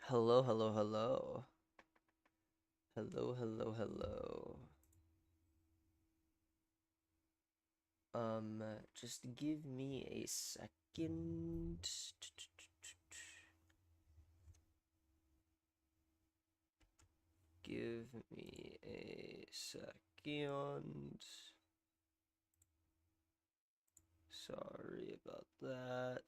Hello, hello, hello. Hello, hello, hello. Just give me a second. Give me a second. Sorry about that.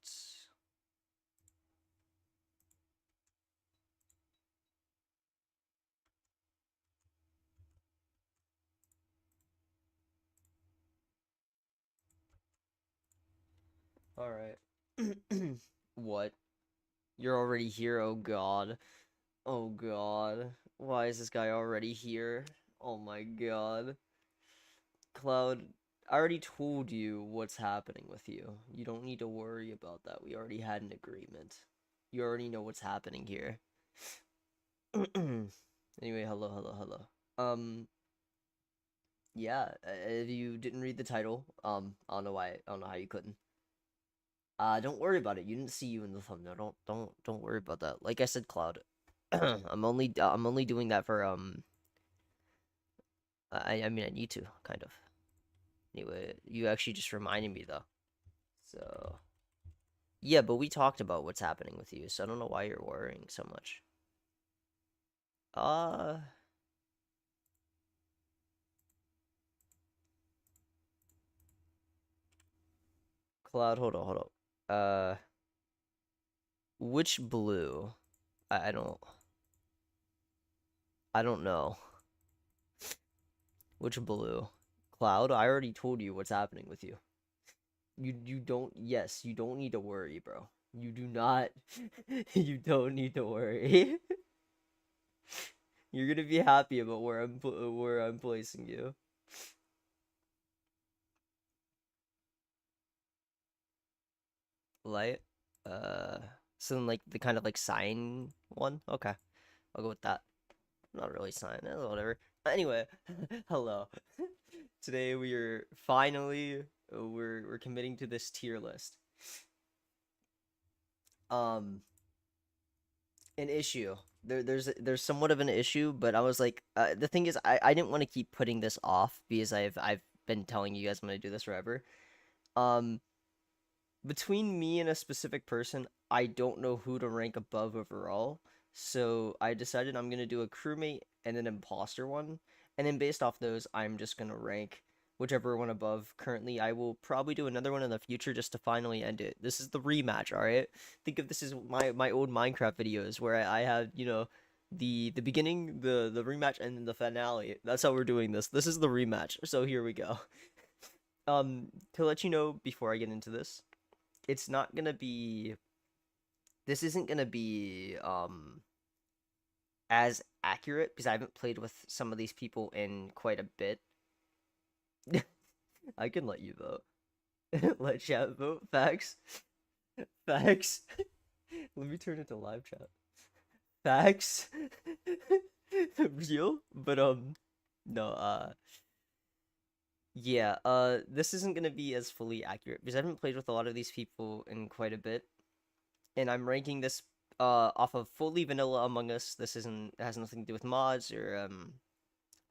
Alright. What? You're already here? Oh god. Oh god. Why is this guy already here? Oh my god. Cloud, I already told you what's happening with you. You don't need to worry about that. We already had an agreement. You already know what's happening here. Anyway, hello, hello, hello. Yeah, if you didn't read the title, I don't know why, I don't know how you couldn't. Don't worry about it. You didn't see you in the thumbnail. Don't worry about that. Like I said, Cloud, I'm only doing that for, I mean, I need to, kind of. Anyway, you actually just reminded me, though. So, yeah, but we talked about what's happening with you, so I don't know why you're worrying so much. Uh, Cloud, hold on. Which blue? I don't know. Which blue? Cloud, I already told you what's happening with you. You don't, yes, you don't need to worry, bro. You do not, you don't need to worry. You're gonna be happy about where I'm placing you. Light. Uh, so then, like the kind of like sign one. Okay, I'll go with that. Not really sign, whatever. Anyway, hello. Today we are finally we're committing to this tier list. Um, an issue. There's somewhat of an issue, but I was like, the thing is, I didn't want to keep putting this off because I've been telling you guys I'm gonna do this forever. Um, between me and a specific person, I don't know who to rank above overall. So I decided I'm gonna do a crewmate and an imposter one, and then based off those, I'm just gonna rank whichever one above. Currently, I will probably do another one in the future just to finally end it. This is the rematch, all right? Think of this as my old Minecraft videos where I had the beginning, the rematch, and then the finale. That's how we're doing this. This is the rematch. So here we go. To let you know before I get into this, it's not gonna be this isn't gonna be as accurate because I haven't played with some of these people in quite a bit. I can let you vote. Let chat vote. Facts. Facts. Let me turn it to live chat. Facts. Real? But no, yeah, this isn't gonna be as fully accurate because I haven't played with a lot of these people in quite a bit. And I'm ranking this off of fully vanilla Among Us. This isn't has nothing to do with mods or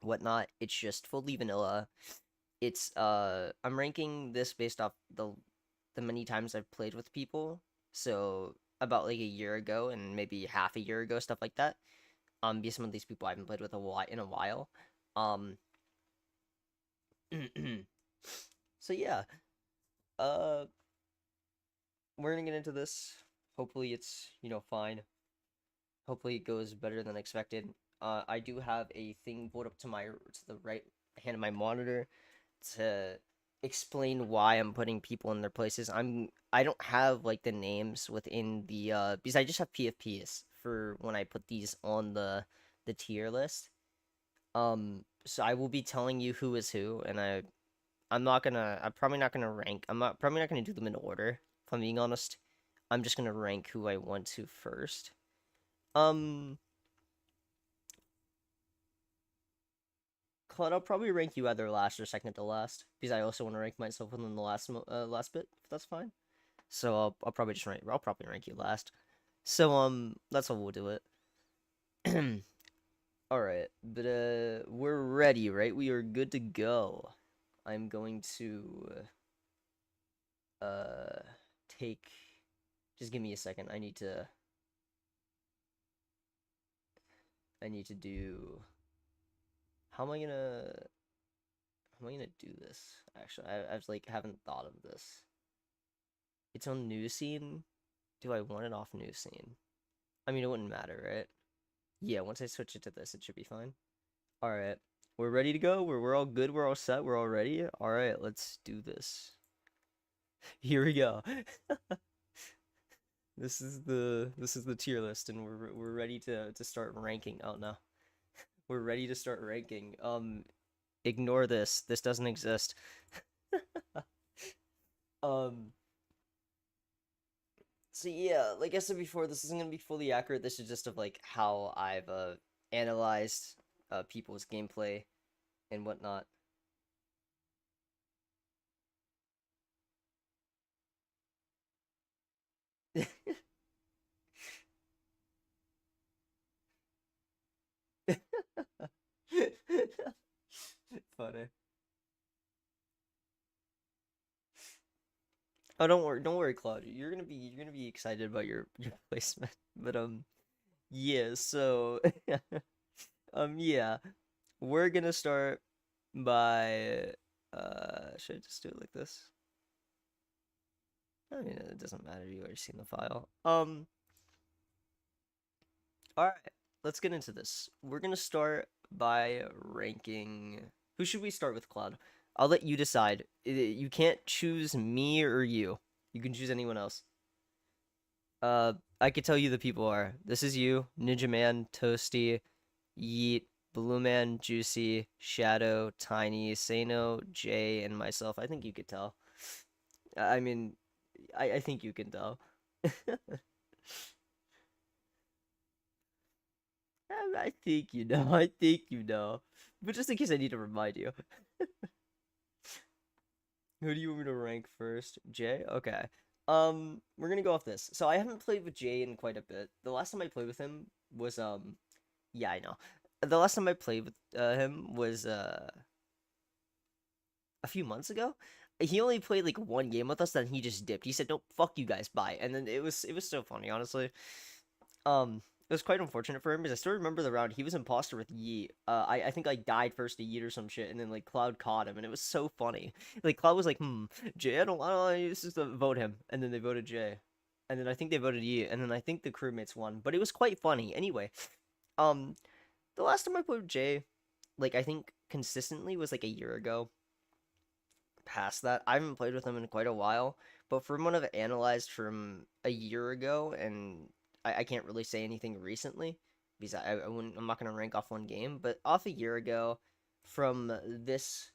whatnot. It's just fully vanilla. It's I'm ranking this based off the many times I've played with people. So about like a year ago and maybe half a year ago, stuff like that. Because some of these people I haven't played with in a while. Um, so yeah, uh, we're gonna get into this. Hopefully it's fine. Hopefully it goes better than expected. I do have a thing pulled up to the right hand of my monitor to explain why I'm putting people in their places. I don't have like the names within the because I just have PFPs for when I put these on the tier list. So I will be telling you who is who, and I'm probably not gonna rank. I'm not probably not gonna do them in order. If I'm being honest, I'm just gonna rank who I want to first. Um, Claude, I'll probably rank you either last or second to last because I also want to rank myself within the last bit, if that's fine. So I'll probably rank you last. So that's how we'll do it. All right, but we're ready, right? We are good to go. I'm going to uh take. Just give me a second. I need to do. How am I gonna? How am I gonna do this? Actually, I was like haven't thought of this. It's on new scene. Do I want it off new scene? I mean, it wouldn't matter, right? Yeah, once I switch it to this, it should be fine. All right, we're ready to go. We're all good. We're all set. We're all ready. All right, let's do this. Here we go. This is the tier list, and we're ready to start ranking. Oh no, we're ready to start ranking. Ignore this. This doesn't exist. Um. So yeah, like I said before, this isn't gonna be fully accurate. This is just of like how I've analyzed people's gameplay and whatnot. Funny. Oh, don't worry, Claude. You're gonna be excited about your placement. But yeah. So yeah, we're gonna start by should I just do it like this? I mean, it doesn't matter. You already seen the file. All right. Let's get into this. We're gonna start by ranking. Who should we start with, Claude? I'll let you decide. You can't choose me or you. You can choose anyone else. I could tell you the people are. This is you, Ninja Man, Toasty, Yeet, Blue Man, Juicy, Shadow, Tiny, Sano, Jay, and myself. I think you could tell. I mean, I think you can tell. I think you know. I think you know. But just in case I need to remind you. Who do you want me to rank first? Jay? Okay. We're gonna go off this. So I haven't played with Jay in quite a bit. The last time I played with him was yeah, I know. The last time I played with him was a few months ago. He only played like one game with us, then he just dipped. He said, "No, fuck you guys, bye." And then it was so funny, honestly. It was quite unfortunate for him because I still remember the round he was imposter with Yeet. I think I died first to Yeet or some shit, and then like Cloud caught him, and it was so funny. Like Cloud was like, Jay, I don't this is to vote him," and then they voted Jay, and then I think they voted Yeet, and then I think the crewmates won, but it was quite funny. Anyway, um, the last time I played with Jay, like I think consistently was like a year ago. Past that, I haven't played with him in quite a while, but from what I've analyzed from a year ago, and I can't really say anything recently because I'm not gonna rank off one game, but off a year ago, from this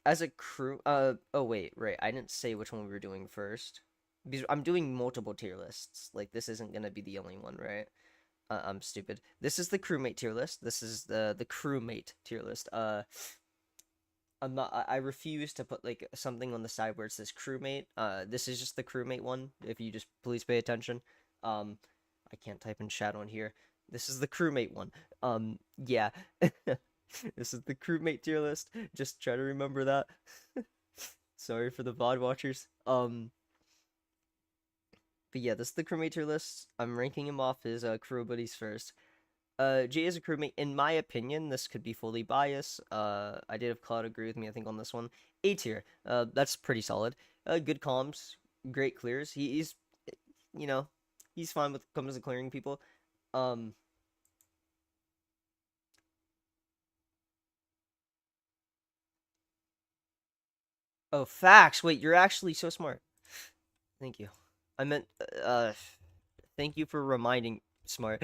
as a crew. Oh wait, right, I didn't say which one we were doing first because I'm doing multiple tier lists. Like this isn't gonna be the only one, right? I'm stupid. This is the crewmate tier list. This is the crewmate tier list. I'm not. I refuse to put like something on the side where it says crewmate. This is just the crewmate one. If you just please pay attention. Um, I can't type in chat on here. This is the crewmate one. Yeah. This is the crewmate tier list. Just try to remember that. Sorry for the VOD watchers. But yeah, this is the crewmate tier list. I'm ranking him off his crew buddies first. Jay is a crewmate. In my opinion, this could be fully biased. I did have Cloud agree with me, I think, on this one. A tier. That's pretty solid. Good comms, great clears. He's, you know, he's fine with comes to clearing people. Um. Oh, facts. Wait, you're actually so smart. Thank you. I meant, thank you for reminding. Smart.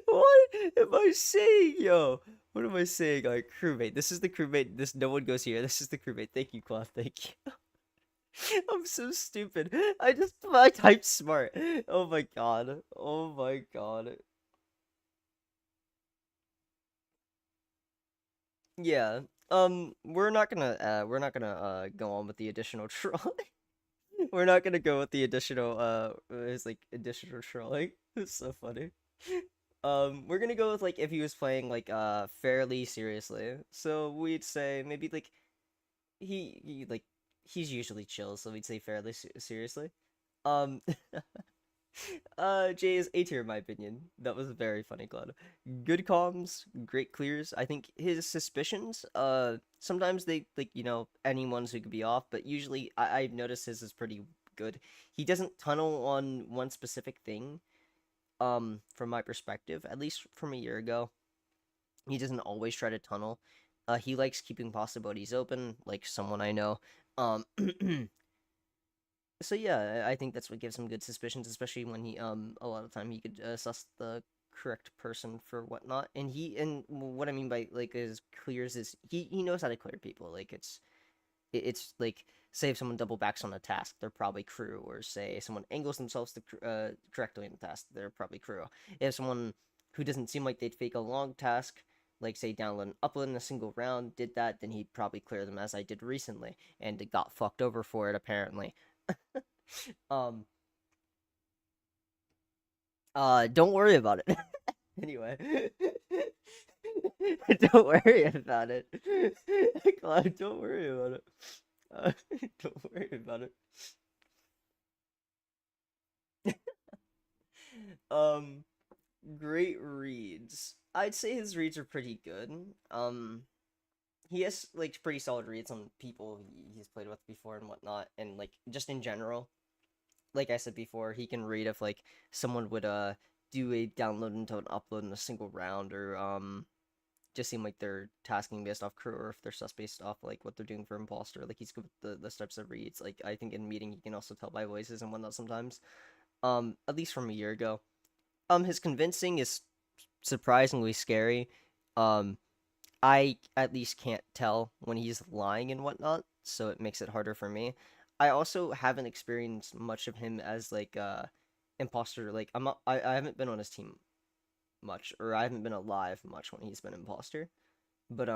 What am I saying, yo? What am I saying? Like crewmate. This is the crewmate. This no one goes here. This is the crewmate. Thank you, Cloth. Thank you. I'm so stupid. I typed smart. Oh my god. Oh my god. Yeah. We're not gonna go on with the additional troll. We're not gonna go with the additional it's like additional trolling. It's so funny. We're gonna go with like if he was playing like fairly seriously. So we'd say maybe like he like he's usually chill, so we'd say fairly seriously. Um Jay is A tier in my opinion. That was very funny, Claude. Good comms, great clears. I think his suspicions, sometimes they like, anyone's who could be off, but usually I've noticed his is pretty good. He doesn't tunnel on one specific thing, from my perspective, at least from a year ago. He doesn't always try to tunnel. He likes keeping possibilities open, like someone I know. Um So yeah, I think that's what gives him good suspicions, especially when he a lot of time he could suss the correct person for whatnot. And what I mean by like his clears is he knows how to clear people. Like it's like say if someone double backs on a task, they're probably crew, or say someone angles themselves correctly in the task, they're probably crew. If someone who doesn't seem like they'd fake a long task, like say download and upload in a single round, did that, then he'd probably clear them as I did recently, and got fucked over for it apparently. um, don't worry about it. Anyway, don't worry about it. Cloud, don't worry about it. Uh, don't worry about it. Um, great reads. I'd say his reads are pretty good. He has like pretty solid reads on people he's played with before and whatnot, and like just in general. Like I said before, he can read if like someone would do a download into an upload in a single round, or just seem like they're tasking based off crew, or if they're sus based off like what they're doing for imposter. Like he's good with the types of reads. Like I think in meeting he can also tell by voices and whatnot sometimes. At least from a year ago. His convincing is surprisingly scary. Um, I at least can't tell when he's lying and whatnot, so it makes it harder for me. I also haven't experienced much of him as like imposter. Like I haven't been on his team much, or I haven't been alive much when he's been imposter. But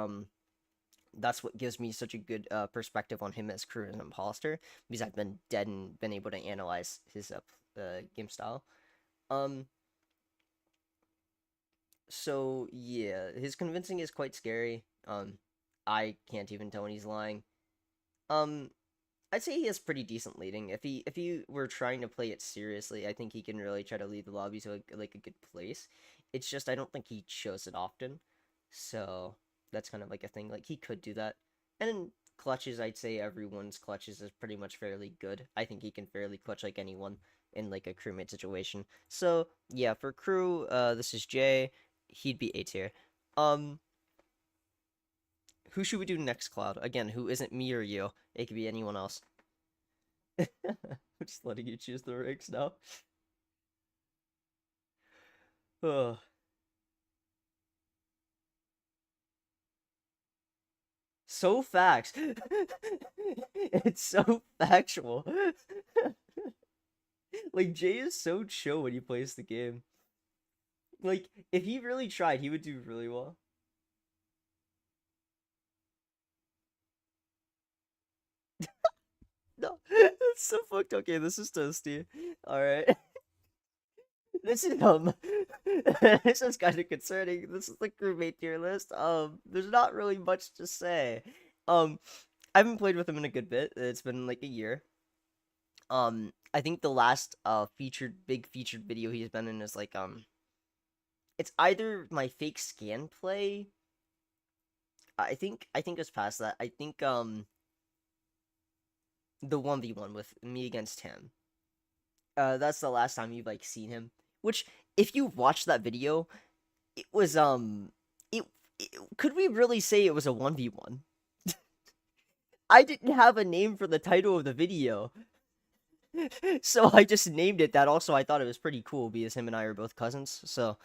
that's what gives me such a good perspective on him as crew and imposter, because I've been dead and been able to analyze his game style. Um, so yeah, his convincing is quite scary. I can't even tell when he's lying. Um, I'd say he has pretty decent leading. If he were trying to play it seriously, I think he can really try to lead the lobby to like a good place. It's just I don't think he shows it often. So that's kind of like a thing. Like he could do that. And in clutches, I'd say everyone's clutches is pretty much fairly good. I think he can fairly clutch like anyone in like a crewmate situation. So yeah, for crew, this is Jay. He'd be A tier. Um, who should we do next, Cloud? Again, who isn't me or you? It could be anyone else. I'm just letting you choose the ranks now. Ugh. So facts. It's so factual. Like Jay is so chill when he plays the game. Like if he really tried, he would do really well. No, that's so fucked. Okay, this is toasty. All right. This is this is kind of concerning. This is the crewmate tier list. There's not really much to say. Um, I haven't played with him in a good bit. It's been like a year. I think the last big featured video he's been in is like it's either my fake scan play. I think it's past that. I think the 1v1 with me against him. That's the last time you've like seen him. Which if you watched that video, it was it, it could we really say it was a 1v1? I didn't have a name for the title of the video. So I just named it that. Also, I thought it was pretty cool because him and I are both cousins. So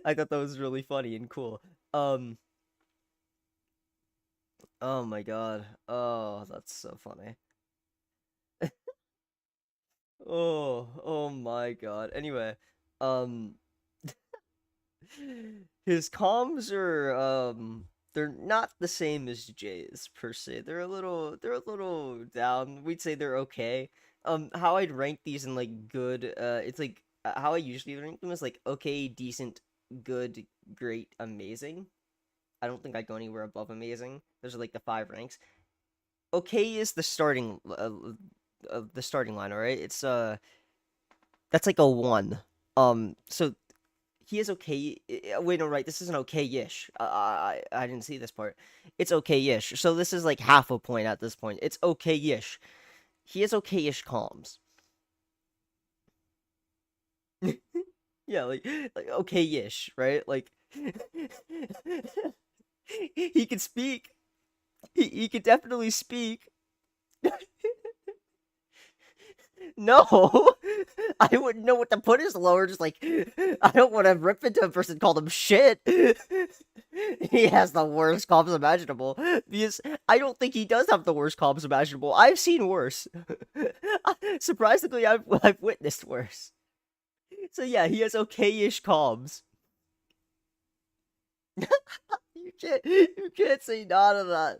I thought that was really funny and cool. Um, oh my god. Oh, that's so funny. Oh my god. Anyway, um his comms are They're not the same as J's per se. They're a little down. We'd say they're okay. How I'd rank these in like good, it's like how I usually rank them is like okay, decent, good, great, amazing. I don't think I'd go anywhere above amazing. Those are like the five ranks. Okay is the starting line. All right, it's that's like a one. So he is okay. Wait, no, right. This isn't okay-ish. I didn't see this part. It's okay-ish. So this is like half a point at this point. It's okay-ish. He has okay-ish calms. Yeah, like okay-ish, right? Like he can speak. He can definitely speak. No, I wouldn't know what to put his lower. Just like I don't want to rip into a person, call him shit. He has the worst comps imaginable because I don't think he does have the worst comps imaginable. I've seen worse. Surprisingly, I've witnessed worse. So yeah, he has okay-ish comps. You can't say none of that.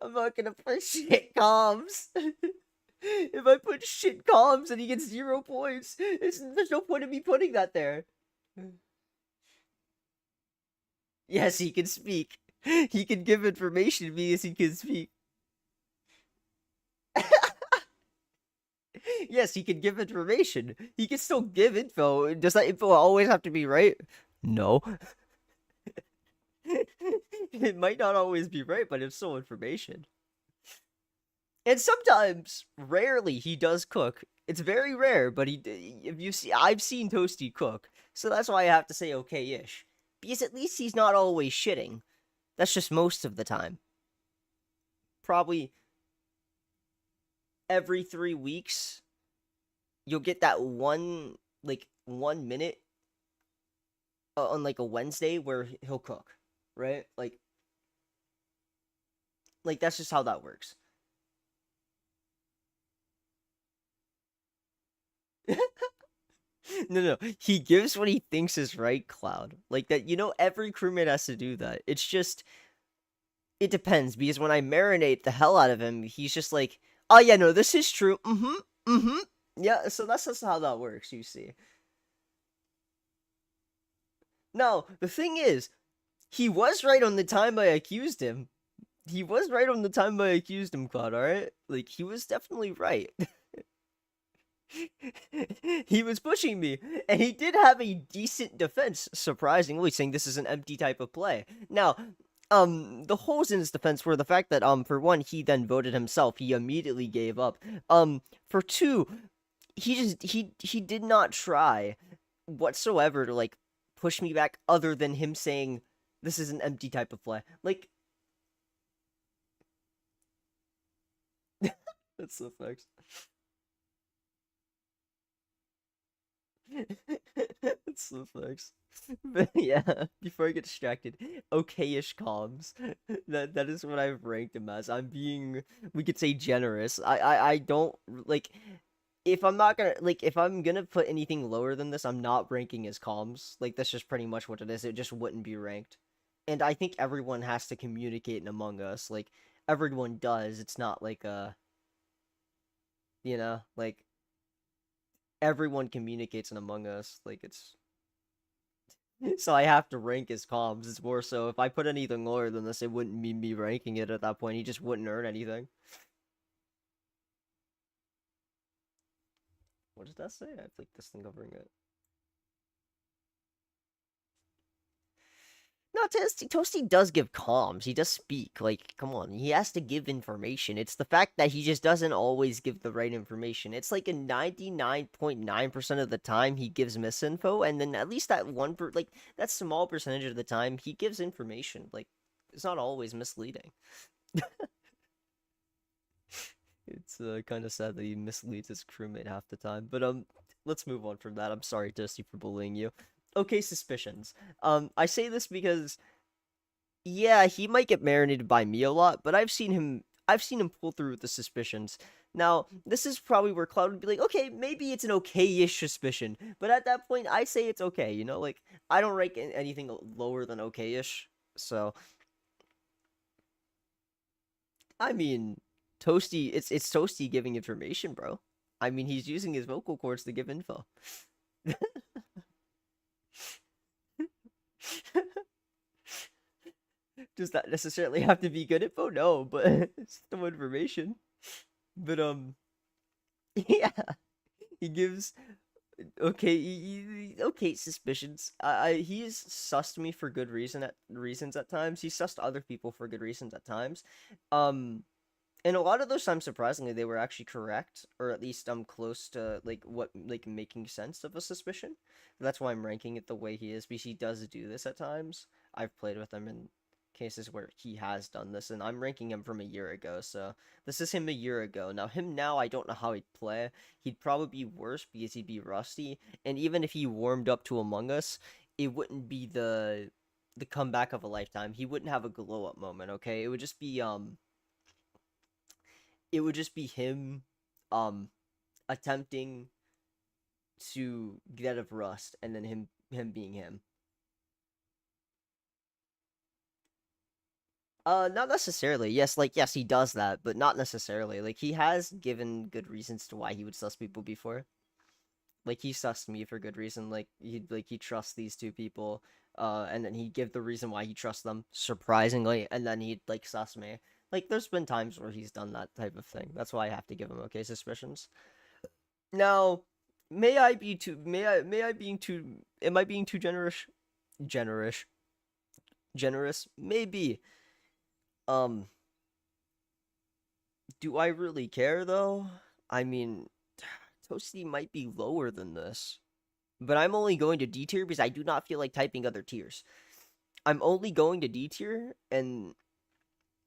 I'm not gonna put shit comms. If I put shit comms and he gets 0 points, there's no point in me putting that there. Yes, he can speak. He can give information because he can speak. Yes, he can give information. He can still give info. Does that info always have to be right? No. It might not always be right, but it's still information. And sometimes, rarely, he does cook. It's very rare, but if you see, I've seen Toasty cook, so that's why I have to say okay-ish. Because at least he's not always shitting. That's just most of the time. Probably every 3 weeks, you'll get that one, like, 1 minute on, like, a Wednesday where he'll cook, right? Like that's just how that works. No, no, he gives what he thinks is right, Cloud. Like that, every crewmate has to do that. It's just, it depends, because when I marinate the hell out of him, he's just like, oh yeah, no, this is true. Yeah, so that's just how that works, you see. Now, the thing is, he was right on the time I accused him. He was right on the time I accused him, Cloud, alright? Like, he was definitely right. He was pushing me, and he did have a decent defense, surprisingly, saying this is an empty type of play. Now, the holes in his defense were the fact that, for one, he then voted himself. He immediately gave up. For two, he did not try whatsoever to, like, push me back other than him saying this is an empty type of play. Like, that's the facts. It's the facts. But yeah, before I get distracted, okay-ish comms. That is what I've ranked him as. I'm being, we could say, generous. I don't like, if I'm gonna put anything lower than this, I'm not ranking his comms. Like that's just pretty much what it is. It just wouldn't be ranked. And I think everyone has to communicate in Among Us. Like everyone does. It's not like like everyone communicates in Among Us. Like it's so I have to rank his comms. It's more so if I put anything lower than this, it wouldn't mean me ranking it at that point. He just wouldn't earn anything. What does that say? I have like this thing covering it. No, Toasty does give comms. He does speak. Like, come on, he has to give information. It's the fact that he just doesn't always give the right information. It's like a 99.9% of the time he gives misinfo, and then at least that like that small percentage of the time he gives information. Like, it's not always misleading. It's kind of sad that he misleads his crewmate half the time. But let's move on from that. I'm sorry, Dusty, for bullying you. Okay, suspicions. I say this because yeah, he might get marinated by me a lot, but I've seen him pull through with the suspicions. Now, this is probably where Cloud would be like, okay, maybe it's an okay-ish suspicion, but at that point, I say it's okay. Like I don't rank anything lower than okay-ish. So I mean, Toasty, it's Toasty giving information, bro. I mean, he's using his vocal cords to give info. Does that necessarily have to be good info? No, but it's still information. But yeah, he gives okay, okay suspicions. He's sussed me for good reasons at times. He's sussed other people for good reasons at times. Um, and a lot of those times, surprisingly, they were actually correct, or at least I'm close to like what like making sense of a suspicion. That's why I'm ranking it the way he is, because he does do this at times. I've played with him in cases where he has done this, and I'm ranking him from a year ago. So this is him a year ago. Now him now, I don't know how he'd play. He'd probably be worse because he'd be rusty, and even if he warmed up to Among Us, it wouldn't be the comeback of a lifetime. He wouldn't have a glow up moment. Okay, it would just be him um attempting to get out of rust and then him being him. Not necessarily. Yes, like yes, he does that, but not necessarily. Like he has given good reasons to why he would suss people before. Like he sussed me for good reason. Like he trusts these two people, and then he'd give the reason why he trusts them, surprisingly, and then he'd like suss me. Like there's been times where he's done that type of thing. That's why I have to give him okay suspicions. Now, may I being too am I being too generous? Generous. Generous? Maybe. Um, do I really care though? I mean, Toasty might be lower than this. But I'm only going to D tier because I do not feel like typing other tiers. I'm only going to D tier, and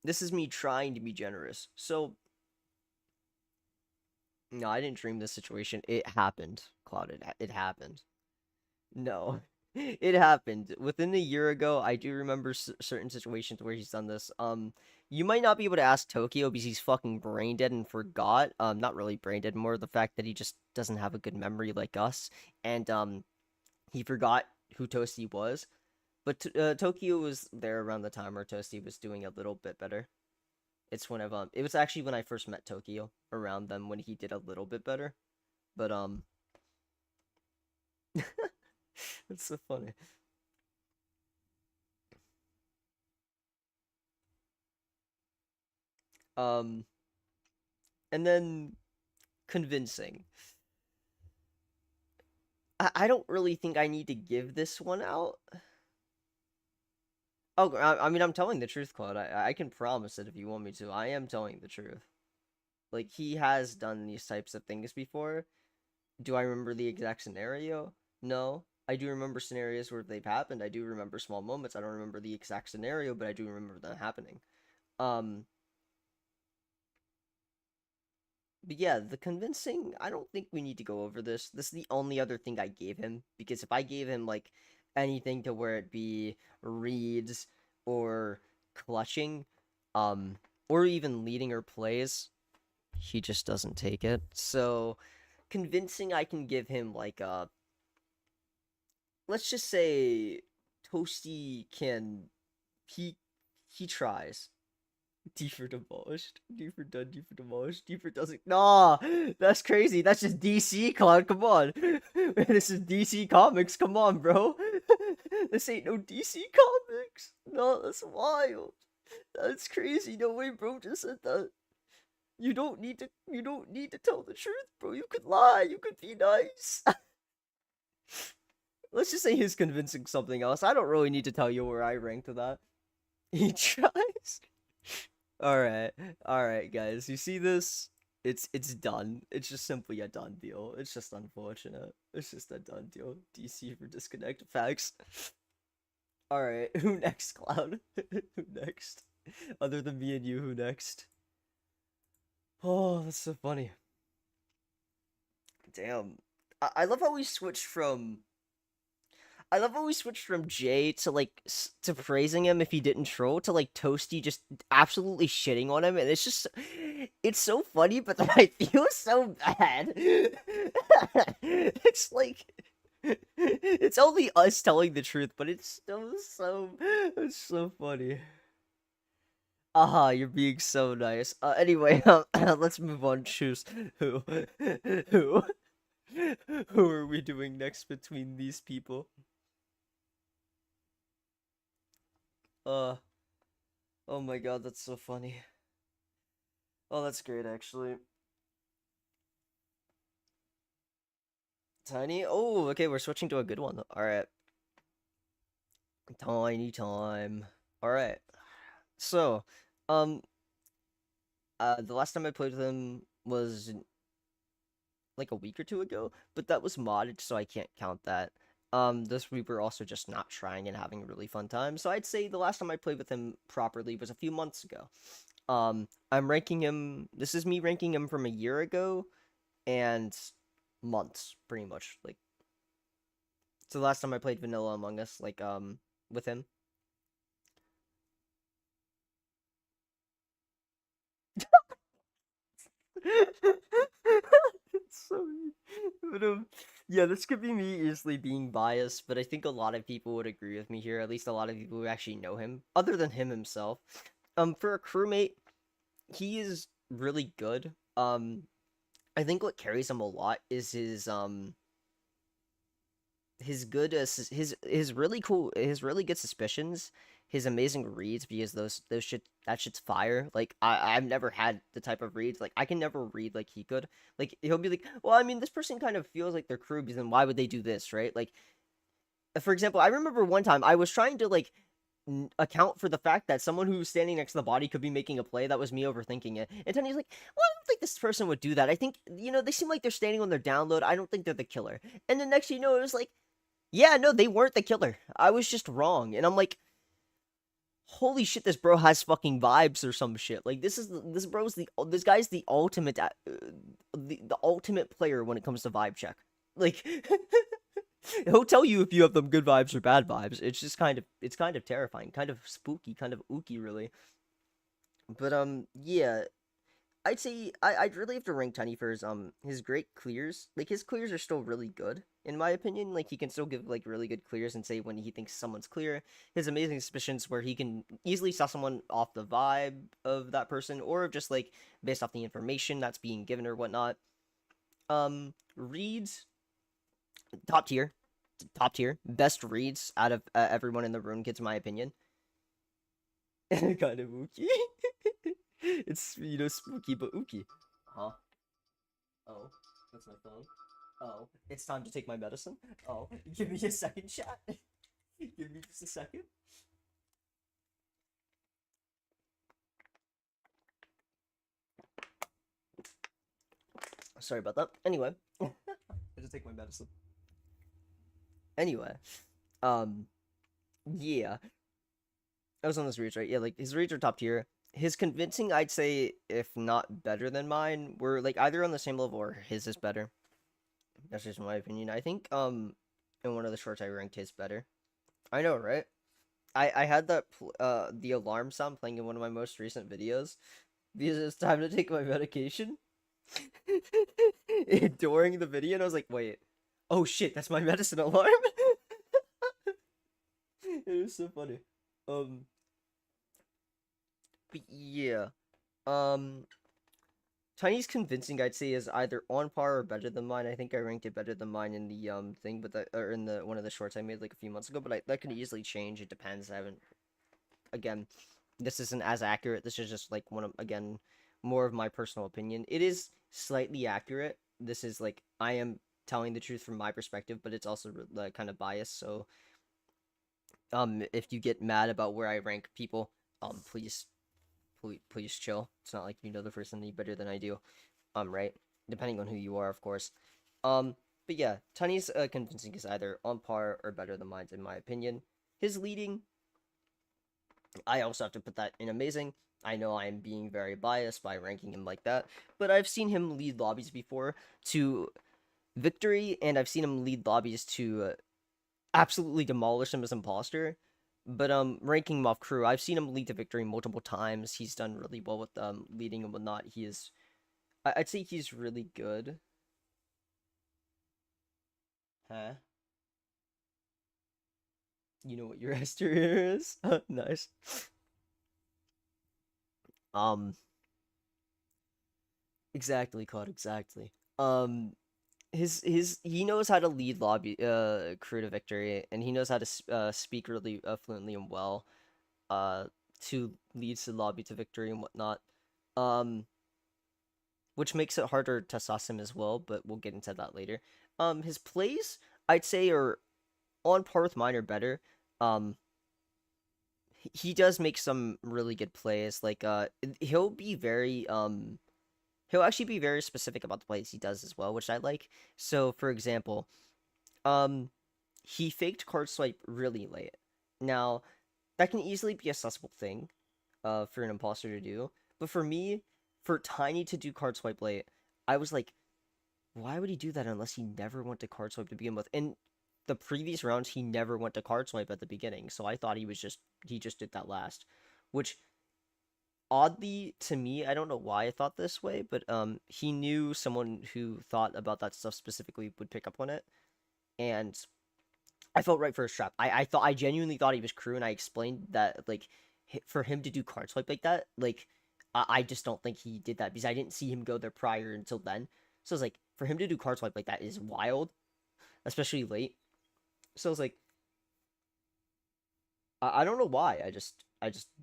this is me trying to be generous. So, no, I didn't dream this situation. It happened, Cloud. It happened. No, it happened. Within a year ago, I do remember certain situations where he's done this. You might not be able to ask Tokyo because he's fucking brain dead and forgot. Not really brain dead, more the fact that he just doesn't have a good memory like us. And, he forgot who Toasty was. But Tokyo was there around the time where Toasty was doing a little bit better. It's when it was actually when I first met Tokyo around them when he did a little bit better. But it's so funny. Um, and then convincing. I don't really think I need to give this one out. Oh, I mean, I'm telling the truth, Claude. I can promise it if you want me to. I am telling the truth. Like, he has done these types of things before. Do I remember the exact scenario? No. I do remember scenarios where they've happened. I do remember small moments. I don't remember the exact scenario, but I do remember them happening. Um, but yeah, the convincing, I don't think we need to go over this. This is the only other thing I gave him, because if I gave him, like, anything to where it be reads or clutching, or even leading or plays, he just doesn't take it. So, convincing, I can give him, like, let's just say Toasty can, he, he tries. D for demolished. D for done. D for demolished. D for doesn't. Nah, that's crazy. That's just DC, Cloud. Come on. This is DC Comics. Come on, bro. This ain't no DC Comics. No, that's wild. That's crazy. No way, bro. Just said that. You don't need to. You don't need to tell the truth, bro. You could lie. You could be nice. Let's just say he's convincing something else. I don't really need to tell you where I ranked that. He tries. All right, guys. You see this? It's done. It's just simply a done deal. It's just unfortunate. It's just a done deal. DC for disconnect facts. All right, who next, Cloud? Who next? Other than me and you, who next? Oh, that's so funny. Damn. I love how we switched from I love how we switched from Jay to like to praising him if he didn't troll to like Toasty just absolutely shitting on him, and it's so funny, but then I feel so bad. It's like it's only us telling the truth, but it's still so it's so funny. Aha, you're being so nice. Anyway, let's move on. Choose who, who, who are we doing next between these people? Uh, oh my god, that's so funny. Oh, that's great, actually. Tiny. Oh, okay, we're switching to a good one. All right, tiny time. All right. So, um, the last time I played with him was like a week or two ago, but that was modded, so I can't count that. This we were also just not trying and having a really fun time. So I'd say the last time I played with him properly was a few months ago. I'm ranking him. This is me ranking him from a year ago and months, pretty much. Like, so the last time I played Vanilla Among Us, like, with him. It's so but yeah, this could be me easily being biased, but I think a lot of people would agree with me here. At least a lot of people who actually know him, other than him himself. For a crewmate, he is really good. I think what carries him a lot is his good his really cool his really good suspicions, his amazing reads because those shit that shit's fire. Like I've never had the type of reads like I can never read like he could. Like he'll be like, well, I mean, this person kind of feels like they're crew because then why would they do this, right? Like for example, I remember one time I was trying to like account for the fact that someone who was standing next to the body could be making a play. That was me overthinking it. And Tony's like, well, I don't think this person would do that. I think, they seem like they're standing on their download. I don't think they're the killer. And the next it was like, yeah, no, they weren't the killer. I was just wrong. And I'm like, holy shit, this bro has fucking vibes or some shit. Like this guy's the ultimate the ultimate player when it comes to vibe check. Like he'll tell you if you have them good vibes or bad vibes. It's just kind of terrifying, kind of spooky, kind of ooky really. But yeah, I'd really have to rank Tiny for his great clears. Like his clears are still really good in my opinion. Like he can still give like really good clears and say when he thinks someone's clear. His amazing suspicions where he can easily tell someone off the vibe of that person or just like based off the information that's being given or whatnot. Reads top tier, best reads out of everyone in the room. Gets my opinion. Kind of ooky. It's spooky but ooky. Huh? Oh, that's my phone. Oh, it's time to take my medicine. Oh, give me a second, chat. Give me just a second. Sorry about that. Anyway, I had to take my medicine. Anyway, um, yeah, I was on those reads, right? Yeah, like his reads are top tier. His convincing, I'd say, if not better than mine, were like either on the same level or his is better. That's just my opinion. I think in one of the shorts I ranked his better. I know, right? I had the alarm sound playing in one of my most recent videos because it's time to take my medication during the video, and I was like, wait, oh shit, that's my medicine alarm. It was so funny. Um, but yeah, um, Tiny's convincing, I'd say, is either on par or better than mine. I think I ranked it better than mine in the thing, but that or in the one of the shorts I made like a few months ago. But that can easily change. It depends. I haven't again. This isn't as accurate. This is just like one of again more of my personal opinion. It is slightly accurate. This is like I am telling the truth from my perspective, but it's also kind of biased. So if you get mad about where I rank people, please chill. It's not like you know the person any better than I do. Right? Depending on who you are, of course. But yeah, Tiny's convincing is either on par or better than mine, in my opinion. His leading, I also have to put that in amazing. I know I am being very biased by ranking him like that, but I've seen him lead lobbies before to victory, and I've seen him lead lobbies to absolutely demolish him as imposter. But ranking him off crew, I've seen him lead to victory multiple times. He's done really well with leading and whatnot. He is, I'd say he's really good. Huh? You know what your Esther is? Nice. Um, exactly, Claude, exactly. Um, his he knows how to lead lobby crew to victory, and he knows how to speak really fluently and well uh to lead the lobby to victory and whatnot. Um, which makes it harder to suss him as well, but we'll get into that later. His plays I'd say are on par with mine or better. Um, he does make some really good plays. Like he'll be very he'll actually be very specific about the plays he does as well, which I like. So for example, um he faked card swipe really late. Now that can easily be a sussable thing, for an imposter to do. But for me, for Tiny to do card swipe late, I was like, why would he do that unless he never went to card swipe to begin with? In the previous rounds, he never went to card swipe at the beginning, so I thought he just did that last, which oddly to me, I don't know why I thought this way, but he knew someone who thought about that stuff specifically would pick up on it, and I felt right for his trap. I genuinely thought he was crew, and I explained that like for him to do card swipe like that, like I just don't think he did that because I didn't see him go there prior until then. So it's like for him to do card swipe like that is wild, especially late. So it's like I don't know why. I just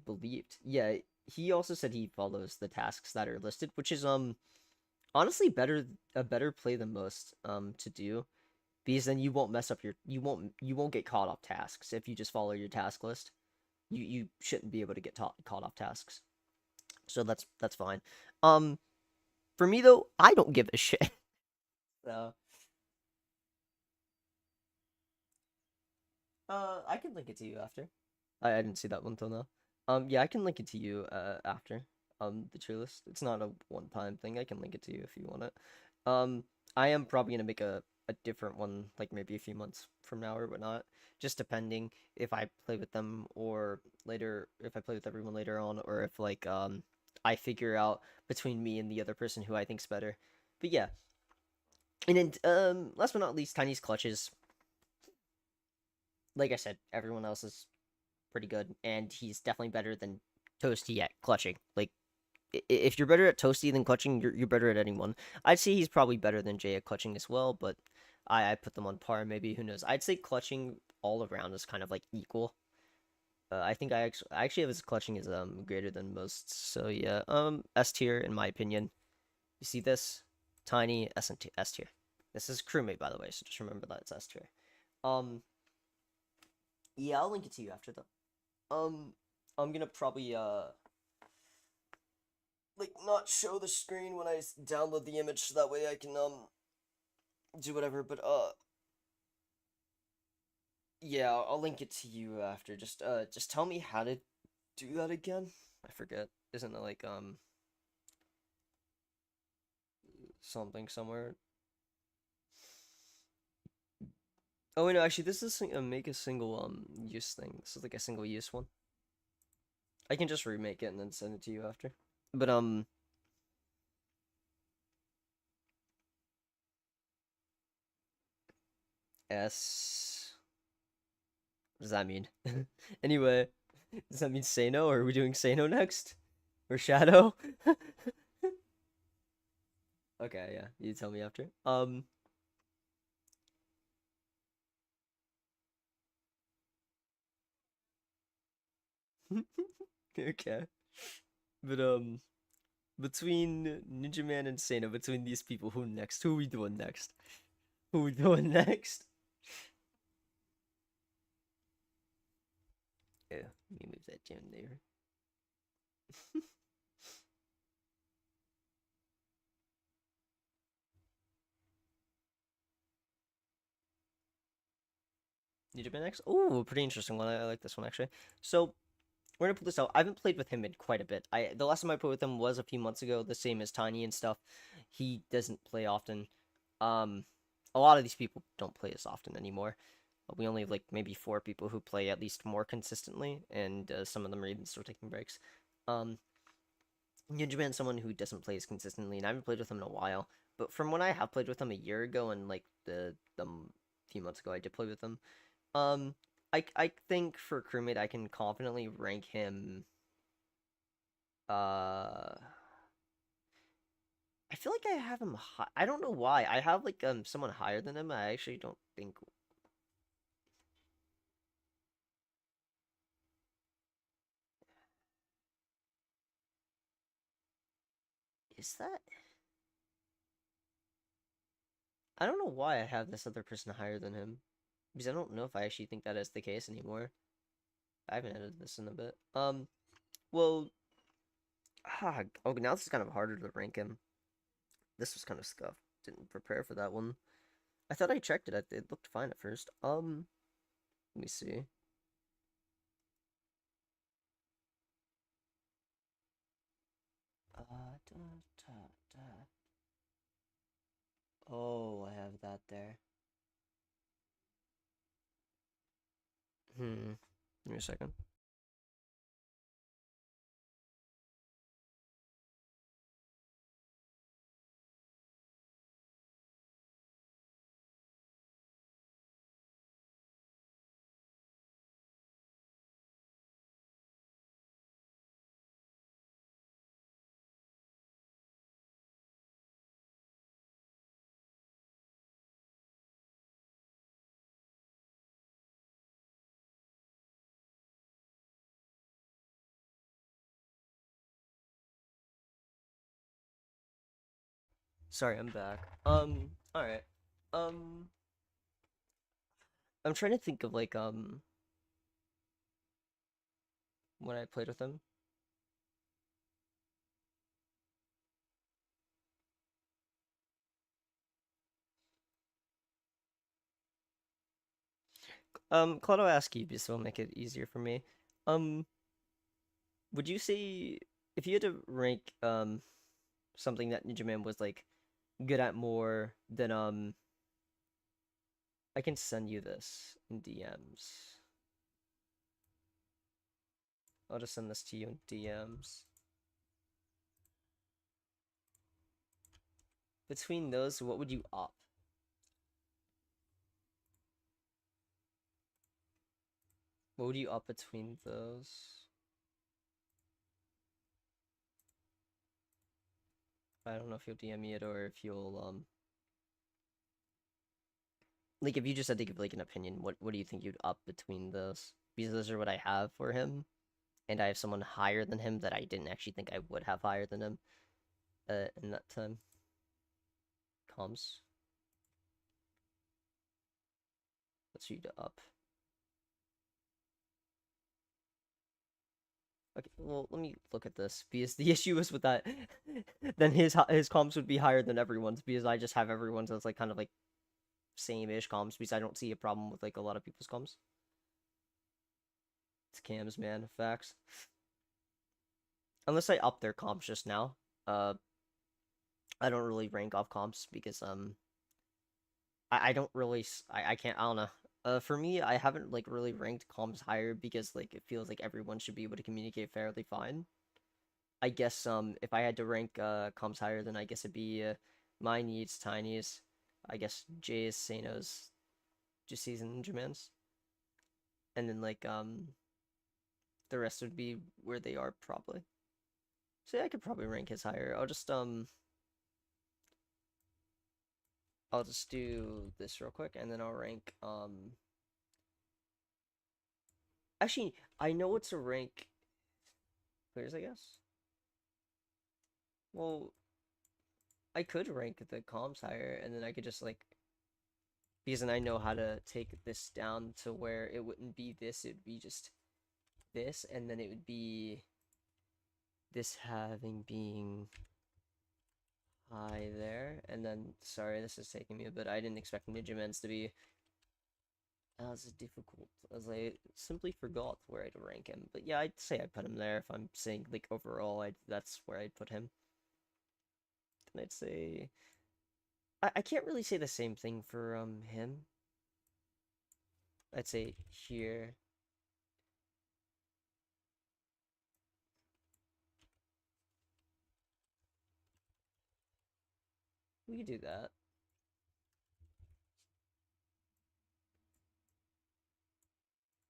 believed. Yeah, he also said he follows the tasks that are listed, which is honestly a better play than most to do, because then you won't mess up your you won't get caught off tasks if you just follow your task list. You shouldn't be able to get caught off tasks. So that's fine. Um for me though, I don't give a shit. So I can link it to you after. I didn't see that one till now. Yeah, I can link it to you after the tier list. It's not a one-time thing. I can link it to you if you want it. Um I am probably gonna make a different one like maybe a few months from now or whatnot, just depending if I play with them or later if I play with everyone later on, or if like I figure out between me and the other person who I think's better. But yeah. And then last but not least, Tiny's clutches. Like I said, everyone else is pretty good, and he's definitely better than Toasty at clutching. Like, if you're better at Toasty than clutching, you're better at anyone. I'd say he's probably better than Jay at clutching as well, but I put them on par. Maybe who knows? I'd say clutching all around is kind of like equal. I think I actually have his clutching is greater than most. So yeah, S tier in my opinion. You see this? Tiny S tier. This is crewmate by the way, so just remember that it's S tier. Um, yeah, I'll link it to you after though. Um, I'm gonna probably like not show the screen when I download the image, so that way I can do whatever. But yeah, I'll link it to you after. Just tell me how to do that again. I forget. Isn't it like something somewhere? Oh wait, no, actually, this is make a single use thing. This is like a single use one. I can just remake it and then send it to you after. But S. What does that mean? Anyway, does that mean Sano? Or are we doing Sano next? Or Shadow? Okay, yeah. You tell me after. Okay. But between Ninja Man and Sano, between these people, who next? Who we doing next? Who we doing next? Yeah, let me move that down there. Ninja Man next? Oh, pretty interesting one. I like this one actually. So we're gonna put this out. I haven't played with him in quite a bit. The last time I played with him was a few months ago, the same as Tiny and stuff. He doesn't play often. Um, a lot of these people don't play as often anymore. We only have like maybe 4 people who play at least more consistently, and some of them are even still taking breaks. Um, Ninja Man's someone who doesn't play as consistently, and I haven't played with him in a while. But from when I have played with him a year ago and like the few months ago, I did play with him. Um, I think for crewmate, I can confidently rank him Uh, I feel like I have him high. I don't know why. I have like someone higher than him. I actually don't think is that. I don't know why I have this other person higher than him because I don't know if I actually think that is the case anymore. I haven't edited this in a bit. Well, oh, now this is kind of harder to rank him. This was kind of scuffed. Didn't prepare for that one. I thought I checked it. It looked fine at first. Let me see. Da, da, da. Oh, I have that there. Hmm. Give me a second. Sorry, I'm back. All right. Um, I'm trying to think of like when I played with him. Claude, I'll ask you this will make it easier for me. Um, would you say if you had to rank something that Ninja Man was like good at more than I can send you this in DMs. I'll just send this to you in DMs. Between those, what would you opt? What would you opt between those? I don't know if you'll DM me it or if you'll like if you just had to give like an opinion, what do you think you'd up between those? Because those are what I have for him, and I have someone higher than him that I didn't actually think I would have higher than him in that time. Comms. That's you to up. Okay, well let me look at this because the issue is with that. Then his comms would be higher than everyone's because I just have everyone's that's like kind of like same-ish comms because I don't see a problem with like a lot of people's comms. It's cams, man. Facts. Unless I up their comps just now. I don't really rank off comps because I don't really I can't I don't know. For me, I haven't like really ranked comps higher because like it feels like everyone should be able to communicate fairly fine. I guess if I had to rank comps higher, then I guess it'd be my needs, Tiny's, I guess Jay's, Sano's, Juicy's, and Jaman's, and then like the rest would be where they are probably. So yeah, I could probably rank his higher. I'll just do this real quick and then I'll rank actually I know what to rank players, I guess. Well, I could rank the comms higher and then I could just like because then I know how to take this down to where it wouldn't be this, it would be just this, and then it would be this having being high there, and then sorry, this is taking me a bit. I didn't expect Ninja Men's to be as difficult as I simply forgot where I'd rank him. But yeah, I'd say I put him there if I'm saying like overall, that's where I'd put him. And I'd say I can't really say the same thing for him. I'd say here. We could do that.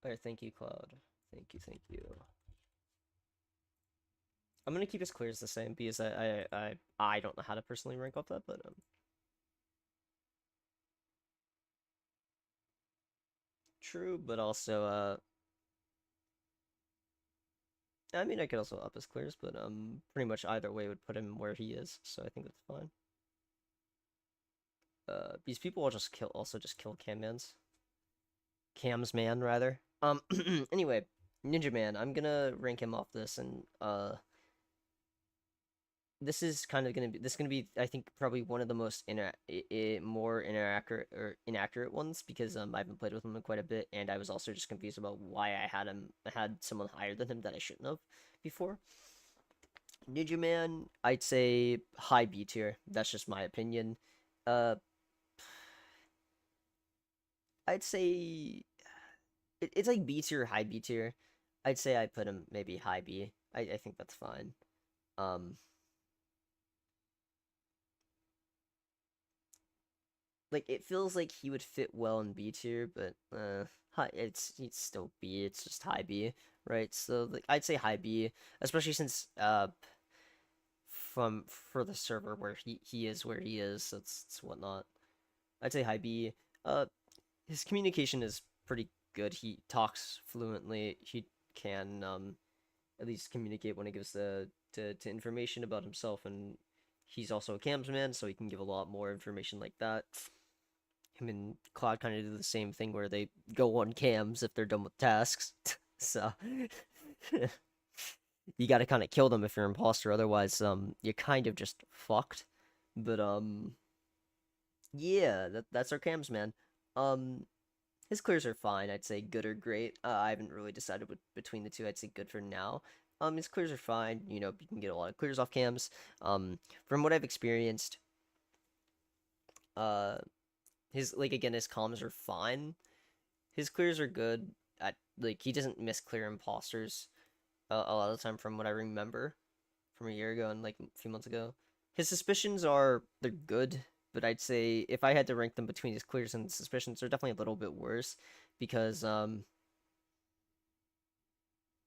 Alright, thank you, Cloud. Thank you, thank you. I'm gonna keep his clears the same because I don't know how to personally rank up that, but true. But also I mean I could also up his clears, but pretty much either way would put him where he is, so I think that's fine. These people will just kill Cam's man rather. Anyway, Ninja Man, I'm gonna rank him off this, and this is kind of gonna be I think probably one of the most more inaccurate ones because I haven't played with him in quite a bit, and I was also just confused about why I had someone higher than him that I shouldn't have before. Ninja Man, I'd say high B tier. That's just my opinion. Uh, I'd say it's like B tier, high B tier. I'd say I put him maybe high B. I think that's fine. Um, like it feels like he would fit well in B tier, but high, it's still B. It's just high B, right? So like I'd say high B, especially since from for the server where he is where he is, so it's whatnot. I'd say high B. Uh, his communication is pretty good. He talks fluently. He can at least communicate when he gives to information about himself, and he's also a cams man, so he can give a lot more information like that. Him and Cloud kind of do the same thing where they go on cams if they're done with tasks. So you got to kind of kill them if you're an imposter, otherwise you're kind of just fucked. But yeah, that's our cams man. Um his clears are fine. I'd say good or great. I haven't really decided between the two. I'd say good for now. His clears are fine. You know, you can get a lot of clears off cams. From what I've experienced, uh, his like again, his comms are fine. His clears are good. At like he doesn't miss clear imposters a lot of the time, from what I remember from a year ago and like a few months ago. His suspicions are they're good, but I'd say if I had to rank them between his clears and suspicions, they're definitely a little bit worse because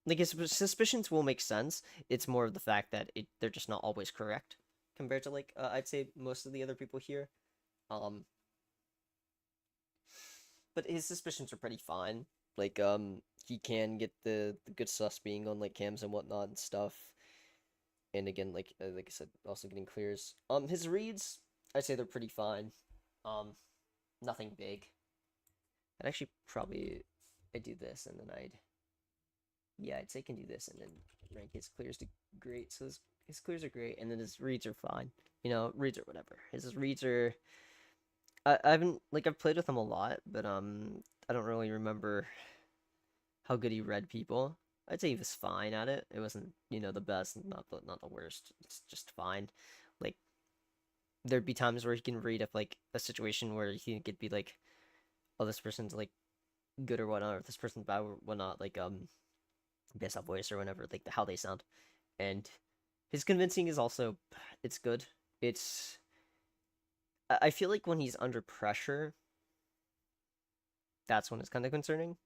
like his suspicions will make sense. It's more of the fact that they're just not always correct compared to like I'd say most of the other people here. Um, but his suspicions are pretty fine. Like he can get the good sus being on like cams and whatnot and stuff. And again, like I said, also getting clears. His reads, I'd say they're pretty fine. Um, nothing big. I'd actually probably I'd do this and then I'd say I can do this and then rank his clears to great. So his clears are great, and then his reads are fine. You know, reads or whatever. His reads are. I haven't like I've played with him a lot, but I don't really remember how good he read people. I'd say he was fine at it. It wasn't the best, not the worst. It's just fine. Like there'd be times where he can read up like a situation where he could be like, oh, this person's like good or whatnot, or this person's bad or whatnot. Like based off voice or whatever, like how they sound. And his convincing is also it's good. It's I feel like when he's under pressure, that's when it's kind of concerning.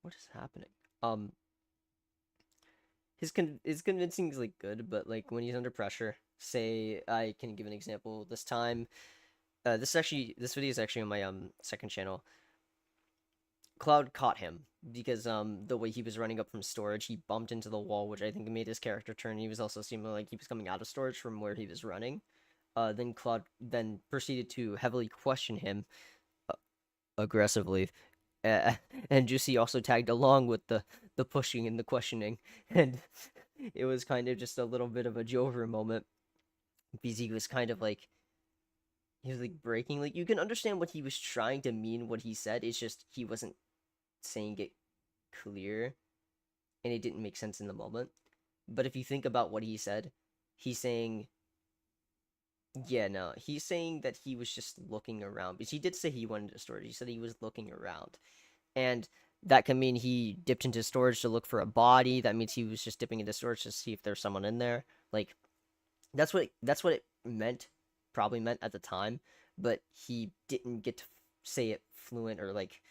What is happening? Um, his convincing is like good, but like when he's under pressure, say I can give an example. This time, this video is actually on my second channel. Cloud caught him because the way he was running up from storage, he bumped into the wall, which I think made his character turn. He was also seeming like he was coming out of storage from where he was running. Then Cloud then proceeded to heavily question him uh, aggressively. Uh, and Juicy also tagged along with the pushing and the questioning, and it was kind of just a little bit of a Jover moment because he was kind of like he was like breaking. Like you can understand what he was trying to mean. What he said, it's just he wasn't saying it clear, and it didn't make sense in the moment. But if you think about what he said, he's saying, yeah, no, he's saying that he was just looking around because he did say he wanted a storage. He said he was looking around, and that can mean he dipped into storage to look for a body. That means he was just dipping into storage to see if there's someone in there. Like that's what it meant, probably meant at the time, but he didn't get to say it fluent or like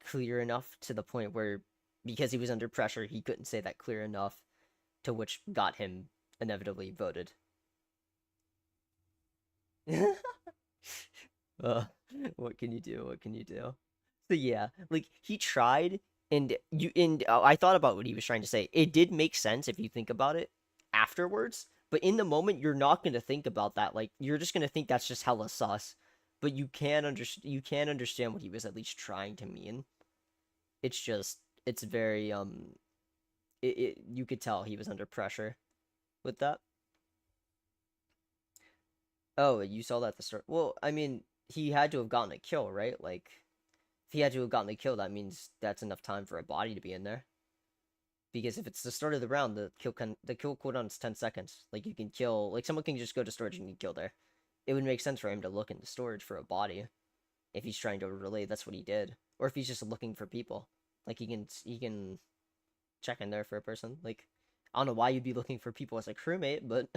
clear enough to the point where because he was under pressure, he couldn't say that clear enough, to which got him inevitably voted. uh, what can you do? What can you do? So yeah, like he tried, and I thought about what he was trying to say. It did make sense if you think about it afterwards, but in the moment, you're not gonna think about that. Like you're just gonna think that's just hella sus. But you can understand what he was at least trying to mean. It's just it's very you could tell he was under pressure with that. Oh, you saw that at the start. Well, I mean, he had to have gotten a kill, right? Like, if he had to have gotten a kill, that means that's enough time for a body to be in there. Because if it's the start of the round, the kill cooldown is 10 seconds. Like you can kill, like someone can just go to storage and you can kill there. It would make sense for him to look into storage for a body if he's trying to relay. That's what he did, or if he's just looking for people. Like he can check in there for a person. Like I don't know why you'd be looking for people as a crewmate, but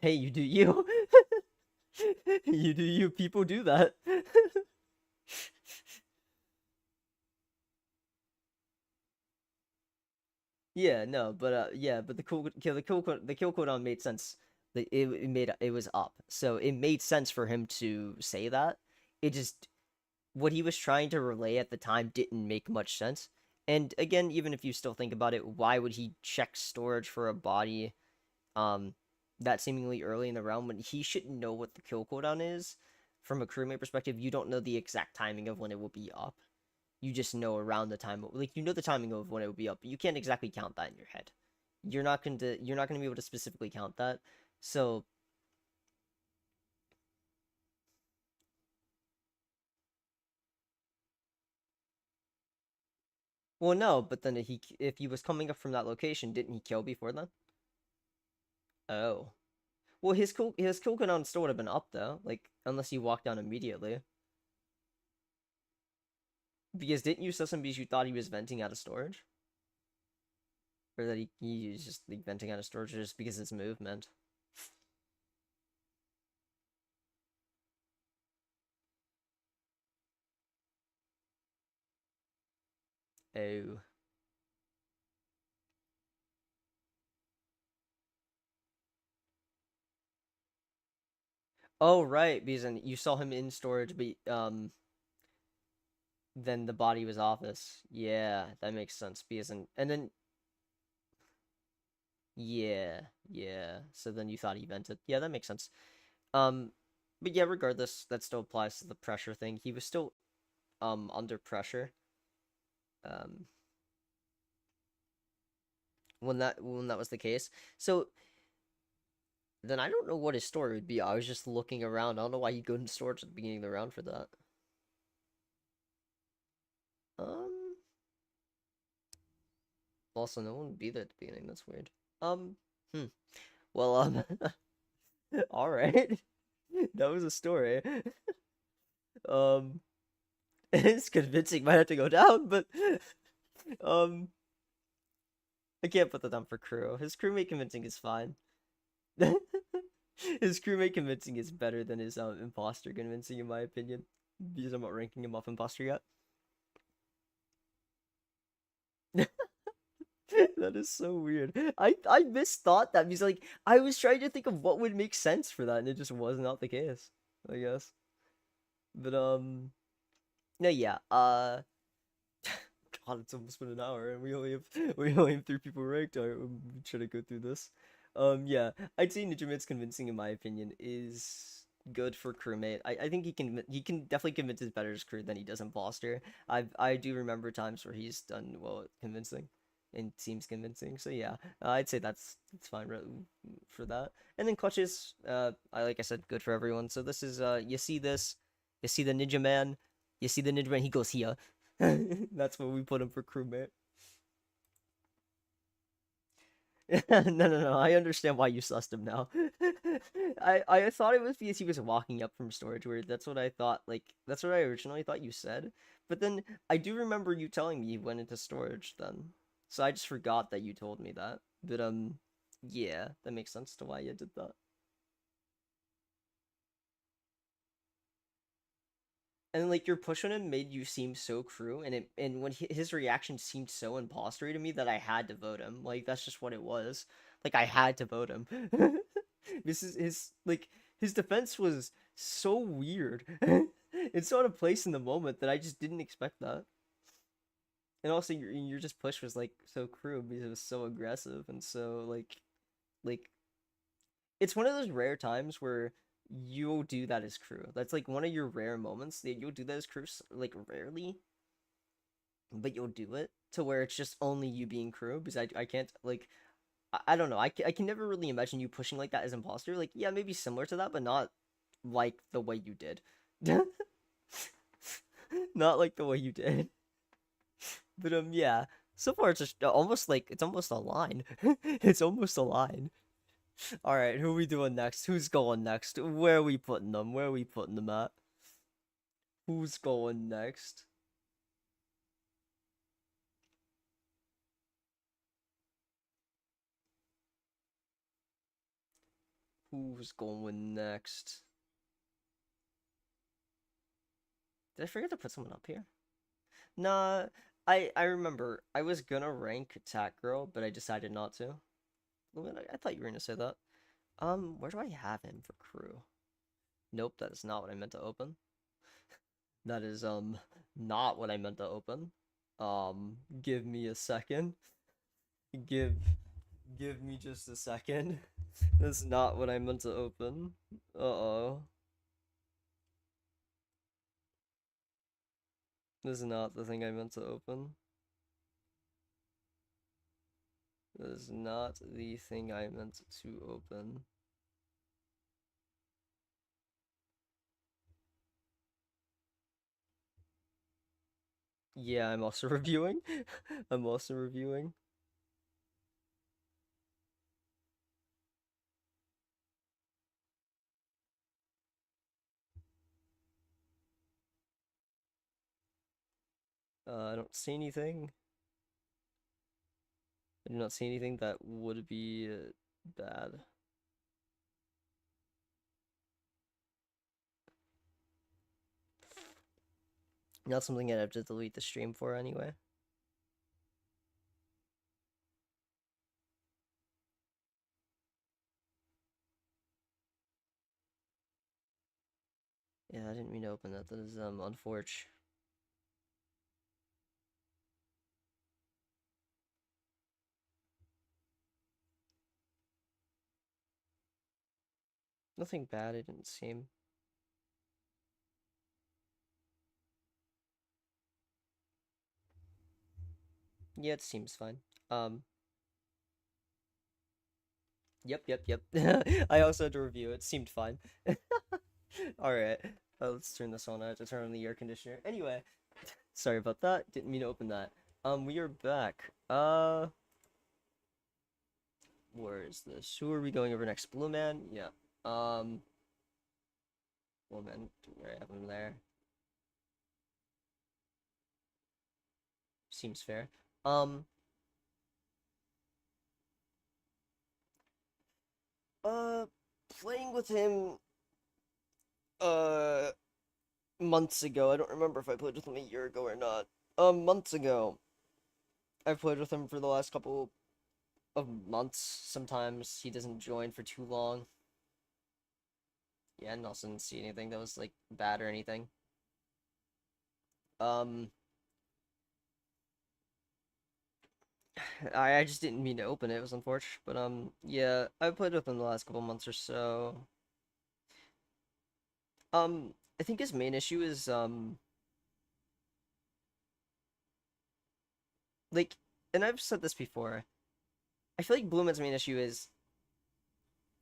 hey, you do you. You do you. People do that. Yeah, no, but yeah, but the kill cooldown made sense. It was up, so it made sense for him to say that. It just what he was trying to relay at the time didn't make much sense. And again, even if you still think about it, why would he check storage for a body um that seemingly early in the round when he shouldn't know what the kill cooldown is? From a crewmate perspective, you don't know the exact timing of when it will be up. You just know around the time, like you know the timing of when it will be up, but you can't exactly count that in your head. You're not going to be able to specifically count that. So, well, no, but then if he was coming up from that location, didn't he kill before then? Oh, well, his kill cooldown still would have been up though, like unless he walked down immediately. Because didn't you suss him because you thought he was venting out of storage, or that he was just like venting out of storage just because it's movement? Oh. Oh right, because then you saw him in storage, but then the body was office. Yeah, that makes sense. Because and then yeah, yeah. So then you thought he vented. Yeah, that makes sense. Um, but yeah, regardless, that still applies to the pressure thing. He was still under pressure. Um, when that was the case. So then I don't know what his story would be. I was just looking around. I don't know why you go into storage at the beginning of the round for that. Um, also no one would be there at the beginning. That's weird. Um, hmm. Well, all right. That was a story. Um, it's convincing. Might have to go down, but um, I can't put that down for crew. His crewmate convincing is fine. His crewmate convincing is better than his imposter convincing, in my opinion. Because I'm not ranking him off imposter yet. That is so weird. I misthought that because like I was trying to think of what would make sense for that, and it just was not the case. I guess. But no, yeah. God, it's almost been an hour, and we only have 3 people ranked. Alright, I'm trying to go through this. Yeah, I'd say Ninja Mid's convincing, in my opinion, is good for crewmate. I think he can definitely convince his better as crew than he does imposter. I do remember times where he's done well at convincing, and seems convincing. So yeah, I'd say that's fine for that. And then clutches, I like I said, good for everyone. So this is you see the Ninja Man, you see the Ninja Man. He goes here. That's what we put him for crewmate. No, no, no. I understand why you sussed him now. I thought it was because he was walking up from storage where that's what I thought. Like that's what I originally thought you said. But then I do remember you telling me you went into storage then. So I just forgot that you told me that. But yeah, that makes sense to why you did that. And like your push on him made you seem so crew, and when his reaction seemed so impostery to me that I had to vote him. Like that's just what it was. Like I had to vote him. This is his like his defense was so weird. It's not a place in the moment that I just didn't expect that. And also your just push was like so crew because it was so aggressive and so like it's one of those rare times where you'll do that as crew. That's like one of your rare moments that you'll do that as crew, like rarely, but you'll do it to where it's just only you being crew because I can't like I don't know. I can never really imagine you pushing like that as imposter. Like yeah, maybe similar to that, but not like the way you did. Not like the way you did. But yeah. So far it's just almost like it's almost a line. It's almost a line. All right, who are we doing next? Who's going next? Where are we putting them? Where are we putting them at? Who's going next? Who's going next? Did I forget to put someone up here? Nah, I remember I was gonna rank Attack Girl, but I decided not to. I thought you were gonna say that. Where do I have him for crew? Nope, that is not what I meant to open. That is not what I meant to open. Give me a second. Give give me just a second. That's not what I meant to open. Uh-oh. This is not the thing I meant to open. This is not the thing I meant to open. Yeah, I'm also reviewing. I'm also reviewing. I don't see anything. I do not see anything that would be bad. Not something I'd have to delete the stream for anyway. Yeah, I didn't mean to open that. That is unfortunate. Nothing bad, it didn't seem. Yeah, it seems fine. Um, yep. I also had to review it. It seemed fine. All right. Let's turn this on. I have to turn on the air conditioner. Anyway, sorry about that. Didn't mean to open that. We are back. Where is this? Who are we going over next? Blue Man? Yeah. Blue Man. Where I have him there. Seems fair. Um, uh, playing with him, uh, months ago. I don't remember if I played with him a year ago or not. Months ago. I've played with him for the last couple of months. Sometimes he doesn't join for too long. Yeah, and also didn't see anything that was like bad or anything. Um, I just didn't mean to open it. It was unfortunate, but yeah, I've played with him the last couple months or so. I think his main issue is like, and I've said this before. I feel like Blument's main issue is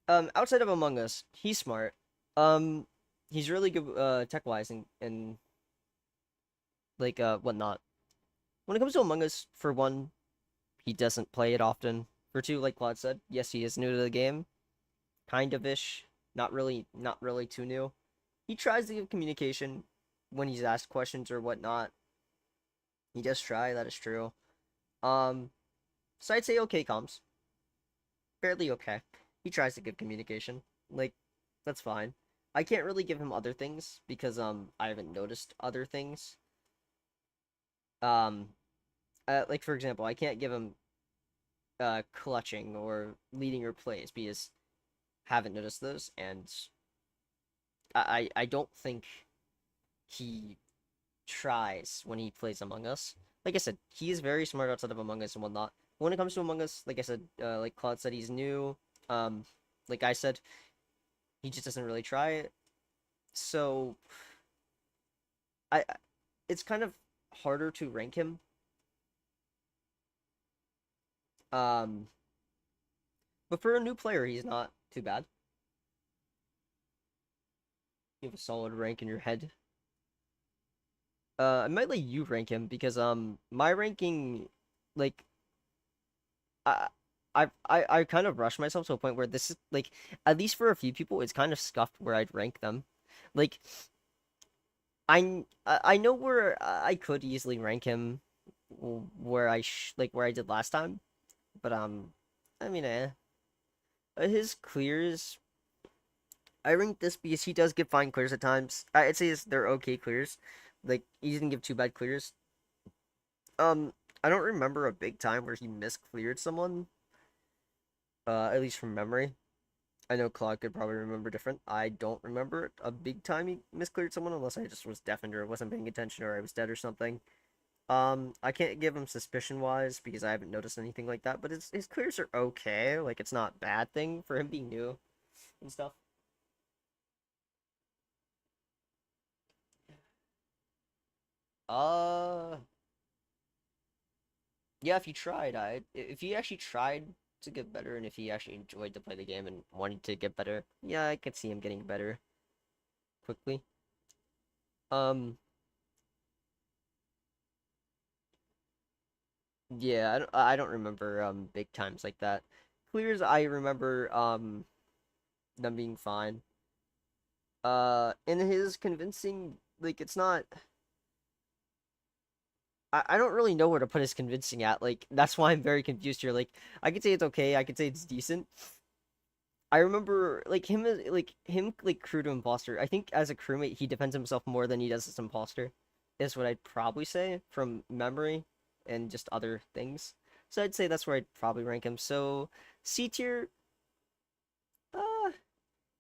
outside of Among Us, he's smart. Um, he's really good tech wise and like whatnot. When it comes to Among Us, for one, he doesn't play it often. For two, like Claude said, yes, he is new to the game, kind of ish. Not really too new. He tries to give communication when he's asked questions or whatnot. He does try, that is true. Um, so I'd say okay comms. Fairly okay. He tries to give communication. Like, that's fine. I can't really give him other things because I haven't noticed other things. Um, like for example, I can't give him clutching or leading your plays because haven't noticed those, and I don't think he tries when he plays Among Us. Like I said, he is very smart outside of Among Us and whatnot. When it comes to Among Us, like I said, like Claude said, he's new. Um, like I said, he just doesn't really try it. So I, it's kind of harder to rank him. Um, but for a new player, he's not too bad. You have a solid rank in your head. I might let you rank him because my ranking, like I I kind of rushed myself to a point where this is like at least for a few people it's kind of scuffed where I'd rank them. Like I know where I could easily rank him where like where I did last time, but I mean his clears I ranked this because he does give fine clears at times. I'd say they're okay clears. Like he didn't give too bad clears. Um, I don't remember a big time where he miscleared someone. At least from memory. I know Claude could probably remember different. I don't remember a big time he miscleared someone unless I just was deafened or wasn't paying attention or I was dead or something. I can't give him suspicion wise because I haven't noticed anything like that, but his clears are okay. Like it's not a bad thing for him being new and stuff. Uh, yeah, if he tried, if he actually tried to get better and if he actually enjoyed to play the game and wanted to get better, yeah, I could see him getting better quickly. Um, yeah, I don't remember big times like that. Clears, I remember them being fine. In his convincing, like it's not. I don't really know where to put his convincing at. Like that's why I'm very confused here. Like I could say it's okay. I could say it's decent. I remember like crew to imposter. I think as a crewmate he defends himself more than he does as imposter. Is what I'd probably say from memory and just other things. So I'd say that's where I'd probably rank him. So C tier, uh,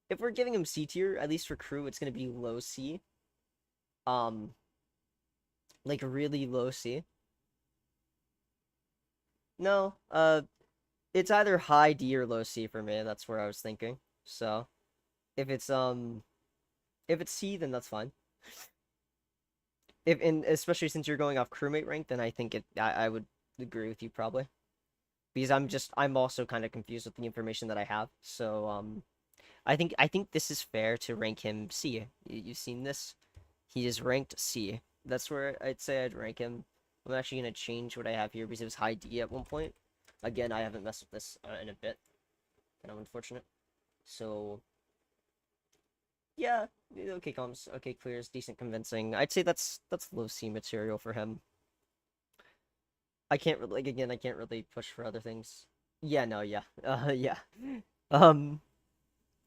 if we're giving him C tier, at least for crew, it's gonna be low C. Um, like really low C. No, it's either high D or low C for me. That's where I was thinking. So if it's if it's C, then that's fine. If and especially since you're going off crewmate rank, then I think I would agree with you probably because I'm also kind of confused with the information that I have. So I think this is fair to rank him C. You've seen this. He is ranked C. That's where I'd say I'd rank him. I'm actually gonna change what I have here because it was high D at one point. Again, I haven't messed with this in a bit. Kind of unfortunate. So yeah, okay, comms, okay, clears, decent convincing. I'd say that's low C material for him. I can't really like again. I can't really push for other things. Yeah, no, yeah, yeah, um,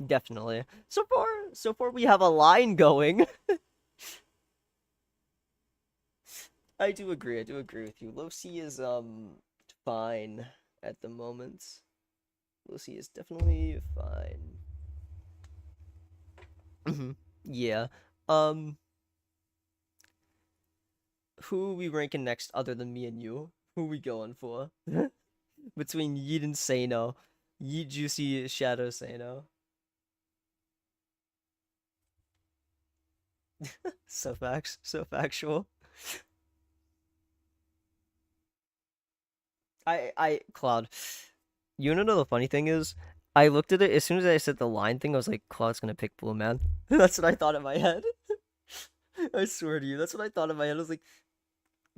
definitely. So far we have a line going. I do agree. I do agree with you. Low C is fine at the moment. Low C is definitely fine. Yeah. Um, who are we ranking next other than me and you? Who we going for? Between Yeet and Sano. Yeet Juicy Shadow Sano. So factual. Cloud. You wanna know the funny thing is? I looked at it as soon as I said the line thing, I was like, Cloud's gonna pick Blue Man. That's what I thought in my head. I swear to you, that's what I thought in my head. I was like,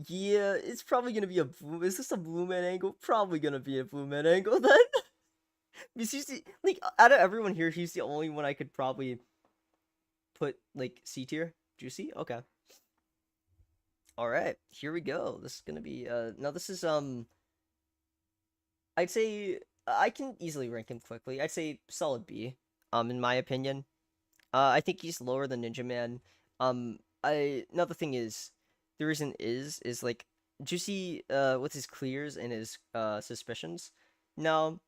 yeah, it's probably gonna be a blue. Is this a Blue Man angle? Probably gonna be a Blue Man angle then. Because he's like out of everyone here, he's the only one I could probably put like C tier. Juicy? Okay. Alright, here we go. This is gonna be now this is I'd say I can easily rank him quickly. I'd say solid B, in my opinion. I think he's lower than Ninja Man. I Another thing is, the reason is like Juicy with his clears and his suspicions. Now,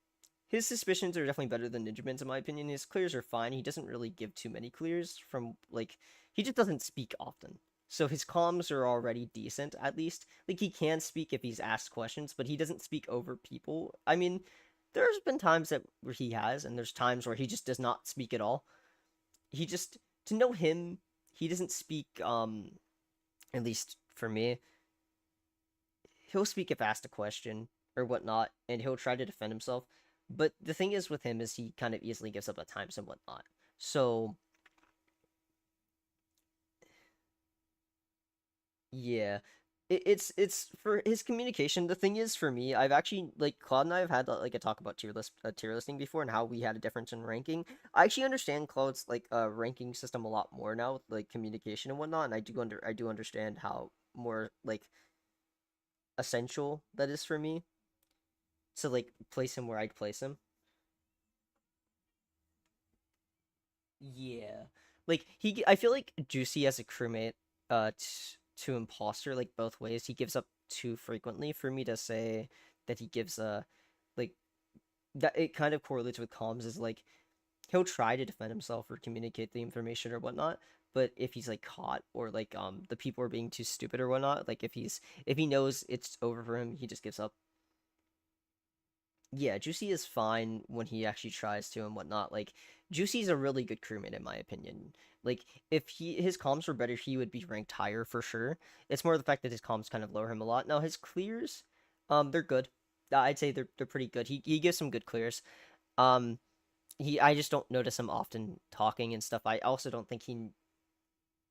his suspicions are definitely better than Ninja Man's in my opinion. His clears are fine. He doesn't really give too many clears from like he just doesn't speak often. So his comms are already decent at least. Like he can speak if he's asked questions, but he doesn't speak over people. I mean, there's been times that where he has, and there's times where he just does not speak at all. He just to know him, he doesn't speak at least for me, he'll speak if asked a question or whatnot, and he'll try to defend himself. But the thing is with him is he kind of easily gives up at times and whatnot. So yeah, it's for his communication. The thing is for me, I've actually like Claude and I have had like a talk about tier listing before and how we had a difference in ranking. I actually understand Claude's like ranking system a lot more now with like communication and whatnot, and I do understand how more like essential that is for me to like place him where I'd place him. Yeah, like I feel like Juicy as a crewmate, to imposter like both ways. He gives up too frequently for me to say that he gives like that. It kind of correlates with comms is like he'll try to defend himself or communicate the information or whatnot. But if he's like caught or like the people are being too stupid or whatnot, like if he knows it's over for him, he just gives up. Yeah, Juicy is fine when he actually tries to and whatnot. Like Juicy's a really good crewmate in my opinion. Like if his comms were better, he would be ranked higher for sure. It's more the fact that his comms kind of lower him a lot. Now his clears, they're good. I'd say they're pretty good. He gives some good clears. Um, I just don't notice him often talking and stuff. I also don't think he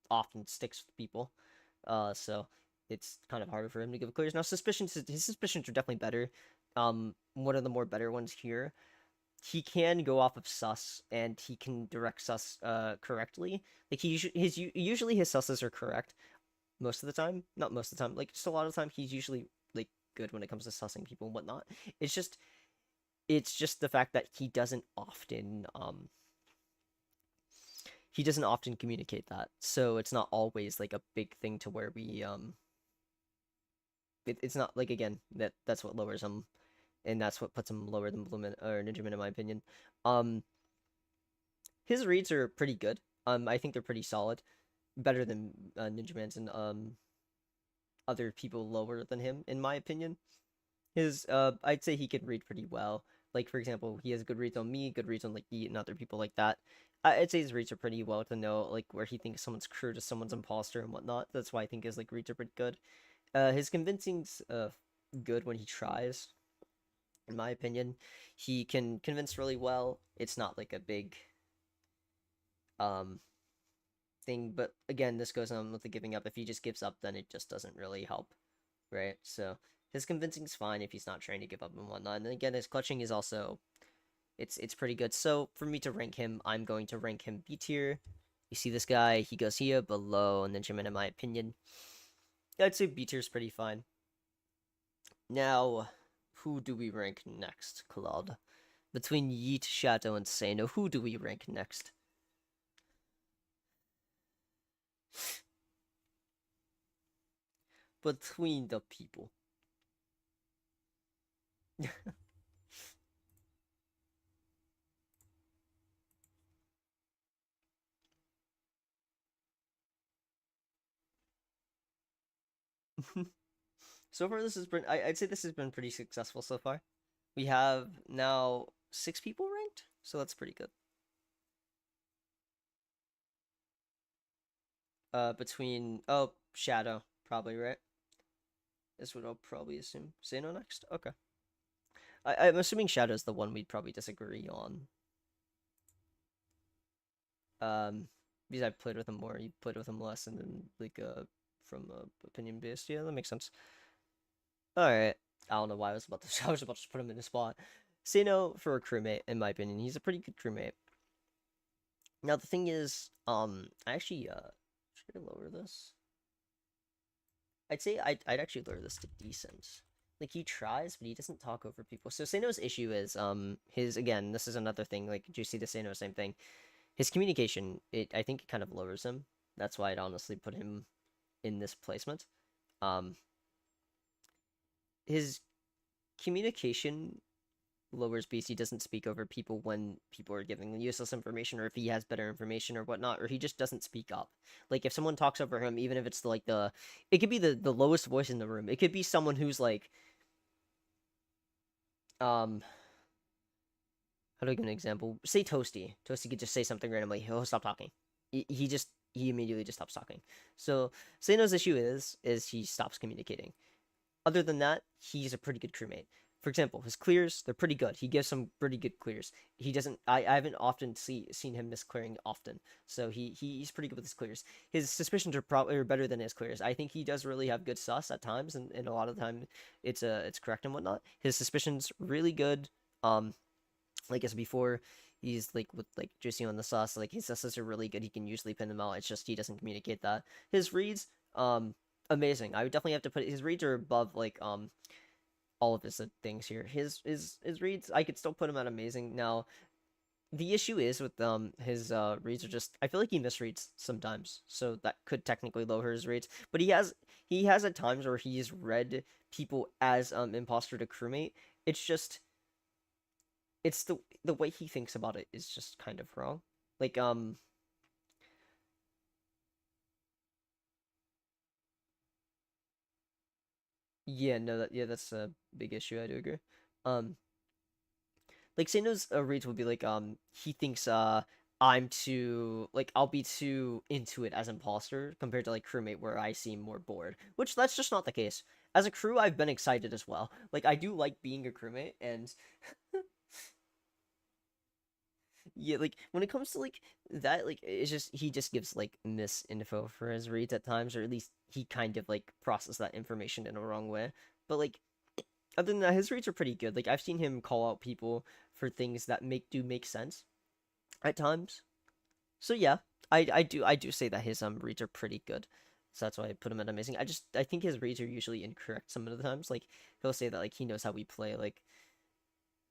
often sticks with people. So it's kind of harder for him to give clears. Now suspicions, his suspicions are definitely better. One of the more better ones here. He can go off of sus and he can direct sus correctly. Like usually his susses are correct most of the time. Not most of the time. Like just a lot of the time he's usually like good when it comes to sussing people and whatnot. It's just it's just the fact that he doesn't often communicate that. So it's not always like a big thing to where it's not like again that's what lowers him and that's what puts him lower than Blue or Ninja in my opinion. Um, his reads are pretty good. I think they're pretty solid, better than Ninja Man's and other people lower than him in my opinion. His I'd say he can read pretty well. Like for example, he has good reads on me, good reads on like Eat and other people like that. I'd say his reads are pretty well to know like where he thinks someone's crew to someone's imposter and whatnot. That's why I think his like reads are pretty good. His convincing's good when he tries. In my opinion, he can convince really well. It's not like a big um thing, but again, this goes on with the giving up. If he just gives up, then it just doesn't really help, right? So his convincing's fine if he's not trying to give up and whatnot. And then again, his clutching is also it's pretty good. So for me to rank him, I'm going to rank him B tier. You see this guy, he goes here below, and then Jimin, in my opinion, I'd say B tier is pretty fine. Now, who do we rank next, Claude? Between Yeet, Shadow, and Sano, who do we rank next? Between the people. So far, this has been, I'd say this has been pretty successful so far. We have now 6 people ranked, so that's pretty good. Between, oh, Shadow, probably, right? Is what I'll probably assume. Sano next? Okay. I'm assuming Shadow's the one we'd probably disagree on. Because I've played with him more, you played with him less, and then like from opinion based. Yeah, that makes sense. All right. I don't know why I was about to. I was about to put him in a spot. Sano for a crewmate, in my opinion, he's a pretty good crewmate. Now the thing is, I actually should I lower this? I'd say I'd actually lower this to decent. Like he tries, but he doesn't talk over people. So Sano's issue is his again. This is another thing. Like Juicy to Sano, same thing. His communication, I think it kind of lowers him. That's why I'd honestly put him in this placement. Um, his communication lowers because he doesn't speak over people when people are giving useless information, or if he has better information or whatnot, or he just doesn't speak up. Like if someone talks over him, even if it's like it could be the lowest voice in the room. It could be someone who's like, um, how do I give an example? Say Toasty. Toasty could just say something randomly. He'll stop talking. He immediately just stops talking. So Sano's issue is he stops communicating. Other than that, he's a pretty good crewmate. For example, his clears, they're pretty good. He gives some pretty good clears. He doesn't I haven't often seen him miss clearing often. So he's pretty good with his clears. His suspicions are probably better than his clears. I think he does really have good sus at times, and a lot of the time it's correct and whatnot. His suspicions really good. Like I said before, he's like with like Juicy on the sus, like his susses are really good. He can usually pin them out. It's just he doesn't communicate that. His reads, amazing. I would definitely have to put his reads are above like all of his things here. His reads, I could still put him at amazing. Now, the issue is with his reads are just I feel like he misreads sometimes, so that could technically lower his rates. But he has at times where he's read people as imposter to crewmate. It's just it's the way he thinks about it is just kind of wrong. Like yeah, no, that's a big issue. I do agree. Um, like Sano's reads will be like he thinks I'm too like I'll be too into it as imposter compared to like crewmate where I seem more bored, which that's just not the case. As a crew, I've been excited as well. Like I do like being a crewmate, and yeah, like when it comes to like that, like it's just he just gives like misinfo for his reads at times, or at least he kind of like process that information in a wrong way. But like other than that, his reads are pretty good. Like I've seen him call out people for things that make sense at times. So yeah, I do say that his reads are pretty good. So that's why I put him at amazing. I think his reads are usually incorrect some of the times. Like he'll say that like he knows how we play, like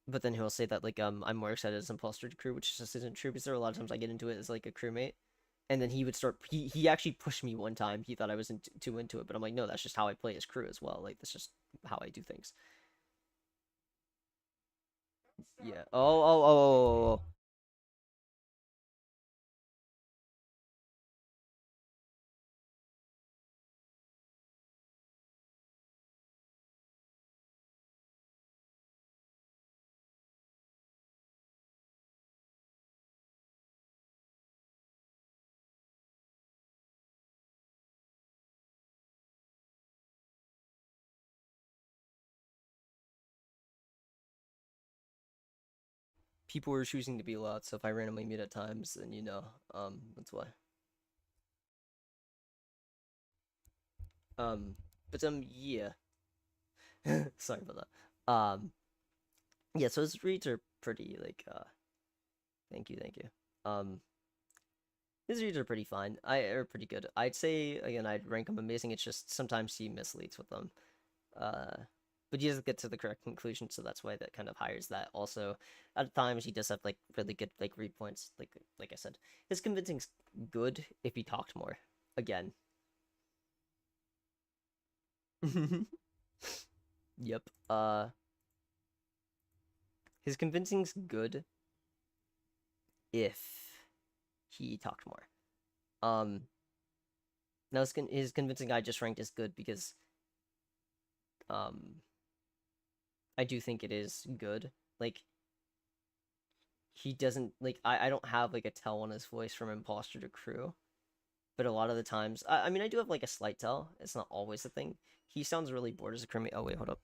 but then he'll say that like I'm more excited as imposter to crew, which just isn't true because there are a lot of times I get into it as like a crewmate. And then he would start he actually pushed me one time. He thought I was too into it, but I'm like, no, that's just how I play as crew as well. Like that's just how I do things. Yeah. Oh. People were choosing to be loud, so if I randomly mute at times, then that's why. Um, but yeah. Sorry about that. Yeah, so his reads are pretty like thank you. Um, his reads are pretty fine. I are pretty good. I'd say again, I'd rank him amazing. It's just sometimes he misleads with them. Uh, but he doesn't get to the correct conclusion, so that's why that kind of hires that. Also, at times he does have like really good like read points. Like I said, his convincing's good if he talked more. Again. Yep. His convincing's good if he talked more. Um, now his convincing I just ranked as good because um I do think it is good. Like he doesn't like I don't have like a tell on his voice from imposter to crew, but a lot of the times I mean I do have like a slight tell. It's not always a thing. He sounds really bored as a crewmate. Oh wait, hold up.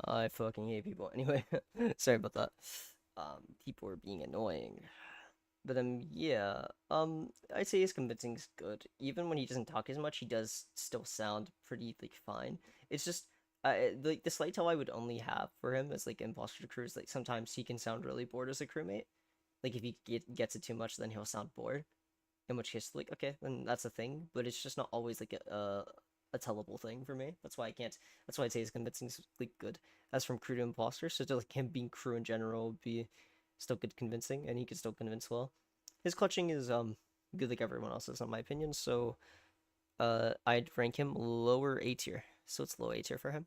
I fucking hate people. Anyway, sorry about that. People are being annoying. But yeah. I'd say his convincing's good. Even when he doesn't talk as much, he does still sound pretty like fine. It's just like the slight tell I would only have for him as like imposter crews, like sometimes he can sound really bored as a crewmate. Like if he gets it too much, then he'll sound bored. In which case, like okay, then that's a thing. But it's just not always like a tellable thing for me. That's why I can't. That's why I'd say his convincing's like good. As from crew to imposter, so to like him being crew in general would be still good convincing, and he can still convince well. His clutching is good like everyone else's in my opinion. So I'd rank him lower A tier. So it's low A tier for him,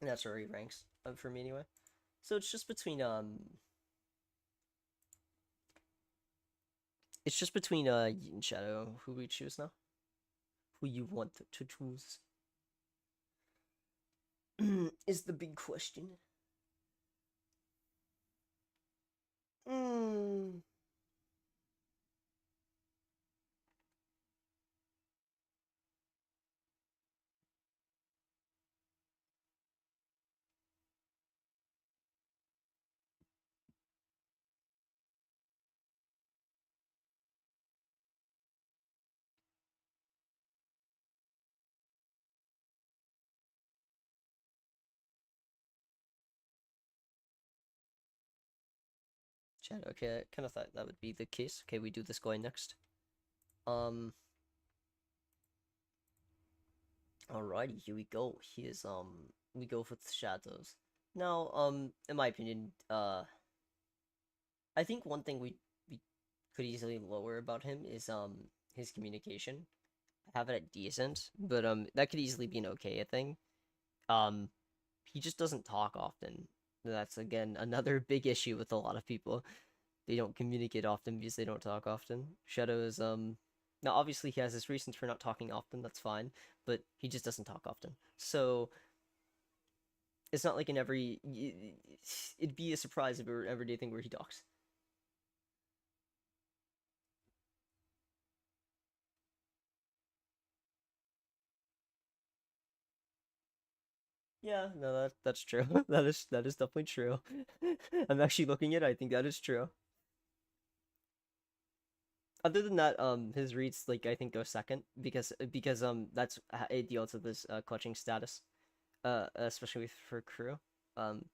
and that's where he ranks for me anyway. So it's just between Yeet and Shadow. Who we choose now? Who you want to choose is the big question. Mm. Shadow. Okay, I kind of thought that would be the case. Okay, we do this guy next. Um. Alrighty, here we go. Here's we go for the shadows. Now, in my opinion, I think one thing we could easily lower about him is his communication. I have it at decent, but that could easily be an okay thing. Um, he just doesn't talk often. That's again another big issue with a lot of people. They don't communicate often because they don't talk often. Shadow is now obviously he has his reasons for not talking often, that's fine, but he just doesn't talk often. So it's not like in every it'd be a surprise if it were an everyday thing where he talks. Yeah, no, that's true. That is definitely true. I'm actually looking at it, I think that is true. Other than that, his reads like I think go second because that's it deals with his clutching status, especially for crew,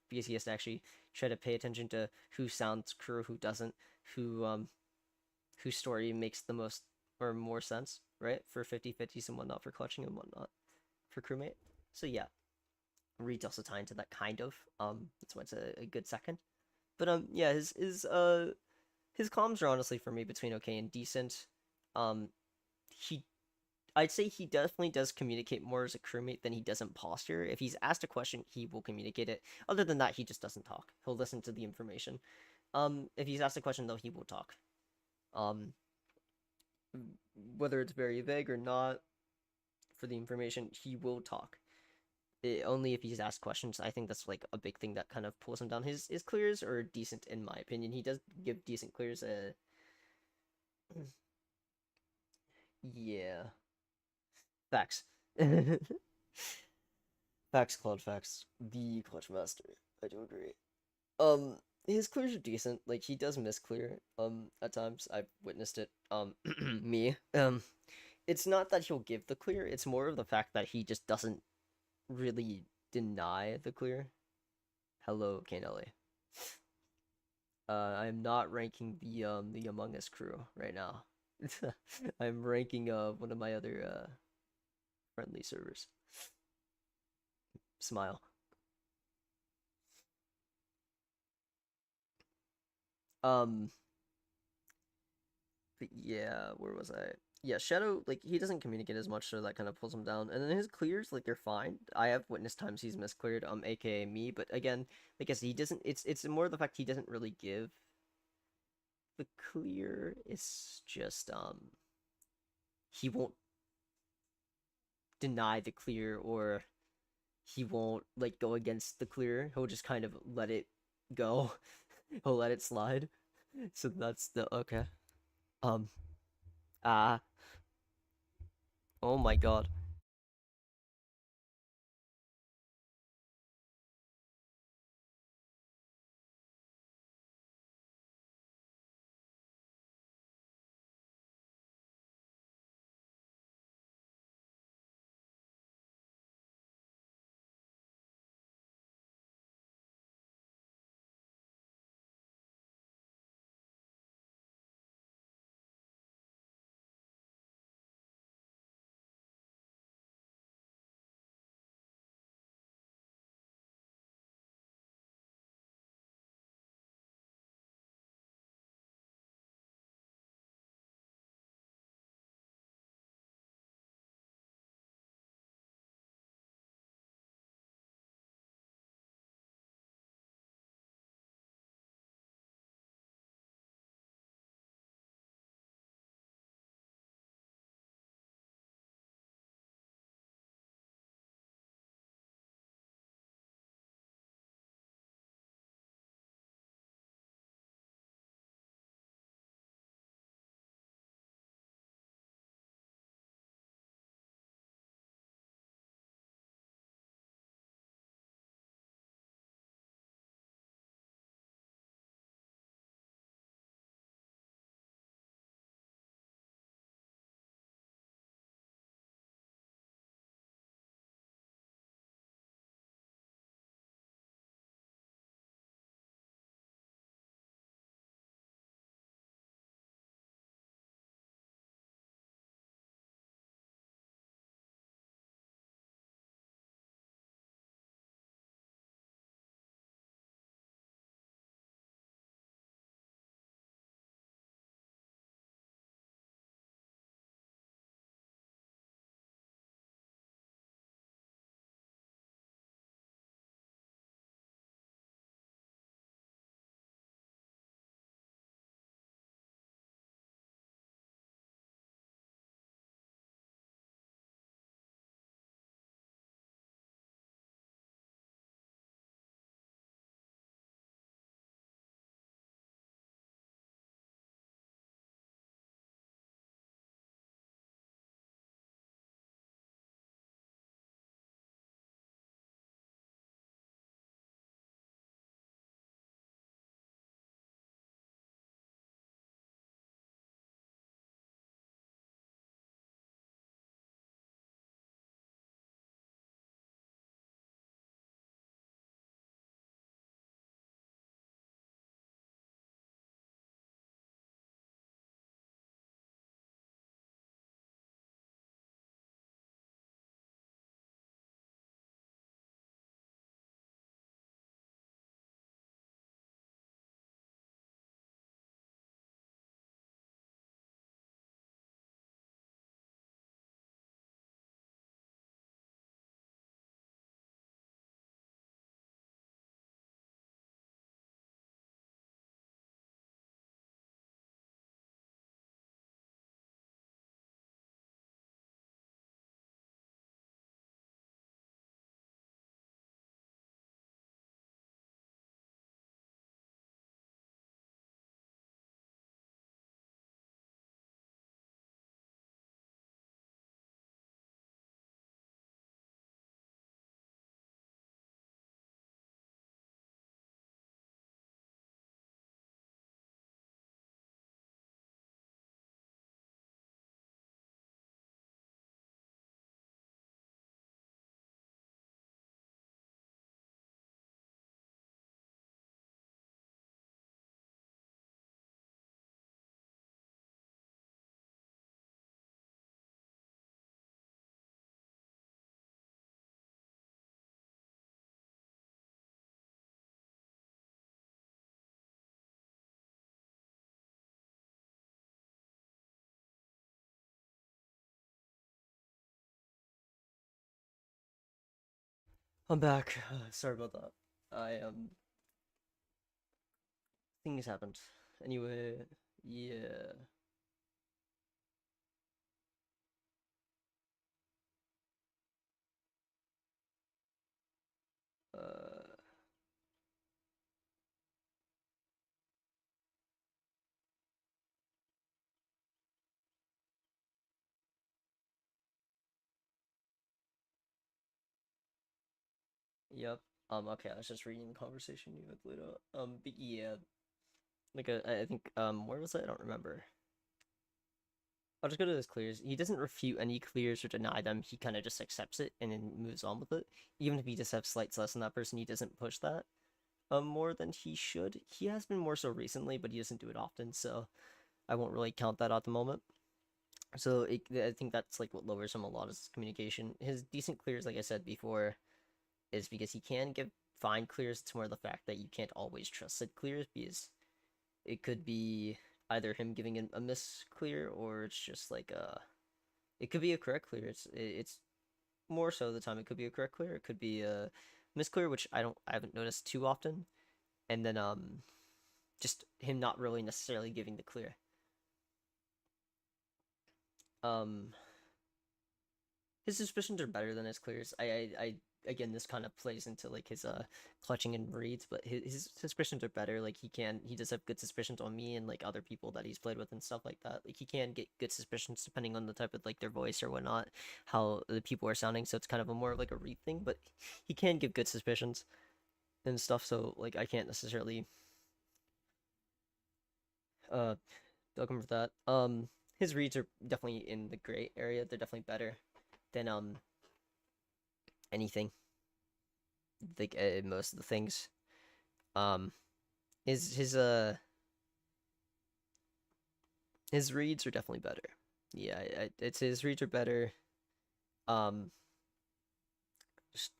because he has to actually try to pay attention to who sounds crew, who doesn't, whose story makes the most or more sense, right? For 50-50s and whatnot, for clutching and whatnot, for crewmate. So yeah, reads also tie into that kind of. That's why it's a good second. But yeah, his comms are honestly for me between okay and decent. Um, he I'd say he definitely does communicate more as a crewmate than he does imposter. If he's asked a question, he will communicate it. Other than that, he just doesn't talk. He'll listen to the information. If he's asked a question though, he will talk. Um, whether it's very vague or not for the information, he will talk. Only if he's asked questions. I think that's like a big thing that kind of pulls him down. His clears are decent in my opinion. He does give decent clears. Yeah, facts. Facts, Claude. Facts. The clutch master. I do agree. Um, his clears are decent. Like he does miss clear. At times I've witnessed it. Me. It's not that he'll give the clear. It's more of the fact that he just doesn't really deny the clear. Hello, Canelli. I'm not ranking the Among Us crew right now. I'm ranking one of my other friendly servers. Smile. Um, but yeah, where was I? Yeah, Shadow, like he doesn't communicate as much, so that kind of pulls him down. And then his clears, like they're fine. I have witnessed times he's miscleared, aka me. But again, like I said, he doesn't. It's more the fact he doesn't really give the clear. It's just he won't deny the clear or he won't like go against the clear. He'll just kind of let it go. He'll let it slide. So that's the okay. Um ah oh my god. I'm back. Sorry about that. Things happened. Anyway, yeah. Uh, yep. Okay, I was just reading the conversation you had later. But yeah, like, I think, where was I? I don't remember. I'll just go to his clears. He doesn't refute any clears or deny them. He kind of just accepts it and then moves on with it. Even if he just has slight less than that person, he doesn't push that more than he should. He has been more so recently, but he doesn't do it often, so I won't really count that at the moment. So I think that's like what lowers him a lot is his communication. His decent clears, like I said before, is because he can give fine clears. It's more the fact that you can't always trust said clears because it could be either him giving a miss clear or it's just like it could be a correct clear. It's more so the time it could be a correct clear. It could be a miss clear, which I haven't noticed too often. And then just him not really necessarily giving the clear. Um his suspicions are better than his clears. I again, this kind of plays into like his clutching and reads, but his suspicions are better. Like he does have good suspicions on me and like other people that he's played with and stuff like that. Like he can get good suspicions depending on the type of like their voice or whatnot, how the people are sounding. So it's kind of a more of like a read thing, but he can give good suspicions and stuff. So like I can't necessarily uh dog him for that. His reads are definitely in the gray area. They're definitely better than anything like most of the things. Um, his his reads are definitely better. Yeah, it's his reads are better. Um,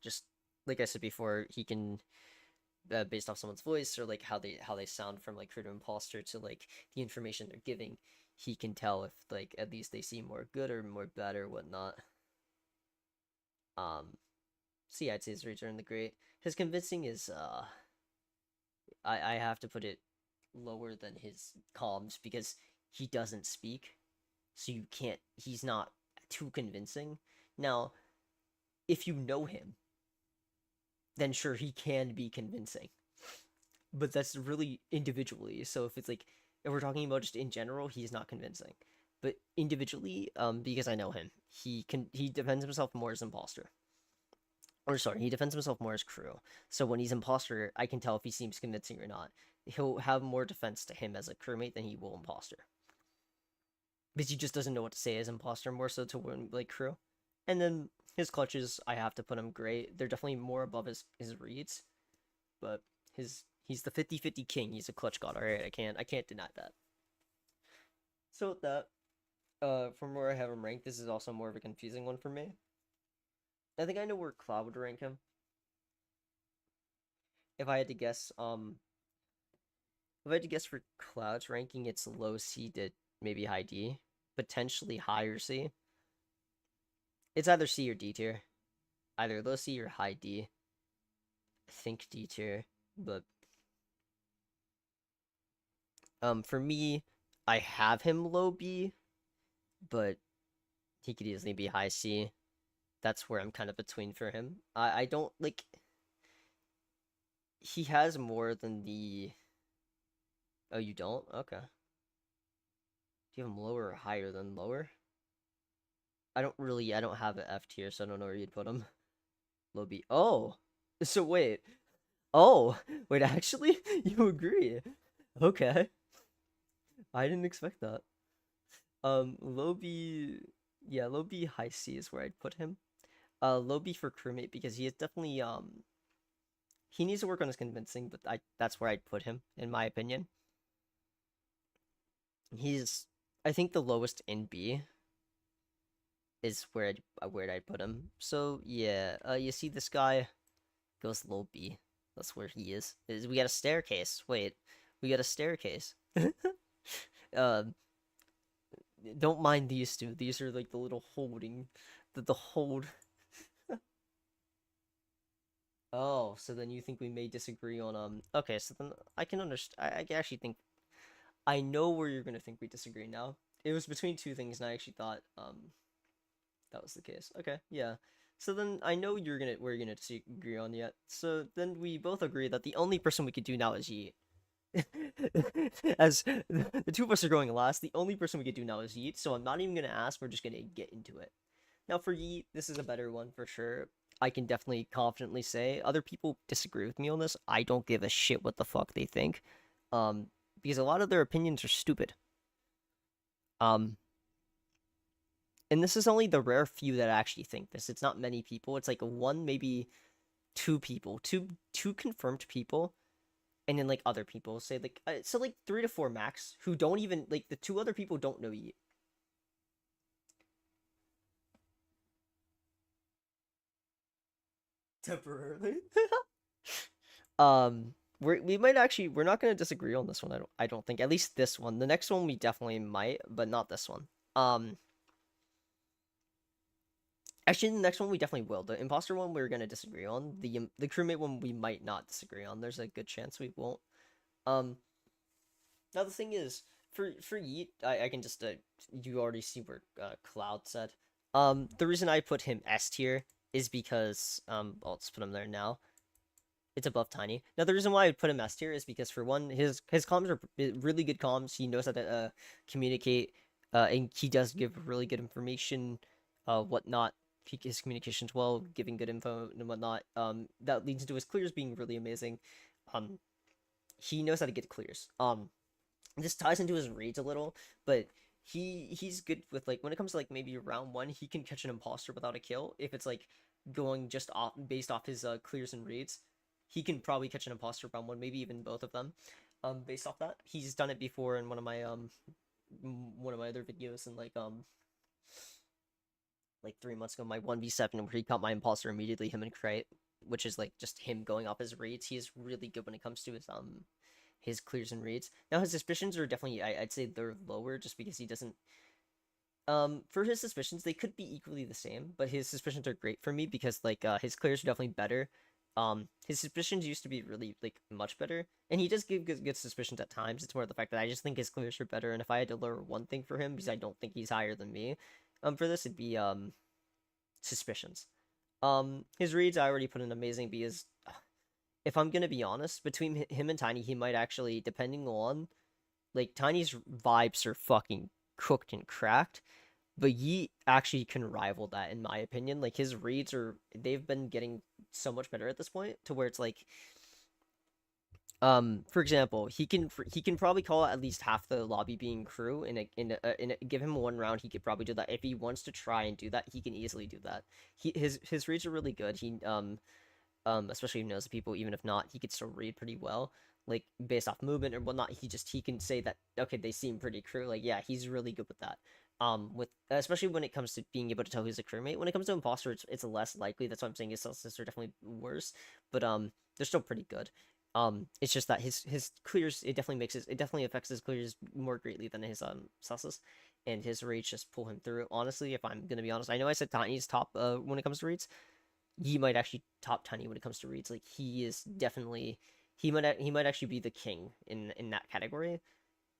just like I said before, he can based off someone's voice or like how they sound from like crew to imposter to like the information they're giving, he can tell if like at least they seem more good or more bad or whatnot. Um, so yeah, I'd say his reads are in the great. His convincing is I have to put it lower than his comms because he doesn't speak, so you can't. He's not too convincing. Now, if you know him, then sure he can be convincing, but that's really individually. So if it's like if we're talking about just in general, he's not convincing. But individually, because I know him, he defends himself more as imposter. Or sorry, he defends himself more as crew. So when he's imposter, I can tell if he seems convincing or not. He'll have more defense to him as a crewmate than he will imposter. Because he just doesn't know what to say as imposter more so to win like crew. And then his clutches, I have to put him great. They're definitely more above his reads, but he's the 50-50 king. He's a clutch god. All right, I can't deny that. So with that, from where I have him ranked, this is also more of a confusing one for me. I think I know where Cloud would rank him. If I had to guess, if I had to guess for Cloud's ranking, it's low C to maybe high D, potentially higher C. It's either C or D tier, either low C or high D. I think D tier, but for me, I have him low B, but he could easily be high C. That's where I'm kind of between for him. I don't like. He has more than the. Oh, you don't? Okay. Do you have him lower or higher than lower? I don't have an F tier, so I don't know where you'd put him. Low B. Oh, so wait. Oh, wait. Actually, you agree? Okay. I didn't expect that. Low B. Yeah, low B, high C is where I'd put him. Low B for crewmate because he is definitely he needs to work on his convincing, but that's where I'd put him in my opinion. He's I think the lowest in B is where I'd put him. So yeah, you see this guy goes low B. That's where he is. We got a staircase. Wait, we got a staircase. uh, don't mind these two. These are like the little holding, the hold. Oh, so then you think we may disagree on okay, so then I can understand. I actually think I know where you're gonna think we disagree now. It was between two things, and I actually thought that was the case. Okay, yeah. So then I know we're gonna disagree on yet. So then we both agree that the only person we could do now is Yeet. As the two of us are going last, the only person we could do now is Yeet. So I'm not even gonna ask. We're just gonna get into it. Now for Yeet, this is a better one for sure. I can definitely confidently say other people disagree with me on this. I don't give a shit what the fuck they think, um, because a lot of their opinions are stupid. Um, and this is only the rare few that actually think this. It's not many people. It's like one, maybe two people, two confirmed people, and then like other people say like so like three to four max who don't even like the two other people don't know Yeet. Temporarily. We might actually we're not gonna disagree on this one. I don't think, at least this one. The next one we definitely might, but not this one. Actually, the next one we definitely will. The imposter one we're gonna disagree on. The crewmate one we might not disagree on. There's a good chance we won't. Um, Now the thing is, for Yeet, I can just you already see where Cloud said. The reason I put him S tier is because I'll just put him there now. It's above Tiny. Now the reason why I would put him S tier is because for one, his comms are really good comms. He knows how to communicate, and he does give really good information, whatnot. His communications well, giving good info and whatnot. That leads to his clears being really amazing. Um, he knows how to get clears. This ties into his raids a little, but he's good with like when it comes to like maybe round one, he can catch an imposter without a kill if it's like going just off based off his clears and raids. He can probably catch an imposter round one, maybe even both of them. Based off that, he's done it before in one of my other videos, and like 3 months ago, my 1v7 where he caught my imposter immediately, him and Crate, which is like just him going off his raids. He is really good when it comes to his clears and raids. Now his suspicions are definitely I'd say they're lower just because he doesn't for his suspicions they could be equally the same, but his suspicions are great for me because like his clears are definitely better. His suspicions used to be really like much better, and he does give good suspicions at times. It's more the fact that I just think his clears are better, and if I had to lower one thing for him because I don't think he's higher than me, for this it'd be suspicions. His reads I already put in amazing because if I'm gonna be honest, between him and Tiny, he might actually, depending on like Tiny's vibes are fucking cooked and cracked, but Yeet actually can rival that in my opinion. Like his reads they've been getting so much better at this point to where it's like for example, he can probably call at least half the lobby being crew give him one round, he could probably do that. If he wants to try and do that, he can easily do that. His reads are really good. Especially if he knows the people, even if not, he could still read pretty well. Like based off movement or whatnot, he can say that okay, they seem pretty crew. Like yeah, he's really good with that. With especially when it comes to being able to tell who's a crewmate. When it comes to imposter, it's less likely. That's why I'm saying his sus are definitely worse, but they're still pretty good. It's just that his clears it definitely affects his clears more greatly than his susses, and his raids just pull him through. Honestly, if I'm gonna be honest, I know I said Tiny's top when it comes to raids. He might actually top Tiny when it comes to reads. Like he is definitely he might actually be the king in that category.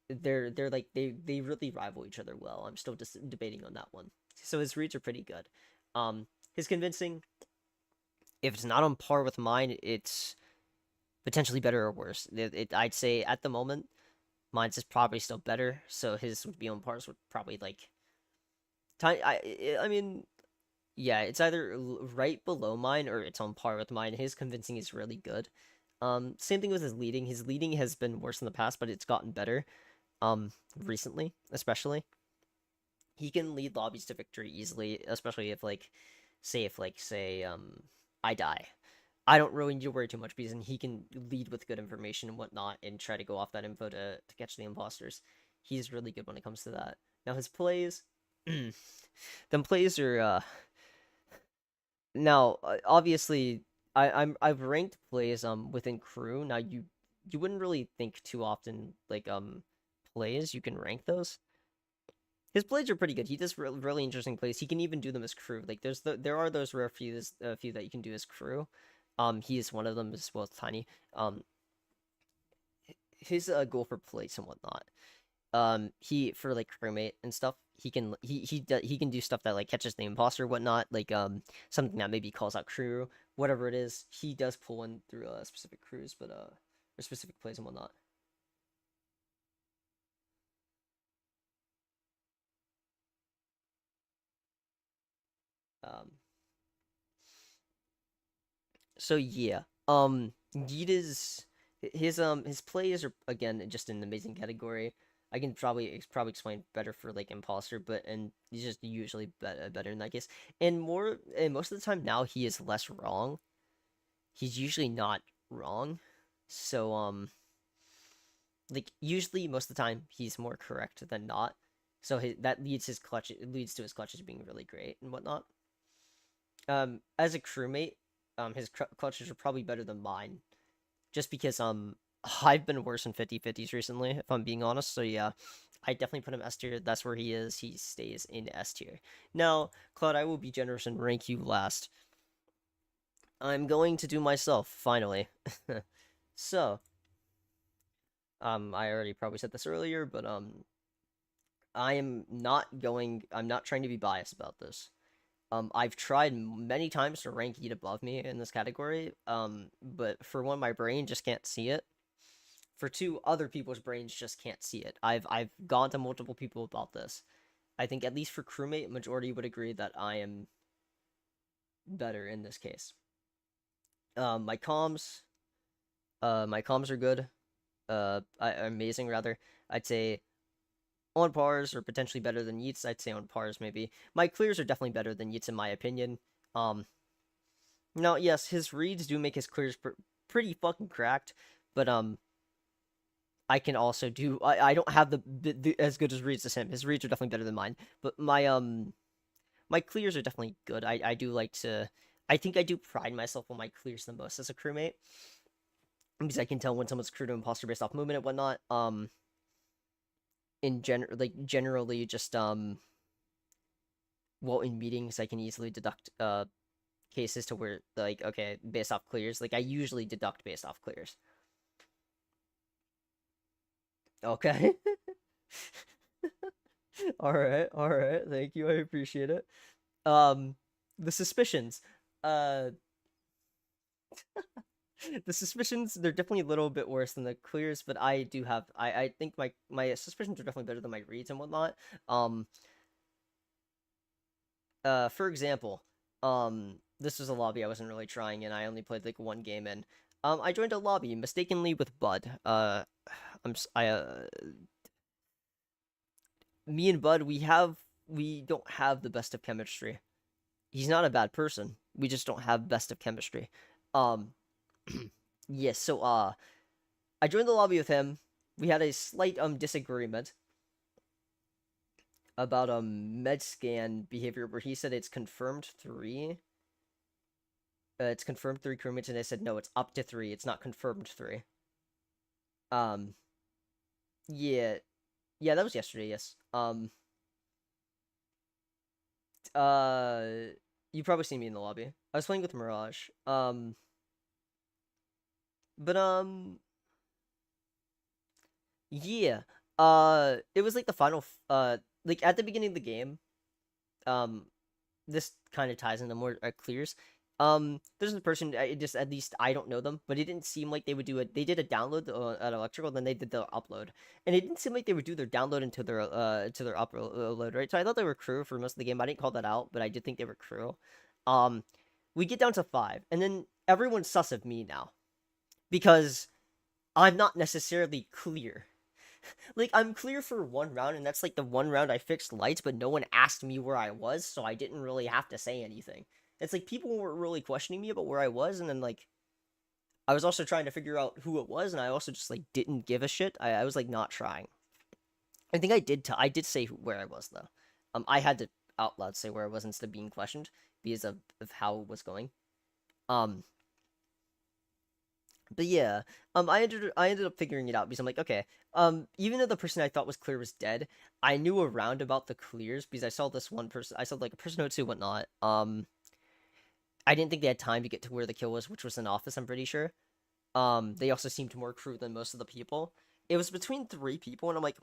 They're like they really rival each other well. I'm still just debating on that one. So his reads are pretty good. His convincing, if it's not on par with mine, it's potentially better or worse. I'd say at the moment, mine's is probably still better. So his would be on par with probably like Tiny. I mean, yeah, it's either right below mine or it's on par with mine. His convincing is really good. Same thing with his leading. His leading has been worse in the past, but it's gotten better. Recently, especially. He can lead lobbies to victory easily, especially if say I die. I don't really need to worry too much because he can lead with good information and whatnot and try to go off that info to catch the imposters. He's really good when it comes to that. Now his plays, them plays are now, obviously, I've ranked plays within crew. Now you wouldn't really think too often like plays you can rank those. His plays are pretty good. He does really interesting plays. He can even do them as crew. Like there are those rare few that you can do as crew. He is one of them as well as Tiny. Um, his goal for place and whatnot. He for like crewmate and stuff. He can do stuff that like catches the imposter, whatnot. Like something that maybe calls out crew, whatever it is. He does pull in through specific crews, but or specific plays and whatnot. Um, so yeah. Yeet is his plays are again just an amazing category. I can probably explain better for like imposter, but and he's just usually better in that case. And most of the time now he is less wrong. He's usually not wrong. So like usually most of the time he's more correct than not. So that leads to his clutches being really great and whatnot. As a crewmate, his clutches are probably better than mine, just because I've been worse in 50-50s recently, if I'm being honest. So yeah, I definitely put him S tier. That's where he is. He stays in S tier. Now, Claude, I will be generous and rank you last. I'm going to do myself finally. So, I already probably said this earlier, but I'm not trying to be biased about this. I've tried many times to rank Yeet above me in this category, but for one, my brain just can't see it. For two, other people's brains just can't see it. I've gone to multiple people about this. I think at least for crewmate, majority would agree that I am better in this case. My comms, my comms are good. Amazing rather. I'd say on pars or potentially better than Yeats. I'd say on pars maybe. My clears are definitely better than Yeats in my opinion. Now yes, his reads do make his clears pretty fucking cracked, but I can also do. I don't have the as good as reads as him. His reads are definitely better than mine, but my clears are definitely good. I do like to. I think I do pride myself on my clears the most as a crewmate, because I can tell when someone's crew to imposter based off movement and whatnot. Generally just well, in meetings I can easily deduct cases to where like okay based off clears. Like I usually deduct based off clears. Okay. All right. Thank you. I appreciate it. Um, the suspicions. Uh, the suspicions, they're definitely a little bit worse than the clears, but I do have I think my suspicions are definitely better than my reads and whatnot. Um for example, this was a lobby I wasn't really trying and I only played like one game in. I joined a lobby mistakenly with Bud. I'm I Me and Bud, we don't have the best of chemistry. He's not a bad person. We just don't have best of chemistry. Um yes, so I joined the lobby with him. We had a slight disagreement about med scan behavior where he said it's confirmed 3. It's confirmed 3 crewmates, and I said no, it's up to 3. It's not confirmed 3. Um yeah. Yeah, that was yesterday, yes. Uh you probably seen me in the lobby. I was playing with Mirage. But yeah. It was like the final like at the beginning of the game. Um this kind of ties into more clears. There's a person. Just at least I don't know them, but it didn't seem like they would do it. They did a download at electrical, then they did the upload, and it didn't seem like they would do their download into their upload, right? So I thought they were crew for most of the game. I didn't call that out, but I did think they were crew. Um, we get down to 5, and then everyone's sus of me now because I'm not necessarily clear. Like I'm clear for one round, and that's like the one round I fixed lights, but no one asked me where I was, so I didn't really have to say anything. It's like people were really questioning me about where I was, and then like I was also trying to figure out who it was, and I also just like didn't give a shit. I was like not trying. I think I did say where I was though. I had to out loud say where I was instead of being questioned because of how it was going. Um, but yeah, I ended up figuring it out because I'm like, okay, even though the person I thought was clear was dead, I knew around about the clears because I saw this one person, I saw like a person or two, whatnot. I didn't think they had time to get to where the kill was, which was an office, I'm pretty sure. They also seemed more crew than most of the people. It was between 3 people, and I'm like,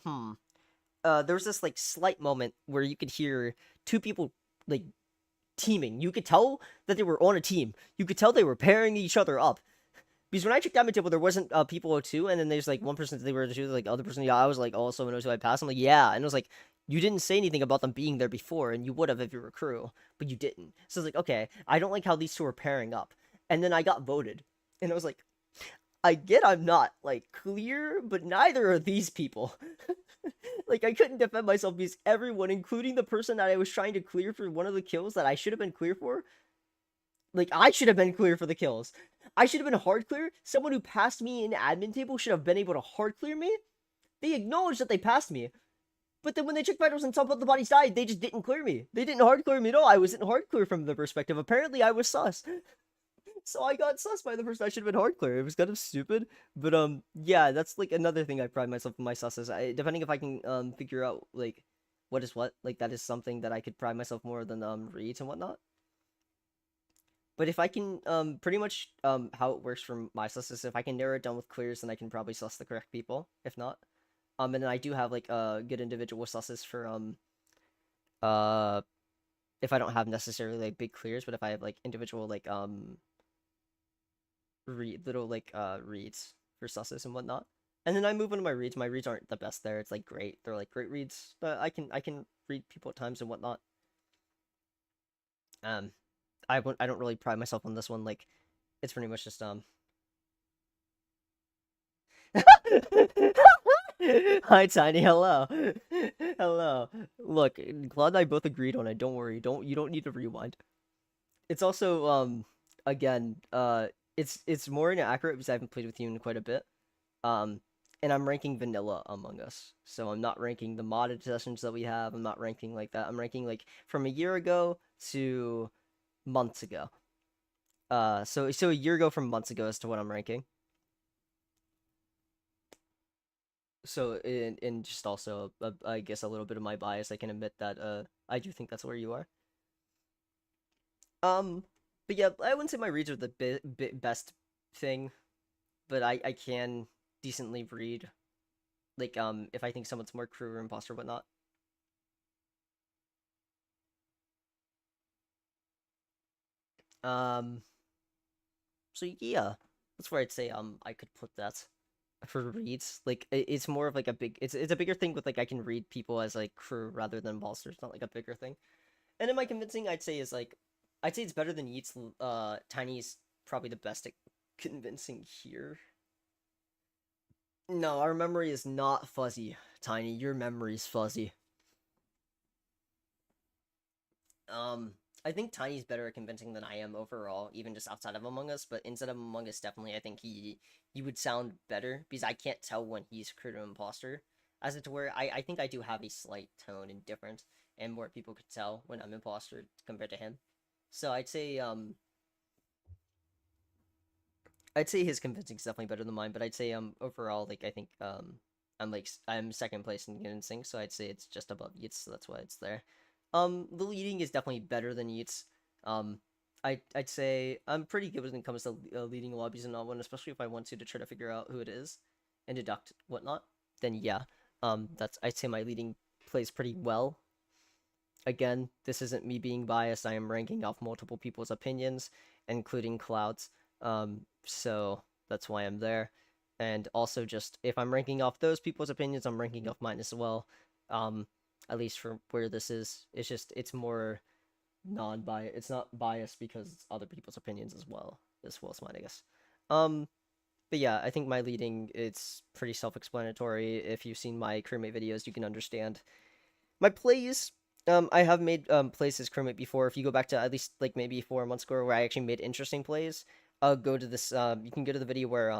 there was this like slight moment where you could hear 2 people like teaming. You could tell that they were on a team. You could tell they were pairing each other up. Because when I checked out my table, there wasn't people 02, and then there's like one person that they were 02, like the other person, yeah, I was like, oh, someone knows who I passed. I'm like, yeah, and it was like, you didn't say anything about them being there before, and you would have if you were a crew, but you didn't. So it's like, okay, I don't like how these two are pairing up. And then I got voted, and I was like, I get I'm not like clear, but neither are these people. Like I couldn't defend myself because everyone, including the person that I was trying to clear for one of the kills that I should have been clear for, like I should have been clear for the kills. I should have been hard clear. Someone who passed me in admin table should have been able to hard clear me. They acknowledged that they passed me. But then when they checked vitals and saw both the bodies died, they just didn't clear me. They didn't hard clear me at all. I wasn't hard clear from their perspective. Apparently I was sus. So I got sus by the person I should have been hard clear. It was kind of stupid. But yeah, that's like another thing I pride myself in my susses. Depending if I can figure out like what is what, like that is something that I could pride myself more than reads and whatnot. But if I can, pretty much, how it works from my sus is if I can narrow it down with clears, then I can probably sus the correct people. If not, and then I do have like good individual susses for uh, if I don't have necessarily like big clears, but if I have like individual like little like reads for susses and whatnot. And then I move on to my reads. My reads aren't the best there. It's like great. They're like great reads, but I can read people at times and whatnot. Um, I don't really pride myself on this one. Like, it's pretty much just Hi, Tiny. Hello. Hello. Look, Claude and I both agreed on it. Don't worry. You don't need to rewind. It's also again it's more inaccurate because I haven't played with you in quite a bit. Um, and I'm ranking vanilla Among Us, so I'm not ranking the modded sessions that we have. I'm not ranking like that. I'm ranking like from a year ago to months ago. So a year ago from months ago as to what I'm ranking. So in just also I guess a little bit of my bias, I can admit that I do think that's where you are. Um, but yeah, I wouldn't say my reads are the best thing, but I can decently read like if I think someone's more crew or imposter or whatnot. Um, so yeah, that's where I'd say I could put that for reads. Like it's more of like a big it's a bigger thing with like I can read people as like crew rather than imposters, not like a bigger thing. And in my convincing, I'd say is like I'd say it's better than Yeats. Tiny's probably the best at convincing here. No, our memory is not fuzzy, Tiny. Your memory's fuzzy. Um, I think Tiny's better at convincing than I am overall, even just outside of Among Us. But inside of Among Us, definitely, I think he would sound better because I can't tell when he's crew to imposter. As it to where I think I do have a slight tone and difference, and more people could tell when I'm imposter compared to him. So I'd say his convincing is definitely better than mine, but I'd say overall like I think I'm second place in convincing, so I'd say it's just above Yeats, so that's why it's there. The leading is definitely better than Yeats. Um, I'd say I'm pretty good when it comes to leading lobbies and all one, especially if I want to try to figure out who it is and deduct whatnot. Then yeah, that's I'd say my leading plays pretty well. Again, this isn't me being biased. I am ranking off multiple people's opinions, including Cloud's. So that's why I'm there. And also, just if I'm ranking off those people's opinions, I'm ranking off mine as well. Um, at least for where this is, it's more non-biased. It's not biased because it's other people's opinions as well as mine, I guess. Um, but yeah, I think my leading it's pretty self-explanatory. If you've seen my crewmate videos, you can understand my plays. I have made plays as crewmate before. If you go back to at least like maybe 4 months ago, where I actually made interesting plays, go to this. You can go to the video where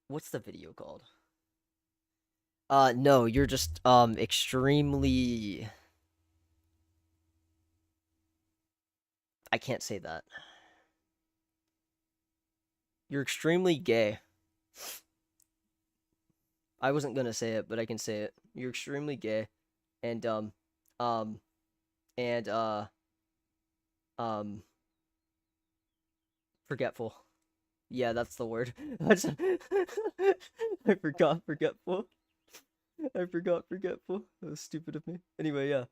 what's the video called? No, you're just extremely. I can't say that. You're extremely gay. I wasn't gonna say it, but I can say it. You're extremely gay, and um, and Um, Forgetful. Yeah, that's the word. That's I forgot forgetful. I forgot forgetful. That was stupid of me. Anyway, yeah.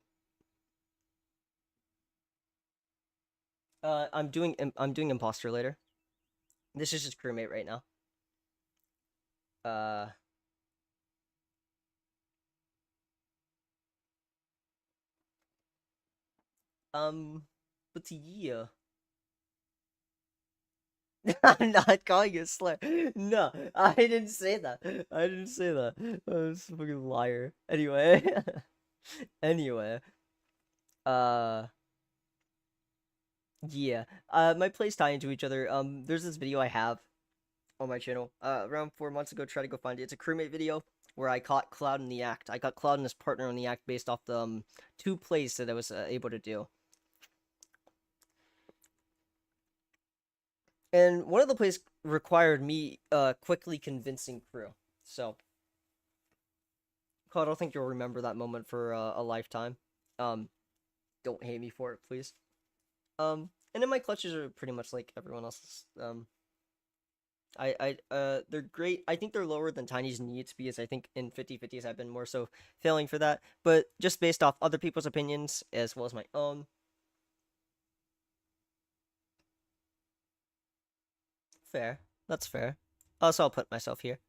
I'm doing imposter later. This is just crewmate right now. Uh, um, but yeah. I'm not calling you a slur. No, I didn't say that. I didn't say that. I was a fucking liar. Anyway, anyway, uh, yeah. My plays tie into each other. There's this video I have on my channel. Around 4 months ago, try to go find it. It's a crewmate video where I caught Cloud in the act. I got Cloud and his partner in the act based off the two plays that I was able to do. And one of the plays required me quickly convincing crew. So, Cloud, I don't think you'll remember that moment for a lifetime. Um, don't hate me for it, please. And then my clutches are pretty much like everyone else's. They're great. I think they're lower than Tiny's needs because I think in 50/50s I've been more so failing for that. But just based off other people's opinions as well as my own, fair. That's fair. Also, I'll put myself here.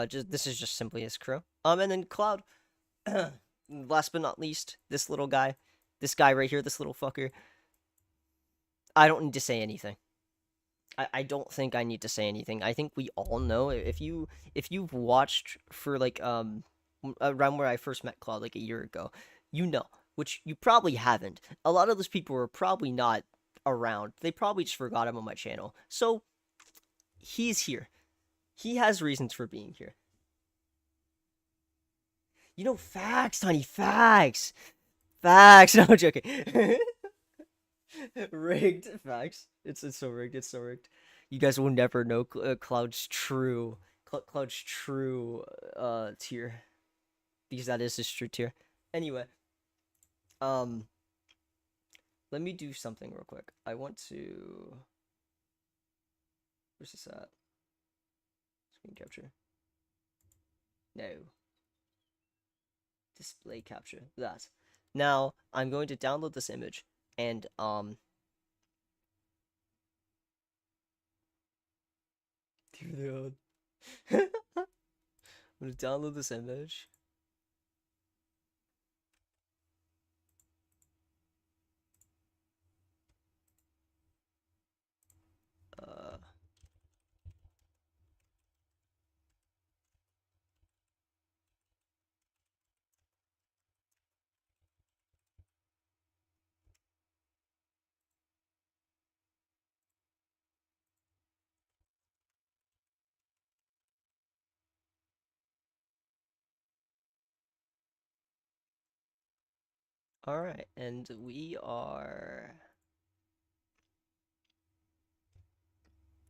Just this is just simply his crew. And then Cloud. Last but not least, this guy right here, this little fucker. I don't need to say anything. I don't think I need to say anything. I think we all know if you've watched for like around where I first met Claude like a year ago, you know, which you probably haven't. A lot of those people were probably not around. They probably just forgot him on my channel. So he's here. He has reasons for being here. You know, facts, honey, facts. Facts. No, I'm joking. Rigged facts. It's so rigged. It's so rigged. You guys will never know Cloud's true Cloud's true tier because that is his true tier. Anyway, um, let me do something real quick. I want to. Where's this at? Screen capture. No. Display capture. That. Now I'm going to download this image and dude, I'm gonna download this image. Uh, all right, and we are.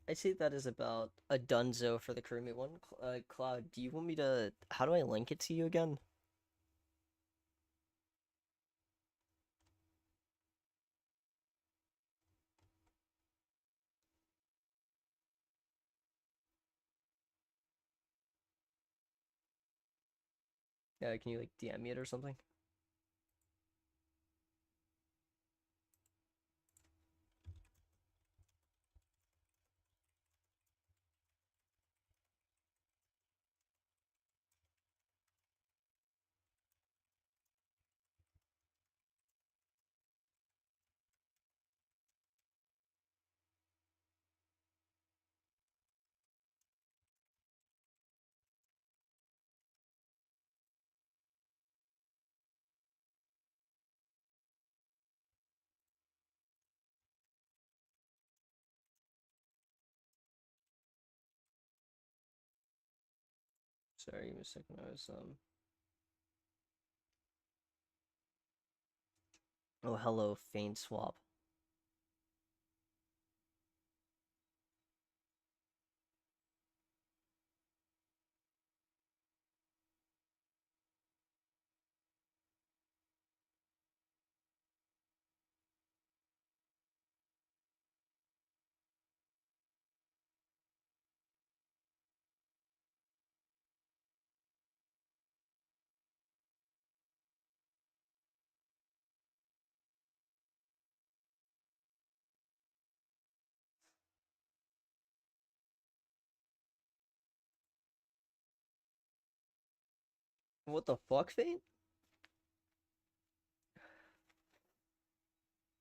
I say that is about a dunzo for the Karimi one. Cloud, do you want me to? How do I link it to you again? Yeah, can you like DM me it or something? Sorry, give me a second. I was Oh, hello, Feint Swap. What the fuck, Fate?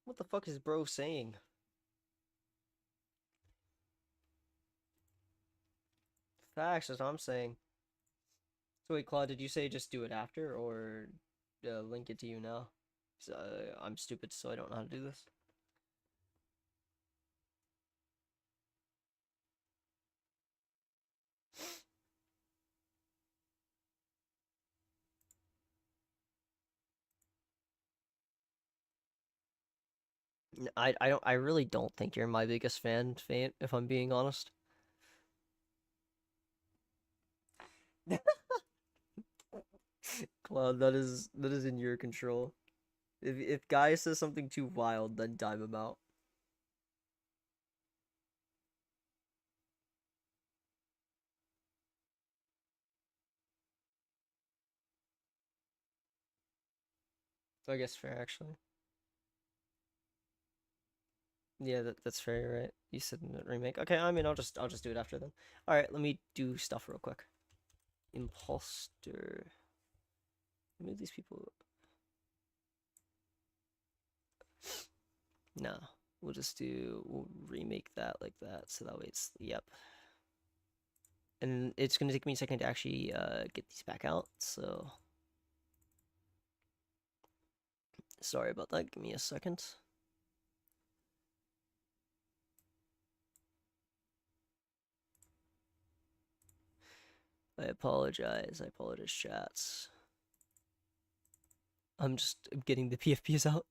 What the fuck is bro saying? Facts, that's what I'm saying. So wait, Claude, did you say just do it after, or link it to you now? 'Cause, I'm stupid, so I don't know how to do this. I really don't think you're my biggest fan, Fate, if I'm being honest. Cloud, that is in your control. If Guy says something too wild, then time him out. I guess fair actually. Yeah, that's fair, right? You said in the remake. Okay, I mean I'll just do it after then. Alright, let me do stuff real quick. Imposter. Move these people. No. We'll remake that like that, so that way it's yep. And it's gonna take me a second to actually get these back out, so sorry about that. Give me a second. I apologize, chats. I'm just getting the PFPs out.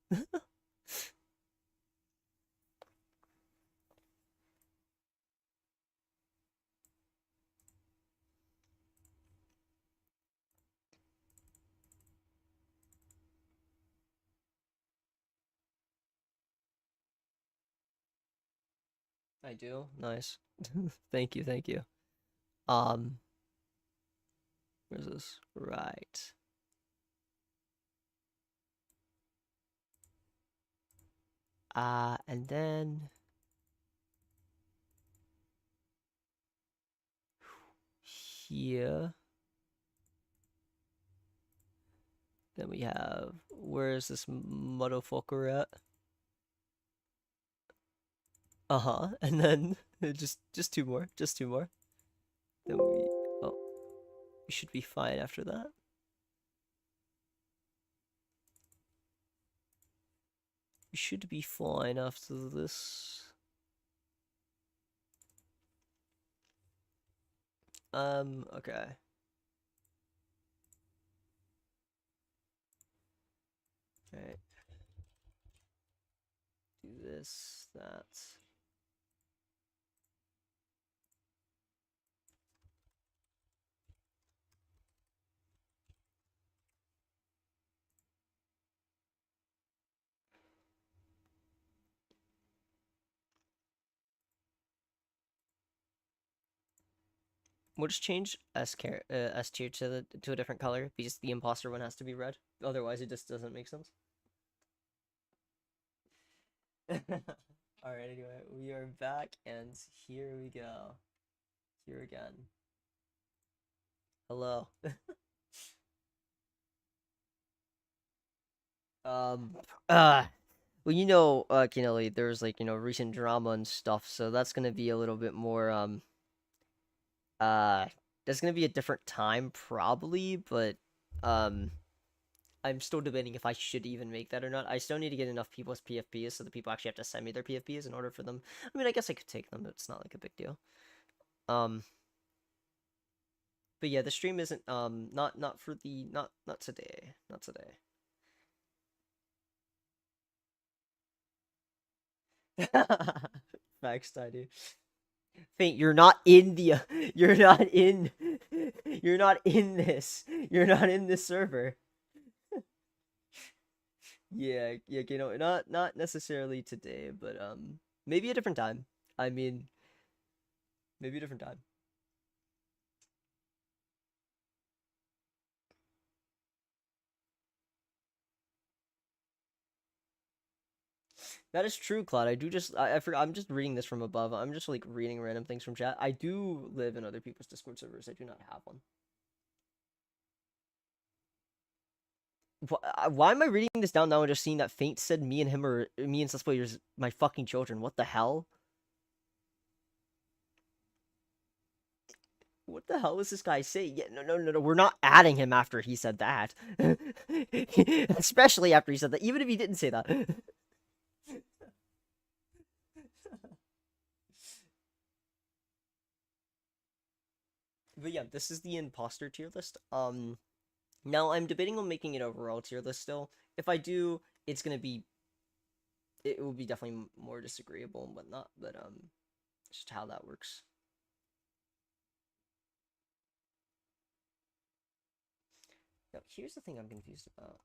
I do? Nice. Thank you, thank you. Um, where's this? Right. And then here. Then we have, where is this motherfucker at? Uh-huh. And then just two more. Just two more. Then we should be fine after that. We should be fine after this. Okay. Alright. Do this, that. We'll just change S tier to a different color because the imposter one has to be red. Otherwise, it just doesn't make sense. Alright, anyway, we are back, and here we go. Here again. Hello. um, uh, well, Kinelli, there's like, recent drama and stuff, so that's gonna be a little bit more, uh, that's gonna be a different time, probably, but, I'm still debating if I should even make that or not. I still need to get enough people's PFPs so the people actually have to send me their PFPs in order for them. I mean, I guess I could take them. It's not like a big deal. Um, but yeah, the stream isn't not for the not today. Not today. Facts, Tiny. Faint, you're not in the you're not in you're not in this. You're not in this server. Yeah, not necessarily today, but maybe a different time. I mean, maybe a different time. That is true, Claude. I do just I forgot, I'm just reading this from above. I'm just like reading random things from chat. I do live in other people's Discord servers. I do not have one. Why am I reading this down now and just seeing that Faint said me and him are me and Susplayers my fucking children? What the hell? What the hell was this guy saying? Yeah, no. We're not adding him after he said that. Especially after he said that. Even if he didn't say that. But yeah, this is the imposter tier list. Now I'm debating on making it overall tier list still. If I do, it's gonna be it will be definitely more disagreeable and whatnot. But just how that works. Now here's the thing I'm confused about.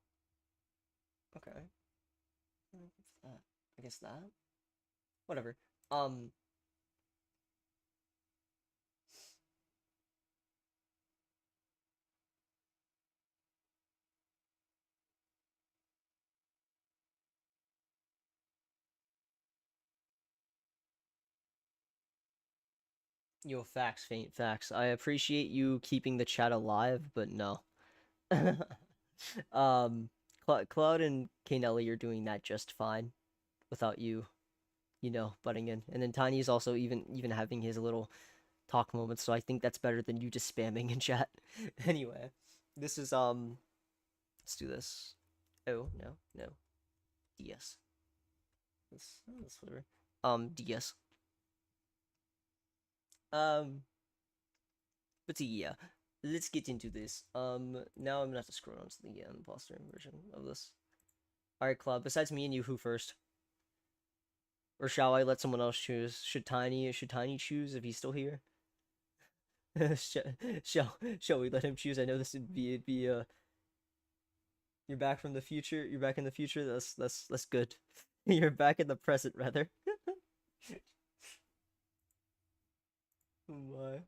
Okay, that. I guess that. Whatever. Um, Yo, facts, Faint, facts. I appreciate you keeping the chat alive, but no. um, Cloud and Kanelli are doing that just fine without you, butting in. And then Tiny is also even having his little talk moments, so I think that's better than you just spamming in chat. Anyway, this is let's do this. Oh, no. DS. That's whatever. DS. Um, but yeah, let's get into this. Now I'm gonna have to scroll down to the imposter version of this. All right, Club. Besides me and you, who first? Or shall I let someone else choose? Should Tiny choose if he's still here? Shall we let him choose? I know this would be you're back from the future. You're back in the future. That's good. You're back in the present rather. Why?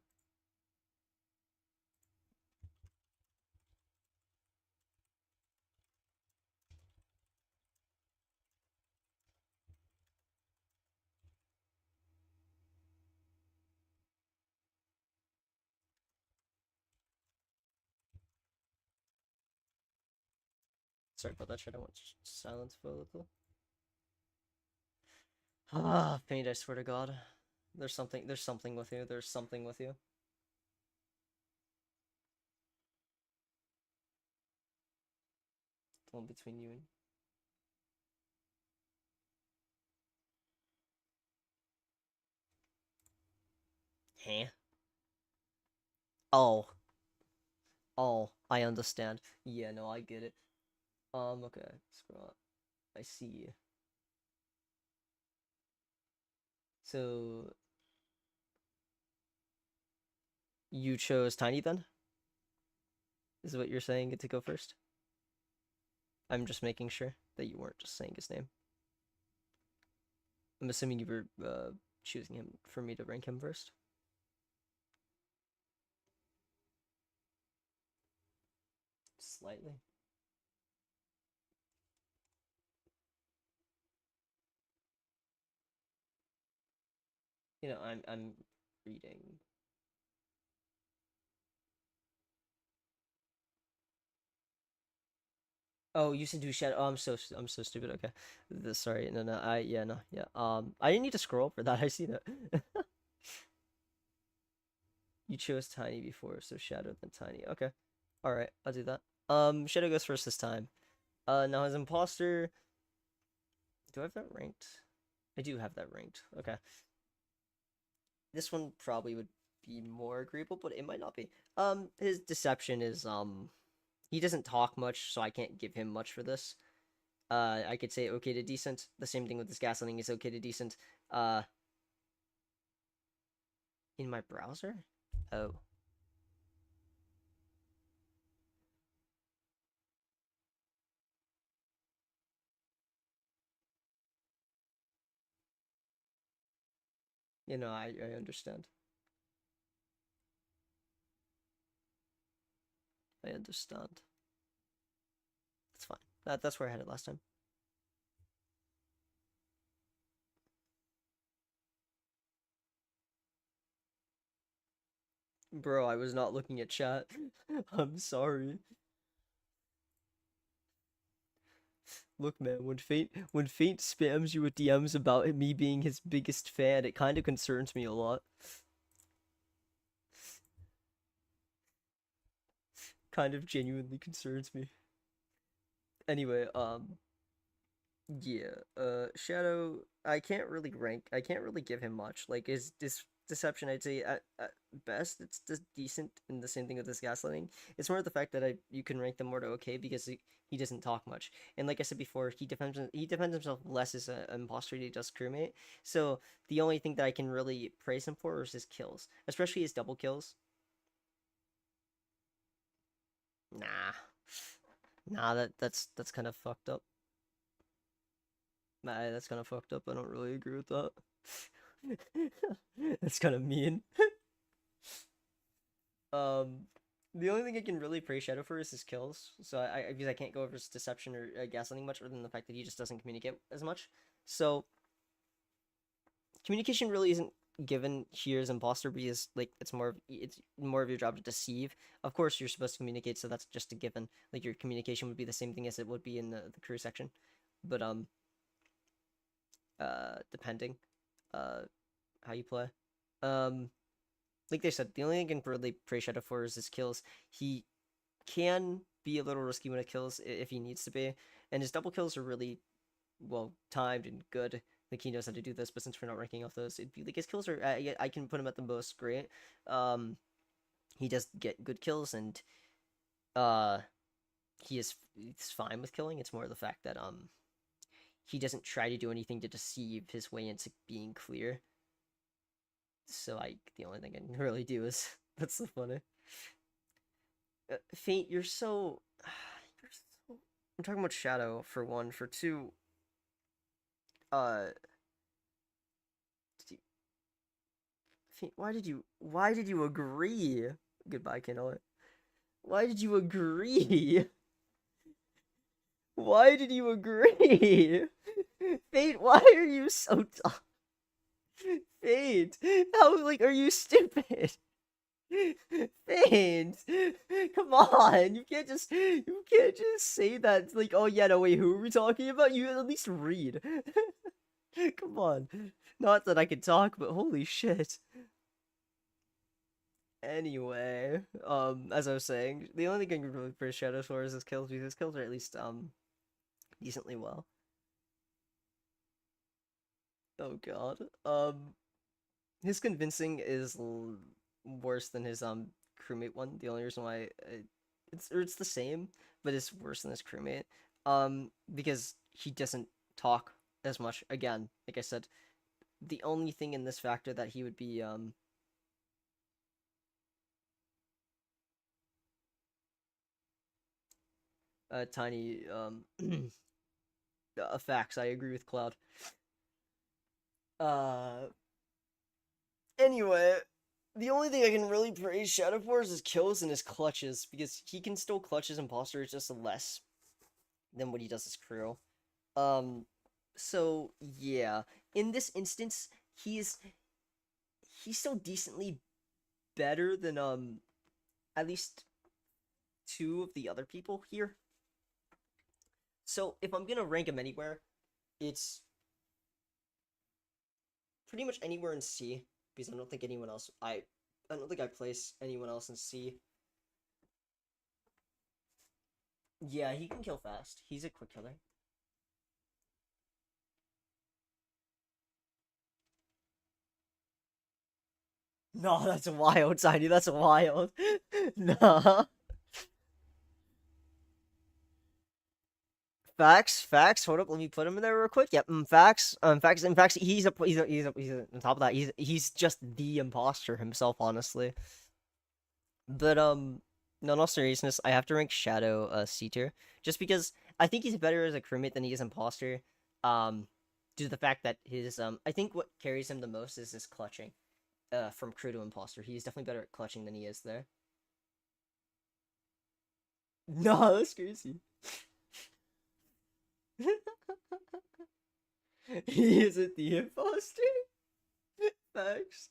Sorry about that. Shit, I want silence for a little. Ah, Paint. I swear to God, there's something. There's something with you. There's something with you. The one between you and. Huh? Oh, I understand. Yeah, no, I get it. Okay, scroll up. I see. So you chose Tiny then? Is what you're saying to go first? I'm just making sure that you weren't just saying his name. I'm assuming you were choosing him for me to rank him first. Slightly. I'm reading. Oh, you said do shadow. Oh, I'm so stupid. Okay, sorry. No. Yeah. I didn't need to scroll for that. I see that. You chose Tiny before, so Shadow then Tiny. Okay, all right. I'll do that. Shadow goes first this time. Now his imposter. Do I have that ranked? I do have that ranked. Okay. This one probably would be more agreeable, but it might not be. His deception is he doesn't talk much, so I can't give him much for this. I could say okay to decent. The same thing with this gaslighting is okay to decent. In my browser? Oh. I understand. I understand. That's fine. That's where I had it last time. Bro, I was not looking at chat. I'm sorry. Look, man, when Fate spams you with DMs about me being his biggest fan, it kind of concerns me a lot. Kind of genuinely concerns me. Anyway, yeah, Shadow, I can't really give him much. Like, his deception, I'd say at best, it's just decent, and the same thing with his gaslighting. It's more the fact that you can rank them more to okay because he doesn't talk much. And like I said before, he defends himself less as an imposter than he does crewmate. So the only thing that I can really praise him for is his kills, especially his double kills. Nah, nah, that's kind of fucked up. Nah, that's kind of fucked up. I don't really agree with that. That's kind of mean. Um, the only thing I can really praise Shadow for is his kills. So because I can't go over his deception or gaslighting much, other than the fact that he just doesn't communicate as much. So communication really isn't given here as imposter because like it's more of your job to deceive. Of course, you're supposed to communicate, so that's just a given. Like your communication would be the same thing as it would be in the crew section, but depending how you play. Um, like they said, the only thing I can really praise Shadow for is his kills. He can be a little risky when it kills if he needs to be, and his double kills are really well timed and good. Like he knows how to do this, but since we're not ranking off those, it'd be like his kills are. I can put him at the most great. Um, he does get good kills, and uh, he's fine with killing. It's more the fact that he doesn't try to do anything to deceive his way into being clear. So the only thing I can really do is that's so funny. Fate, you're so, you're so. I'm talking about Shadow for one. For two, uh, Fate, why did you agree? Goodbye, Kindle. Why did you agree? Why did you agree? Fate, why are you so dumb? Fate, how like are you stupid? Fate, come on! You can't just say that. Like, oh yeah, no wait, who are we talking about? You at least read. Come on, not that I can talk, but holy shit. Anyway, as I was saying, the only thing I can really praise Shadow for is his kills because his kills are at least decently well. Oh god, his convincing is worse than his crewmate one. The only reason why it's the same, but it's worse than his crewmate. Because he doesn't talk as much. Again, like I said, the only thing in this factor that he would be tiny facts. I agree with Cloud. Uh, anyway, the only thing I can really praise Shadow for is his kills and his clutches because he can still clutch his imposters just less than what he does his crew. Um, so yeah, in this instance, he's he's still decently better than at least two of the other people here. So if I'm gonna rank him anywhere, it's pretty much anywhere in C because I don't think anyone else I don't think I place anyone else in C. Yeah, he can kill fast. He's a quick killer. No, that's wild, Tiny. That's wild. No. Facts. Hold up, let me put him in there real quick. Yep, facts. In facts, he's on top of that. He's just the imposter himself, honestly. But no, in all seriousness, I have to rank Shadow C tier just because I think he's better as a crewmate than he is imposter. Um, due to the fact that his I think what carries him the most is his clutching. From crew to imposter, he's definitely better at clutching than he is there. No, that's crazy. He isn't the imposter. Facts.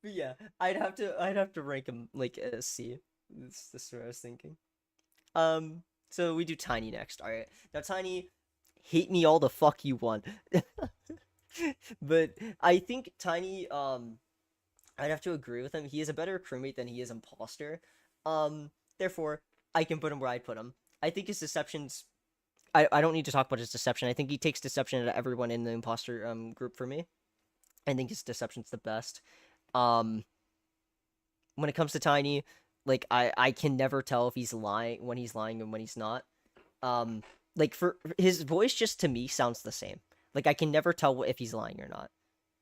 But yeah, I'd have to rank him like a C. That's what I was thinking. Um, So we do Tiny next. All right. Now Tiny, hate me all the fuck you want, but I think Tiny. I'd have to agree with him. He is a better crewmate than he is imposter. Therefore, I can put him where I'd put him. I think his deceptions. I don't need to talk about his deception. I think he takes deception out of everyone in the imposter group for me. I think his deception's the best. Um, when it comes to Tiny, like I can never tell if he's lying when he's lying and when he's not. Um, like for his voice just to me sounds the same. Like I can never tell if he's lying or not.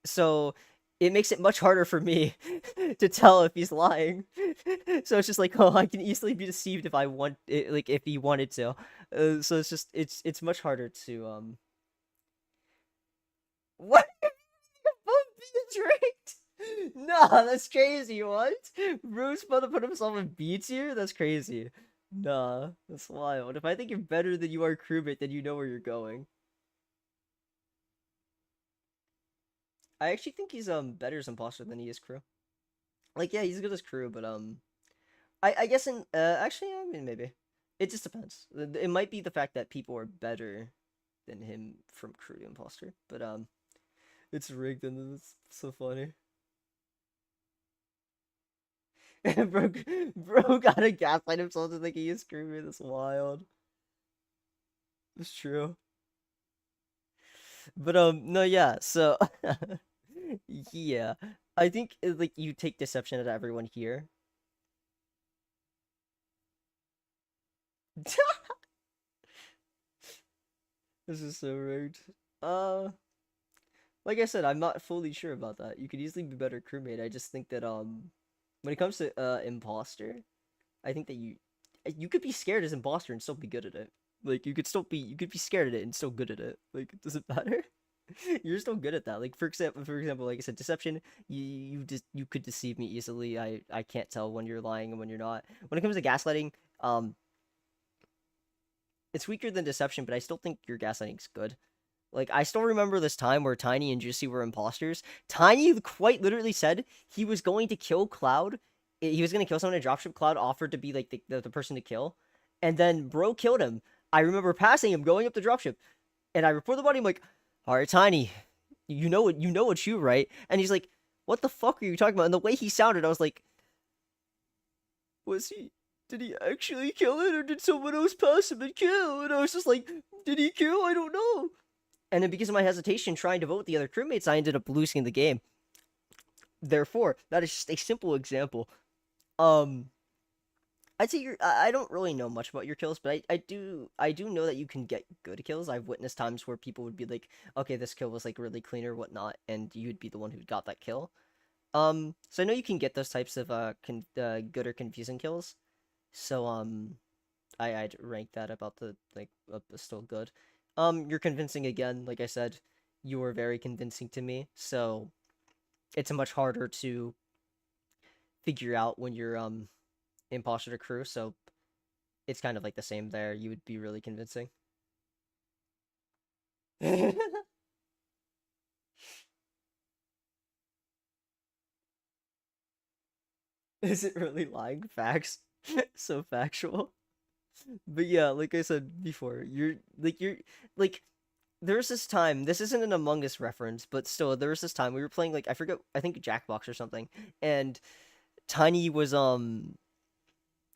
So it makes it much harder for me to tell if he's lying. So it's just like, oh, I can easily be deceived if I want it, like if he wanted to. So it's just it's much harder to what being tricked? Nah, that's crazy. What? Bruce about to put himself in B tier? That's crazy. Nah, that's wild. If I think you're better than you are crewmate, then you know where you're going. I actually think he's better as imposter than he is crew. Like yeah, he's good as crew, but I guess in actually I mean maybe it just depends. It might be the fact that people are better than him from crew to imposter, but it's rigged and it's so funny. bro, bro gotta gaslight himself to think he is screaming. That's wild. It's true. But no, yeah. So yeah, I think like you take deception out of everyone here. This is so rigged. Uh, like I said, I'm not fully sure about that. You could easily be better crewmate. I just think that when it comes to imposter, I think that you could be scared as imposter and still be good at it. Like you could be scared at it and still good at it. Like it doesn't matter. You're still good at that. Like for example, like I said, deception. You could deceive me easily. I can't tell when you're lying and when you're not. When it comes to gaslighting, it's weaker than deception, but I still think your gaslighting's good. Like I still remember this time where Tiny and Juicy were imposters. Tiny quite literally said he was going to kill Cloud. He was going to kill someone in dropship. Cloud offered to be like the person to kill, and then Bro killed him. I remember passing him going up the dropship, and I report the body. I'm like, all right, Tiny, you know it's you, right? And he's like, what the fuck are you talking about? And the way he sounded, I was like, was he? Did he actually kill it, or did someone else pass him and kill? And I was just like, did he kill? I don't know. And then because of my hesitation trying to vote the other crewmates, I ended up losing the game. Therefore, that is just a simple example. Um, I'd say I don't really know much about your kills, but I do know that you can get good kills. I've witnessed times where people would be like, okay, this kill was like really clean or whatnot, and you'd be the one who got that kill. So I know you can get those types of good or confusing kills. So I'd rank that about the like still good. You're convincing again, like I said, you were very convincing to me, so it's much harder to figure out when you're imposter to crew, so it's kind of like the same there. You would be really convincing. Is it really lying? Facts. So factual. But yeah, like I said before, you're like there's this time, this isn't an Among Us reference, but still there was this time we were playing like I forget, I think Jackbox or something, and Tiny was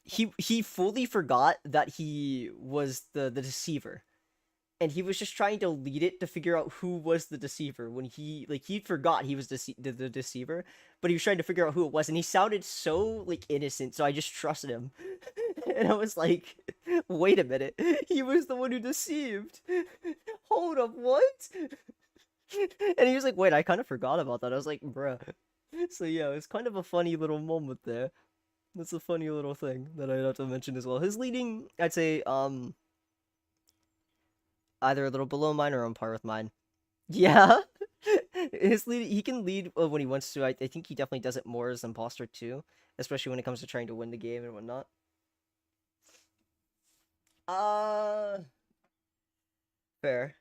he fully forgot that he was the deceiver, and he was just trying to lead it to figure out who was the deceiver when he forgot he was the deceiver, but he was trying to figure out who it was, and he sounded so like innocent, so I just trusted him. And I was like, wait a minute, he was the one who deceived. Hold up, what? And he was like, wait, I kind of forgot about that. I was like, bruh. So yeah, it's kind of a funny little moment there. That's a funny little thing that I'd have to mention as well. His leading, I'd say, either a little below mine or on par with mine. Yeah. His lead, he can lead when he wants to. I think he definitely does it more as imposter too, especially when it comes to trying to win the game and whatnot. Uh, fair.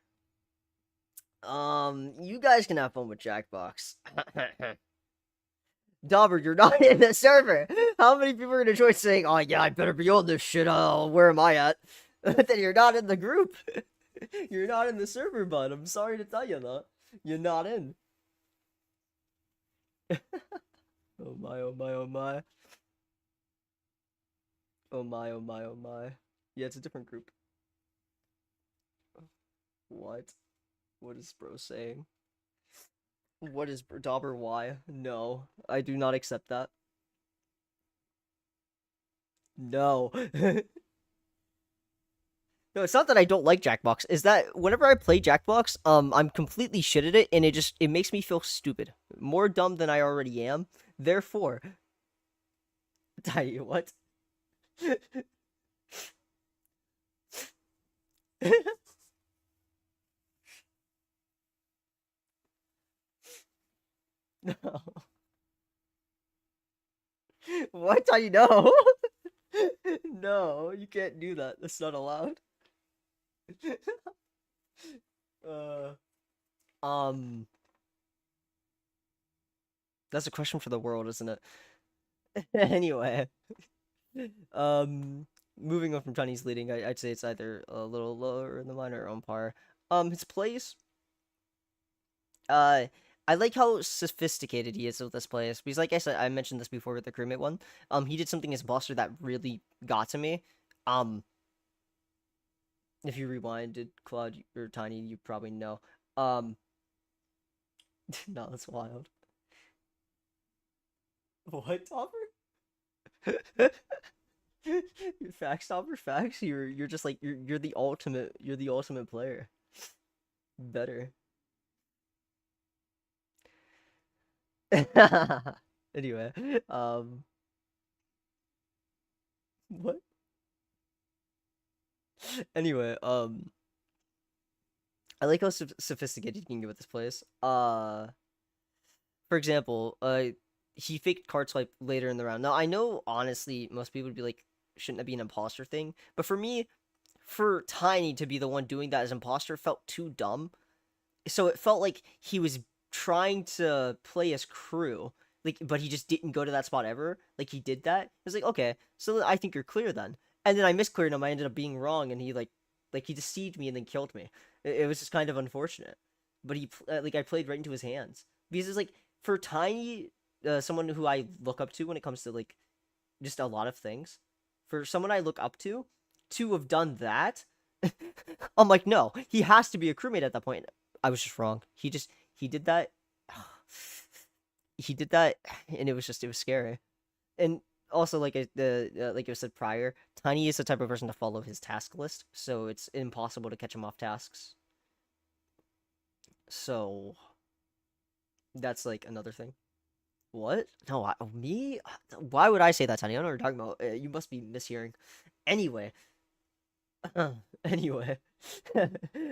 You guys can have fun with Jackbox. Dauber, you're not in the server. How many people are gonna join saying, "Oh yeah, I better be on this shit"? Oh, where am I at? Then you're not in the group. You're not in the server, bud. I'm sorry to tell you that. You're not in. Oh my, oh my, oh my. Oh my, oh my, oh my. Yeah, it's a different group. What? What is bro saying? What is Dauber Y? No, I do not accept that. No. No, it's not that I don't like Jackbox. Is that whenever I play Jackbox, I'm completely shit at it, and it makes me feel stupid, more dumb than I already am. Therefore, tell you what. No. What? I know. No, you can't do that. That's not allowed. Uh, um, that's a question for the world, isn't it? Anyway, um, moving on from Chinese leading, I'd say it's either a little lower in the minor or on par. His plays, uh, I like how sophisticated he is with this plays because, like I said, I mentioned this before with the crewmate one. He did something as Buster that really got to me. Um, if you rewinded Claude or Tiny, you probably know. Um, no, that's wild. What, Topper? Facts, Topper, facts. You're just like you're the ultimate player. Better. Anyway, what? Anyway, I like how sophisticated you can get with this place. For example, he faked card swipe later in the round. Now I know honestly most people would be like, shouldn't that be an imposter thing? But for me, for Tiny to be the one doing that as imposter felt too dumb. So it felt like he was trying to play as crew, like, but he just didn't go to that spot ever. Like he did that. It was like, okay, so I think you're clear then. And then I miscleared him. I ended up being wrong, and he like he deceived me and then killed me. It was just kind of unfortunate. But like I played right into his hands because it's like for Tiny, someone who I look up to when it comes to like just a lot of things. For someone I look up to have done that, I'm like, no, he has to be a crewmate at that point. I was just wrong. He did that. He did that, and it was scary. And also, like I said prior, Tiny is the type of person to follow his task list, so it's impossible to catch him off tasks. So that's like another thing. What? No, me? Why would I say that, Tiny? I don't know what you're talking about. You must be mishearing. Anyway, anyway,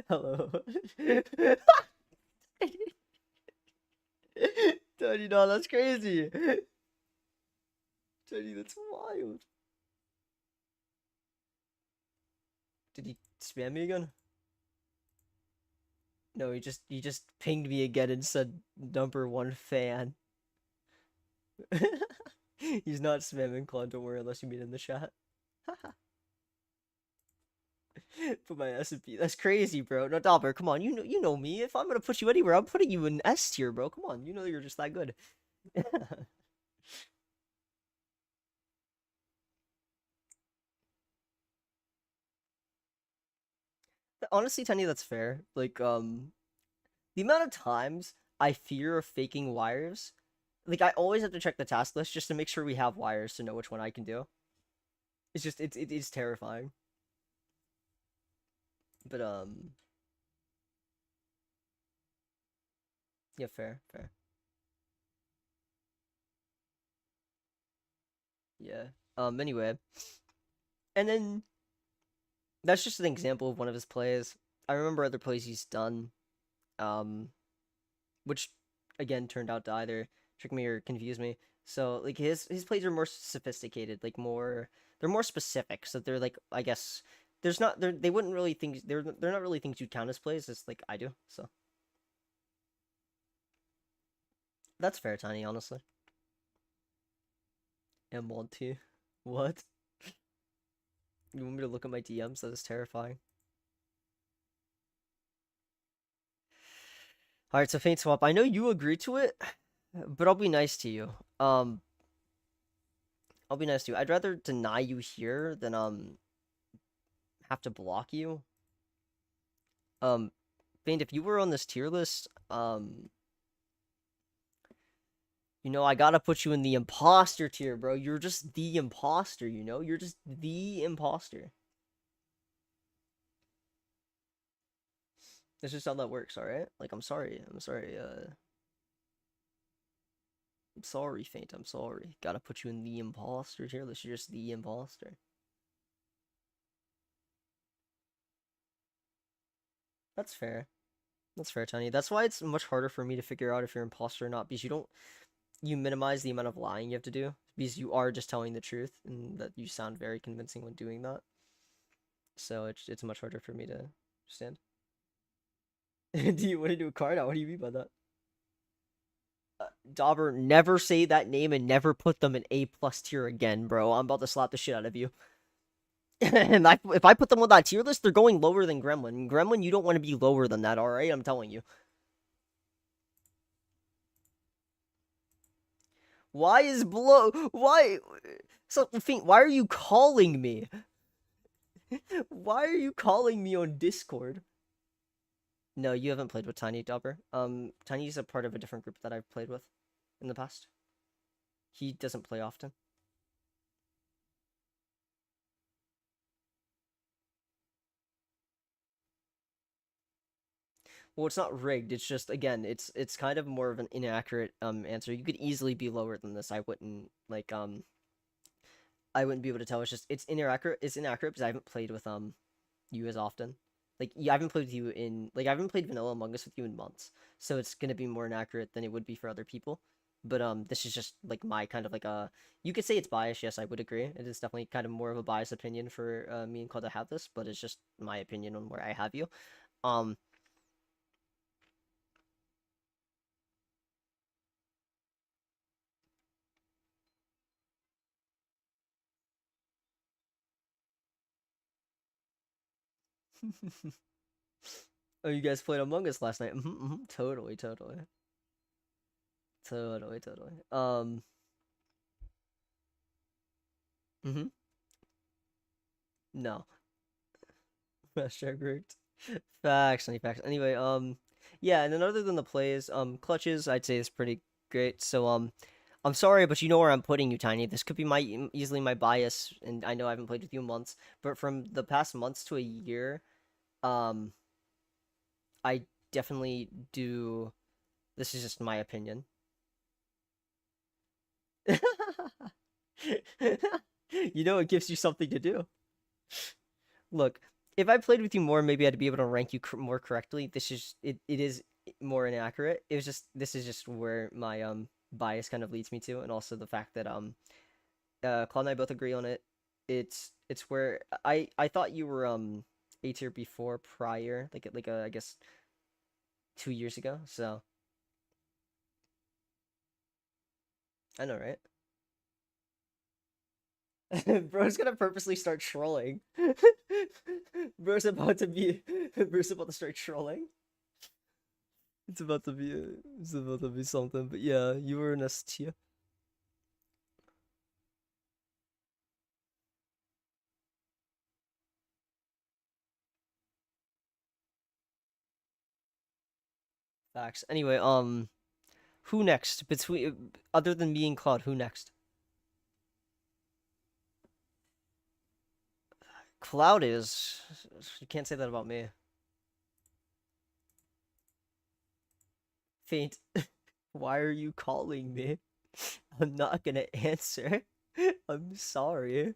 hello. Tony, no, that's crazy. Tony, that's wild. Did he spam me again? No, he just pinged me again and said number one fan. He's not spamming Claude, don't worry unless you mean in the chat. Put my S and P. That's crazy, bro. No, Dauber, come on. You know me. If I'm gonna put you anywhere, I'm putting you in S tier, bro. Come on. You know you're just that good. Honestly, Tenny, that's fair. Like, the amount of times I fear of faking wires, like I always have to check the task list just to make sure we have wires to know which one I can do. It's just it is terrifying. But yeah, fair, fair. Yeah. Anyway, and then that's just an example of one of his plays. I remember other plays he's done, um, which again turned out to either trick me or confuse me. So like his plays are more sophisticated, like more they're more specific. So they're like I guess there's not they wouldn't really think they're not really things you'd count as plays. It's like I do. So that's fair, Tiny. Honestly, M1T. What? You want me to look at my DMs? That is terrifying. All right, so Faint Swap. I know you agreed to it, but I'll be nice to you. I'll be nice to you. I'd rather deny you here than have to block you. Um, Faint, if you were on this tier list, you know, I gotta put you in the imposter tier, bro. You're just the imposter, you know? You're just the imposter. That's just how that works, alright? Like, I'm sorry. I'm sorry, Faint. I'm sorry. Gotta put you in the imposter tier list. You're just the imposter. That's fair. That's fair, Tiny. That's why it's much harder for me to figure out if you're imposter or not, because you minimize the amount of lying you have to do, because you are just telling the truth, and that you sound very convincing when doing that. So it's much harder for me to understand. Do you want to do a card out? What do you mean by that? Dauber, never say that name and never put them in A+ tier again, bro. I'm about to slap the shit out of you. And if I put them on that tier list, they're going lower than Gremlin. Gremlin, you don't want to be lower than that, alright? I'm telling you. Why is below? Why? So, why are you calling me? Why are you calling me on Discord? No, you haven't played with Tiny, Dauber. Tiny is a part of a different group that I've played with in the past. He doesn't play often. Well, it's not rigged. It's just, again, it's kind of more of an inaccurate answer. You could easily be lower than this. I wouldn't I wouldn't be able to tell. It's just it's inaccurate. It's inaccurate because I haven't played with you as often. Like, yeah, I haven't played with you in I haven't played Vanilla Among Us with you in months. So it's gonna be more inaccurate than it would be for other people. But this is just like my kind of like a you could say it's biased. Yes, I would agree. It is definitely kind of more of a biased opinion for me and Claude to have this, but it's just my opinion on where I have you. Um, oh, you guys played Among Us last night. Totally, totally, totally, totally. Mm-hmm. No, hashtag rigged. Facts, any facts. Anyway, yeah, and then other than the plays, clutches, I'd say is pretty great. So, I'm sorry, but you know where I'm putting you, Tiny. This could be my easily my bias, and I know I haven't played with you in months, but from the past months to a year, um, I definitely do. This is just my opinion. You know, it gives you something to do. Look, if I played with you more, maybe I'd be able to rank you more correctly. This is it is more inaccurate. It was just this is just where my bias kind of leads me to, and also the fact that Claude and I both agree on it. It's where I thought you were A tier before prior, I guess 2 years ago. So I know, right? Bro's gonna purposely start trolling. Bro's about to be Bro's about to start trolling. It's about to be something. But yeah, you were an S tier. Facts. Anyway, who next? Between other than me and Claude, who next? Cloud is. You can't say that about me. Faint. Why are you calling me? I'm not gonna answer. I'm sorry.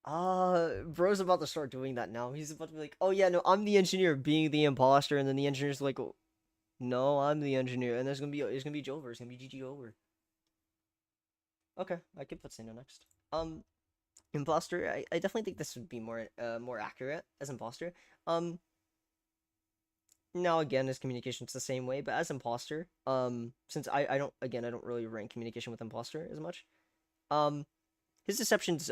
Bro's about to start doing that now. He's about to be like, "Oh yeah, no, I'm the engineer, being the imposter," and then the engineer's like, oh, "No, I'm the engineer," and there's gonna be Jover. It's gonna be GG over. Okay, I could put Sano next. Imposter. I definitely think this would be more accurate as imposter. Um, Now again, his communication's the same way, but as imposter, since I don't really rank communication with imposter as much. Um, his deception's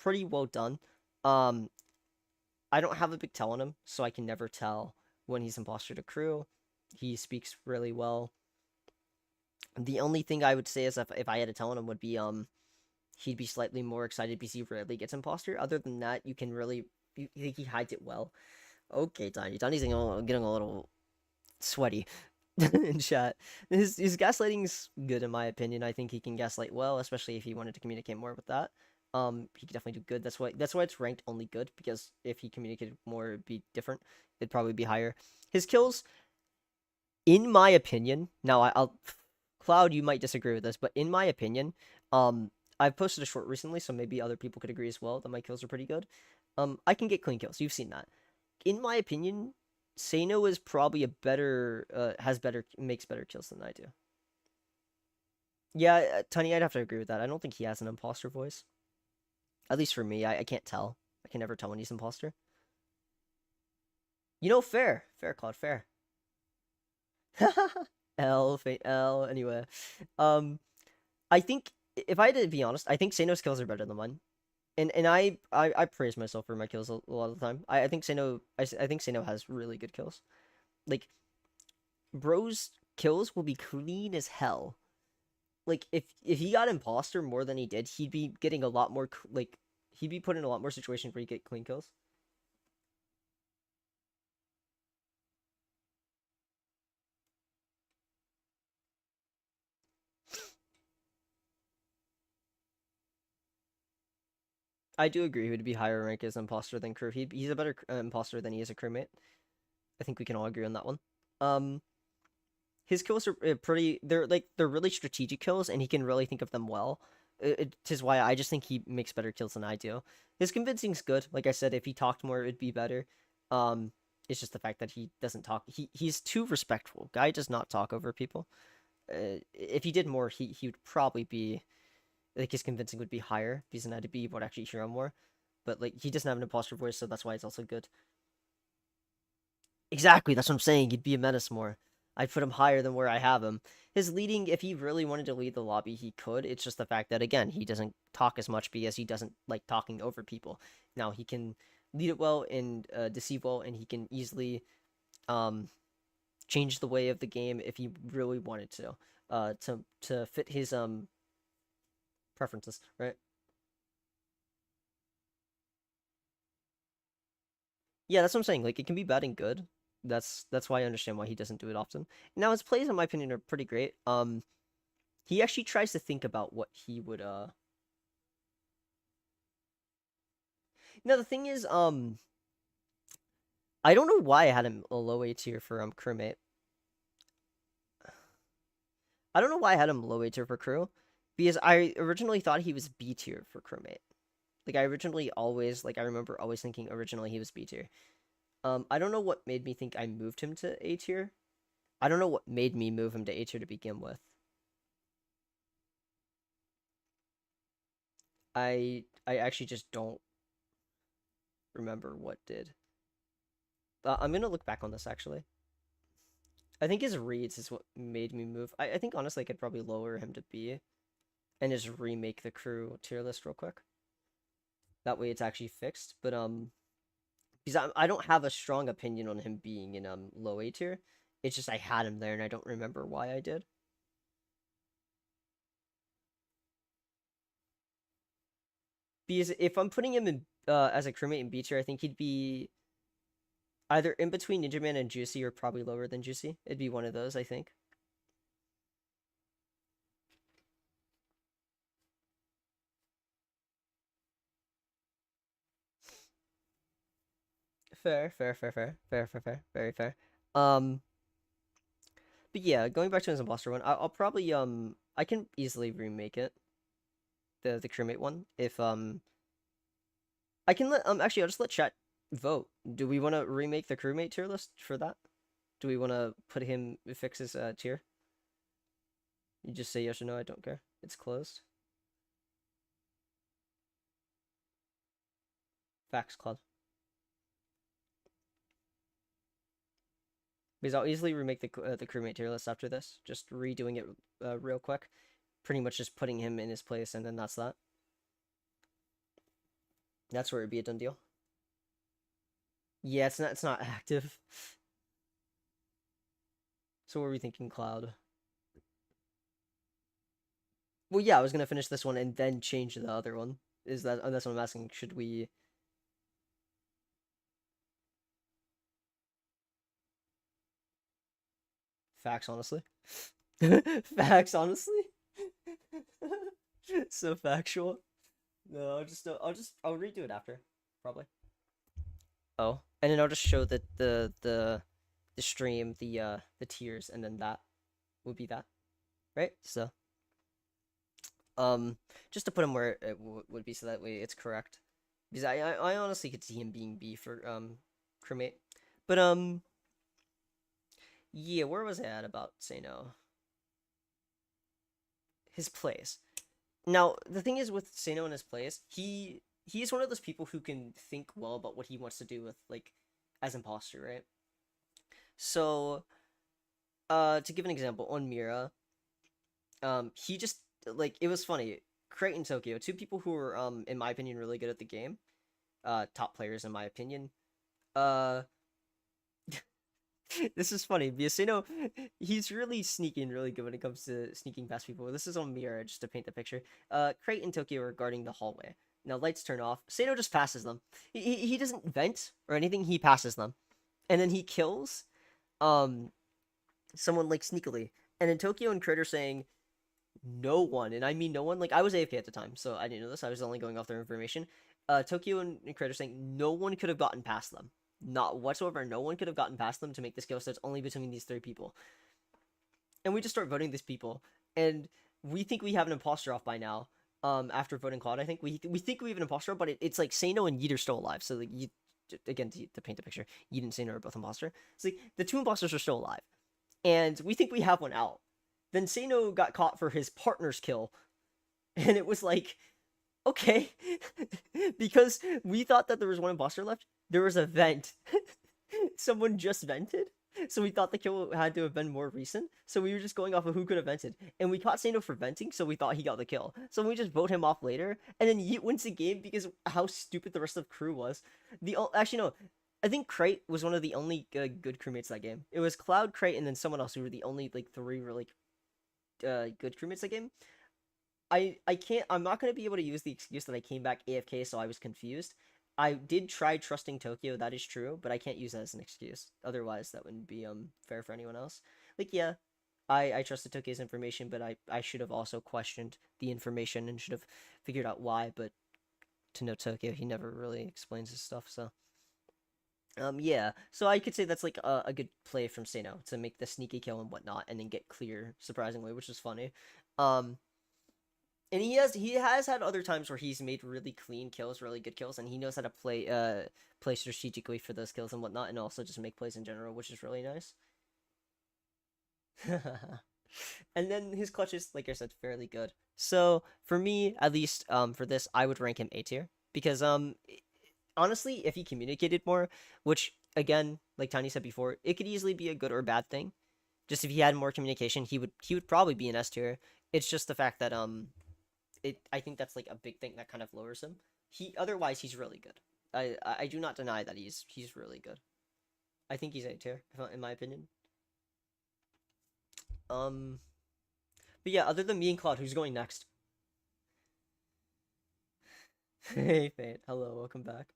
pretty well done. Um, I don't have a big tell on him, so I can never tell when he's imposter to crew. He speaks really well. The only thing I would say is if I had to tell on him would be he'd be slightly more excited because he rarely gets imposter. Other than that, you can really he hides it well. Okay, Donnie. Donnie's getting a little sweaty in chat. His gaslighting's good in my opinion. I think he can gaslight well, especially if he wanted to communicate more with that. He could definitely do good. That's why it's ranked only good, because if he communicated more, it'd be different. It'd probably be higher. His kills, in my opinion, now I'll Cloud, you might disagree with this, but in my opinion, I've posted a short recently, so maybe other people could agree as well that my kills are pretty good. I can get clean kills. You've seen that. In my opinion, Sano is probably a better, makes better kills than I do. Yeah, Tunny, I'd have to agree with that. I don't think he has an imposter voice. At least for me, I can't tell. I can never tell when he's imposter. Fair. Fair, Claude, fair. L. Anyway, I think if I had to be honest, I think Sano's kills are better than mine. And I praise myself for my kills a lot of the time. I think Sano has really good kills. Like, bro's kills will be clean as hell. Like, if he got imposter more than he did, he'd be getting a lot more he'd be put in a lot more situations where he get clean kills. I do agree he would be higher rank as imposter than crew. He's a better imposter than he is a crewmate. I think we can all agree on that one. Um, his kills are pretty. They're really strategic kills, and he can really think of them well. It is why I just think he makes better kills than I do. His convincing's good. Like I said, if he talked more, it'd be better. It's just the fact that he doesn't talk. He's too respectful. Guy does not talk over people. If he did more, he would probably be like his convincing would be higher because then I'd be able to actually hear him more. But like he doesn't have an imposter voice, so that's why it's also good. Exactly, that's what I'm saying. He'd be a menace more. I'd put him higher than where I have him. His leading, if he really wanted to lead the lobby, he could. It's just the fact that, again, he doesn't talk as much because he doesn't like talking over people. Now, he can lead it well and deceive well, and he can easily um, change the way of the game if he really wanted to fit his preferences, right? Yeah, that's what I'm saying. Like, it can be bad and good. That's why I understand why he doesn't do it often. Now, his plays, in my opinion, are pretty great. He actually tries to think about what he would Now the thing is, I don't know why I had him a low A tier for crewmate. I don't know why I had him low A tier for crew, because I originally thought he was B tier for crewmate. Like I originally always I remember always thinking originally he was B tier. I don't know what made me think I moved him to A tier. I don't know what made me move him to A tier to begin with. I actually just don't remember what did. I'm gonna look back on this actually. I think his reads is what made me move. I think honestly I could probably lower him to B and just remake the crew tier list real quick. That way it's actually fixed. But because I don't have a strong opinion on him being in low A tier. It's just I had him there and I don't remember why I did. Because if I'm putting him in as a crewmate in B tier, I think he'd be either in between Ninja Man and Juicy or probably lower than Juicy. It'd be one of those, I think. Fair. Very fair. Um, but yeah, going back to his imposter one, I'll probably I can easily remake it, the crewmate one, if I can let actually I'll just let chat vote. Do we want to remake the crewmate tier list for that? Do we want to put him fix his tier? You just say yes or no. I don't care. It's closed. Facts Club. Because I'll easily remake the crewmate tier list after this. Just redoing it real quick. Pretty much just putting him in his place, and then that's that. That's where it'd be a done deal. Yeah, it's not active. So what are we thinking, Cloud? Well, yeah, I was gonna finish this one and then change the other one. That's what I'm asking. Should we? Facts, honestly. Facts, honestly. So factual. No, I'll redo it after, probably. Oh, and then I'll just show the stream, the tiers, and then that would be that, right? So, just to put him where it would be, so that way it's correct. Because I honestly could see him being B for crewmate, but yeah, where was I at about say no? His plays. Now the thing is with Sano and his plays, he's one of those people who can think well about what he wants to do with like as imposter, right? So to give an example, on Mira, he just like it was funny. Crate and Tokyo, two people who were in my opinion really good at the game, top players in my opinion. Uh this is funny because you know he's really sneaky and really good when it comes to sneaking past people. This is on Mira just to paint the picture. Crate and Tokyo are guarding the hallway. Now lights turn off. Sato just passes them. He doesn't vent or anything. He passes them, and then he kills um someone like sneakily. And then Tokyo and Crate are saying no one, and I mean no one. Like I was AFK at the time, so I didn't know this. I was only going off their information. Tokyo and Crate are saying no one could have gotten past them. Not whatsoever. No one could have gotten past them to make this kill, so it's only between these three people. And we just start voting these people, and we think we have an imposter off by now. After voting Claude, I think we think we have an imposter, but it's like Sano and Yeet are still alive. So like Yeet, again to paint the picture, Yeet and Sano are both imposter. It's like the two imposters are still alive, and we think we have one out. Then Sano got caught for his partner's kill, and it was like, okay, because we thought that there was one imposter left. There was a vent. Someone just vented. So we thought the kill had to have been more recent. So we were just going off of who could have vented. And we caught Sano for venting, so we thought he got the kill. So we just vote him off later. And then Yeet wins the game because how stupid the rest of the crew was. Actually, no. I think Crate was one of the only good crewmates that game. It was Cloud, Crate, and then someone else who were the only like three really good crewmates that game. I'm not gonna be able to use the excuse that I came back AFK, so I was confused. I did try trusting Tokyo, that is true, but I can't use that as an excuse. Otherwise, that wouldn't be fair for anyone else. Like, yeah, I trusted Tokyo's information, but I should have also questioned the information and should have figured out why. But to know Tokyo, he never really explains his stuff. So, yeah. So I could say that's like a good play from Sano to make the sneaky kill and whatnot, and then get clear surprisingly, which is funny. Um, and he has had other times where he's made really clean kills, really good kills, and he knows how to play strategically for those kills and whatnot, and also just make plays in general, which is really nice. And then his clutch is, like I said, fairly good. So for me, at least, for this, I would rank him A tier because honestly, if he communicated more, which again, like Tiny said before, it could easily be a good or bad thing. Just if he had more communication, he would probably be an S tier. It's just the fact that I think that's like a big thing that kind of lowers him. Otherwise he's really good. I do not deny that he's really good. I think he's A tier in my opinion. But yeah, other than me and Claude, who's going next? Hey Fate, hello, welcome back.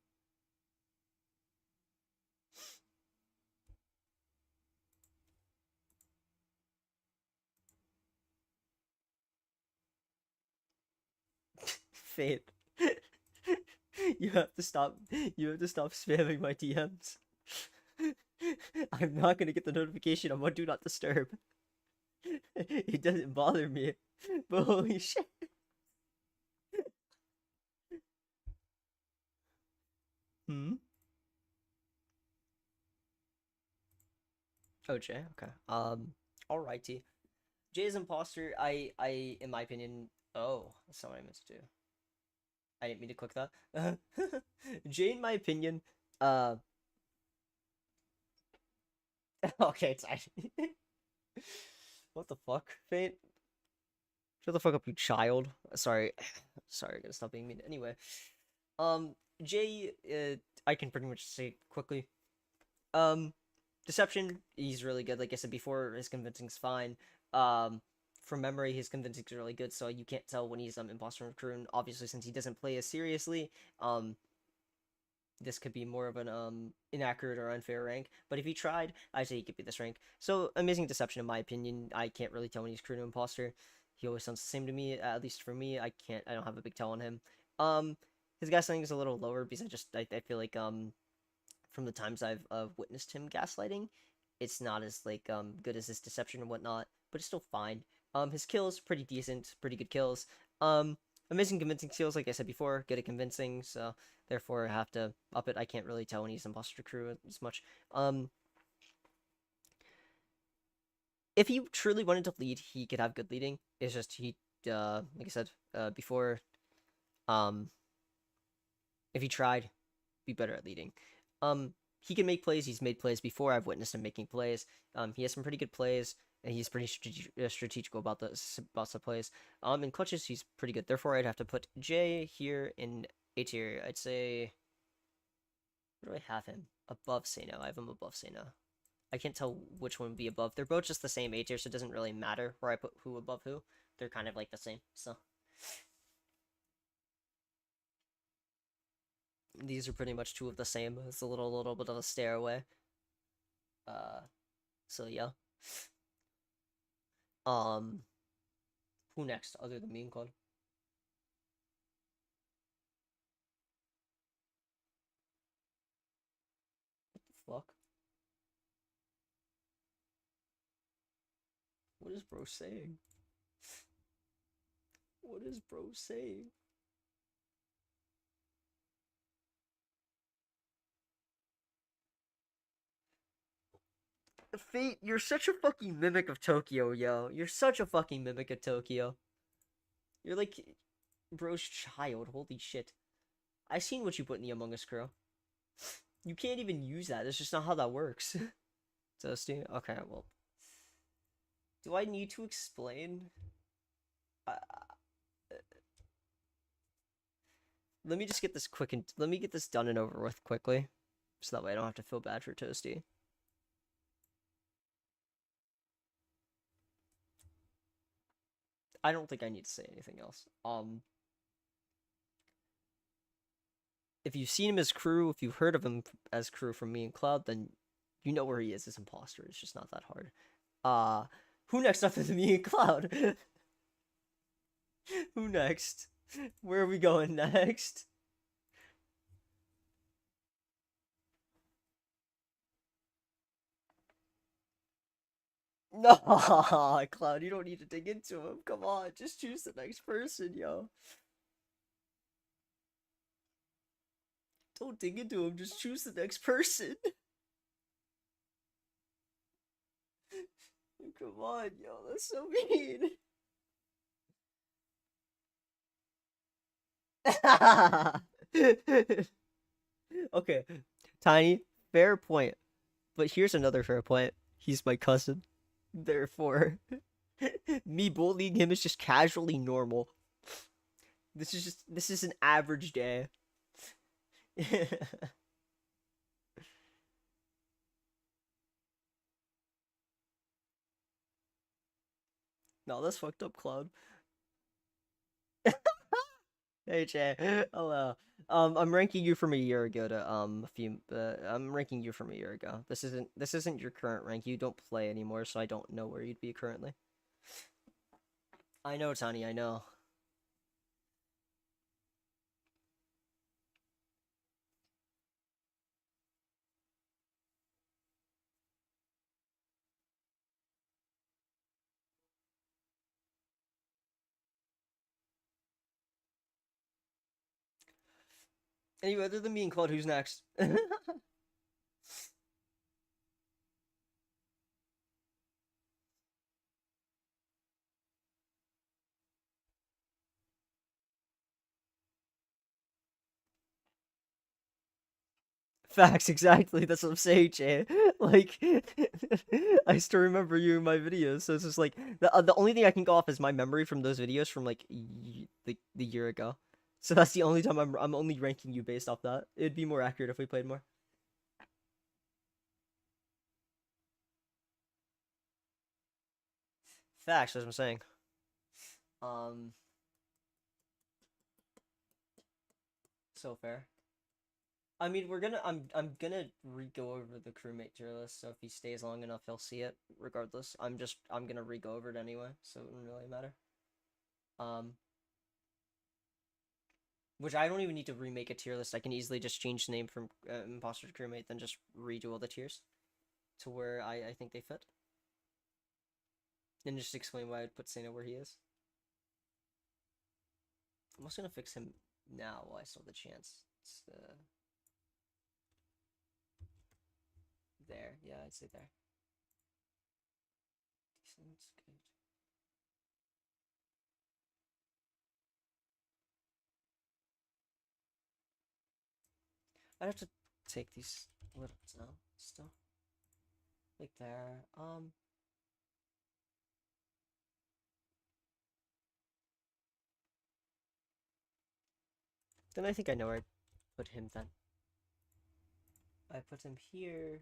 Fate. You have to stop. You have to stop spamming my DMs. I'm not gonna get the notification. I'm on Do Not Disturb. It doesn't bother me, but holy shit. Hmm. Oh, Jay. Okay. Alrighty. Jay's imposter. In my opinion. Oh, that's not what I meant to do. I didn't mean to click that. Jay, in my opinion, uh, Okay, Tiny. What the fuck, Fate? Shut the fuck up, you child. Sorry. Sorry, I gotta stop being mean. Anyway, um, Jay, I can pretty much say quickly. Um, Deception, he's really good. Like I said before, his convincing's fine. Um, from memory, his convincing's really good, so you can't tell when he's imposter and crew. And obviously, since he doesn't play as seriously, this could be more of an inaccurate or unfair rank. But if he tried, I'd say he could be this rank. So amazing deception, in my opinion. I can't really tell when he's crew to imposter. He always sounds the same to me. At least for me, I can't. I don't have a big tell on him. Um, his gaslighting is a little lower because I feel like from the times I've witnessed him gaslighting, it's not as like good as his deception and whatnot, but it's still fine. His kills pretty decent, pretty good kills. Um, Amazing convincing skills, like I said before, good at convincing. So therefore, I have to up it. I can't really tell when he's imposter crew as much. If he truly wanted to lead, he could have good leading. It's just like I said before, um, if he tried, be better at leading. He can make plays. He's made plays before. I've witnessed him making plays. He has some pretty good plays, and he's pretty strategical about the plays. In clutches, he's pretty good. Therefore, I'd have to put Jay here in A tier. I'd say, where do I have him? Above Sano. I have him above Sano. I can't tell which one would be above. They're both just the same A tier, so it doesn't really matter where I put who above who. They're kind of like the same. So these are pretty much two of the same. It's a little bit of a stare away. Uh, so yeah. Um, who next other than me and Claude? What the fuck? What is bro saying? What is bro saying? Fate, you're such a fucking mimic of Tokyo, yo. You're such a fucking mimic of Tokyo. You're like bro's child. Holy shit. I seen what you put in the Among Us crew. You can't even use that. That's just not how that works. Toasty? Okay, well. Do I need to explain? Uh, Let me just get this quick and let me get this done and over with quickly. So that way I don't have to feel bad for Toasty. I don't think I need to say anything else. If you've seen him as crew, if you've heard of him as crew from me and Cloud, then you know where he is as imposter. It's just not that hard. Who next after the me and Cloud? Who next? Where are we going next? No, Cloud, you don't need to dig into him. Come on, just choose the next person, yo. Don't dig into him, just choose the next person. Come on, yo, that's so mean. Okay, Tiny, fair point. But here's another fair point. He's my cousin. Therefore, me bullying him is just casually normal. This is an average day. No, that's fucked up, Cloud. Hey Jay, hello. I'm ranking you from a year ago to a few. I'm ranking you from a year ago. This isn't your current rank. You don't play anymore, so I don't know where you'd be currently. I know, Tony. I know. Anyway, other than me and Claude, who's next? Facts, exactly. That's what I'm saying, Jay. Like, I still remember you in my videos, so it's just like the only thing I can go off is my memory from those videos from like the year ago. So that's the only time I'm only ranking you based off that. It'd be more accurate if we played more. Facts, that's what I'm saying. Um, so fair. I mean, I'm gonna re-go over the crewmate tier list, so if he stays long enough, he'll see it. Regardless, I'm gonna re-go over it anyway, so it wouldn't really matter. Um, which I don't even need to remake a tier list. I can easily just change the name from imposter to crewmate, then just redo all the tiers to where I think they fit, and just explain why I'd put Sano where he is. I'm also gonna fix him now while I still have the chance. It's there, yeah, I'd say there. Decent, good. I'd have to take these little out still. Like there. Then I think I know where I'd put him then. I put him here.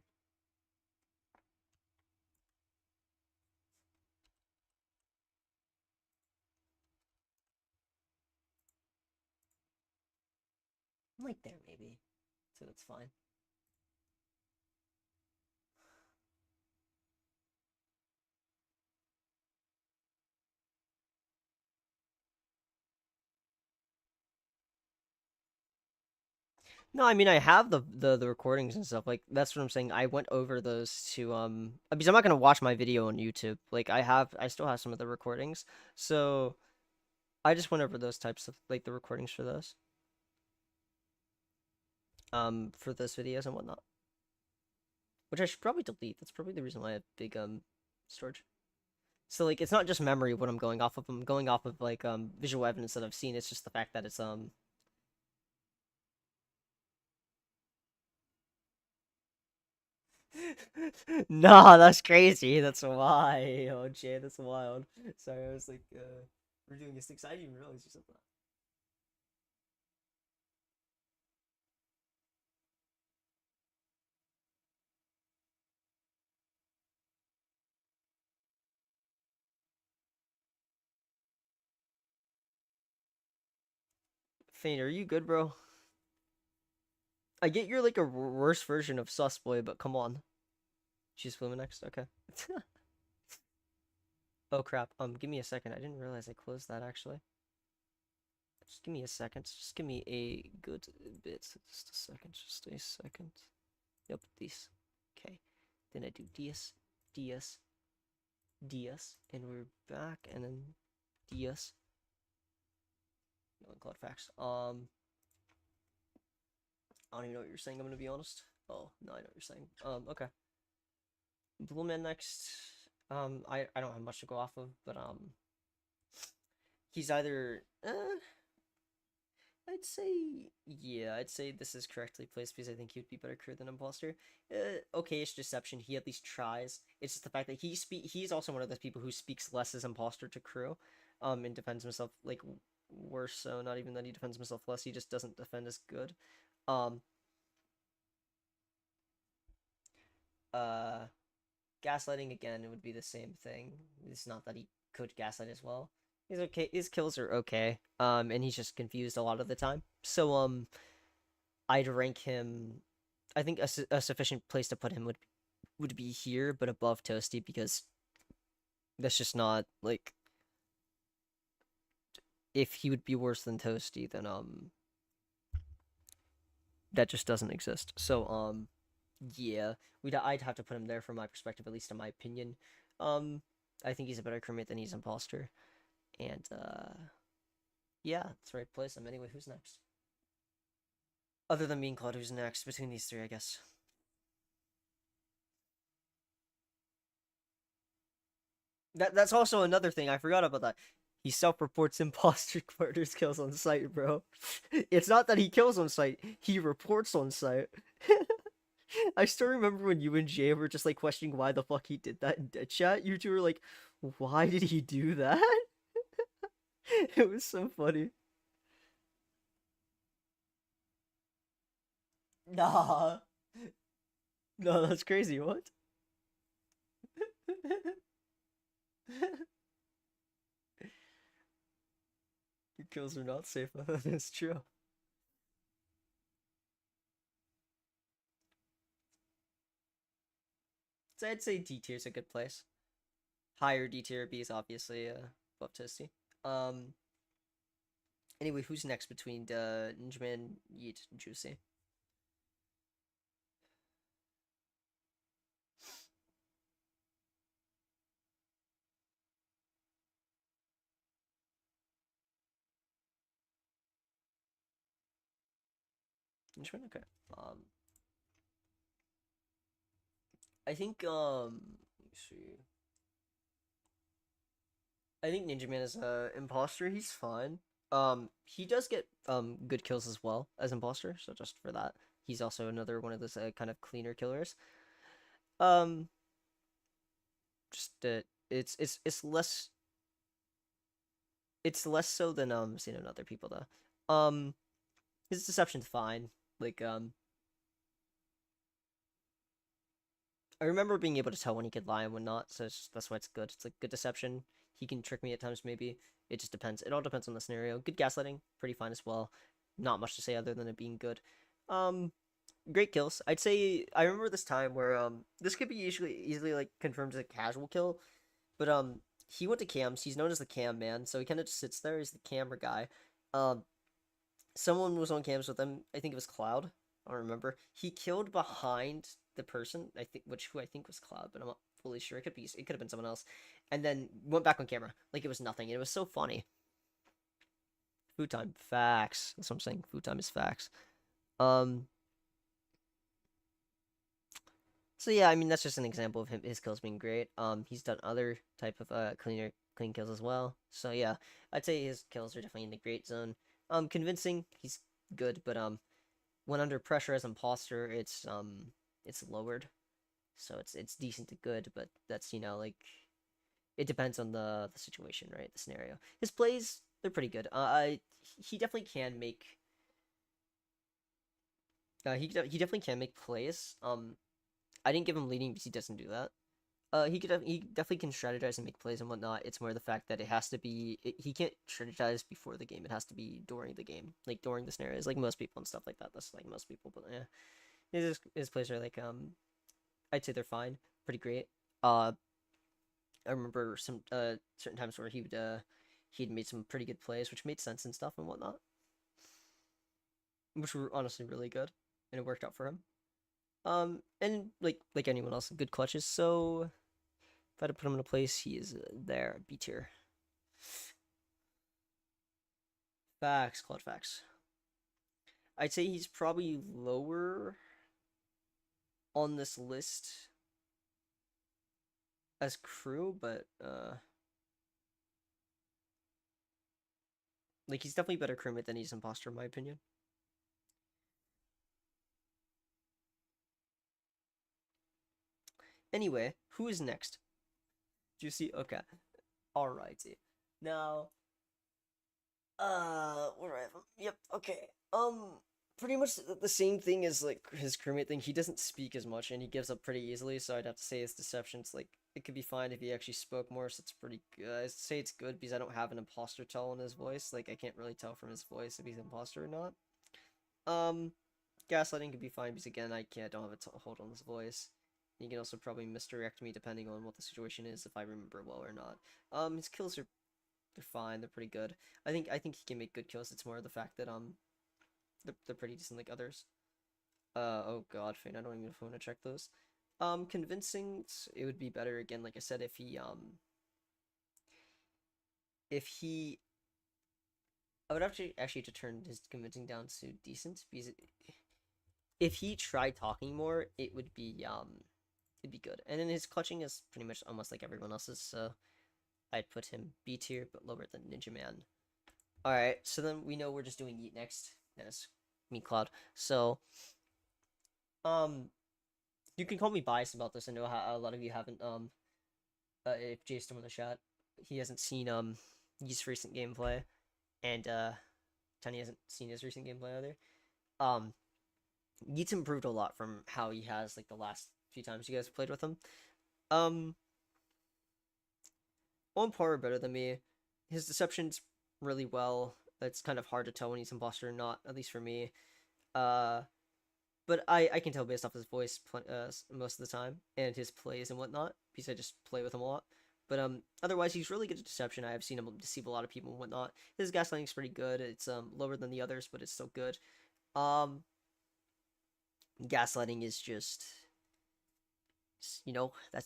Like there maybe. So that's fine. No, I mean I have the recordings and stuff. Like that's what I'm saying. I went over those to because I'm not gonna watch my video on YouTube. Like I still have some of the recordings. So I just went over those types of like the recordings for those videos and whatnot. Which I should probably delete. That's probably the reason why I have big storage. So like it's not just memory what I'm going off of. I'm going off of like visual evidence that I've seen. It's just the fact that it's Nah, that's crazy. That's why. Oh, Jay, that's wild. Sorry, I was like, we're doing this thing. I didn't even realize you said that. Fane, are you good, bro? I get you're like a worse version of Sus Boy, but come on. She's filming next? Okay. Oh, crap. Give me a second. I didn't realize I closed that, actually. Just give me a second. Just give me a good bit. Just a second. Just a second. Yep, this. Okay. Then I do DS, DS, DS, and we're back, and then DS. No cloud facts. I don't even know what you're saying. I'm gonna be honest. Oh no, I know what you're saying. Okay. Blue Man next. I don't have much to go off of, but he's either I'd say, yeah, I'd say this is correctly placed because I think he would be better crew than Imposter. Okay-ish deception. He at least tries. It's just the fact that he's also one of those people who speaks less as Imposter to crew, and defends himself like worse. So not even that he defends himself less, he just doesn't defend as good. Um, uh, Gaslighting again, it would be the same thing. It's not that he could gaslight as well. He's okay. His kills are okay. And he's just confused a lot of the time. So I'd rank him. I think a sufficient place to put him would be here, but above Toasty because that's just not like if he would be worse than Toasty, then that just doesn't exist. So yeah, I'd have to put him there from my perspective, at least in my opinion. I think he's a better crewmate than he's imposter, and yeah, that's the right place. Anyway, who's next? Other than me and Claude, who's next between these three, I guess. That's also another thing. I forgot about that. He self-reports imposter murders kills on site, bro. It's not that he kills on site; he reports on site. I still remember when you and Jay were just like questioning why the fuck he did that in dead chat. You two were like, why did he do that? It was so funny. Nah. No, that's crazy. What? Your kills are not safe. That's true. So I'd say D tier is a good place. Higher D tier B is obviously above Toasty. Um. Anyway, who's next between Ninjaman, Yeet, and Juicy? Ninjaman, okay. Um. I think let me see. I think Ninja Man is a imposter. He's fine. He does get good kills as well as imposter. So just for that, he's also another one of those kind of cleaner killers. Um, just it's less so than seen in other people though. His deception's fine. Like I remember being able to tell when he could lie and when not. So that's why it's good. It's like good deception. He can trick me at times maybe. It just depends. It all depends on the scenario. Good gaslighting, pretty fine as well. Not much to say other than it being good. Um, great kills. I'd say I remember this time where this could be easily like confirmed as a casual kill, but he went to cams. He's known as the cam man, so he kind of just sits there. He's the camera guy. Um, someone was on cams with him. I think it was Cloud. I don't remember. He killed behind the person. I think who I think was Cloud, but I'm not fully sure. It could have been someone else, and then went back on camera like it was nothing. And it was so funny. Food time facts. That's what I'm saying. Food time is facts. Um, So yeah, I mean that's just an example of his kills being great. He's done other type of clean kills as well. So yeah, I'd say his kills are definitely in the great zone. Convincing, he's good, but when under pressure as imposter, it's lowered. So it's decent to good, but that's like it depends on the situation, right? The scenario. His plays they're pretty good. He definitely can make he definitely can make plays. I didn't give him leading because he doesn't do that. He definitely can strategize and make plays and whatnot. It's more the fact that it has to be he can't strategize before the game. It has to be during the game, like during the scenarios, like most people and stuff like that. That's like most people, but yeah, his plays are like I'd say they're fine, pretty great. Uh, I remember some certain times where he'd made some pretty good plays, which made sense and stuff and whatnot, which were honestly really good, and it worked out for him. And like anyone else, good clutches. So if I had to put him in a place, he is there, B tier. Facts, Cloud facts. I'd say he's probably lower on this list as crew, but like he's definitely better crewmate than he's imposter in my opinion. Anyway, who is next? Juicy. Okay. Alrighty. Now, where do I have him? Yep. Okay. Pretty much the same thing as like his crewmate thing. He doesn't speak as much and he gives up pretty easily. So I'd have to say his deception's like it could be fine if he actually spoke more. So it's pretty good. I'd say it's good because I don't have an imposter tell in his voice. Like I can't really tell from his voice if he's an imposter or not. Um, gaslighting could be fine because again I don't have a hold on his voice. He can also probably misdirect me depending on what the situation is if I remember well or not. His kills are they're fine. They're pretty good. I think he can make good kills. It's more the fact that they're pretty decent like others. Oh god, Fane, I don't even know if I want to check those. Convincing it would be better again, like I said, if he I would actually to turn his convincing down to decent because if he tried talking more, it'd be good. And then his clutching is pretty much almost like everyone else's, so I'd put him B tier but lower than Ninja Man. Alright, so then we know we're just doing Yeet next. That is me, Cloud. So, um, You can call me biased about this. I know how a lot of you haven't if Jay's still in the chat, he hasn't seen his recent gameplay, and Tony hasn't seen his recent gameplay either. Um, Yeats improved a lot from how he has like the last few times you guys played with him. Um, on par better than me. His deception's really well. It's kind of hard to tell when he's imposter or not, at least for me. Uh, but I can tell based off his voice most of the time and his plays and whatnot because I just play with him a lot. But otherwise he's really good at deception. I have seen him deceive a lot of people and whatnot. His gaslighting's pretty good. It's lower than the others, but it's still good. Um, Gaslighting is just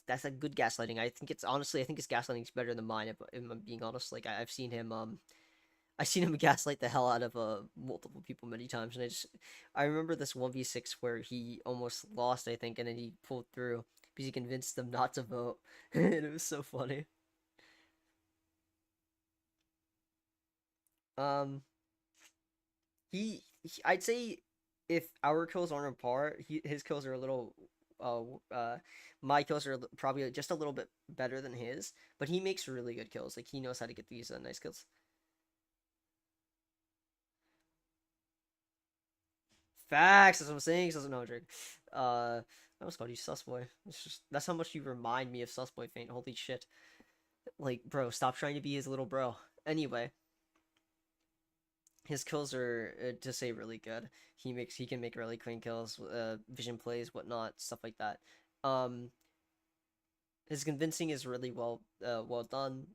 that's a good gaslighting. I think it's honestly I think his gaslighting's better than mine. If I'm being honest, like I've seen him I've seen him gaslight the hell out of multiple people many times, and I remember this 1v6 where he almost lost, I think, and then he pulled through because he convinced them not to vote, and it was so funny. Um, I'd say if our kills aren't on par, his kills are a little, uh, uh, my kills are probably just a little bit better than his, but he makes really good kills. Like he knows how to get these nice kills. Facts. That's what I'm saying. Doesn't know Drake. I almost called you sus boy. It's just that's how much you remind me of sus boy faint. Holy shit. Like, bro, stop trying to be his little bro. Anyway, his kills are to say really good. He can make really clean kills, vision plays, whatnot, stuff like that. Um, his convincing is really well done.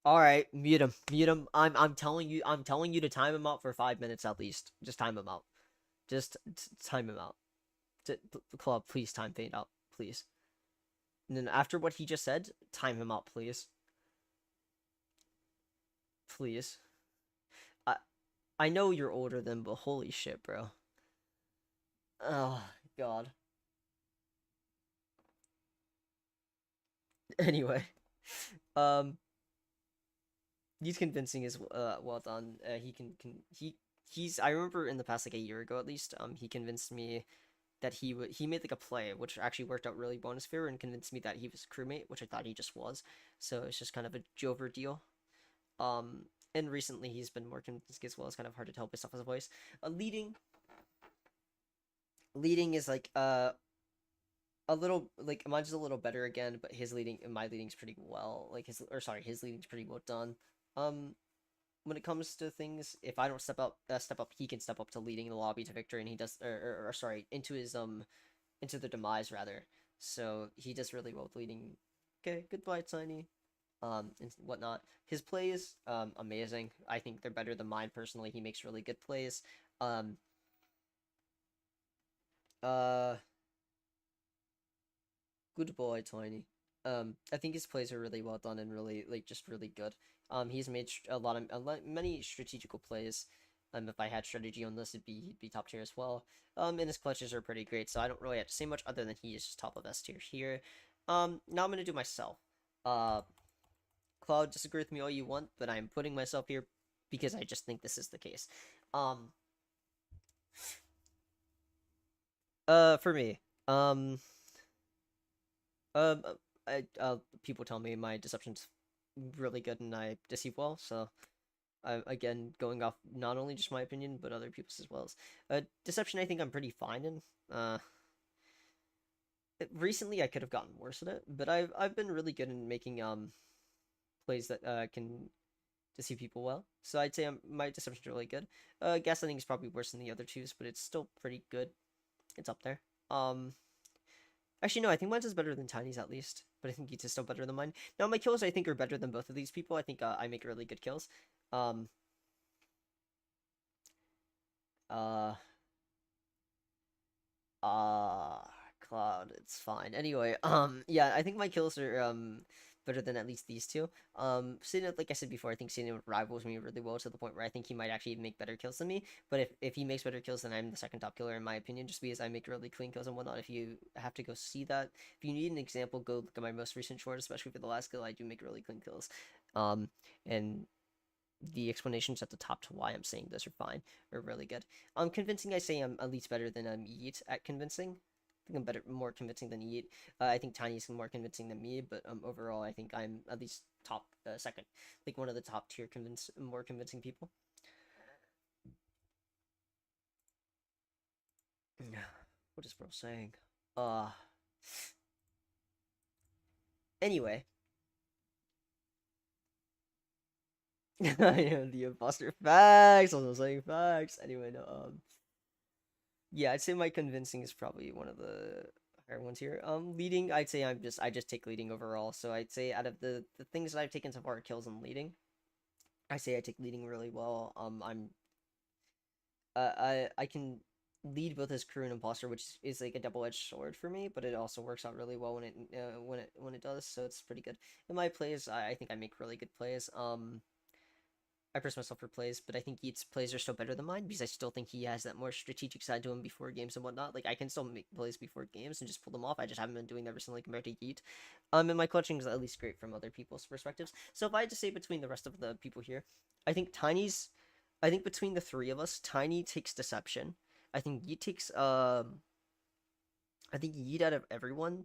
All right, mute him, mute him. I'm telling you to time him out for 5 minutes at least. Just time him out. Just time him out. Club, please time fade out, please. And then after what he just said, time him out, please. Please. I I know you're older than, but holy shit, bro. Oh God. Anyway, um, he's convincing is well done. He's I remember in the past like a year ago at least, he convinced me that he made like a play which actually worked out really well in his favor and convinced me that he was a crewmate, which I thought he just was. So it's just kind of a Jover deal. Um, and recently he's been more convincing as well. It's kind of hard to tell based off his voice. Leading leading is like a little like mine's a little better again, but my leading's pretty well. Like his leading's pretty well done. Um, when it comes to things, if I don't step up, he can step up to leading the lobby to victory, and he does, or sorry, into the demise rather. So he does really well with leading. Okay, goodbye, Tiny. And whatnot. His plays, amazing. I think they're better than mine personally. He makes really good plays. Um, uh, Good boy, Tiny. I think his plays are really well done and really like just really good. He's made many strategical plays. If I had strategy on this, he'd be top tier as well. And his clutches are pretty great, so I don't really have to say much other than he is just top of S tier here. Now I'm gonna do myself. Uh, Cloud, disagree with me all you want, but I'm putting myself here because I just think this is the case. Um, for me, um, Um, people tell me my deception's really good and I deceive well, so I again going off not only just my opinion but other people's as well. Deception I think I'm pretty fine in. Recently I could have gotten worse at it, but I've been really good in making plays that can deceive people well. So I'd say my deception's really good. Gaslighting is probably worse than the other twos, but it's still pretty good. It's up there. Actually, no, I think mine's is better than Tiny's at least, but I think Geats is still better than mine. Now, my kills I think are better than both of these people. I think I make really good kills. Um, uh, uh, Cloud, it's fine. Anyway, yeah, I think my kills are better than at least these two. Sydney, like I said before, I think Sydney rivals me really well to the point where I think he might actually make better kills than me. But if he makes better kills, then I'm the second top killer in my opinion, just because I make really clean kills and whatnot. If you have to go see that, if you need an example, go look at my most recent short, especially for the last kill. I do make really clean kills. And the explanations at the top to why I'm saying this are fine, are really good. Convincing, I say I'm at least better than Yeet at convincing. I think I'm better, more convincing than Yeet. I think Tiny's more convincing than me, but overall, I think I'm at least top second, like one of the top tier more convincing people. What is bro saying? Anyway, I am the imposter. Facts. Also saying facts. Anyway, no. Yeah, I'd say my convincing is probably one of the higher ones here. Leading, I'd say I just take leading overall. So I'd say out of the things that I've taken so far, kills and leading, I say I take leading really well. I can lead both as crew and imposter, which is like a double-edged sword for me, but it also works out really well when it does. So it's pretty good. In my plays, I think I make really good plays. I press myself for plays, but I think Yeat's plays are still better than mine because I still think he has that more strategic side to him before games and whatnot. Like I can still make plays before games and just pull them off. I just haven't been doing that recently compared to Yeat. And my clutching is at least great from other people's perspectives. So if I had to say between the rest of the people here, I think I think between the three of us, Tiny takes deception. I think Yeet takes I think Yeet out of everyone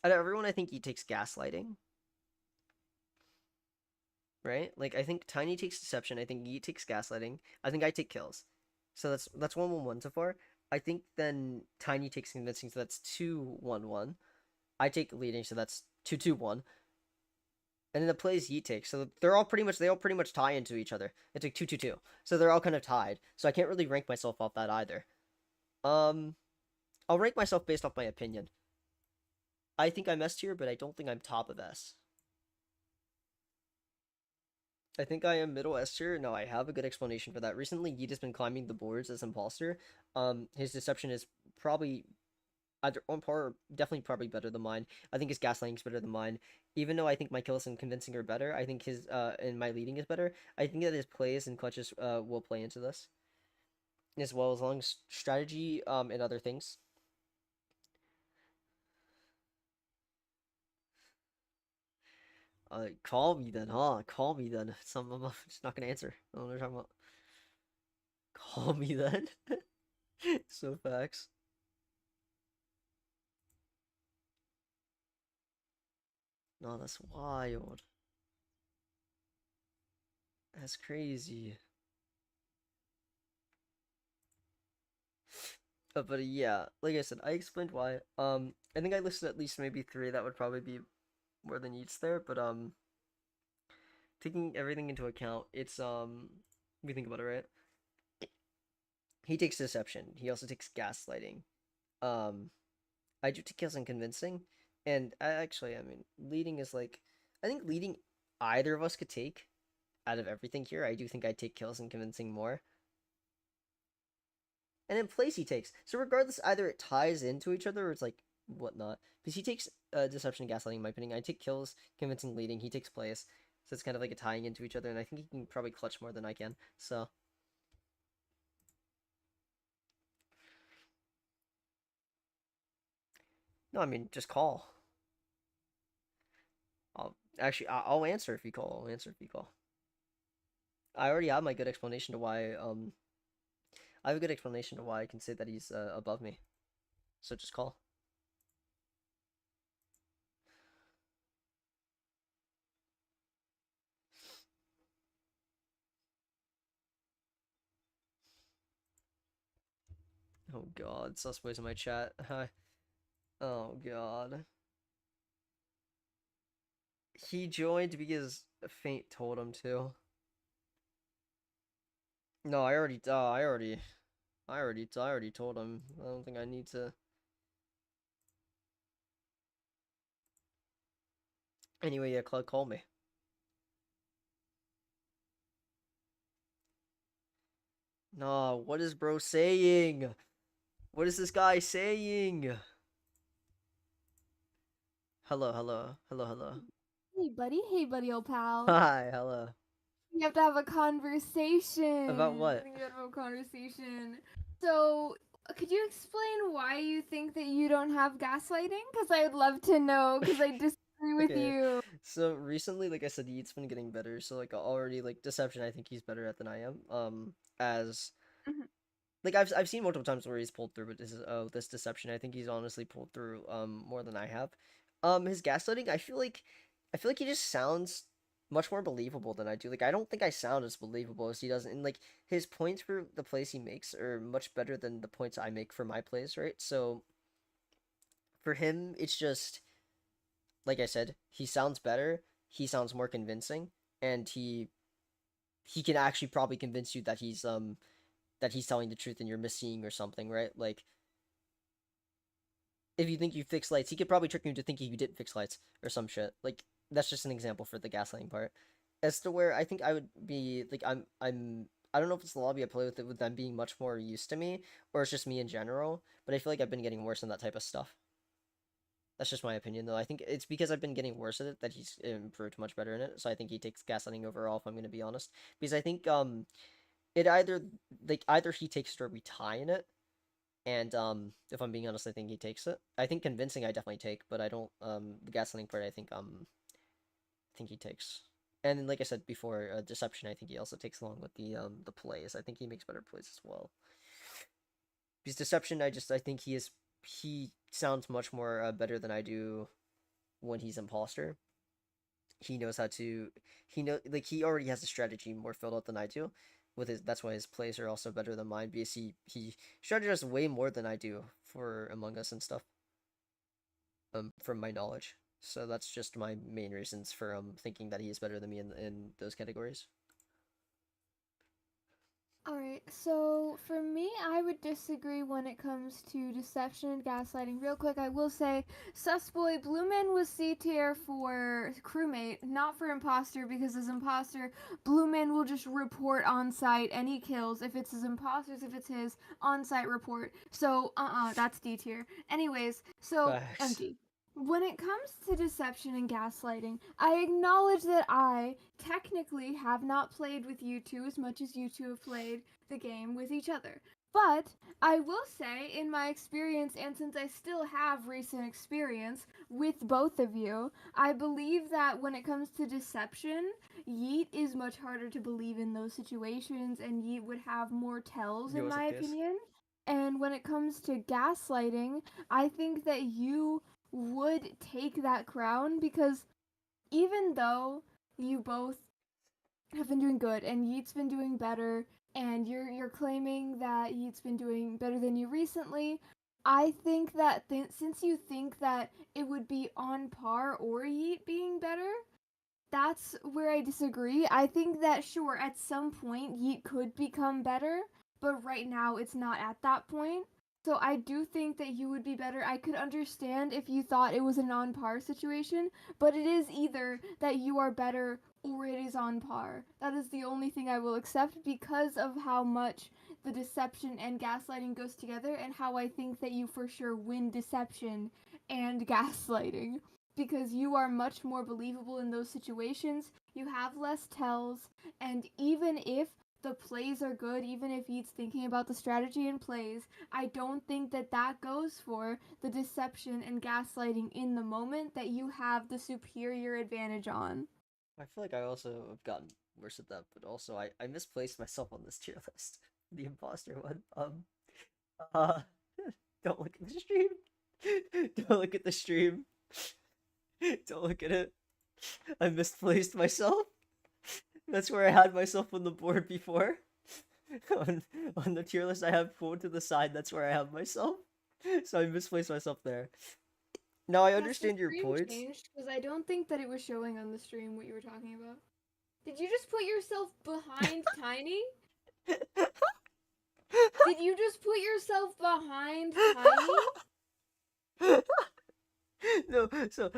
I think Yeet takes gaslighting. Right? Like I think Tiny takes deception. I think Yeet takes gaslighting. I think I take kills. So that's 1-1-1 so far. I think then Tiny takes convincing, so that's 2-1-1. I take leading, so that's 2-2-1. And then the plays Yeet takes, so they all pretty much tie into each other. It's like 2-2-2. So they're all kind of tied. So I can't really rank myself off that either. I'll rank myself based off my opinion. I think I'm S tier, but I don't think I'm top of S. I think I am middle S tier. No, I have a good explanation for that. Recently, Yeet has been climbing the boards as imposter. His deception is probably either on par or definitely probably better than mine. I think his gaslighting is better than mine. Even though I think my kills and convincing are better, I think his and my leading is better. I think that his plays and clutches will play into this, as well as long as strategy and other things. Call me then, huh? Call me then. I'm just not gonna answer. I don't know what you're talking about. Call me then. So facts. No, that's wild. That's crazy. But yeah, like I said, I explained why. I think I listed at least maybe three that would probably be more than Yeats there, but taking everything into account, it's if you think about it, right? He takes deception. He also takes gaslighting. Um, I do take kills and convincing, and I mean, leading is like, I think leading either of us could take out of everything here. I do think I take kills and convincing more. And then plays he takes. So regardless, either it ties into each other or it's like whatnot. Because he takes deception and gaslighting, in my opinion. I take kills, convincing, leading. He takes plays. So it's kind of like a tying into each other, and I think he can probably clutch more than I can. So no, I mean just call. I'll answer if you call. I'll answer if you call. I already have my good explanation to why. I have a good explanation to why I can say that he's above me. So just call. Oh god, Susboy's in my chat. Hi. Oh god. He joined because Faint told him to. No, I already told him. I don't think I need to. Anyway, yeah, Claude, call me. No, what is bro saying? What is this guy saying? Hello, hello, hello, hello. Hey, buddy. Hey, buddy, old pal. Hi, hello. We have to have a conversation. About what? We have to have a conversation. So, could you explain why you think that you don't have gaslighting? Because I would love to know. Because I just agree with Okay, you. so recently, like I said, he's been getting better. So like already, like deception, I think he's better at than I am. As Mhm. like I've seen multiple times where he's pulled through with this deception. I think he's honestly pulled through more than I have. His gaslighting, I feel like he just sounds much more believable than I do. Like I don't think I sound as believable as he does, and like his points for the plays he makes are much better than the points I make for my plays, right? So for him, it's just like I said, he sounds better, he sounds more convincing, and he can actually probably convince you that he's telling the truth and you're misseeing or something, right? Like if you think you fix lights, he could probably trick you into thinking you didn't fix lights or some shit. Like that's just an example for the gaslighting part. As to where I think I would be like I don't know if it's the lobby I play with it with them being much more used to me or it's just me in general, but I feel like I've been getting worse in that type of stuff. That's just my opinion though. I think it's because I've been getting worse at it that he's improved much better in it. So I think he takes gaslighting overall if I'm gonna be honest. Because I think it either either he takes it or we tie in it. And if I'm being honest, I think he takes it. I think convincing I definitely take, but I don't the gaslighting part I think he takes. And then, like I said before, deception I think he also takes along with the plays. I think he makes better plays as well. Because deception I think he sounds much more better than I do when he's imposter. He knows how to he already has a strategy more filled out than I do. With his that's why his plays are also better than mine because he strategizes way more than I do for Among Us and stuff. From my knowledge. So that's just my main reasons for thinking that he is better than me in those categories. Alright, so for me, I would disagree when it comes to deception and gaslighting. Real quick, I will say, Susboy, Blue Man was C tier for crewmate, not for imposter, because as imposter, Blue Man will just report on site any kills. If it's his imposters, if it's his on site report. So, that's D tier. Anyways, so, Facts. empty. When it comes to deception and gaslighting, I acknowledge that I technically have not played with you two as much as you two have played the game with each other. But I will say, in my experience, and since I still have recent experience with both of you, I believe that when it comes to deception, Yeet is much harder to believe in those situations, and Yeet would have more tells, Yo, in what's my up, Kiss? opinion. And when it comes to gaslighting, I think that you would take that crown because even though you both have been doing good and Yeet's been doing better and you're claiming that Yeet's been doing better than you recently, I think that since you think that it would be on par or Yeet being better, that's where I disagree. I think that sure at some point Yeet could become better, but right now it's not at that point. So I do think that you would be better. I could understand if you thought it was a non-par situation, but it is either that you are better or it is on par. That is the only thing I will accept because of how much the deception and gaslighting goes together and how I think that you for sure win deception and gaslighting because you are much more believable in those situations. You have less tells, and even if the plays are good, even if he's thinking about the strategy and plays, I don't think that that goes for the deception and gaslighting in the moment that you have the superior advantage on. I feel like I also have gotten worse at that, but also I misplaced myself on this tier list. The imposter one. Uh, don't look at the stream. Don't look at the stream. Don't look at it. I misplaced myself. That's where I had myself on the board before. on on the tier list, I have phone to the side. That's where I have myself. So I misplaced myself there. Now I Has the understand your stream points. changed? Because I don't think that it was showing on the stream what you were talking about. Did you just put yourself behind Tiny? Did you just put yourself behind Tiny? No, so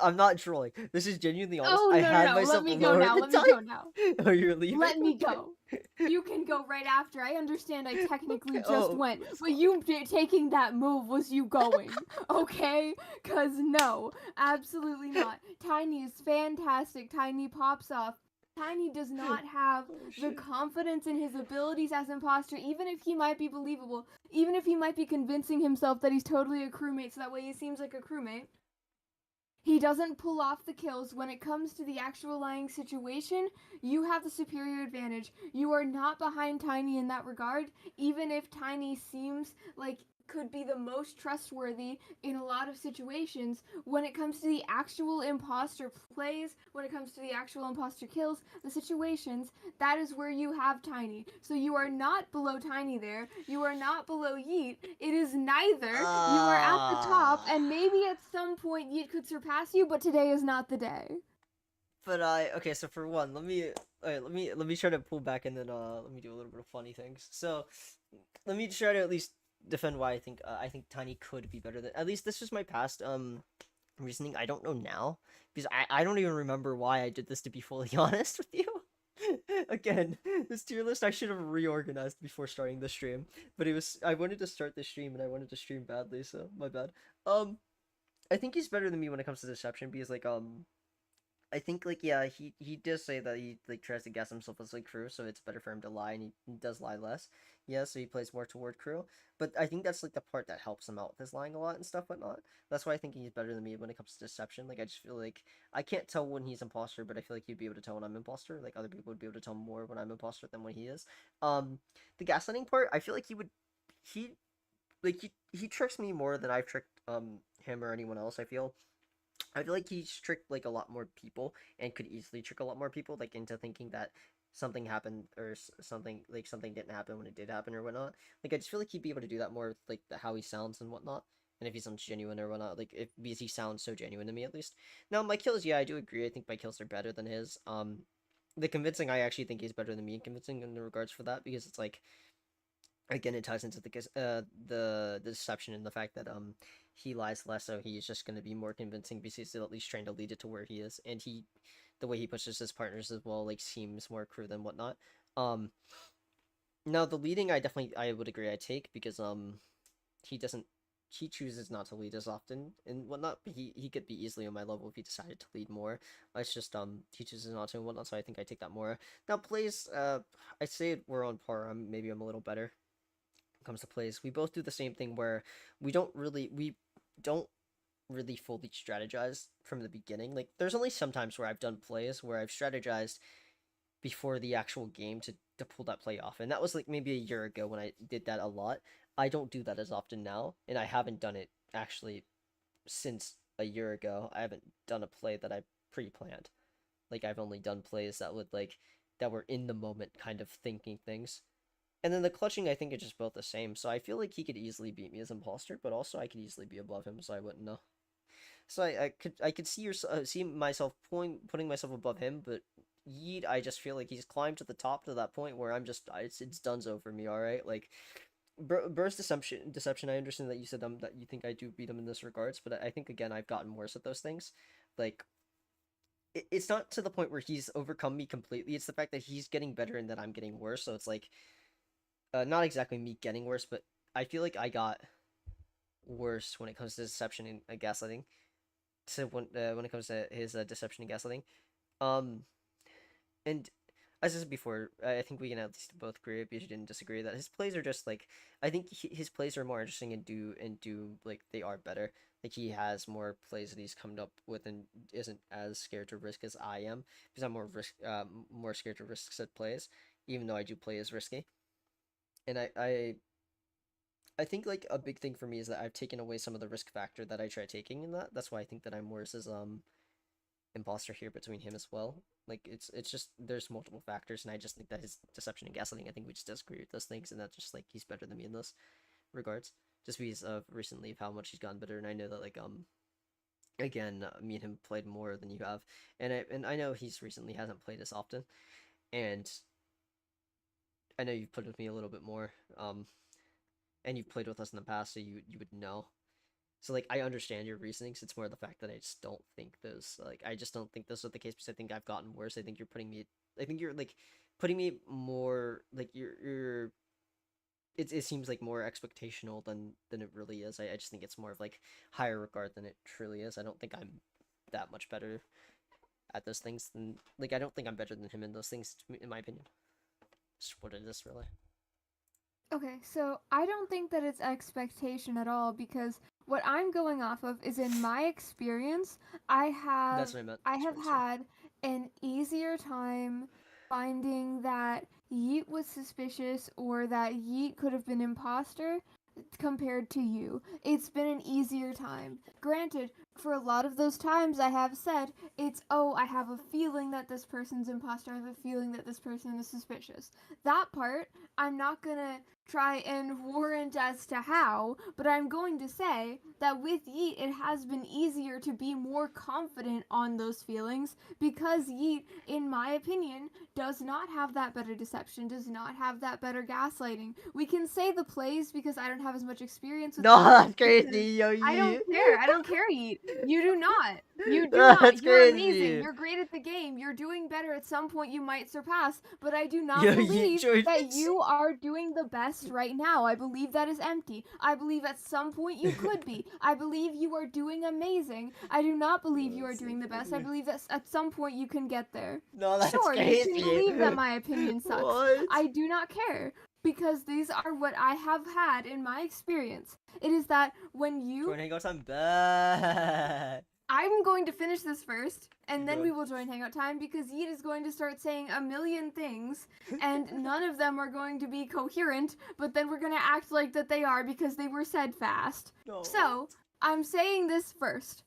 I'm not trolling. This is genuinely honest. Oh, I no, no, had no. Let myself me go lower at now. the Let me go time. now. Oh, you're leaving? Let me Okay. go. You can go right after. I understand I technically Okay. just Oh, went, let's but go. you taking that move was you going, okay? Cause no, absolutely not. Tiny is fantastic. Tiny pops off. Tiny does not have Oh the shit. confidence in his abilities as imposter, even if he might be believable, even if he might be convincing himself that he's totally a crewmate, so that way he seems like a crewmate. He doesn't pull off the kills. When it comes to the actual lying situation, you have the superior advantage. You are not behind Tiny in that regard, even if Tiny seems like could be the most trustworthy in a lot of situations. When it comes to the actual imposter plays, when it comes to the actual imposter kills, the situations, that is where you have Tiny. So you are not below Tiny there. You are not below Yeet. It is neither. You are at the top, Ah. and maybe at some point Yeet could surpass you, but today is not the day. But okay, so for one, let me try to pull back and then let me do a little bit of funny things. So let me try to at least defend why I think Tiny could be better than, at least this is my past reasoning. I don't know now because I don't even remember why I did this, to be fully honest with you. Again, this tier list I should have reorganized before starting the stream, but I wanted to start the stream and I wanted to stream badly, so my bad. Um, I think he's better than me when it comes to deception because I think like yeah, he does say that he like tries to gas himself as like crew, so it's better for him to lie, and he does lie less. Yeah, so he plays more toward crew. But I think that's like the part that helps him out with his lying a lot and stuff whatnot. That's why I think he's better than me when it comes to deception. Like I just feel like I can't tell when he's imposter, but I feel like he'd be able to tell when I'm imposter. Like other people would be able to tell more when I'm imposter than when he is. The gaslighting part, I feel like he he tricks me more than I've tricked him or anyone else. I feel like he's tricked like a lot more people and could easily trick a lot more people like into thinking that something happened or something didn't happen when it did happen or whatnot. Like I just feel like he'd be able to do that more with like how he sounds and whatnot. And if he sounds genuine or whatnot, like if because he sounds so genuine to me at least. Now my kills, yeah, I do agree. I think my kills are better than his. The convincing, I actually think he's better than me in convincing in regards for that because it's like again it ties into the deception and the fact that he lies less, so he's just going to be more convincing because he's at least trying to lead it to where he is, and the way he pushes his partners as well like seems more crew than whatnot. um Now the leading, I would agree I take because he doesn't he chooses not to lead as often and whatnot, but he could be easily on my level if he decided to lead more. It's just he chooses not to and whatnot, so I think I take that more. Now plays, I'd say we're on par. Maybe I'm a little better comes to plays. We both do the same thing where we don't really fully strategize from the beginning. Like there's only some times where I've done plays where I've strategized before the actual game to pull that play off. And that was like maybe a year ago when I did that a lot. I don't do that as often now, and I haven't done it actually since a year ago. I haven't done a play that I pre-planned. Like I've only done plays that were in the moment kind of thinking things. And then the clutching, I think, is just both the same. So I feel like he could easily beat me as imposter, but also I could easily be above him, so I wouldn't know. So I could see myself putting myself above him, but Yeet, I just feel like he's climbed to the top to that point where I'm just it's donezo for me. All right, like Burst deception. I understand that you said that you think I do beat him in this regards, but I think again I've gotten worse at those things. Like it's not to the point where he's overcome me completely. It's the fact that he's getting better and that I'm getting worse. So it's like not exactly me getting worse, but I feel like I got worse when it comes to deception and gaslighting. To when it comes to his deception and gaslighting, um, and as I said before, I think we can at least both agree, because you didn't disagree, that his plays are just like I think his plays are more interesting and do like they are better. Like he has more plays that he's come up with and isn't as scared to risk as I am, because I'm more scared to risk set plays, even though I do play as risky. And I think like a big thing for me is that I've taken away some of the risk factor that I try taking in that. That's why I think that I'm worse as imposter here between him as well. Like it's just there's multiple factors, and I just think that his deception and gaslighting, I think we just disagree with those things, and that's just like he's better than me in those regards. Just because of recently of how much he's gotten better, and I know that like again me and him played more than you have, and I know he's recently hasn't played as often, and I know you've played with me a little bit more, and you've played with us in the past, so you would know. So like I understand your reasonings. It's more the fact that I just don't think I just don't think those are the case, because I think I've gotten worse. I think you're putting me I think you're like putting me more like you're it seems like more expectational than it really is. I just think it's more of like higher regard than it truly is. I don't think I'm that much better at those things than I don't think I'm better than him in those things in my opinion. Just what it is really. Okay, so I don't think that it's expectation at all because what I'm going off of is in my experience, I have That's what I meant. I have Sorry, sorry. had an easier time finding that Yeet was suspicious or that Yeet could have been imposter compared to you. It's been an easier time. Granted, for a lot of those times I have said, it's, oh, I have a feeling that this person's imposter, I have a feeling that this person is suspicious. That part, I'm not gonna try and warrant as to how, but I'm going to say that with Yeet, it has been easier to be more confident on those feelings because Yeet, in my opinion, does not have that better deception, does not have that better gaslighting. We can say the plays because I don't have as much experience with No, them. that's crazy, yo, I you. don't care. I don't care, Yeet. You do not. You do That's not. You're amazing. crazy. You're great at the game. You're doing better. At some point, you might surpass. But I do not Yo, you believe joined that me. you are doing the best right now. I believe that is empty. I believe at some point you could be. I believe you are doing amazing. I do not believe you are That's so doing the best. I funny. believe that at some point you can get there. No, that's Sure, you can crazy. believe that my opinion sucks. What? I do not care because these are what I have had in my experience. It is that when you Join Hangout time back. I'm going to finish this first, and Keep then going. we will join Hangout Time because Yeet is going to start saying a million things, and none of them are going to be coherent, but then we're going to act like that they are because they were said fast. No. So, I'm saying this first.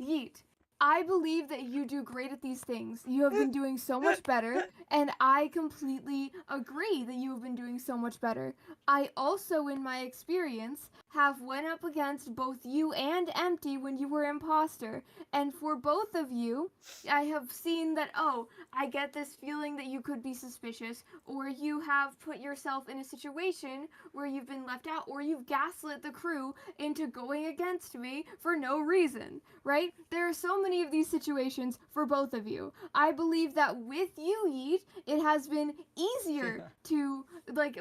Yeet, I believe that you do great at these things. You have been doing so much better, and I completely agree that you have been doing so much better. I also, in my experience, have went up against both you and Empty when you were imposter, and for both of you, I have seen that, oh, I get this feeling that you could be suspicious, or you have put yourself in a situation where you've been left out, or you've gaslit the crew into going against me for no reason, right? There are so many of these situations for both of you. I believe that with you, Yeet, it has been easier to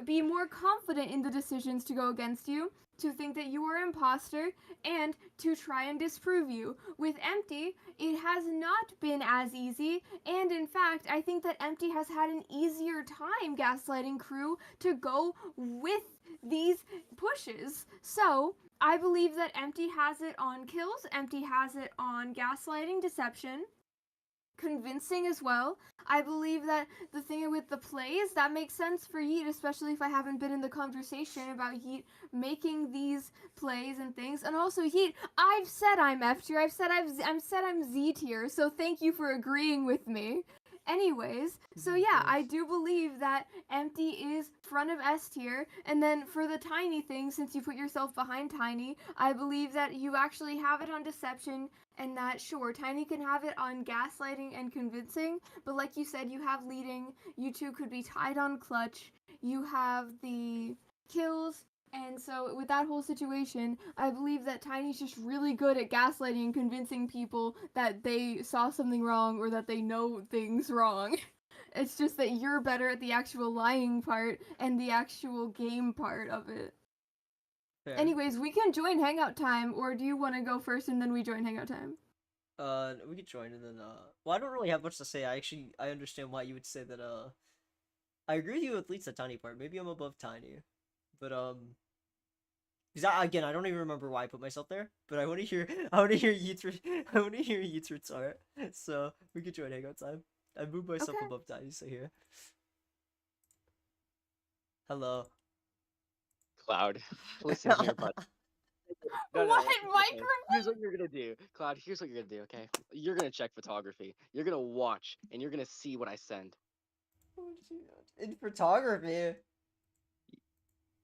be more confident in the decisions to go against you, to think that you are imposter, and to try and disprove you. With Empty, it has not been as easy, and in fact, I think that Empty has had an easier time gaslighting crew to go with these pushes. So, I believe that Empty has it on kills, Empty has it on gaslighting, deception, convincing as well. I believe that the thing with the plays, that makes sense for Yeet, especially if I haven't been in the conversation about Yeet making these plays and things. And also Yeet, I've said I'm F tier, I've said I'm Z tier, so thank you for agreeing with me. Anyways, so yeah, I do believe that Empty is front of S tier, and then for the Tiny thing, since you put yourself behind Tiny, I believe that you actually have it on deception, and that sure, Tiny can have it on gaslighting and convincing, but like you said, you have leading, you two could be tied on clutch, you have the kills, and so with that whole situation, I believe that Tiny's just really good at gaslighting and convincing people that they saw something wrong or that they know things wrong. It's just that you're better at the actual lying part and the actual game part of it. Fair. Anyways, we can join Hangout Time, or do you want to go first and then we join Hangout Time? We could join and then well, I don't really have much to say. I understand why you would say that I agree with you at least the Tiny part. Maybe I'm above Tiny. But because again, I don't even remember why I put myself there. But I want to hear Yeats. I want to hear Yeats retort. So we could join Hangout Time. I moved myself Okay. above Tiny, so here. Hello. Cloud, listen here, bud. What Okay. microphone? Here's what you're gonna do, Cloud. Here's what you're gonna do. Okay, you're gonna check photography. You're gonna watch, and you're gonna see what I send. In photography.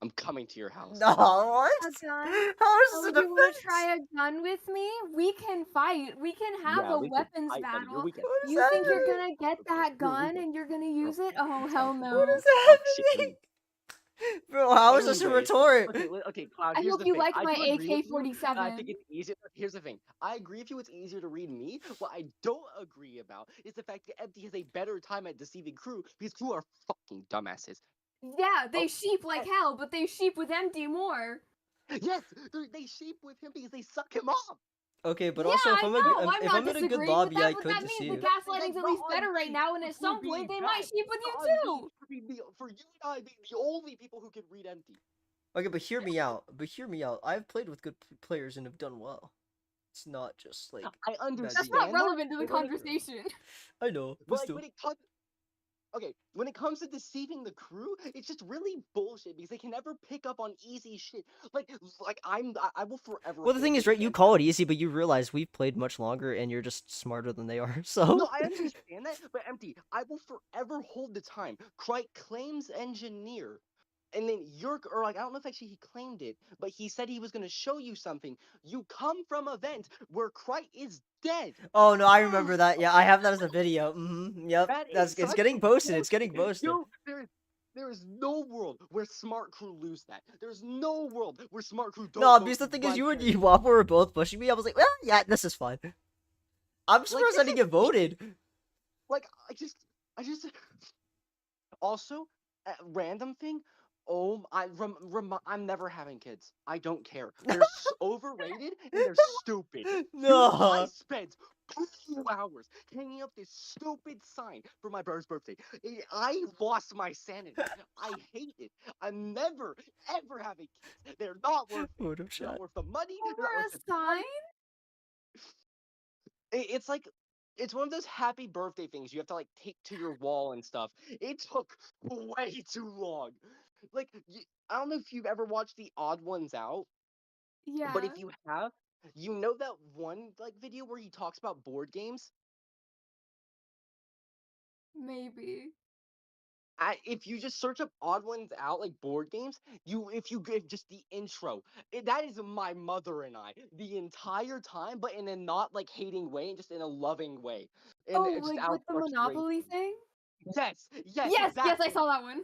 I'm coming to your house. No, what? A gun? How is Oh, this an you want offense? to try a gun with me? We can fight. We can have Yeah, a we can weapons fight on your battle. weekend. What is You think you're happening? gonna get Okay, that your gun weekend. and you're gonna Bro, use it? Oh, hell What no. is talk shit to happening? me. Bro, how is this a Anyways, retort? okay, Cloud. I Here's hope the you thing. like I my do agree with you. I AK-47. think it's easier. Here's the thing. I agree with you. It's easier to read me. What I don't agree about is the fact that Empty has a better time at deceiving crew because crew are fucking dumbasses. Yeah, they Oh, sheep like hell, but they sheep with Empty more. yes, they sheep with him because they suck him off. Okay, but Yeah, also I know. I'm if not I'm in a good disagreeing with lobby, that, I but could that means the deceive. gaslighting's That's at not least on better right me now, and for at crew some point being they might bad. sheep with It's you on me too. for for you and I being the only people who can read Empty. Okay, but hear me out. I've played with good players and have done well. It's not just like I That's understand not that, relevant to the but when it- conversation. I know, but but like still. when it comes, okay, when it comes to deceiving the crew, it's just really bullshit because they can never pick up on easy shit. Like I will forever. Well, the thing hold is, it right? You against call them. it easy, but you realize we've played much longer, and you're just smarter than they are. So No, I understand that, but Empty, I will forever hold the time. Crite claims engineer. And then or like, I don't know if actually he claimed it, but he said he was going to show you something. You come from a vent where Crite is dead. Oh no, I remember that. Yeah, I have that as a video. Yep, That is it's such getting posted. It's getting bullshit. posted. Yo, there is no world where Smart Crew lose that. There's no world where Smart Crew don't No, vote because the thing is, my you and character. Ewop were both pushing me. I was like, well, yeah, this is fine. I'm surprised I This didn't is get voted. like I just also random thing. Oh, I'm never having kids. I don't care. They're overrated and they're stupid. Dude, I No. spent 2 hours hanging up this stupid sign for my brother's birthday. I lost my sanity. I hate it. I'm never, ever having kids. They're not worth it. Vote of They're not shot. worth the money. They're Over not worth a the sign? time. It's like it's one of those happy birthday things you have to like take to your wall and stuff. It took way too long. Like I don't know if you've ever watched the Odd Ones Out, but Yeah, if you have, you know that one like video where he talks about board games. maybe. If you just search up Odd Ones Out like board games, if you give just the intro, that is my mother and I the entire time, but in a not like hating way, and just in a loving way, and Oh, just like out of with the Monopoly frustration. thing? Yes, Yes, yes, I exactly. saw that one.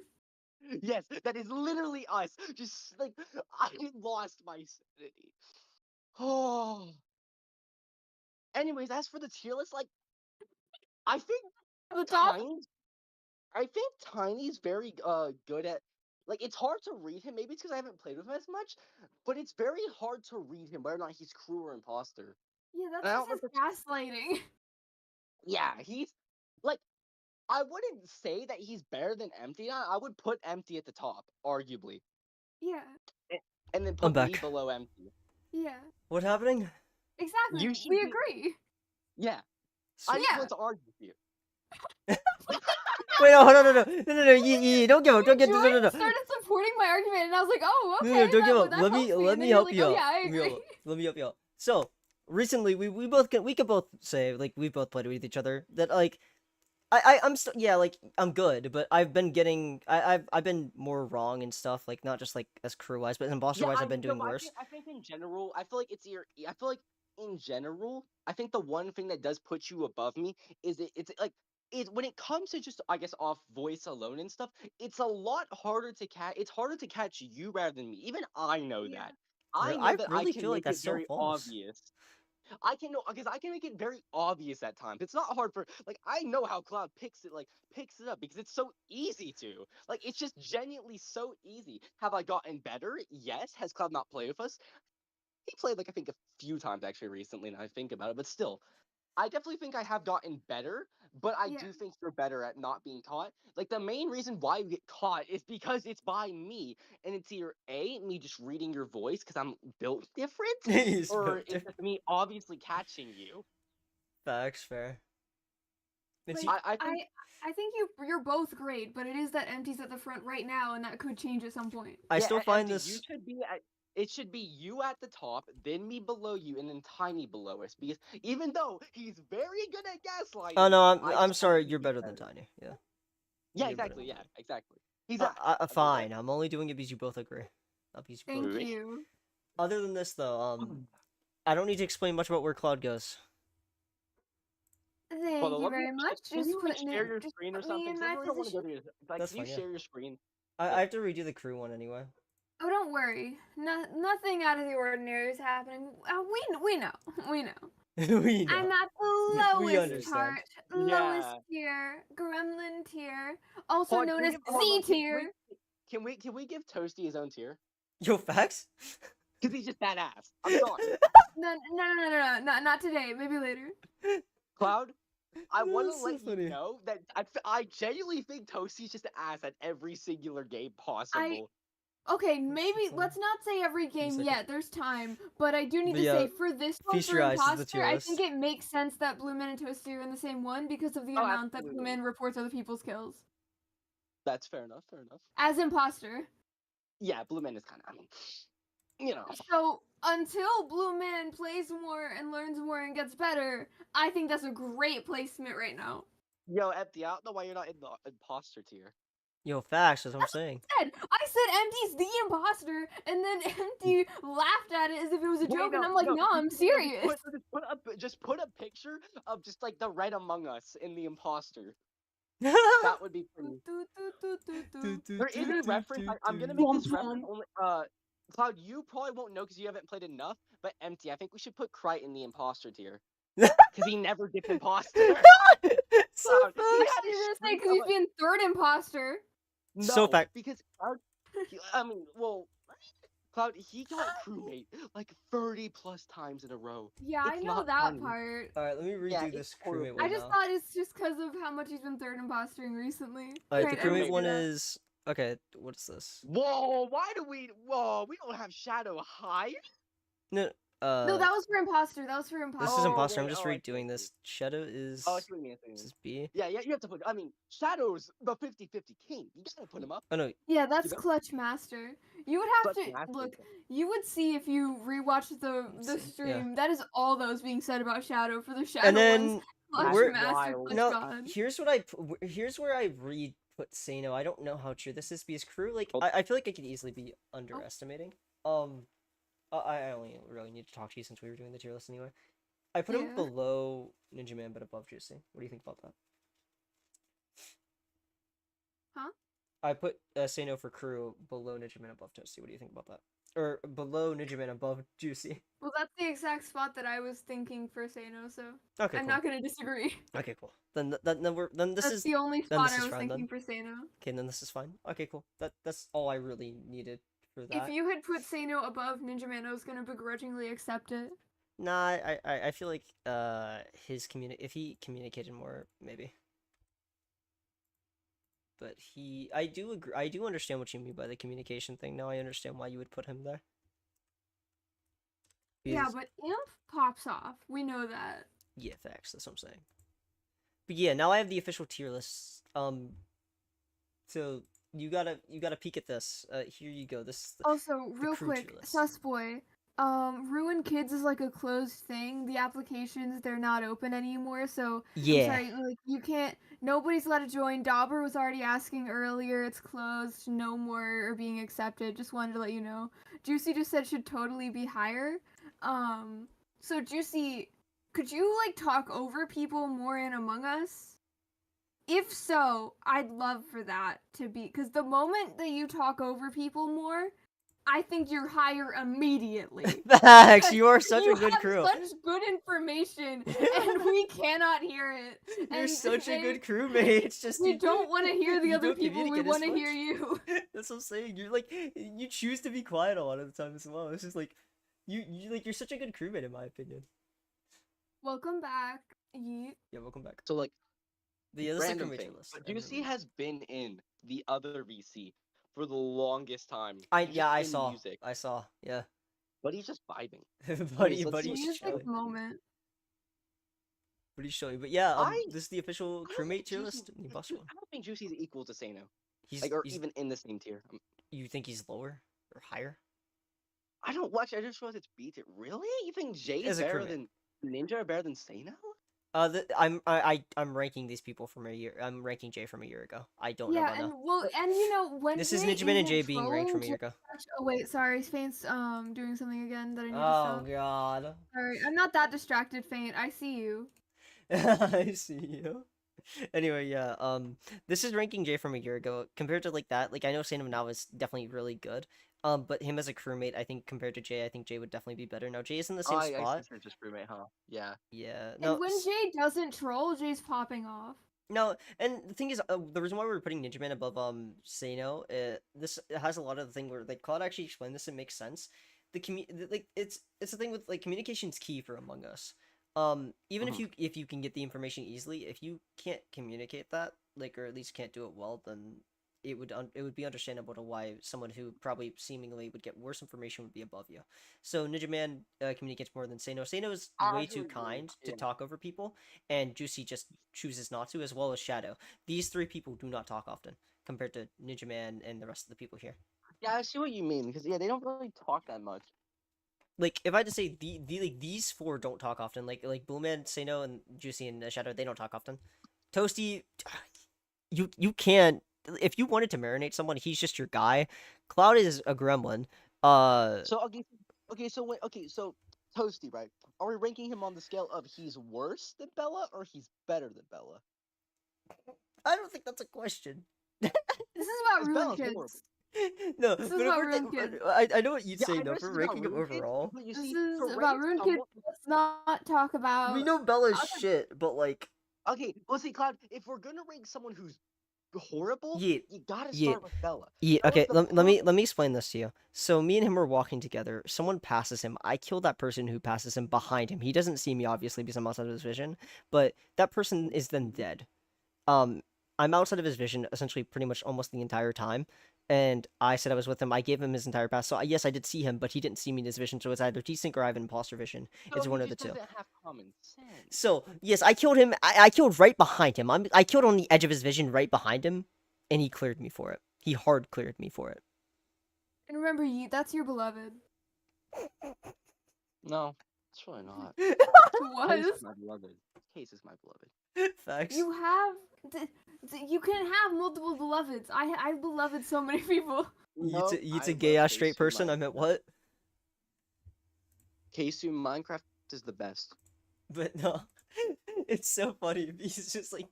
Yes, that is literally us. Just like I lost my sanity. Oh. Anyways, as for the tier list, like I think At the top? Tiny, Tiny's very good at like it's hard to read him. Maybe it's because I haven't played with him as much, but it's very hard to read him whether or not he's crew or imposter. Yeah, And that's I just don't know his if it's gaslighting. yeah, he's like I wouldn't say that he's better than Empty. I would put Empty at the top, arguably, Yeah, a- and then I'm put me back. below Empty. yeah. What happening? Exactly. You should We be agree. yeah. I Sweet. just Yeah. want to argue with you. Wait, no, hold on, no, don't give up, You don't get, joined, no. started supporting my argument, and I was like, oh, No, okay, don't give up. that Let helps me me. let And me then you're help like, you oh out. yeah, I Let me agree. help, let me help you out. So recently, we could both say like we both played with each other that like I'm still yeah like I'm good, but I've been getting I've been more wrong and stuff like not just like as crew wise, but in imposter Yeah, wise I I've been mean, no, doing but worse. I think in general, I feel like it's your. I feel like in general, I think the one thing that does put you above me is it's like it when it comes to just I guess off voice alone and stuff. It's a lot harder to catch. It's harder to catch you rather than me. Even I know Yeah. that. I know I that I really can feel like make that's it so very false. obvious. I can know because I can make it very obvious at times. It's not hard for like I know how Cloud picks it up because it's so easy to. Like it's just genuinely so easy. Have I gotten better? Yes. Has Cloud not played with us? He played like I think a few times actually recently now I think about it, but still. I definitely think I have gotten better, but I Yeah. do think you're better at not being caught. Like the main reason why you get caught is because it's by me, and it's either A, me just reading your voice because I'm built different, He's or built it's different. just me obviously catching you. Facts, fair. It's Like I think I think you're both great, but it is that Empty's at the front right now, and that could change at some point. I yeah, still find Empty. You this. should be at. It should be you at the top, then me below you, and then Tiny below us. Because even though he's very good at Oh gaslighting, no, I I'm just want sorry. him to You're be better than better. Tiny. Yeah, Yeah, you're better exactly. than Yeah, Tiny. exactly. He's ass. I mean, what? Fine. I'm only doing it because you both agree. Not because you both Thank agree. Really? you. Other than this, though, I don't need to explain much about where Claude goes. Hold Thank on, you let me. very much. Can Just you like put share your just screen or put me something? in Because I my really don't want to go position. to your. Like, That's can you fine. Yeah, share your screen? I have to redo the crew one anyway. Oh, don't worry. Nothing out of the ordinary is happening. We know. We know. We I'm know. at the We lowest understand. part, lowest Yeah. tier, gremlin tier, also Hold on, known can we as give? Hold Z on, tier. can we give Toasty his own tier? Yo, facts. Because he's just badass. I'm sorry. No, not today. Maybe later. Cloud, I want to That's so let funny. you know that I genuinely think Toasty's just an ass at every singular game possible. Okay, That's so maybe funny. let's not say every Give me a game second. yet. There's time, but I do need But to yeah, say for this one feast for your eyes is the imposter, tier I think list. it makes sense that Blue Man and Toasty are in the same one because of the Oh, amount that Blue absolutely. Man reports other people's kills That's fair enough. Fair enough. as imposter. Yeah, Blue Man is kind of. I mean, you know. So until Blue Man plays more and learns more and gets better, I think that's a great placement right now. Yo, Empty, I don't know why you're not in the imposter tier. Yo, facts. That's what I'm That's saying. I said Empty's the imposter, and then Empty laughed at it as if it was a joke, and I'm like, no, I'm serious. Just put a picture of just like the red Among Us in the imposter. That would be pretty. There is a reference. I'm gonna make this reference only. Cloud, you probably won't know because you haven't played enough. But Empty, I think we should put Krite in the imposter tier because he never gets imposter. So Cloud, he facts. had a You're gonna say streak because of he's being third imposter. So no, fact. because Cloud. I mean, well, Cloud, he got crewmate like 30 plus times in a row. Yeah, I It's know not that funny. part. All right, let me redo Yeah, it's this horrible. crewmate one I just now. thought it's just because of how much he's been third impostering recently. All right, the Right, I would crewmate say one that. is okay. What is this? Whoa, why do we? Whoa, we don't have Shadow high. No, No, that was for imposter. That was for imposter. this is Oh, imposter. I'm wait, just oh, I see, I redoing see. this. Shadow is Oh, I see what you mean. I see what you this mean. is B. Yeah, yeah, you have to put. I mean, Shadow's the 50-50 king. You gotta put him up. Oh no, Yeah, that's You know? Clutch Master. You would have Clutch to Master, look. yeah. You would see if you rewatch the let's see. Yeah. stream. That is all that was being said about Shadow for the Shadow And was then Clutch we're Master, wild. Clutch no. God. Here's what here's where I put Sano. I don't know how true this is because crew like Oh. I feel like I could easily be underestimating. I only really need to talk to you since we were doing the tier list anyway. I put him Yeah. below Ninja Man but above Juicy. What do you think about that? Huh? I put Say No for crew below Ninja Man above Toasty. What do you think about that? Or below Ninja Man above Juicy. Well, that's the exact spot that I was thinking for Sano, so Okay, I'm cool. not gonna disagree. Okay, cool. Then this That's is the only then spot this I is was fine thinking then. for Sano. Okay, then this is fine. Okay, cool. That's all I really needed for If that. you had put Sano above Ninja Man, I was gonna begrudgingly accept it. Nah, I feel like his if he communicated more, maybe. But I do agree. I do understand what you mean by the communication thing. Now I understand why you would put him there. Yeah, Because- but Imp pops off. We know that. yeah, facts. That's what I'm saying. But yeah, now I have the official tier list. So you gotta peek at this. Here you go. This is Also, real crew tier quick, list. Susboy. Ruin Kids is like a closed thing. The applications they're not open anymore, so yeah. I'm sorry, like you can't. Nobody's allowed to join. Dauber was already asking earlier. It's closed. No more are being accepted. Just wanted to let you know. Juicy just said should totally be higher. So Juicy, could you like talk over people more in Among Us? If so, I'd love for that to be because the moment that you talk over people more, I think you're higher immediately. Facts. You are such you a good have crew. such good information, and we cannot hear it. You're And such a and good crewmate. It's just We you, don't want to hear the you other don't people. We communicate as want to hear much. you. That's what I'm saying. You're like you choose to be quiet a lot of the time as well. It's just like you're such a good crewmate in my opinion. Welcome back. Yeet. Yeah, welcome back. So like, But yeah, this is the random crewmate tier thing. list. But I Juicy remember. has been in the other VC for the longest time. He's Yeah, just I in saw. music, I saw. Yeah. but he's just vibing. buddy, let's see buddy's what Music chilling. moment. Buddy's chilling. But yeah, I this is the official I don't crewmate think tier Juicy. list. The boss one. I don't think Juicy's equal to Sano. He's Like, or he's. even in the same tier. You think he's lower or higher? I don't watch. I just realized it's B tier. Really? You think Jay's As a better crewmate. than Ninja or better than Sano? I'm ranking these people from a year. I'm ranking Jay from a year ago. I don't know Yeah, about and now. well, and you know when This is Jay Ninja Man and isn't Jay being ranked from a trolling year ago. Oh wait, sorry, Faint's doing something again that I need to Oh stop. god. Sorry, I'm not that distracted, Faint. I see you. I see you. Anyway, yeah. This is ranking Jay from a year ago compared to like that. Like I know Saint of now is definitely really good. But him as a crewmate, I think compared to Jay, I think Jay would definitely be better. Now Jay is in the same I spot. consider just roommate, huh? Yeah. Yeah. And No. when Jay doesn't troll, Jay's popping off. No, and the thing is, the reason why we're putting Ninja Man above Sano, this has a lot of the thing where like Claude actually explained this and makes sense. Like it's the thing with like communication's key for Among Us. Even Mhm. if you can get the information easily, if you can't communicate that, like, or at least can't do it well, then it would be understandable to why someone who probably seemingly would get worse information would be above you. So Ninja Man communicates more than Sano. Sano is I way too actually agree. kind to Yeah. talk over people, and Juicy just chooses not to, as well as Shadow. These three people do not talk often compared to Ninja Man and the rest of the people here. Yeah, I see what you mean because yeah, they don't really talk that much. Like, if I had to say like these four don't talk often, like Boomman, Sano, and Juicy and Shadow, they don't talk often. Toasty, you can't, if you wanted to marinate someone, he's just your guy. Cloud is a gremlin. Uh, So okay, so Toasty, right? Are we ranking him on the scale of he's worse than Bella or he's better than Bella? I don't think that's a question. This is about Because ruined Bella's horrible. kids. No, This but is if about we're ruined kids. I know what you'd Yeah, say. I know No, this for is about ranking him ruined kids, overall, but you This see, is to about rank ruined kids. someone. Let's not talk we about. know Bella's Okay, shit, but like, okay, well, see, Cloud, if we're gonna rank someone who's horrible, yeah, you gotta yeah. start with Bella. Yeah, Bella's okay, the let perfect. me explain this to you. So me and him are walking together. Someone passes him. I kill that person who passes him behind him. He doesn't see me obviously because I'm outside of his vision, but that person is then dead. Um, I'm outside of his vision essentially pretty much almost the entire time. And I said I was with him. I gave him his entire pass. So yes, I did see him, but he didn't see me in his vision. So it's either desync or I have an imposter vision. So It's he one of the just two. doesn't have common sense. So yes, I killed him. I killed right behind him. I killed on the edge of his vision right behind him, and he cleared me for it. He hard cleared me for it. And remember, that's your beloved. No, it's really not. It Case was. is my beloved. Case is my beloved. Facts. You have. You can have multiple beloveds. I beloved so many people. No, You I a gay love ass straight Case person. I meant what? Keisu Minecraft is the best. But no, it's so funny. He's just like,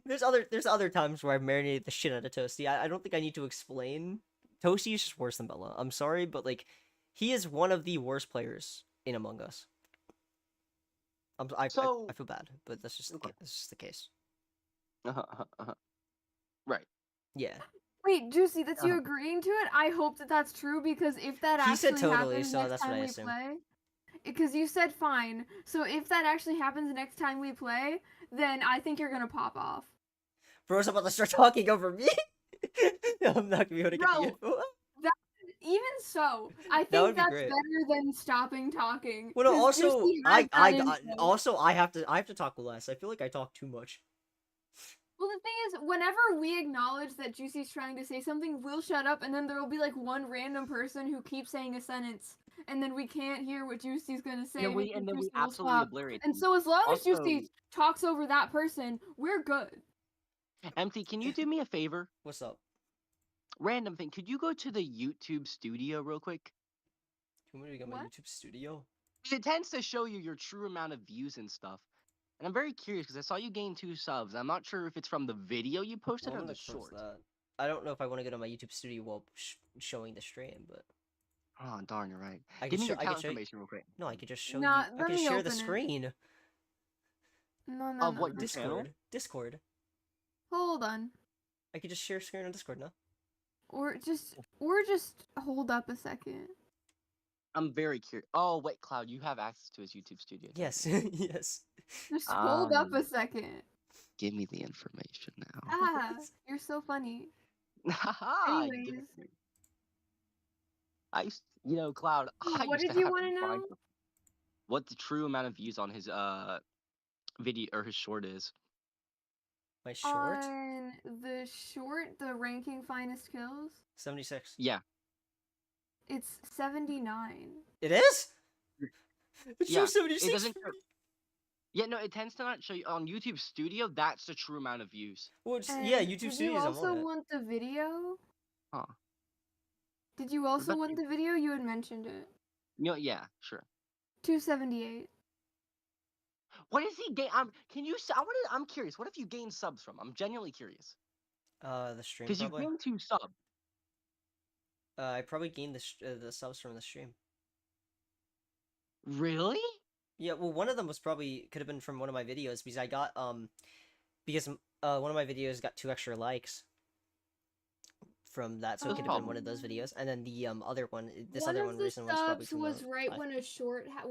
there's other times where I marinated the shit out of Toasty. I don't think I need to explain. Toasty is just worse than Bella. I'm sorry, but like, he is one of the worst players in Among Us. So I feel bad, but okay. that's just the case. Right. Yeah. Wait, Juicy, that's Uh-huh. you agreeing to it? I hope that that's true because if that He said actually totally, happens so next that's what time I we assume. play, because you said fine. So if that actually happens next time we play, then I think you're gonna pop off. Bro's about to start talking over me. I'm not gonna be able to get the Bro, info. that even so, I That would think be that's great. better than stopping talking. Well, no, Because also Juicy has that info. also I have to talk less. I feel like I talk too much. Well, the thing is, whenever we acknowledge that Juicy's trying to say something, we'll shut up, and then there will be like one random person who keeps saying a sentence, and then we can't hear what Juicy's gonna say, and And then we Juicy will absolutely stop. obliterate And them. so, as long as Also, Juicy talks over that person, we're good. Empty, can you do me a favor? What's up? Random thing. Could you go to the YouTube studio real quick? You want me to go to my What? YouTube studio? It tends to show you your true amount of views and stuff. And I'm very curious because I saw you gain 2 subs. I'm not sure if it's from the video you posted Well, or I'm the gonna close short. that. I don't know if I want to go to my YouTube studio while showing the stream, but Oh, darn, you're right. I Give could me show. your I could account show. information real quick. No, I could just show Nah, you. I let could me share the open it. screen. No, no, Of no. what, your channel? Discord. Hold on. I could just share screen on Discord now. Or just hold up a second. I'm very curious. Oh, wait, Cloud, you have access to his YouTube studio. don't Yes, you? yes. Just hold up Um, a second. Give me the information now. Ah, you're so funny. Haha, give Anyways, it to me. Cloud, I what used to did you have want to to find know? what the true amount of views on his video or his short is. My short. On the short, the ranking finest kills, 76. Yeah. it's 79. It is. It Yeah, shows it 76. doesn't for show. me. Yeah, no, it tends to not show you on YouTube Studio. That's the true amount of views. Well, yeah, And YouTube did you Studios. I'm also on it. want the video? Huh. Did you What also about want you? the video? You had mentioned it. Yeah, sure. 278. What is he gain? Can you? I'm curious. What if you gain subs from? I'm genuinely curious. The stream Because you probably. gained 2 subs. I probably gained the subs from the stream. Really? Yeah, well, one of them was probably could have been from one of my videos because I got because one of my videos got 2 extra likes from that, so it That's could have been one of probably. those videos. And then the other one, this One other of one, the recent one's probably subs from was the right 5. when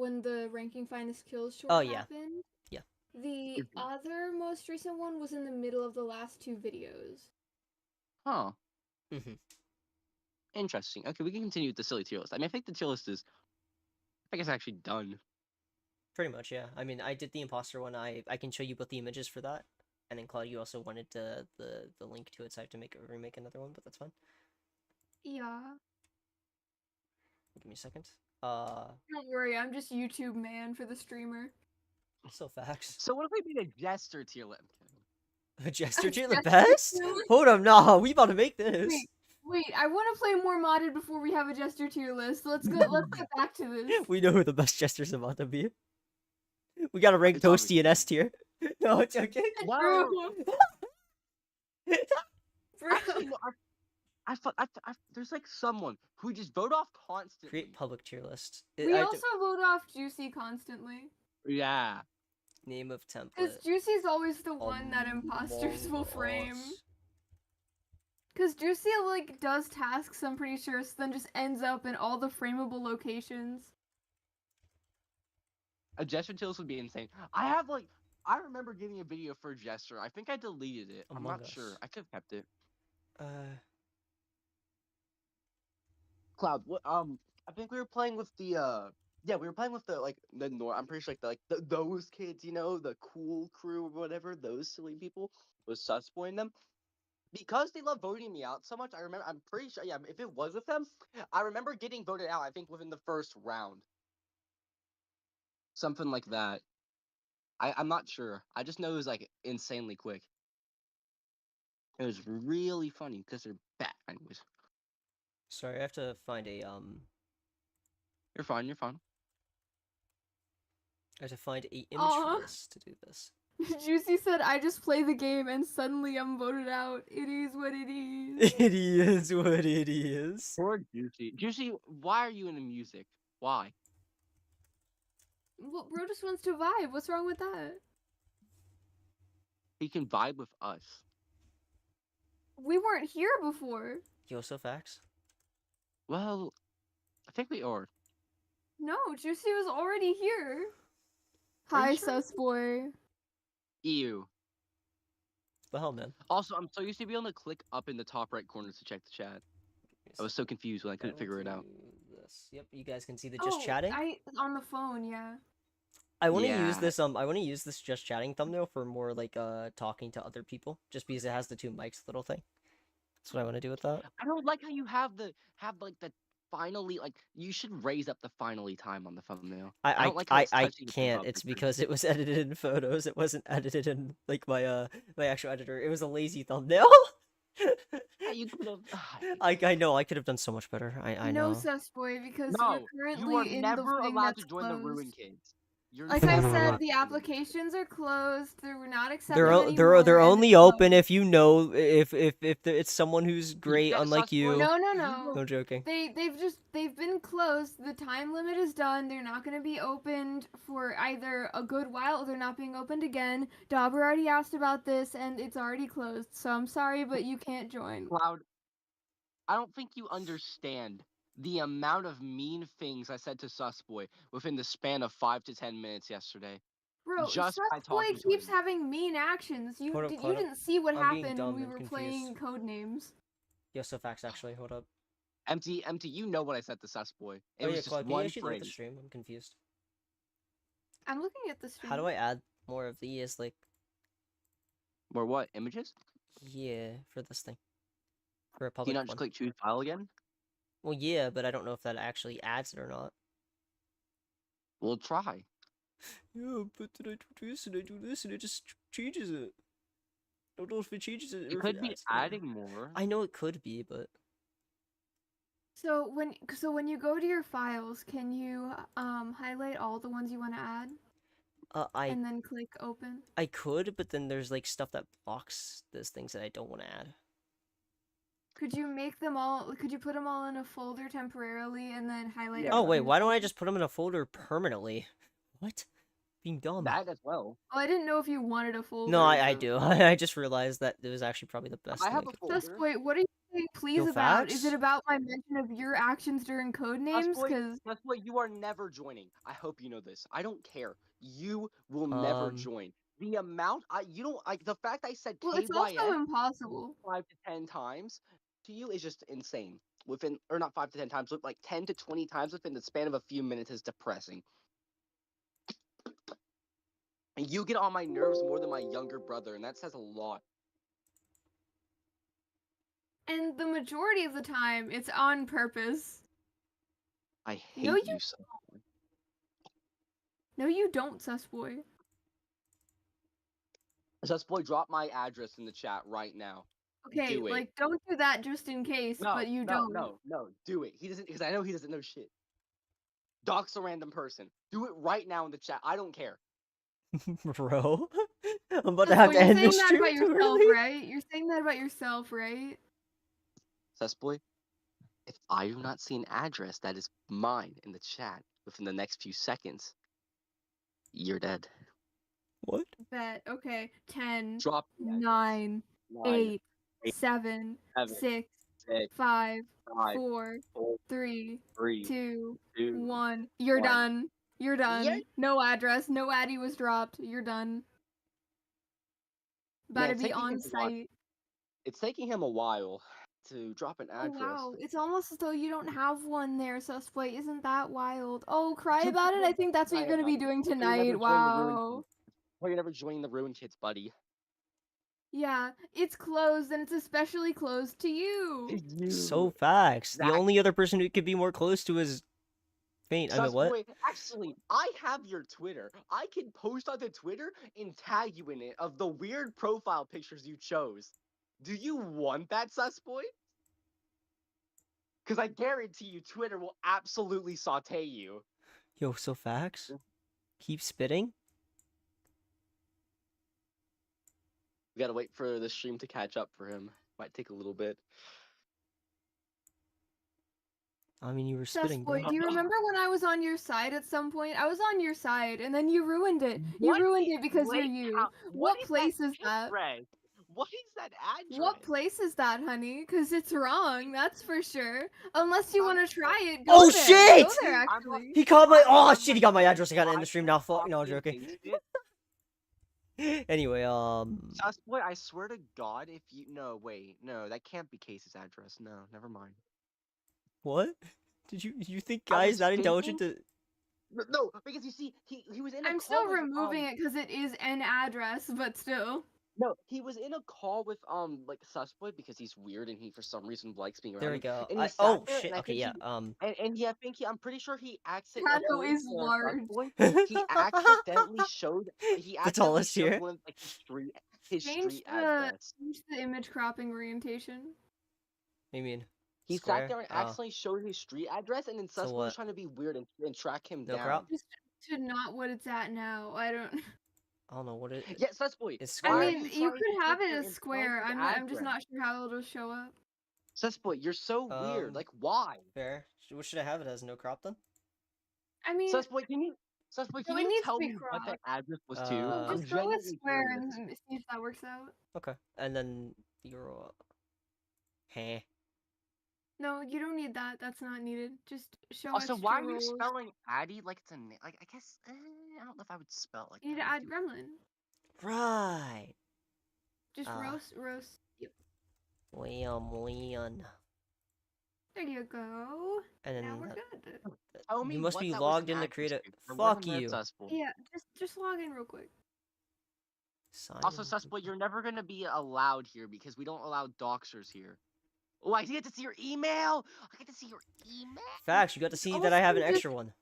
when the ranking finest kills Oh short yeah, happened. yeah. The Mhm. other most recent one was in the middle of the last 2 videos. Huh. Hmm. Interesting. Okay, we can continue with the silly tier list. I mean, I think the tier list is. I think it's actually done. Pretty much, yeah. I mean, I did the imposter one. I can show you both the images for that. And then Claude, you also wanted the link to it, so I have to remake another one, but that's fine. Yeah. Give me a second. Don't worry, I'm just YouTube man for the streamer. So facts. So what if we made a jester tier list? A Jester tier, the Jester best? tier list? Hold up, nah, we about to make this. Wait, I want to play more modded before we have a Jester tier list. Let's get back to this. We know who the best Jester's about to be. We gotta rank It's Toasty and obviously. S tier. No, it's okay. Well, Bro. actually, no. There's like someone who just vote off constantly. Create public tier list. We also vote off Juicy constantly. Yeah. Name of Because template. Juicy's always the one that imposters will frame. Because Juicy, like, does tasks, I'm pretty sure, so then just ends up in all the frameable locations. A Jester tier list would be insane. I remember getting a video for Jester. I think I deleted it. I'm Among not sure. Us. I could have kept it. Uh, Cloud, what I think we were playing with the yeah, we were playing with the I'm pretty sure those kids, the cool crew or whatever, those silly people was suspoing them. Because they love voting me out so much, I'm pretty sure, yeah, if it was with them, I remember getting voted out, I think within the first round. Something like that. I'm not sure. I just know it was like insanely quick. It was really funny because they're bad. Anyways, sorry, I have to find a you're fine. You're fine. I have to find a image Aw. for this to do this. Juicy said, I just play the game and suddenly I'm voted out. It is what it is. It is what it is. Poor Juicy. Juicy, why are you into music? Why? Well, bro just wants to vibe. What's wrong with that? He can vibe with us. We weren't here before. Yoso facts. Well, I think we are. No, Juicy was already here. Are you Hi, sure? sus boy. Ew. The hell, man. Also, I'm so used to be able to click up in the top right corner to check the chat. I was so confused when I couldn't figure it out. This. Yep, you guys can see the just chatting. On the phone, yeah. I want to use Yeah. this I want to use this just chatting thumbnail for more like talking to other people, just because it has the 2 mics little thing. That's what I want to do with that. I don't like how you have the finally, you should raise up the finally time on the thumbnail. I don't like how it's I touching the can't. above It's picture. because it was edited in photos. It wasn't edited in like my actual editor. It was a lazy thumbnail. Yeah, you could have. I know I could have done so much better. I No, know. sus boy, because No, you're currently you are in never the thing allowed that's to join the closed. Ruin Kids. You're Like I never said, allowed the to join applications are closed. They're not accepting They're anymore. they're and only it's open closed. if you know if it's someone who's great, Yeah, unlike sus boy, you. No, no, you no. will- No joking. They've been closed. The time limit is done. They're not going to be opened for either a good while or they're not being opened again. Dauber already asked about this and it's already closed. So I'm sorry, but you can't join. Cloud, I don't think you understand the amount of mean things I said to Susboy within the span of 5 to 10 minutes yesterday. Bro, Just by Sus Boy talking to keeps him. having mean actions. You Hold up, you Cloud. didn't see what I'm being happened when dumb we and were confused. playing code names. Yoso facts actually. Hold up. Empty, you know what I said to Susboy. It Oh was yeah, just Claude, can you one actually look at the phrase. stream? I'm confused. I'm looking at the stream. How do I add more of these? Like, Or what? Images? yeah, for this thing. For a Do you public not just one. click choose file again? Well, yeah, but I don't know if that actually adds it or not. We'll try. Yeah, but then I do this and I do this and it just changes it. I don't know if it changes it. It could be adding more. I know it could be, but So when you go to your files, can you highlight all the ones you want to add I and then click open? I could, but then there's like stuff that blocks those things that I don't want to add. Could you make them all? Could you put them all in a folder temporarily and then highlight? Yeah. Oh wait, everything? why don't I just put them in a folder permanently? What? Being dumb. That as well. Oh, I didn't know if you wanted a folder. No, I so- do. I just realized that it was actually probably the best I thing I have a could. folder. Wait, what are you saying please Yo, about? Is facts? it about my mention of your actions during code names? Because That's why you are never joining. I hope you know this. I don't care. You will never join. The amount you don't like the fact I said well, it's also KYS impossible. 5 to 10 times to you is just insane. Within or not 5 to 10 times, but like 10 to 20 times within the span of a few minutes is depressing. And you get on my nerves more than my younger brother, and that says a lot. And the majority of the time, it's on purpose. I hate No, you so much. No, you don't, Susboy. Just boy, drop my address in the chat right now. Okay, Do it. like, don't do that just in case, but you don't. No, do it. He doesn't, because I know he doesn't know shit. Dox a random person. Do it right now in the chat. I don't care. Bro, I'm about to have to You're end saying this that stream about too yourself, early. right? You're saying that about yourself, right? Cessboy, if I do not see an address that is mine in the chat within the next few seconds, you're dead. What? Bet. Okay. 10, Drop the address. 9, 8, 8, 7, 7, 6, 6, 5, 5, 4, 4, 3, 3, 2, 2, 1. You're 1. done. You're done. Yeah. No address. No addy was dropped. You're done. About to be on site. It's taking him a while to drop an Oh address. wow, it's almost as though you don't have one there, Susboy. Isn't that wild? Oh, cry about it? I think that's what you're gonna be doing tonight. Wow. Well, you're never joining the Ruin Kids, buddy. Yeah, it's closed, and it's especially closed to you. So facts. The Zach. only other person who could be more close to is Faint. I mean, what? Wait, actually, I have your Twitter. I can post on the Twitter and tag you in it of the weird profile pictures you chose. Do you want that, Susboy? Because I guarantee you Twitter will absolutely saute you. Yo, so facts? Keep spitting? We gotta wait for the stream to catch up for him. Might take a little bit. I mean, you were spitting, bro. Susboy, do you remember when I was on your side at some point? I was on your side, and then you ruined it. You ruined it because you're you. What place is that? What is that address? What place is that, honey? Because it's wrong, that's for sure. Unless you want to try it, go Oh, there. shit! Go there, actually. He called my. Oh shit! He got my address. I gotta end the stream now. Fuck. No, I'm joking. Anyway, Susboy, I swear to God, if you no, wait, no, that can't be Casey's address. No, never mind. What? Did you think guys that intelligent to? No, because you see, he was in a I'm call still with, removing it because it is an address, but still. No, he was in a call with like Susboy because he's weird and he for some reason likes being around. There we him. go. And he sat Oh there, shit. and I Okay, think yeah. I'm pretty sure he Shadow is large. He accidentally showed The tallest here. one of like his Change street address. the image cropping orientation. I mean, He square? sat there and accidentally showed his street address, and then So Susboy what? was trying to be weird and track him No down. crop? Just to not what it's at now. I don't. I don't know what it. Yeah, Susboy. It's I square. mean, you could have it as square. I'm just not sure how it'll show up. Susboy, you're so weird. Like, why? Fair. What should I have it as? No crop then? I mean, Susboy, can you no, it needs to tell be me what that cropped. address was to? Well, I'm just go with genuinely square curious. and see if that works out. Okay. And then your. Heh. No, you don't need that. That's not needed. Just show Also, extra why are you rolls. spelling Addy like it's a name? Like, I guess I don't know if I would spell it like You need that. to add gremlin. Right. Just roast. Yep. Leon. There you go. And then Now we're good. Tell me you must what be that was logged in to address create a. to. There wasn't Fuck that you. Susboy. Yeah, just log in real quick. Sign Also, in. Susboy, you're never gonna be allowed here because we don't allow doxers here. Oh, I get to see your email. I get to see your email. Facts. You got to see that I have an Also, just- extra one.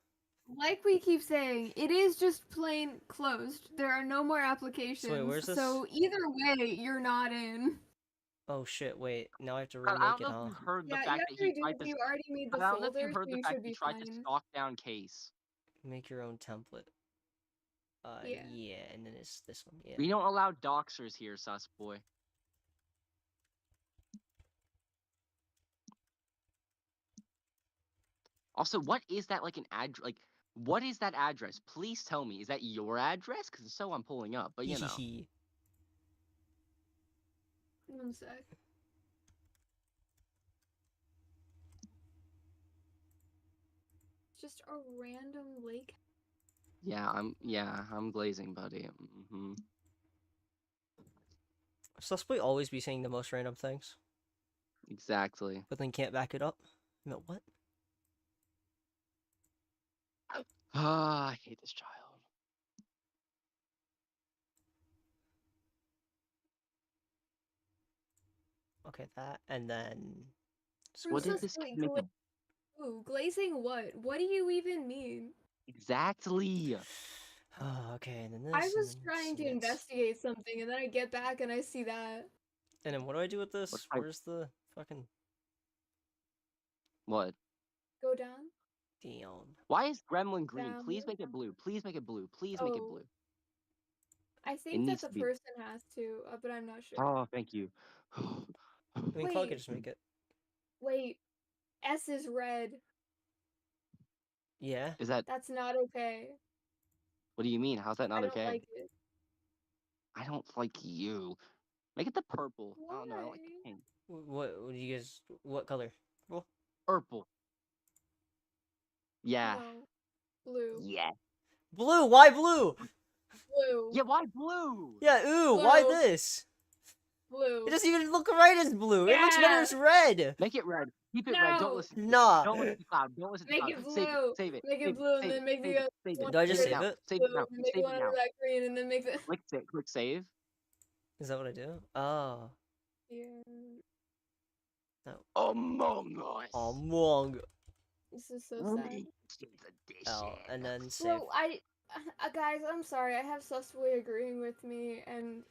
Like we keep saying, it is just plain closed. There are no more applications. where's this? So either way, you're not in. Oh shit! Wait. Now I have to I remake don't it, know huh? if you heard the Yeah, fact you that have to he redo tried it. to. You already made the I don't know if you folder, heard so the you fact should that he be tried to fine. stalk down Case. Make your own template. Yeah. Yeah, and then it's this one. Yeah. We don't allow doxers here, Susboy. Also, what is that like an ad? Like, What is that address? Please tell me. Is that your address? Because if so, I'm pulling up. But you know. One sec. Just a random lake. Yeah, I'm glazing, buddy. Mm-hmm. Suspect always be saying the most random things, Exactly. but then can't back it up. No, what? Ah, I hate this child. Okay, that, and then... What did Princess, this kid wait, make a... glazing what? What do you even mean? Exactly. Oh, okay, and then this, I and was then trying to submit. investigate something, and then I get back and I see that. And then what do I do with What this? type? Where's the fucking... What? Go down. Damn. Why is Gremlin green? Down. Please make it blue. Please make it blue. Please make it Oh, blue. I It think that needs the to be. person has to, but I'm not sure. Oh, thank you. I mean, Cloud could Wait, just make it. wait. S is red. Yeah? Is that... That's not okay. What do you mean? How's that I not don't okay? like it. I don't like you. Make it the purple. I don't know. I don't like Why? the pink. What do you guys... What color? Purple? Purple. Yeah. No. Blue. Yeah. Blue! Why blue? Blue. Yeah, why blue? Yeah, ooh, why Blue. this? Blue. It doesn't even look right as blue. It looks better Yeah. as red. Make it red. Keep it red. Don't No. listen. Nah. Don't listen to Cloud. Don't listen to Make Cloud. it Save it. blue. Save it. Make Save it blue, and Save it. then make Save the it. Save one it. Do I just under Save it save now. it? Save it blue, now. and make Save one it under now. that green, and then make the. Click save. Click save. Is that what I do? Oh. Yeah. No. Among Us. Among. This is so sad. L, and then save. Bro, guys, I'm sorry. I have Susboy agreeing with me, and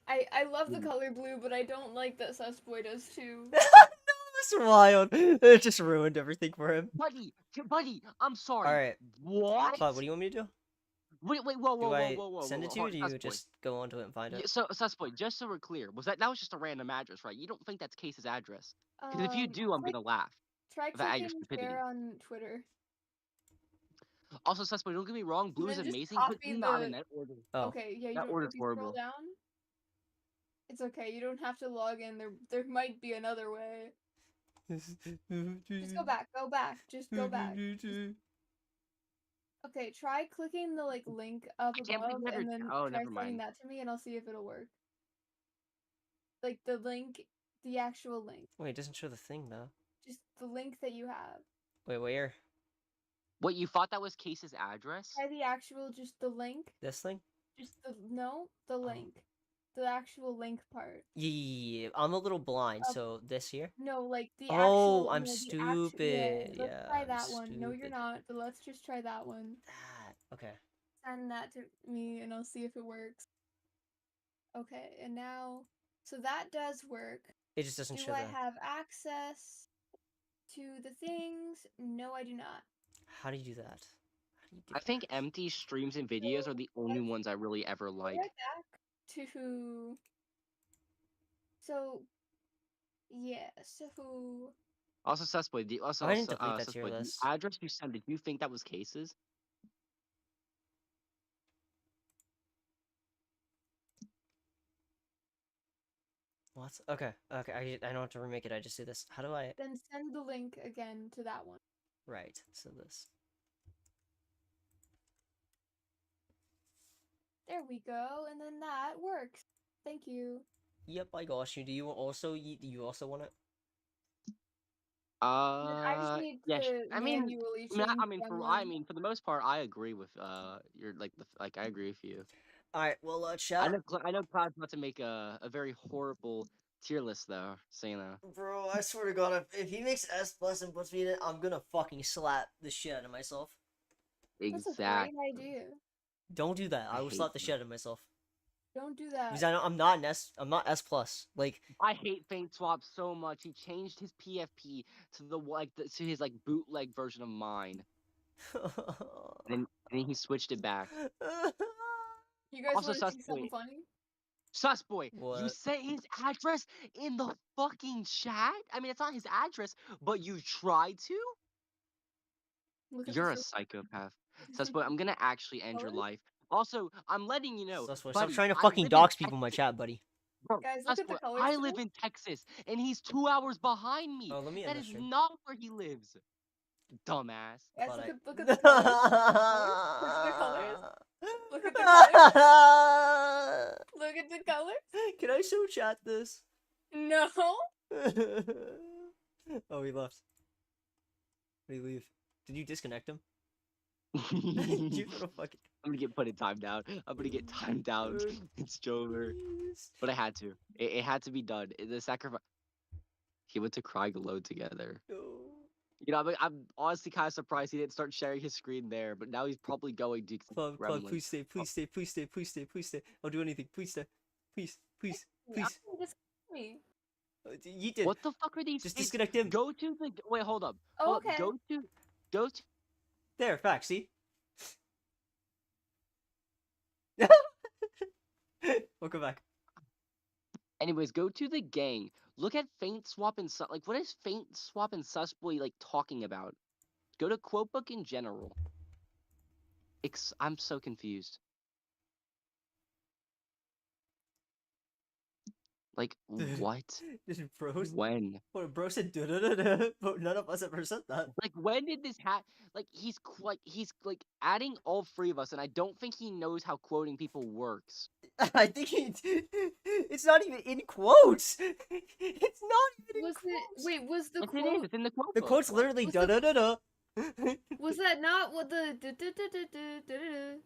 I love the color blue, but I don't like that Susboy does too. That's wild. It just ruined everything for him. Buddy, I'm sorry. Alright. What? Cloud, what do you want me to do? Whoa, Do I whoa, send it to you, or do you just go onto it and find it? So, Susboy, just so we're clear, that was just a random address, right? You don't think that's Case's address? Because if you do, I'm gonna laugh. Try At your clicking stupidity. share on Twitter. Also, Susboy, don't get me wrong, blue is then just amazing, but copy not the- in that order. Oh. Okay, yeah, you That don't order's if you scroll horrible. down. It's okay. You don't have to log in. There might be another way. Just go back. Go back. Just go back. Okay, try clicking the link up I can't believe above, you never- and then oh, try never sending mind. that to me, and I'll see if it'll work. Like the link, the actual link. Wait, it doesn't show the thing though. Just the link that you have. Wait, where? What, you thought that was Case's address? Try the actual, just the link. This thing? Just the link. The actual link part. Yeah, I'm a little blind, so this here? No, like the Oh, actual. I'm no, the stupid. let's Yeah, try I'm that one. No, you're stupid. not. But let's just try that one. That. Okay. Send that to me, and I'll see if it works. Okay, and now, so that does work. It just doesn't Do show I the... have access to the things? No, I do not. How do you do that? How do you do I think that? empty streams and videos are the only ones I really ever like. Right back to so yeah, so Also, Susboy, I didn't delete that tier Susboy, list. the address you sent, did you think that was Case's? What? Okay, okay, I don't have to remake it, I just do this. How do I... then send the link again to that one. Right, so this. There we go, and then that works. Thank you. Yep, I got you. Do you also want it? I just need Yeah, to manually change for the most part, I agree with I agree with you. Alright, well, I chat. know Cloud's about to make a very horrible tier list though, so you know. Bro, I swear to God, if he makes S plus and puts me in it, I'm gonna fucking slap the shit out of myself. That's a Exactly. great idea. Don't do that. I I will hate slap the you. shit out of myself. Don't do that. Because I'm not S plus. Like, I hate Faint Swap so much. He changed his PFP to his bootleg version of mine, and then he switched it back. You guys Also, want to see something Susboy. funny? Susboy, you What? sent his address in the fucking chat? I mean, it's not his address, but you tried to? Look at You're a the psychopath. Susboy, I'm gonna actually end your Colors? life. Also, I'm letting you know, Stop buddy, trying to I fucking live in dox people in my Texas. chat, buddy. Bro, Guys, look at the Susboy, colors I today. live in Texas, and he's 2 hours behind me. Oh, let me end That this is stream. not where he lives. Dumbass. Guys, Thought look at the colors. Look at the colors. Look at the colors. Look at the colors. Can I show chat this? No. Oh, he left. Did he leave? Did you disconnect him? You I'm little fucking. gonna get put in timeout. I'm gonna get timed out. It's over. Please. But I had to. It had to be done. The sacrifice. He went to cry alone together. No. You know, I'm honestly kind of surprised he didn't start sharing his screen there, but now he's probably going to Cloud, Gremlin. please stay, please stay, please stay, please stay, please stay. I'll do anything. Please stay. Please, please, please. Just me. You did. What the fuck are these? Just kids? disconnect him. Go to the. Wait, hold up. Oh, Hold up. okay. Go to. There, fact, see? Welcome back. Anyways, go to the gang. Look at Faint Swap and like what is Faint Swap and Susboy like talking about? Go to quotebook in general. I'm so confused. Like what? This is bros. When? What bro said da da da da, but none of us ever said that. Like when did this like he's like adding all three of us, and I don't think he knows how quoting people works. I think it's not even in quotes. It's not even in Was quotes. it? Wait, was the Yes, it is. quote? It's in the quote The book. quote's literally Was da the- da da da. Was that not what the? Du-du-du-du-du-du-du-du?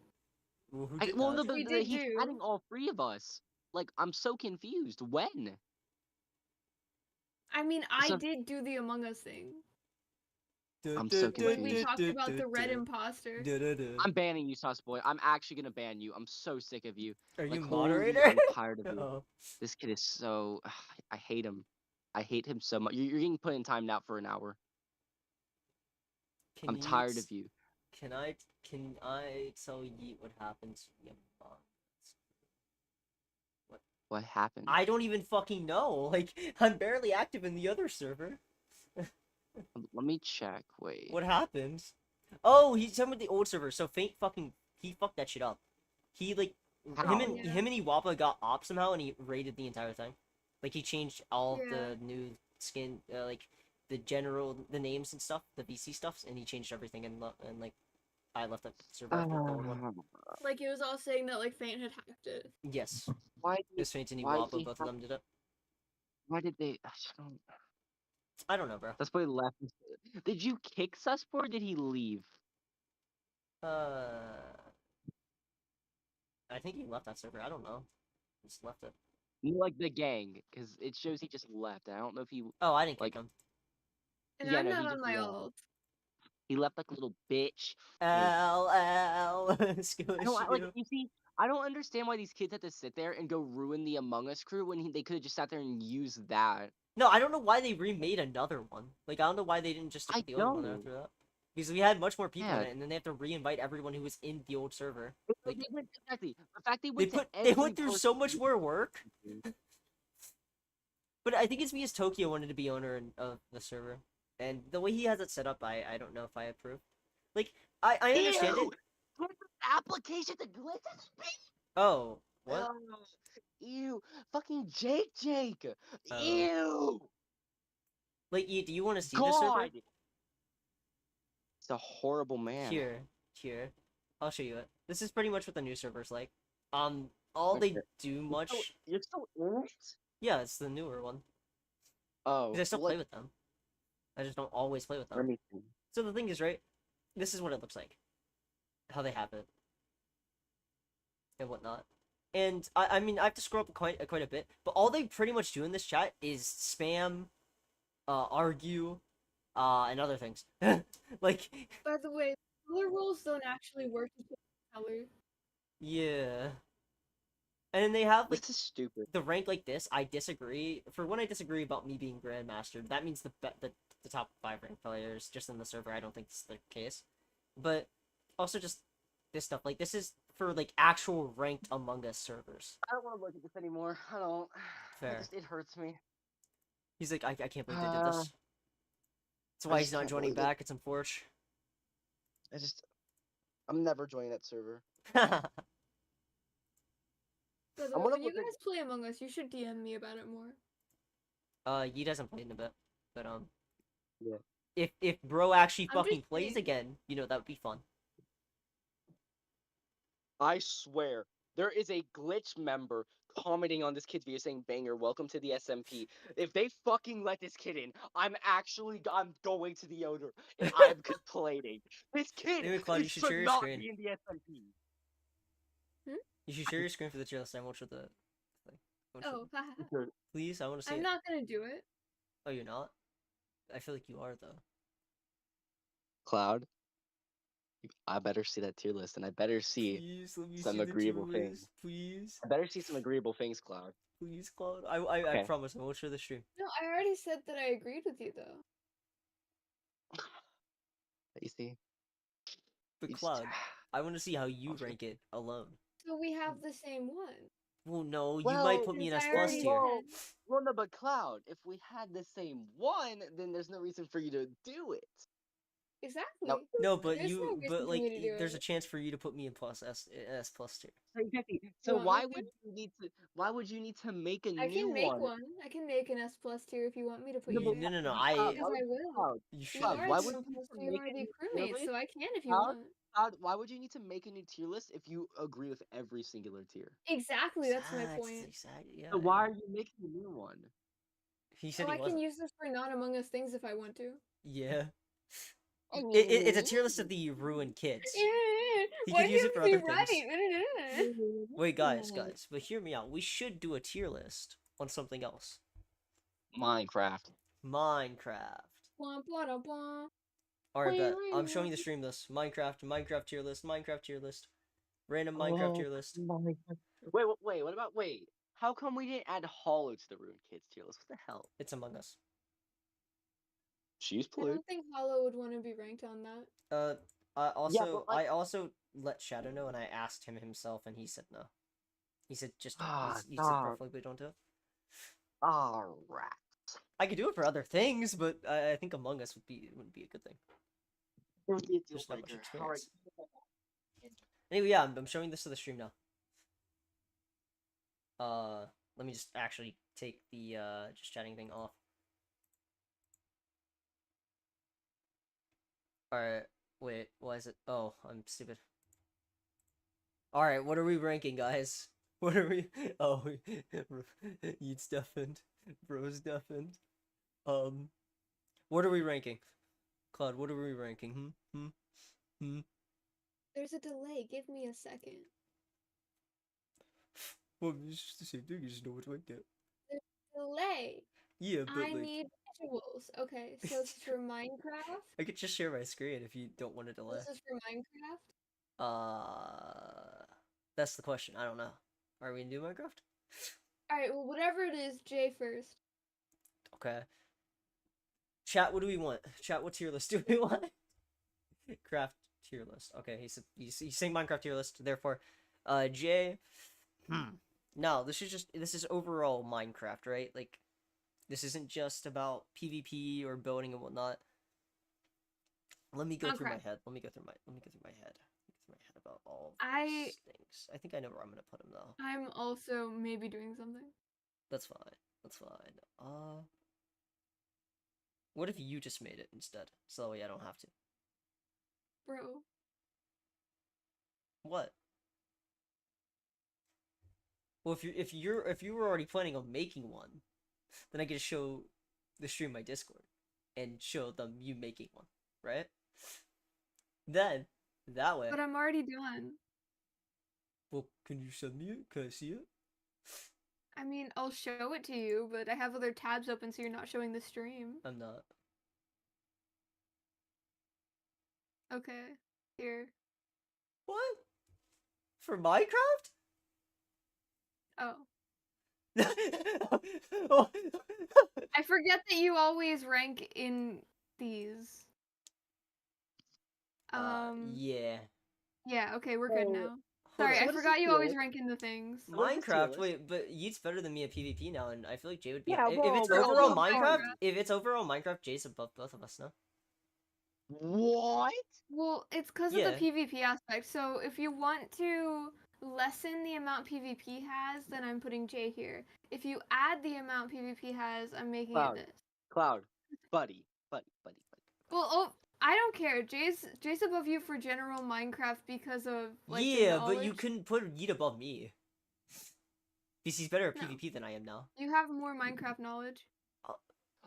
Well, who I, did well, that? no, but We did he's do. adding all three of us. Like I'm so confused. When? I mean, I So- did do the Among Us thing I'm so when we confused. talked about the red imposter. I'm banning you, Susboy. I'm actually gonna ban you. I'm so sick of you. Are Like, you holy, moderator? I'm tired of you. Uh-oh. This kid is so. I hate him. I hate him so much. You're getting put in timed out for an hour. Can I'm you tired ex- of you. Can I tell you what happens to me? What happened? I don't even fucking know. Like, I'm barely active in the other server. Let me check. Wait. What happens? Oh, he's talking about the old server. So Faint he fucked that shit up. He like How? Yeah. him and Iwapa got op somehow, and he raided the entire thing. Like he changed all of Yeah. the new skin, like the names and stuff, the VC stuffs, and he changed everything. And like I left the server after the old one. Like it was all saying that like Faint had hacked it. Yes, Why? just Faint and why Iwapa, did both of them did it. Why did they? I just don't. I don't know, bro. Susboy left. Did you kick Susboy or did he leave? I think he left that server. I don't know. He just left it. Like the gang, because it shows he just left. I don't know if he Oh, I didn't like. kick him. And Yeah, I'm no, he not on just my left. ult. He left like a little bitch. L I don't like. You see, I don't understand why these kids have to sit there and go ruin the Among Us crew when they could have just sat there and used that. No, I don't know why they remade another one. Like, I don't know why they didn't just stick I with the old one don't. after that. Because we had much more people in Yeah. it, and then they have to reinvite everyone who was in the old server. Like, Exactly. The fact they they went to put they every went through so person- much more work. But I think it's because Tokyo wanted to be owner of the server, and the way he has it set up, I don't know if I approve. Like, I understand Ew! it. Put the application to glitch and speed. Oh, what? Ugh. Ew! Fucking Jake! Oh. Ew! Like, do you want to see the server? God! It's a horrible man. Here, I'll show you it. This is pretty much what the new server's like. All they Okay. do much. You're still in it? Yeah, it's the newer one. Oh. 'Cause I still well, play with them. I just don't always play with Let them. me see. So the thing is, right? This is what it looks like. How they have it. And whatnot. And I mean, I have to scroll up quite a bit, but all they pretty much do in this chat is spam, argue, and other things. Like, By the way, color rules don't actually work to change color. yeah. And then they have like This is stupid. the rank like this. I disagree. For when I disagree about me being grandmaster, that means the top 5 ranked players just in the server. I don't think it's the case, but also just this stuff. Like, this is for like actual ranked Among Us servers. I don't want to look at this anymore. I don't. Fair. It hurts me. He's like, I can't believe they did this. That's I why just he's not can't joining believe it. back. It's unfortunate. I just. I'm never joining that server. By the I'm way, gonna when you look at. guys play Among Us, you should DM me about it more. He doesn't play in a bit, but Yeah. if bro actually I'm just fucking plays saying. again, you know, that would be fun. I swear, there is a glitch member commenting on this kid's video saying, "Banger, welcome to the SMP." If they fucking let this kid in, I'm going to the owner and I'm complaining. This kid Anyway, Cloud, you should share should your not screen. be in the SMP. You should share your screen for the tier list. I won't show the thing. Oh, haha. Dude, Please, I want to see I'm it. not gonna do it. Oh, you're not? I feel like you are though. Cloud, I better see that tier list, and I better see Please, let me some see the tier agreeable things. list. Please, I better see some agreeable things, Cloud. please, Cloud. I Okay. promise I won't share the stream. No, I already said that I agreed with you though. You see? But You just- Cloud, I want to see how you rank it alone. So we have the same one. Well, no, you Well, might put me in Since S I plus already tier. said- Well, no, but Cloud, if we had the same one, then there's no reason for you to do it. Exactly. No, but There's no reason but for like, me to do there's a it. chance for you to put me in S plus tier. Exactly. So want me why to? would you need to? Why would you need to make a I new can make one? one. I can make an S plus tier if you want me to put No, you but there. No, no, no. Cloud, Because I will. Cloud, You You should. Cloud, are why the would S you need plus to tier, make already a new tier crewmates, list? so I can if you Cloud, want. Cloud, why would you need to make a new tier list if you agree with every singular tier? Exactly, that's my point. Exactly. Yeah. So why are you making a new one? He said Oh, he I can wasn't. use this for not Among Us things if I want to. Yeah. I It's a tier list of the ruined kids. He Why could do use you it for have to other be things. right? Wait, guys, but hear me out. We should do a tier list on something else. Minecraft. Minecraft. Blah, blah, blah, blah. Alright, bet. I'm showing you the stream list. Minecraft tier list, Minecraft tier list. Random Minecraft tier list. Wait, what about wait? How come we didn't add Hollow to the Ruined Kids tier list? What the hell? It's Among Us. She's I played. don't think Hollow would want to be ranked on that. I also let Shadow know, and I asked him himself, and he said no. He said just he said preferably don't do it. Alright. I could do it for other things, but I think Among Us wouldn't be a good thing. It would be a deal There's not much breaker. experience. Anyway, yeah, I'm showing this to the stream now. Let me just actually take the just chatting thing off. Alright, wait, why is it? Oh, I'm stupid. Alright, what are we ranking, guys? What are we? Oh, Yeet's deafened. Bro's deafened. What are we ranking? Cloud, what are we ranking? There's a delay. Give me a second. Well, it's just the same thing, you just know which one to get. Delay. Yeah, but I like... need visuals. Okay, so this is for Minecraft. I could just share my screen if you don't want a delay. This is for Minecraft. That's the question. I don't know. Are we gonna do Minecraft? Alright, well, whatever it is, Jay first. Okay. Chat, what do we want? Chat, what tier list do we want? Craft tier list. Okay, he's saying Minecraft tier list. Therefore, Jay. No, this is overall Minecraft, right? Like, this isn't just about PvP or building and whatnot. Let me go through my head. Let me go through my head about all of these things. I think I know where I'm gonna put him though. I'm also maybe doing something. That's fine. That's fine. What if you just made it instead? So that way I don't have to. Bro. What? Well, if you were already planning on making one, then I get to show the stream my Discord and show them you making one, right? Then that way. But I'm already done. Well, can you send me it? Can I see it? I mean, I'll show it to you, but I have other tabs open, so you're not showing the stream. I'm not. Okay, here. What? For Minecraft? Oh. Oh. I forget that you always rank in these. Yeah. Yeah, okay, we're good now. Hold Sorry, on. I forgot you always rank in the things. Minecraft, wait, but Yeet's better than me at PvP now, and I feel like Jay would be. Yeah, if well, it's well, overall well, Minecraft, Minecraft. if it's overall Minecraft, Jay's above both of us now. What? Well, it's because of Yeah. the PvP aspect. So if you want to lessen the amount PvP has, then I'm putting J here. If you add the amount PvP has, I'm making it Cloud. this. Cloud. Buddy. Well, oh, I don't care. Jay's above you for general Minecraft because of like the Yeah, but you knowledge. couldn't put Yeet above me. Because he's better at No. PvP than I am now. You have more Minecraft knowledge.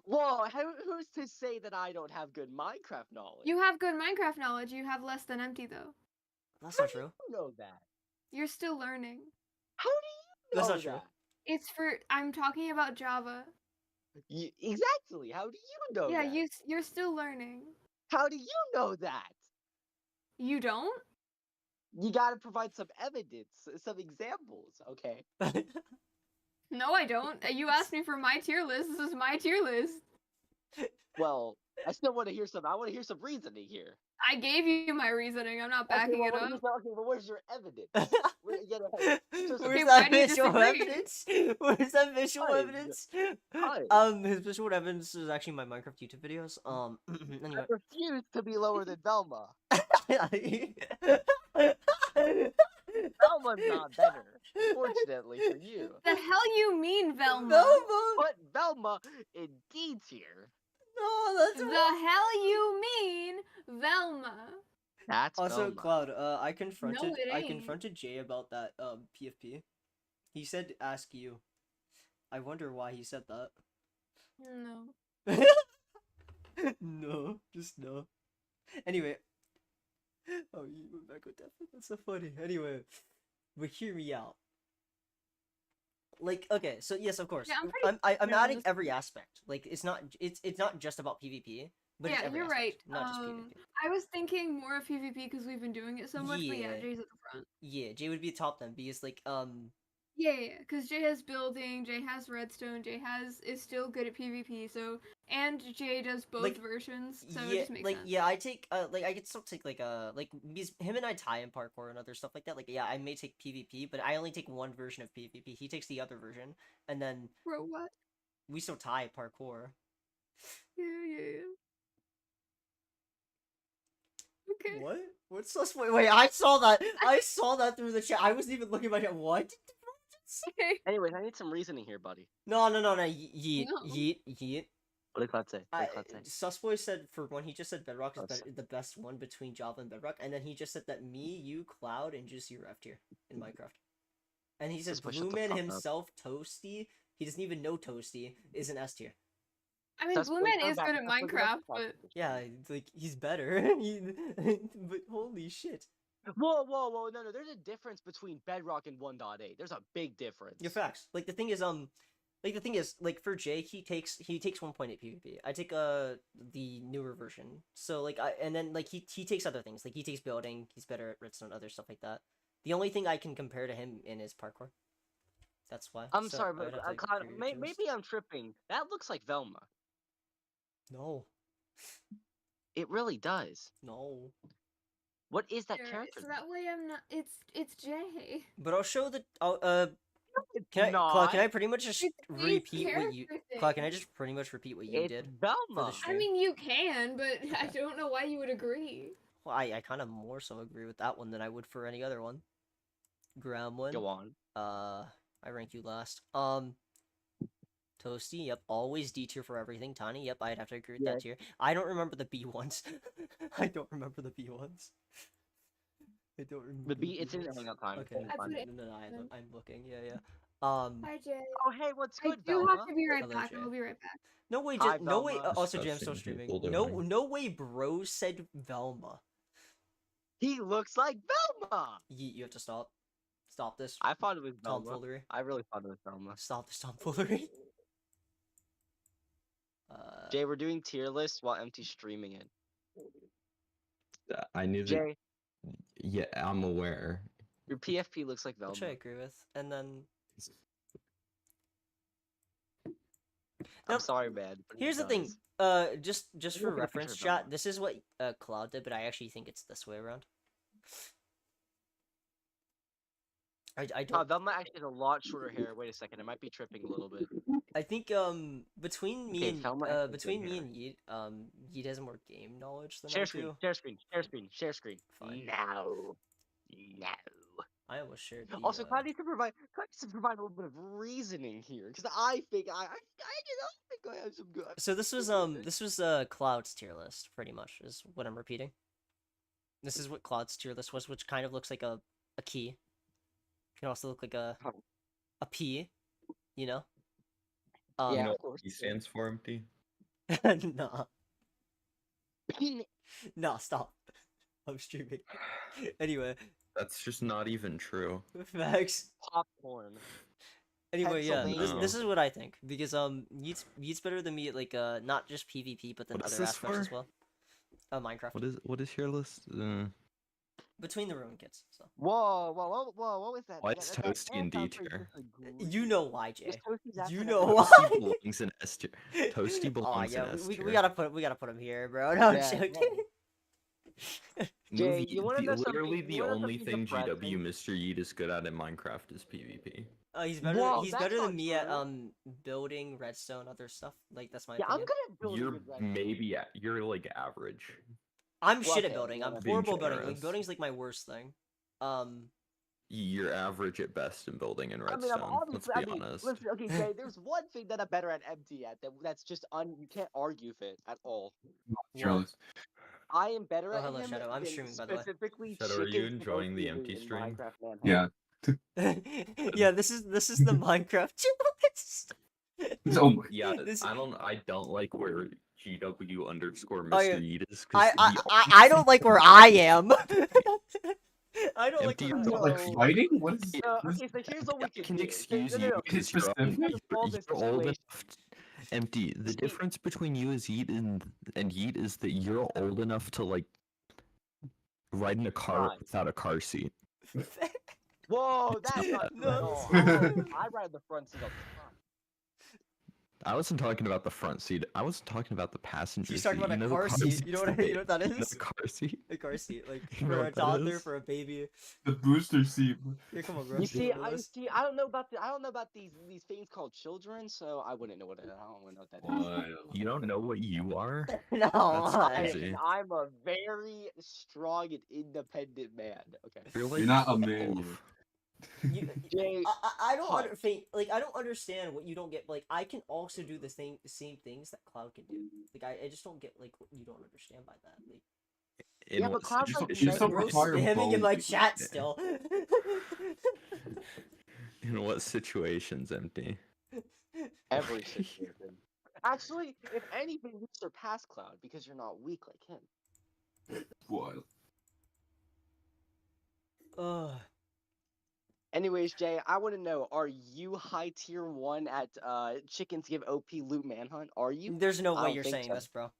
Whoa, who's to say that I don't have good Minecraft knowledge? You have good Minecraft knowledge. You have less than Empty though. That's How not do true. you know that? You're still learning. How do you That's know not true. that? It's for I'm talking about Java. Exactly. How do you know Yeah, that? you're still learning. How do you know that? You don't? You gotta provide some evidence, some examples, okay? No, I don't. You asked me for my tier list. This is my tier list. Well, I still want to hear some. I want to hear some reasoning here. I gave you my reasoning. I'm not Okay, backing well, it up. where's your evidence? Show some Where's Okay, that why do you visual disagree? evidence? Where's that visual Hi, evidence? hi. His visual evidence is actually my Minecraft YouTube videos. I Anyway. refuse to be lower than Velma. Velma's not better, fortunately for you. The hell you mean, Velma? Velma! Put Velma in D tier. No, that's The wrong. hell you mean, Velma? That's Also, Velma. Cloud, I confronted it I ain't. confronted Jay about that PFP. He said ask you. I wonder why he said that. No. No, just no. Anyway. Oh, you went back with that. That's so funny. Anyway, but hear me out. Like, okay, so yes, of course, Yeah, I'm pretty I'm sure on adding this every one. aspect. Like, it's not just about PvP, but it's Yeah, every you're right. aspect, not just PvP. I was thinking more of PvP because we've been doing it so much, but yeah, Yeah, Jay's at the front. yeah, Jay would be top then because like Yeah, because Jay has building, Jay has redstone, is still good at PvP, so and Jay does both like versions, so it yeah, just makes like sense. yeah, I take like I could still take like because him and I tie in parkour and other stuff like that. Like yeah, I may take PvP, but I only take one version of PvP. He takes the other version, and then Bro, what? we still tie parkour. Yeah. Okay. What? What's this? Wait, I saw that. I saw that through the chat. I wasn't even looking at my chat. What did the bro just say? Okay. Anyways, I need some reasoning here, buddy. No. Yeet. No. Yeet. What did Cloud say? What did Cloud say? Susboy said for one, he just said Bedrock is Cloud say. the best one between Java and Bedrock, and then he just said that me, you, Cloud, and Juicy are F tier in Minecraft. And he says Susboy, shut Blue the Man fuck up. himself, Toasty, he doesn't even know Toasty, is an S tier. I mean, That's Blue what Man we're is back- good at that's what we're Minecraft, back but to. Yeah, like he's better. But holy shit. Whoa, no, there's a difference between Bedrock and 1.8. There's a big difference. Your facts. Like the thing is, like for Jay, he takes 1.8 PvP. I take the newer version. So like and then like he takes other things. Like he takes building. He's better at redstone, other stuff like that. The only thing I can compare to him in is parkour. That's why. I'm So sorry, I would but have to Cloud, agree with maybe yours. I'm tripping. That looks like Velma. No. It really does. No. What is that Alright, character? so that way I'm not. It's Jay. But I'll show the. It's Claude, can I not. pretty much just It's Jay's repeat what you? character Claude, can I thing. just pretty much repeat what you It's did? Velma. I stream? mean, you can, but I Okay. don't know why you would agree. Well, I kind of more so agree with that one than I would for any other one. Gremlin. Go on. I rank you last. Toasty, yep, always D tier for everything. Tiny, yep, I'd have to agree with Yeah. that tier. I don't remember the B ones. I don't remember the B ones. I don't remember The B, it's in the ones. hangout time. Okay. I put it No, in. I'm looking. Yeah. Hi, Jay. Oh, hey, what's I good, do Velma? have to be right Hello, back. Jay. I'll be right back. No way, Hi, no way. Velma. Also, Jay, I'm still Disgusting streaming. people No, doing. no way, bro said Velma. He looks like Velma. You have to stop. Stop this I thought it was Velma. tomfoolery. I really thought it was Velma. Stop this tomfoolery. Jay, we're doing tier list while Empty streaming it. I knew that. Jay, Yeah, I'm aware. your PFP looks like Velma. Which I agree with. And then I'm Now, sorry, man. But it here's the thing. does. Just Let me for look at a reference, picture of chat. Velma. This is what Cloud did, but I actually think it's this way around. I don't. Velma actually has a lot shorter hair. Wait a second, it might be tripping a little bit. I think between me Okay, and Velma actually has good between me hair. and Yeet, Yeet has more game knowledge than I Share screen, do. share screen, share screen, share screen. Fine. No. No. I almost shared the. Also, Cloud needs to provide a little bit of reasoning here, because I think I have some good. So this was Cloud's tier list, pretty much, is what I'm repeating. This is what Cloud's tier list was, which kind of looks like a key. Can also look like a P, you know? Yeah, You know of what course. P stands for, Empty? Nah. Nah, stop. I'm streaming. Anyway, That's just not even true. Max. Popcorn. Anyway, yeah, Pennsylvania. this is what I think, because Yeet's better than me at like not just PvP but then What is other this aspects as for? well. Minecraft. What is your list? Between the ruin kids. So Whoa, what was that? Why is Toasty in D tier? you know why, Jay. Toasty's You after know that. why. Toasty belongs in S tier. Toasty Oh belongs yeah, in S we tier. gotta put him here, bro. No, I'm Yeah, joking. Jay, Movie- you wanna know literally something- the you wanna know only something thing GW depressing? Mr. Yeet is good at in Minecraft is PvP. He's better. Whoa, He's that's better not than me at true. building redstone, other stuff. Like that's my Yeah, I'm opinion. good at building You're good redstone. maybe you're like average. I'm Well, shit at okay, building. yeah, I'm that's being horrible at building. Like generous. building's like my worst thing. You're average at best in building in I mean, redstone. I'm obviously. Let's be honest. Listen, okay, Jay. There's one thing that I'm better at empty at. That's just you can't argue with it at all. What? I am better Oh, at hello, him Shadow. I'm than streaming, by the way. specifically Shadow, are you chickens enjoying the smoking empty in stream? Minecraft Manhunt. Yeah. Yeah, this is the Minecraft list. Oh my. Yeah, This- I don't like where GW underscore Mr. Oh, yeah. Yeet is. 'Cause I don't like where I am. I don't like Empty where Is I it like am. fighting? What is Okay, so here's what we I can can do. excuse No, you no, no. because It's specific. We gotta solve this you're old situation. enough. Empty. The See- difference between you as Yeet and Yeet is that you're old enough to like ride in a car Fine. without a car seat. Whoa, that's not true at No. all. I ride the front seat all the time. I wasn't talking about the front seat. I wasn't talking about the passenger He's seat. talking about You a know the car seat. You know what seat's you know what that You know is? the car seat? A car seat, like You know for a what that toddler, is? for a baby. the booster seat? Yeah, come on, bro. You see, know I this. see. I don't know about these things called children, so I wouldn't know what I don't know what that is. You don't know what you are? No, That's why? crazy. I'm a very strong and independent man. Okay. You're like You're not a man 12. yet. You, Jay, I don't Hunt. I don't understand what you don't get. Like I can also do the same things that Cloud can do. Like I just don't get like what you don't understand by that. Like In Yeah, but what Cloud's like situation? You still bro require spamming in my both. chat still. In what situations, Empty? every situation. Actually, if anything, you surpass Cloud because you're not weak like him. What? Ugh. Anyways, Jay, I want to know: are you high tier 1 at chickens give OP loot manhunt? Are you? There's no I way don't you're think saying so. this, bro.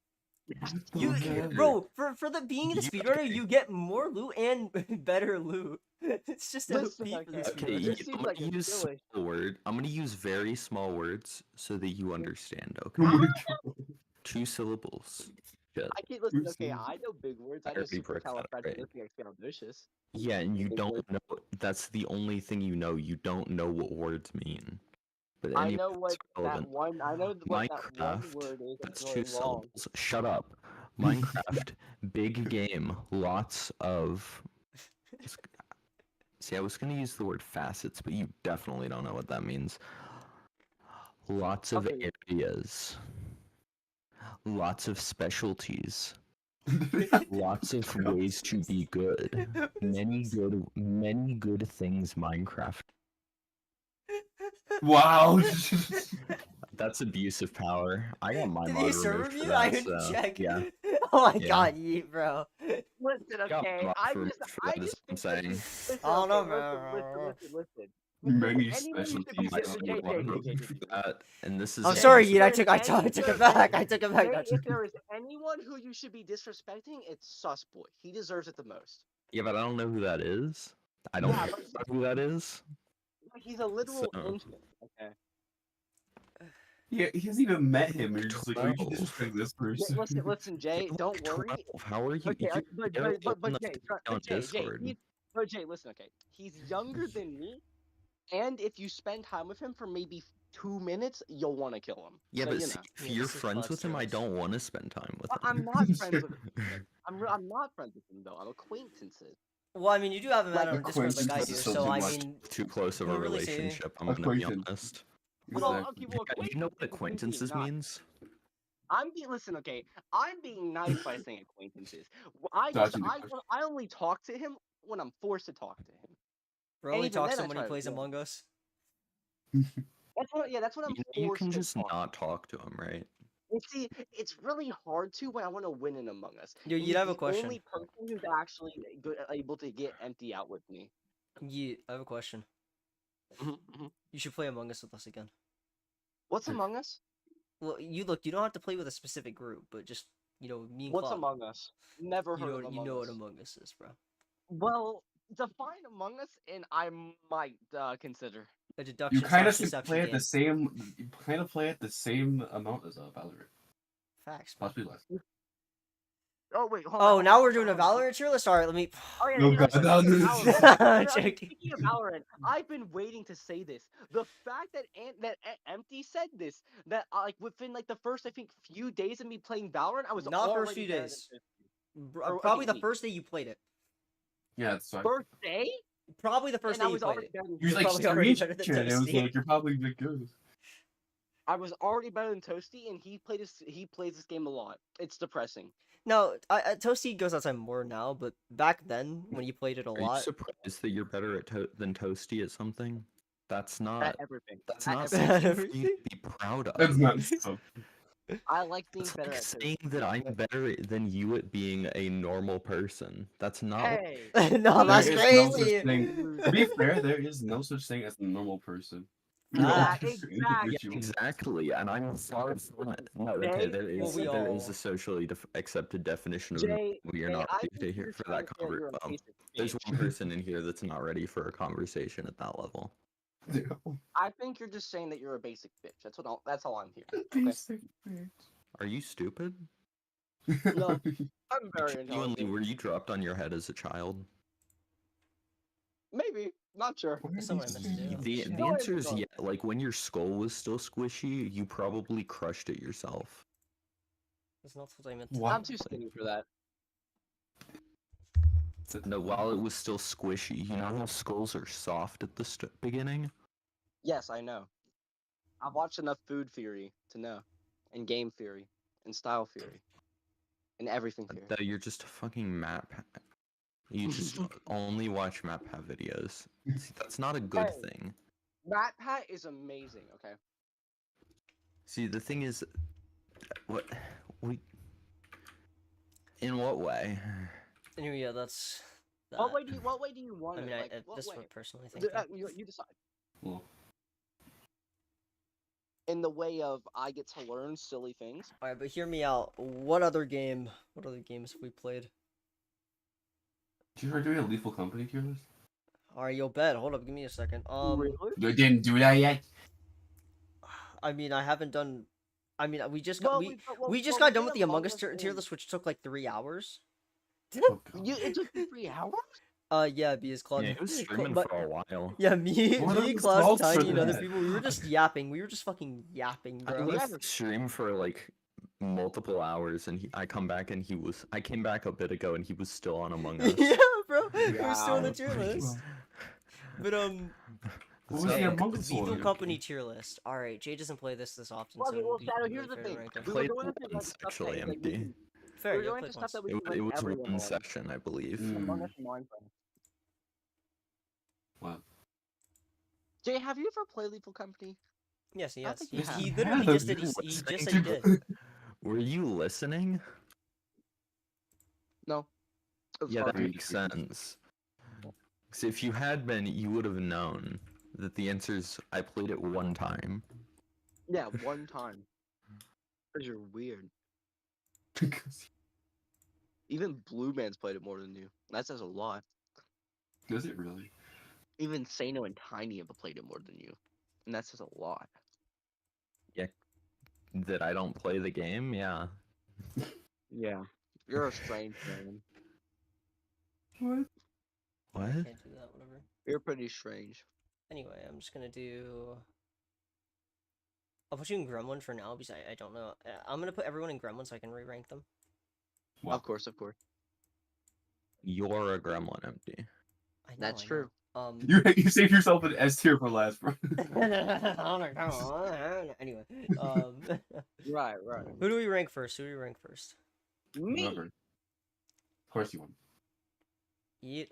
You, Okay. bro, for the being the You- speedrunner, you get more loot and better loot. It's just Listen, OP for the okay. Okay, speedrunner. This I'm seems gonna like a use silly- small word. I'm gonna use very small words so that you understand. Oh Okay, my god. 2 syllables. Shit. I can't listen. Who's Okay, saying I know big words. I I know already broke that, right? supercalifragilisticexpialidocious. Yeah, and you Big don't word. know. That's the only thing you know. You don't know what words mean. But I anyway, know what it's that relevant. one. I know what that one Minecraft, word is. That's It's 2 really long. syllables. Shut up. Minecraft, big game, lots of. See, I was gonna use the word facets, but you definitely don't know what that means. Lots of Okay. areas. Lots of specialties. Lots of ways to be good. Many good things Minecraft. Wow. That's abuse of power. I got my Did mod he server removed for you? that, I didn't so, check. Yeah. Oh my Yeah. god, yeet, bro. Listen, Got okay. mod I removed just, for I that, is just what I'm think saying. listen, I don't know, okay, man. listen. Many Anyone who could be specialties. I Jay, got Jay, mod Jay, removed Jay, for that, and this is I'm Jay, sorry, if yeet. I there's took it back. I took it back. Jay, if there is anyone who you should be disrespecting, it's Sus Boy. He deserves it the most. Yeah, but I don't know who that is. I don't Yeah, know but- who that is. He's a literal So- infant. Okay. Yeah, he hasn't even met him. And you're just like, oh, you 12. should disrespect this Jay, person. listen, Jay. You're Don't like worry. 12. How are you? Okay, you're but old Jay, enough to Jay, be on Jay, Discord. No, Jay, listen, okay. He's younger than me, and if you spend time with him for maybe 2 minutes, you'll want to kill him. Yeah, So, but you see, know. if Yeah, you're this is friends Cloud's with him, tier I list. don't want to spend time with I'm him. not friends with him. I'm not friends with him though. I'm acquaintances. Well, I mean, you do have him Like, added on Discord like I Acquaintance do, is This still so too I much. mean, too close of can a you really say? relationship. I'm gonna be Acquaintance. honest. well, Exactly. okay, well, Yeah, you know what acquaintances acquaintances not. means? Listen, okay. I'm being nice by saying acquaintances. I just, Dodgy I only talk to him when I'm forced to talk to him. Bro And only even talks then, to I him when he try to plays avoid it. Among Us. That's what I'm You forced can to just talk. not talk to him, right? And see, it's really hard to when I want to win in Among Us. Yo, And you'd he's have a the question. only person who's actually able to get empty out with me. Yeah, I have a question. You should play Among Us with us again. What's Among Us? Well, you don't have to play with a specific group, but just me and What's Cloud. Among Us? Never heard of You Among know what Us. Among Us is, bro. Well, define Among Us, and I might consider. A You deduction kind of slash deception play at game. the same. You kind of play at the same amount as Valorant, Facts, bro. possibly less. Oh wait, hold on. Oh, hold now on, we're doing a hold on. Valorant tier list. All right, let me. Oh yeah, No, you know, God, speaking no, of no. Valorant, Joking. speaking of Valorant, I've been waiting to say this. The fact that Empty said this, that like within like the first I think few days of me playing Valorant, I was Not first already few better days. than Or, Probably okay, the first day you played it. Yeah, that's fine. first day, Probably the first and day I you was played already it. better than He was like Probably already street better than shit. It was Toasty. like you're probably the good. I was already better than Toasty, and he plays this game a lot. It's depressing. No, Toasty goes outside more now, but back then when you played it a Are you lot, surprised that you're better at than Toasty at something? That's At not. everything. That's At not everything. something for you to be proud of. That's not so. I like being It's better like at saying Toasty. that I'm better than you at being a normal person. That's not. Hey, no, There that's is no such crazy. thing. To be fair, there is no such thing as a normal person. We all Facts. just Exactly. Yeah, individuals. exactly, and I'm far from it. No, okay, Jay, Well, we there is all. a socially accepted definition of Jay, we are Jay, not I ready think to hear you're for trying that to say that you're a basic There's bitch. one person in here that's not ready for a conversation at that level. I think you're just saying that you're a basic bitch. That's all I'm hearing. Okay? Basic bitch. Are you stupid? No, I'm very Genuinely, intelligent. were you dropped on your head as a child? Maybe. Not sure. That's not what I meant to do. The No, answer is no. yeah. Like when your skull was still squishy, you probably crushed it yourself. That's not what I meant to What? I'm too skinny for that. No, while it was still squishy, you know how skulls are soft at the beginning? Yes, I know. I've watched enough food theory to know, and game theory, and style theory, and everything theory. That you're just a fucking map. You just only watch map videos. See, that's not a good Hey. thing. MatPat is amazing. Okay. See, the thing is, what we. In what way? Anyway, yeah, that's. What way do you want I it? mean, Like, what this is way? what personally I think. You decide. Well, In the way of I get to learn silly things. All right, but hear me out. What other games have we played? did you ever do a Lethal Company tier list? All right, yo, bet. Hold up, give me a second. Really? You didn't do that yet. I mean, I haven't done. I mean, we just Well, got we just well, got done did with the Among Us Us tier in- list, which took like 3 hours. Oh, God. It took you 3 hours. Yeah, because Claude. Yeah, he was streaming but- for a while. Yeah, me, What are the Claude, results for Tiny, and other that? people. We were just yapping. We were just fucking yapping, I bro. was stream for like multiple hours, and I come back and I came back a bit ago, and he was still on Among Us. Yeah, bro. We were still on the Wow. tier list. But What was so, the Among Us Lethal one? Company tier list. All right, Jay doesn't play this often, Well, so okay, well, we Shadow, can here's the really thing. rank him. We were Played going into like once, stuff actually, that, like, we empty. can, Fair, we were yeah, going played into stuff once. that we It, can it rank was everyone one on. session, I believe. Among Us and Minecraft. Wow. Jay, have you ever played Lethal Company? Yes, I yes. think He, you have. he literally Yeah, just did. you He listening just said to he did. Were you listening? No. It was Yeah, hard. that makes sense. So if you had been, you would have known that the answer's I played it one time. Yeah, one time. Because you're weird. Because Even Blue Man's played it more than you. That says a lot. does it really? Even Sano and Tiny have played it more than you. And that says a lot. That I don't play the game, yeah. Yeah. You're a strange man. What? What? Can't do that. Whatever. You're pretty strange. Anyway, I'm just gonna do. I'll put you in Gremlin for now because I don't know. I'm gonna put everyone in Gremlin so I can re-rank them. Wow. Of course, of course. You're a gremlin, Empty. I know. That's I know. true. You save yourself an S tier for last, bro. Anyway, Right. who do we rank first? Me. Whoever. Of course you won.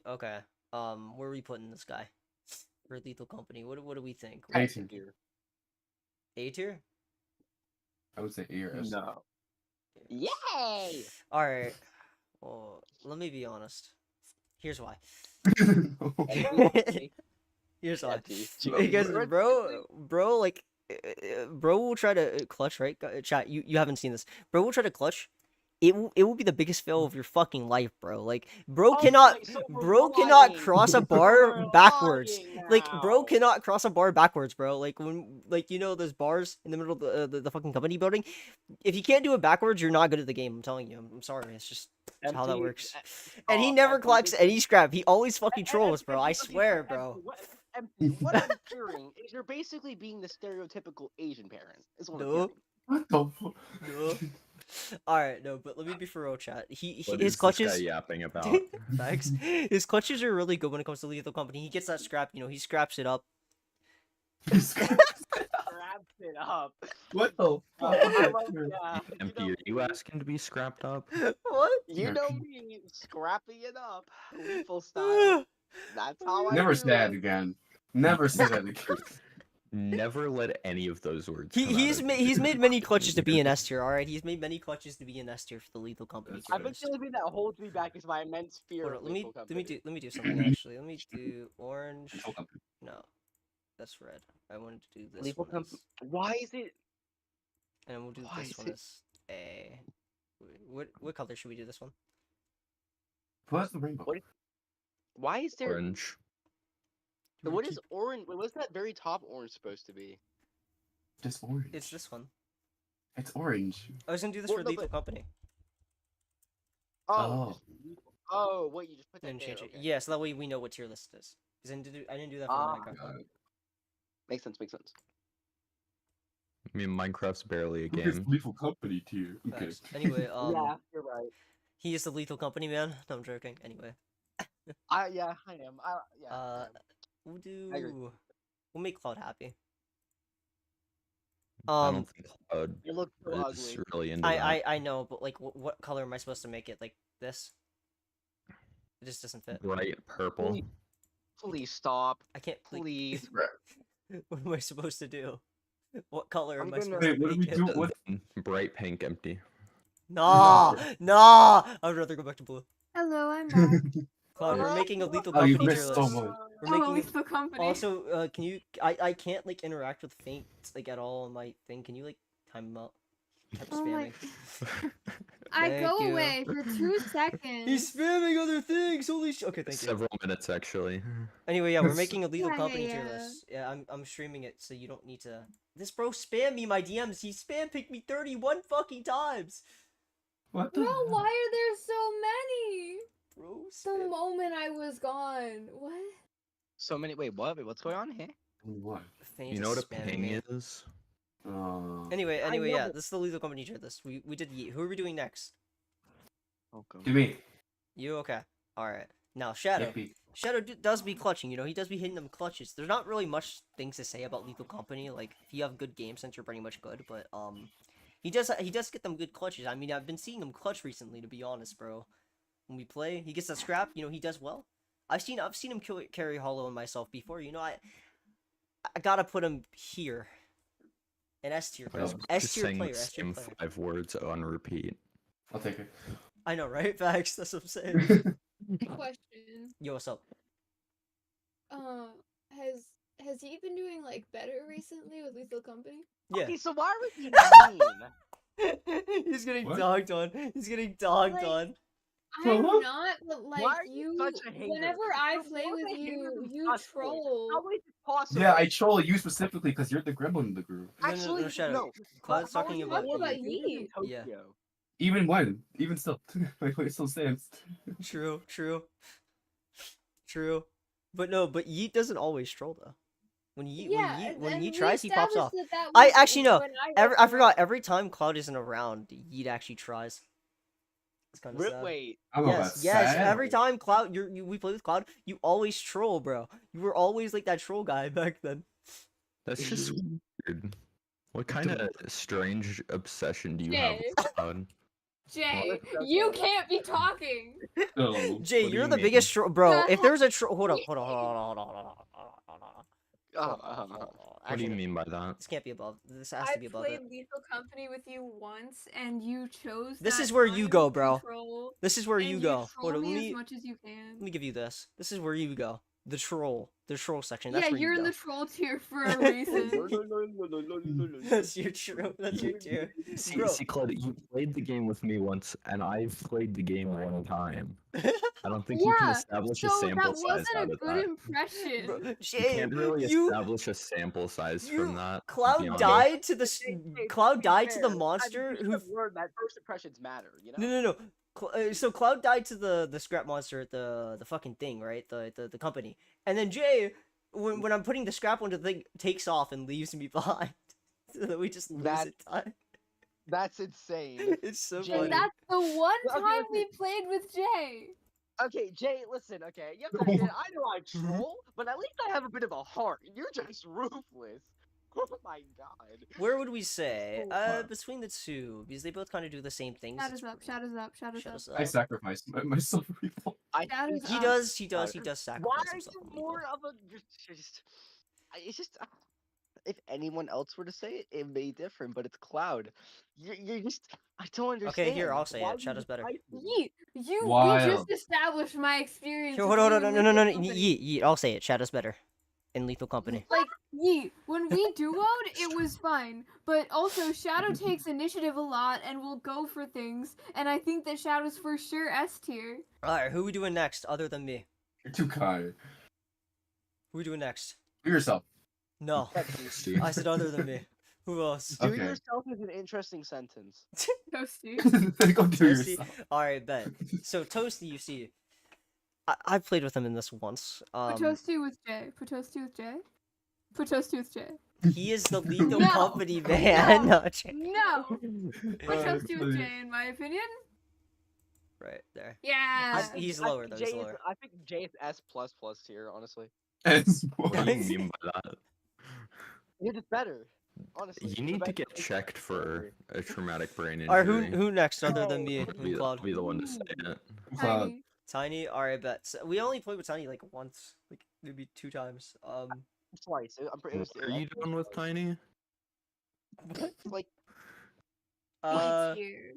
Okay. Where are we putting this guy? For Lethal Company. What do we think? A tier. A tier? I would say A or S. No. Yay! All right. Well, let me be honest. Here's why. Here's why. Because bro, like, bro will try to clutch, right? Chat, you haven't seen this. Bro will try to clutch. It will be the biggest fail of your fucking life, bro. Like, bro cannot cross a bar backwards. Like, bro cannot cross a bar backwards, bro. Like when, like, you know, those bars in the middle of the fucking company building. If you can't do it backwards, you're not good at the game. I'm telling you. I'm sorry. It's just how that works. And he never collects any scrap. He always fucking trolls, bro. I swear, bro. What I'm hearing is you're basically being the stereotypical Asian parent. Is what I'm No. hearing. What the fuck? No. All right, no, but let me be for real, chat. What His is this clutches. guy yapping about? Facts. His clutches are really good when it comes to Lethal Company. He gets that scrap, you know, he scraps it up. Grabs it up. What the fuck? Empty, are you asking to be scrapped up? What? You know me, scrapping it up, lethal style. That's how I Never do say that it. again. Never say that again. Never let any of those words. He's made many clutches to be an S tier. All right, he's made many clutches to be an S tier for the Lethal Company. That's I think first. the only thing that holds me back is my immense fear Hold of on, let me lethal company. do something actually. Let me do orange. Lethal Company. No, that's red. I wanted to do this Lethal one. company. Why is it? And we'll do Why this is one it- as a. What color should we do this one? What's the rainbow? What? Why is there? Orange. What is orange? What's that very top orange supposed to be? Just orange. It's this one. It's orange. I was gonna do this Well, for no, Lethal but- Company. Oh. Oh, wait, you just put that And there. change it. Okay. Yeah, so that way we know what tier list it is. Because I didn't do that for the Minecraft Got one. it. Makes sense. Makes sense. I mean, Minecraft's barely a Look at game. Lethal Company tier. Okay. Facts. Anyway, Yeah, you're right. he is the Lethal Company man. No, I'm joking. Anyway, Yeah, I am. Yeah. I am. we'll I agree. we'll make Cloud happy. I don't think Cloud You look so is ugly. really into that. I know, but like, what color am I supposed to make it? Like this? It just doesn't fit. Bright purple. Please, please stop. I can't. Like, Please. what am I supposed to do? What color I'm am I gonna- supposed Wait, to what do make we it? do? What? Bright pink, Empty. Nah, nah. I'd rather go back to blue. Hello, I'm back. Cloud, we're making a Lethal Oh, you Company tier missed so list. much. We're Oh, making Lethal Company. also. Can you? I can't like interact with Faint like at all on my thing. Can you like time him out? Kept Oh my- spamming. I Thank go you. away for 2 seconds. He's spamming other things. Holy sh! Okay, thank you. Several minutes, actually. Anyway, yeah, we're That's- making a Lethal Yeah, Company tier yeah. list. Yeah, I'm streaming it, so you don't need to. This bro spammed me my DMs. He spam picked me 31 fucking times. What the? Bro, why are there so many? Bro, The moment I was gone. What? So many. Wait, what? Wait, what's going on here? What? Faint You is know what a spamming ping me. is? Anyway, know, yeah, but- this is the Lethal Company tier list. We did Yeet. Who are we doing next? Okay. Give me. You okay? All right. Now Shadow. Yippee. Shadow does be clutching, you know, he does be hitting them clutches. There's not really much things to say about Lethal Company. Like, if you have good game sense, you're pretty much good. But he does get them good clutches. I mean, I've been seeing him clutch recently, to be honest, bro. When we play, he gets that scrap. You know, he does well. I've seen him carry Hollow and myself before. You know, I gotta put him here. An S tier player. Just S tier saying player. the S tier same player. 5 words on repeat. I'll take it. I know, right? Facts. That's what I'm saying. Question. Yo, what's up? Has he been doing like better recently with Lethal Company? Yeah. Okay, so why are we being mean? He's getting What? dogged on. He's getting dogged Like, on. I'm Huh? not, but like Why are you such a hater? whenever I You're play more with of a hater you, than you us, boy. troll. How is it possible? Yeah, I troll you specifically because you're the gremlin in the group. No, Actually, Shadow. no. Cloud's How talking is it about possible? Yeet. You live in Yeah. Tokyo. Even when? Even still. My voice still stands. True. True. But no, but Yeet doesn't always troll though. When and Yeet we tries, he pops off. established that I was actually know. when I I wasn't forgot. around. Every time Cloud isn't around, Yeet actually tries. It's kind of sad. Wait, I don't know about Yes. sad. Every time Cloud, we play with Cloud, you always troll, bro. You were always like that troll guy back then. That's just weird. What kind of strange obsession do you have Jay. with Cloud? Jay, Well, you okay. can't be talking. So, Jay, what do you're you the mean? biggest troll, bro. The If there's a troll, hold on. Hold on. What do you mean by that? This can't be above. This has I to be above played it. Lethal Company with you once, and you chose. This that is where you kind go, of bro. control, This is where and you go. troll Hold on, me as much as you can. let me give you this. This is where you go. The troll section. Yeah, That's where you're you in go. the troll tier for a reason. That's your true. That's your tier. Bro. See, Cloud, you played the game with me once, and I've played the game one time. I don't think you can Yeah, establish a so sample that size wasn't out a of good that. impression. Bro, You Jay, can't really establish a sample size from that. to be Cloud honest. died to the Hey, Cloud to be died to the fair, monster we should who. have learned that first impressions matter, you know? No. So Cloud died to the scrap monster at the fucking thing, right? The company, and then Jay, when I'm putting the scrap onto the thing, takes off and leaves me behind, so that we just lose That- it time. That's insane. It's so Jay, And funny. that's the one Okay, time we listen. played with Jay. Okay, Jay, listen, okay. You have to understand, I know I troll, but at least I have a bit of a heart. You're just ruthless. Oh my god. Where would we say? So far. Between the two, because they both kind of do the same things. Shadows up, shadows up, shadows Shut up. us I up. sacrificed myself for people. Shadows He up. does Why sacrifice are himself. you on me, more though. of a it's just if anyone else were to say it, it may be different, but it's Cloud. You're just I don't understand. Okay, here, I'll say Why it. do Shadows better. despise me? Yeet, you Wild. just established my experience. Here, with hold on, you in no, Lethal Company. Yeet, I'll say it. Shadows better. In Lethal Company. Like, Yeet, when we duoed, it was fine. But also, Shadow takes initiative a lot and will go for things. And I think that Shadow's for sure S tier. Alright, who we doing next other than me? You're too kind. Who we doing next? Do yourself. No. Toasty. I said other than me. Who else? Do Okay. yourself is an interesting sentence. Toasty. Go do Toasty? yourself. Alright, bet. So Toasty, you see. I played with him in this once. Put Toasty with Jay. Put Toasty with Jay. Put Toasty with Jay. He is the Lethal No. Company man. No, Jay. No! Put Toasty with Jay, in my opinion. Right there. Yeah. He's I lower think though. He's Jay is- lower. I think Jay is S plus here, honestly. What do Nice. you mean by that? You're just better. Honestly. You The need to best get is checked for better. a traumatic brain injury. Alright, who next other than me? I'll be, And Cloud. I'll be the one to say it. Cloud. Tiny. Tiny, alright, bet. So we only played with Tiny like once, like maybe 2 times. Twice. I'm pretty. Are you done with Tiny? Like, Uh, Tier.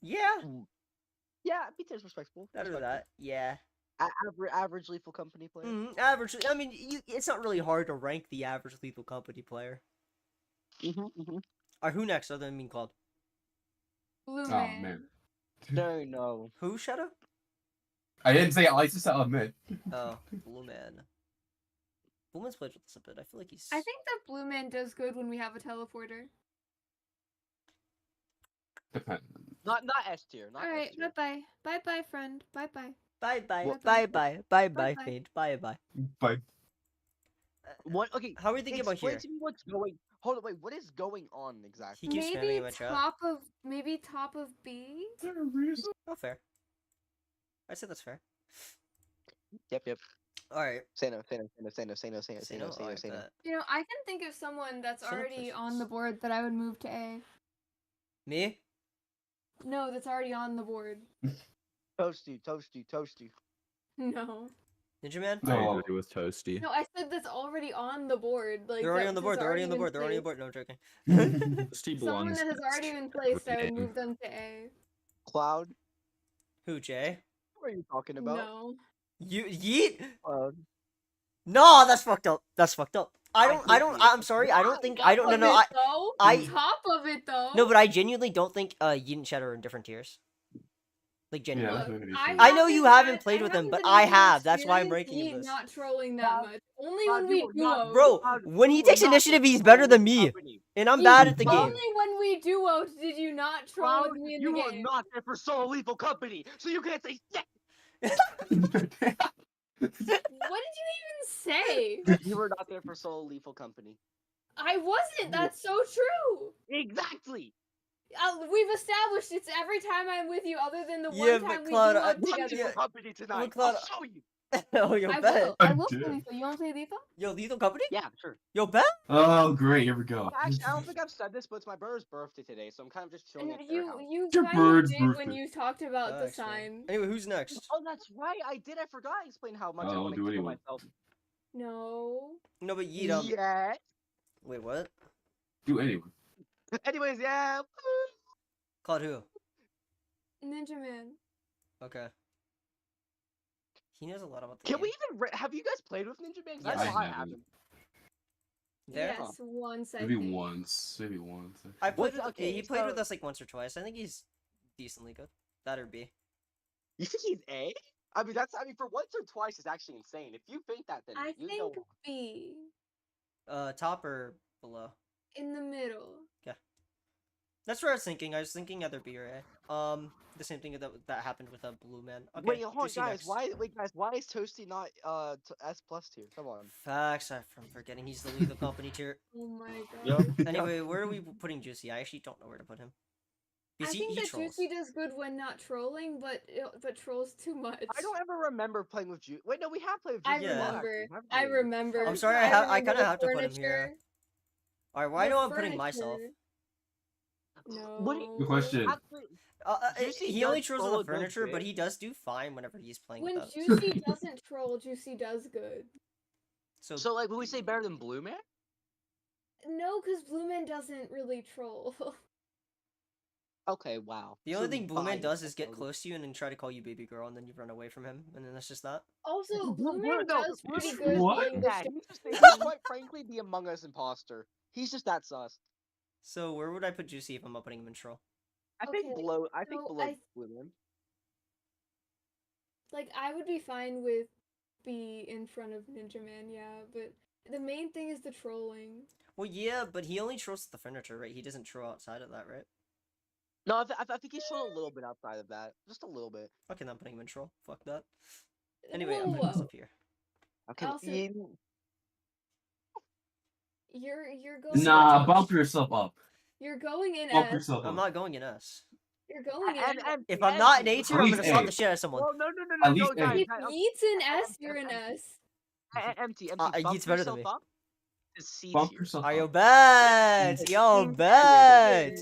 yeah, yeah, B-tier's respectable. better than respectable. that. Yeah. Average Lethal Company player. Average. I mean, it's not really hard to rank the average Lethal Company player. Alright, who next other than me and Cloud? Blue Oh man. man. No. Who, Shadow? I didn't say I just said mid. Oh, Blue Man. Blue Man's played with us a bit. I feel like he's. I think that Blue Man does good when we have a teleporter. Depends. Not S tier. Not Alright, S tier. bye bye. Bye bye, friend. Bye bye. Bye bye. Well- Bye bye. Bye bye, Bye-bye. Fade. Bye bye. But What? Okay. How are we thinking about Explain here? to me what's going. Hold on. Wait. What is going on exactly? He keeps spamming Maybe in my chat. top of B. Oh, fair. I said that's fair. Yep. Alright. Say no. Say no. Alright, bet. You know, I can think of someone that's Send up already on places. the board that I would move to A. Me? No, that's already on the board. Toasty. No. Ninja Man? I No. agree with Toasty. No, I said that's already on the board. Like They're already that on the has board. They're already on the been board. They're already on the placed. board. No, I'm joking. Toasty Someone belongs that has in already this been placed, I would game. move them to A. Cloud. Who, Jay? What are you talking about? No. You yeet? Cloud. No, that's fucked up. That's fucked up. I hate you. I'm sorry. I don't think. I don't. No, no. Top of it though. No, but I genuinely don't think Yeet and Shadow are in different tiers. Like Yeah, genuinely. that's what it is. I know you haven't played with them, but I have. That's why I'm ranking Yeet this. not trolling that much. Only Cloud, when you we are not- duo. Bro, Cloud, when he you are takes not initiative, the he's better than Lethal me. Company. And I'm bad at the game. Only when we duo did you not troll Cloud, with me in you the are game. not there for solo Lethal Company, so you can't say shit. What did you even say? You were not there for solo lethal company. I wasn't. That's so true. Exactly. We've established it's every time I'm with you, other than the Yeah, one but time we Cloud, do I- hunt One together. lethal company tonight. Cloud- I'll show you. Oh, yo, I bet. will. I I'm will play dead. lethal. You want to play lethal? Yo, Lethal Company? Yeah, sure. Yo, bet. Oh, great. Here we go. Actually, I don't think I've said this, but it's my brother's birthday today, so I'm kind of just chilling And at their house. you Your kind of bird's did when birthday. you talked about the Facts, man. sign. Anyway, who's next? Oh, that's right. I did. I forgot to explain how much I Oh, want to do kill anyone. myself. No. No, but Yeet, Yeah. Wait, what? Do anyone. Anyways, yeah. Cloud who? Ninja Man. Okay. He knows a lot about the Can game. we even? Have you guys played with Ninja Man? 'Cause Yes. I know I I haven't. haven't. There? Yes, once I Maybe think. once. Maybe once. I played What's- with, okay, he played with so- us like once or twice. I think he's decently good. That or B. You think he's A? I mean, for once or twice is actually insane. If you think that, then I you think know. B. Top or below? In the middle. That's what I was thinking. I was thinking either B or A. The same thing that happened with a Blue Man. Okay, Wait, hold on, Juicy guys. next. Why is Toasty not S plus tier? Come on. Facts. I'm forgetting he's the lethal company tier. Oh my god. Anyway, where are we putting Juicy? I actually don't know where to put him. I Because think he that trolls. Juicy does good when not trolling, but trolls too much. I don't ever remember playing with Juicy. Wait, no, we have played with I Juicy. Yeah. remember. haven't I we? remember. I'm sorry, I remember kinda the have to put him here. furniture, Alright, why the do I putting myself? furniture. No. What do you- Good question. Actually, Juicy He only does trolls troll the a good furniture, but bit. he does do fine whenever he's playing When with us. Juicy doesn't troll, Juicy does good. So like, would we say better than Blue Man? No, because Blue Man doesn't really troll. Okay, wow. The only So thing Blue Man fine, does is get okay. close to you and then try to call you baby girl, and then you run away from him, and then that's just that. Also, Blue- Blue Blue- Man no, does Blue- pretty Blue- good what? being the Yeah, sh- he's quite frankly the Among Us imposter. He's just that sus. So where would I put Juicy if I'm not putting him in troll? I think Okay, below. I think so below Blue Man. Like, I would be fine with B in front of Ninja Man, yeah, but the main thing is the trolling. Well, yeah, but he only trolls the furniture, right? He doesn't troll outside of that, right? No, I think he's shown a little bit outside of that, just a little bit. Okay, I'm putting him in troll. Fuck that. Anyway, I'm Whoa, putting this whoa. up here. Okay, Also- you- You're going Nah, in, bump yourself up. you're going in Bump S. yourself I'm up. not going in S. You're going in and If I'm not in A and- tier, I'm least gonna slap A. the shit out of someone. Well, no, At least A. guys, If guys, Yeet's in S, you're in S. empty, Yeet's bump better than yourself me. up to C Bump tier. yourself Are up. yo bet? Yo Team bet?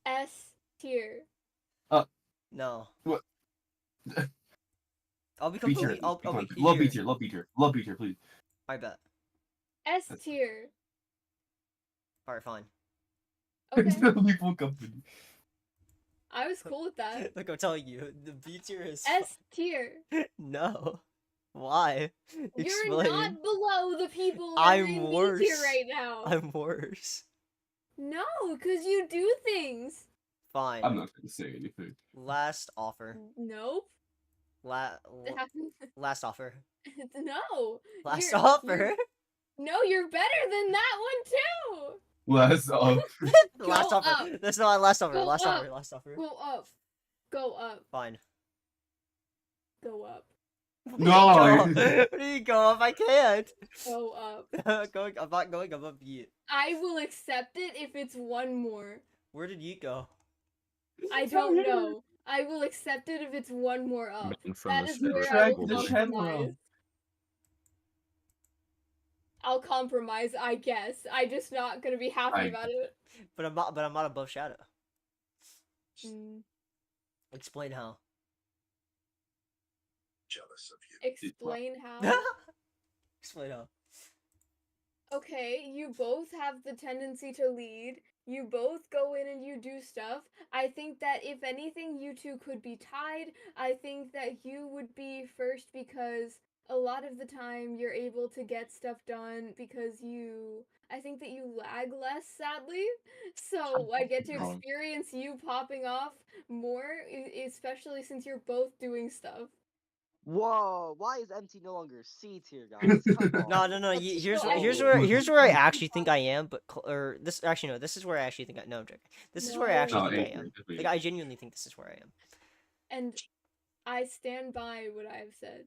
S tier. No. What? I'll become B the tier. lead. I'll Come on, be love B here. tier. Love B tier. Love B tier, please. I bet. S tier. Alright, fine. Okay, Lethal company. I was cool with that. Look, I'm telling you, the B tier is S tier. No. Why? You're Explain. not below the people who I'm are in B worse. tier right now. I'm worse. No, because you do things. Fine. I'm not gonna say anything. Last offer. Nope. Last offer. No. Last You're- offer. No, you're better than that one too. Last off. Last Go offer. up. That's not last offer. Go Last up. offer. Last offer. Go up. Go up. Fine. Go up. No. Where do you go up? I can't. Go up. I'm not going above you. I will accept it if it's one more. Where did you go? I don't know. I will accept it if it's one more up. Man from That the is center where I Track will the table. channel. compromise. I'll compromise, I guess. I'm just not gonna be happy I- about it. But I'm not above Shadow. Mm, Explain how. Jealous of you. explain how. Explain how. Okay, you both have the tendency to lead. You both go in and you do stuff. I think that if anything, you two could be tied. I think that you would be first because a lot of the time you're able to get stuff done because I think that you lag less, sadly. So I get to wrong. experience you popping off more, especially since you're both doing stuff. Whoa, why is MT no longer C tier, guys? Come on. No. That's Here's so- here's where I actually think I am, but or this actually no. This is where I actually think no, I'm joking. This is where I No. actually No, think A I tier, am. definitely. Like I genuinely think this is where I am. And I stand by what I've said.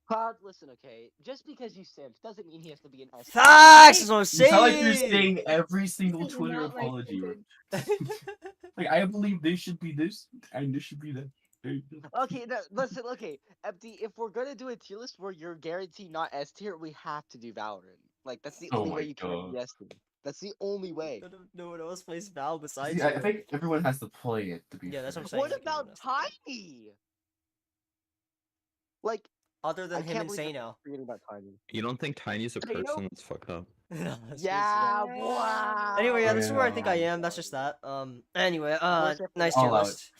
Cloud, listen, okay? Just because you simped doesn't mean he has to be an S. Facts is what I'm You sound like you're saying. saying every single This is Twitter not my apology. standard. Like, I believe this should be this, and this should be that. There you go. Okay, no, listen, okay, Empty, if we're gonna do a tier list where you're guaranteed not S tier, we have to do Valorant. Like, that's the Oh only way my you can God. be S tier. That's the only way. No one else plays Val besides See, you. I think everyone has to play it to be Yeah, that's fair. what I'm saying. What like, everyone about else to play. Tiny? Like, Other than I him can't and believe I'm Sano. forgetting about Tiny. You don't think Tiny's a So, you know- person? That's fucked up. No, that's crazy. Yeah, Yeah. wow. Anyway, yeah, this is where I think I Yeah. am. That's just that. Anyway, Worship nice the tier All out. list.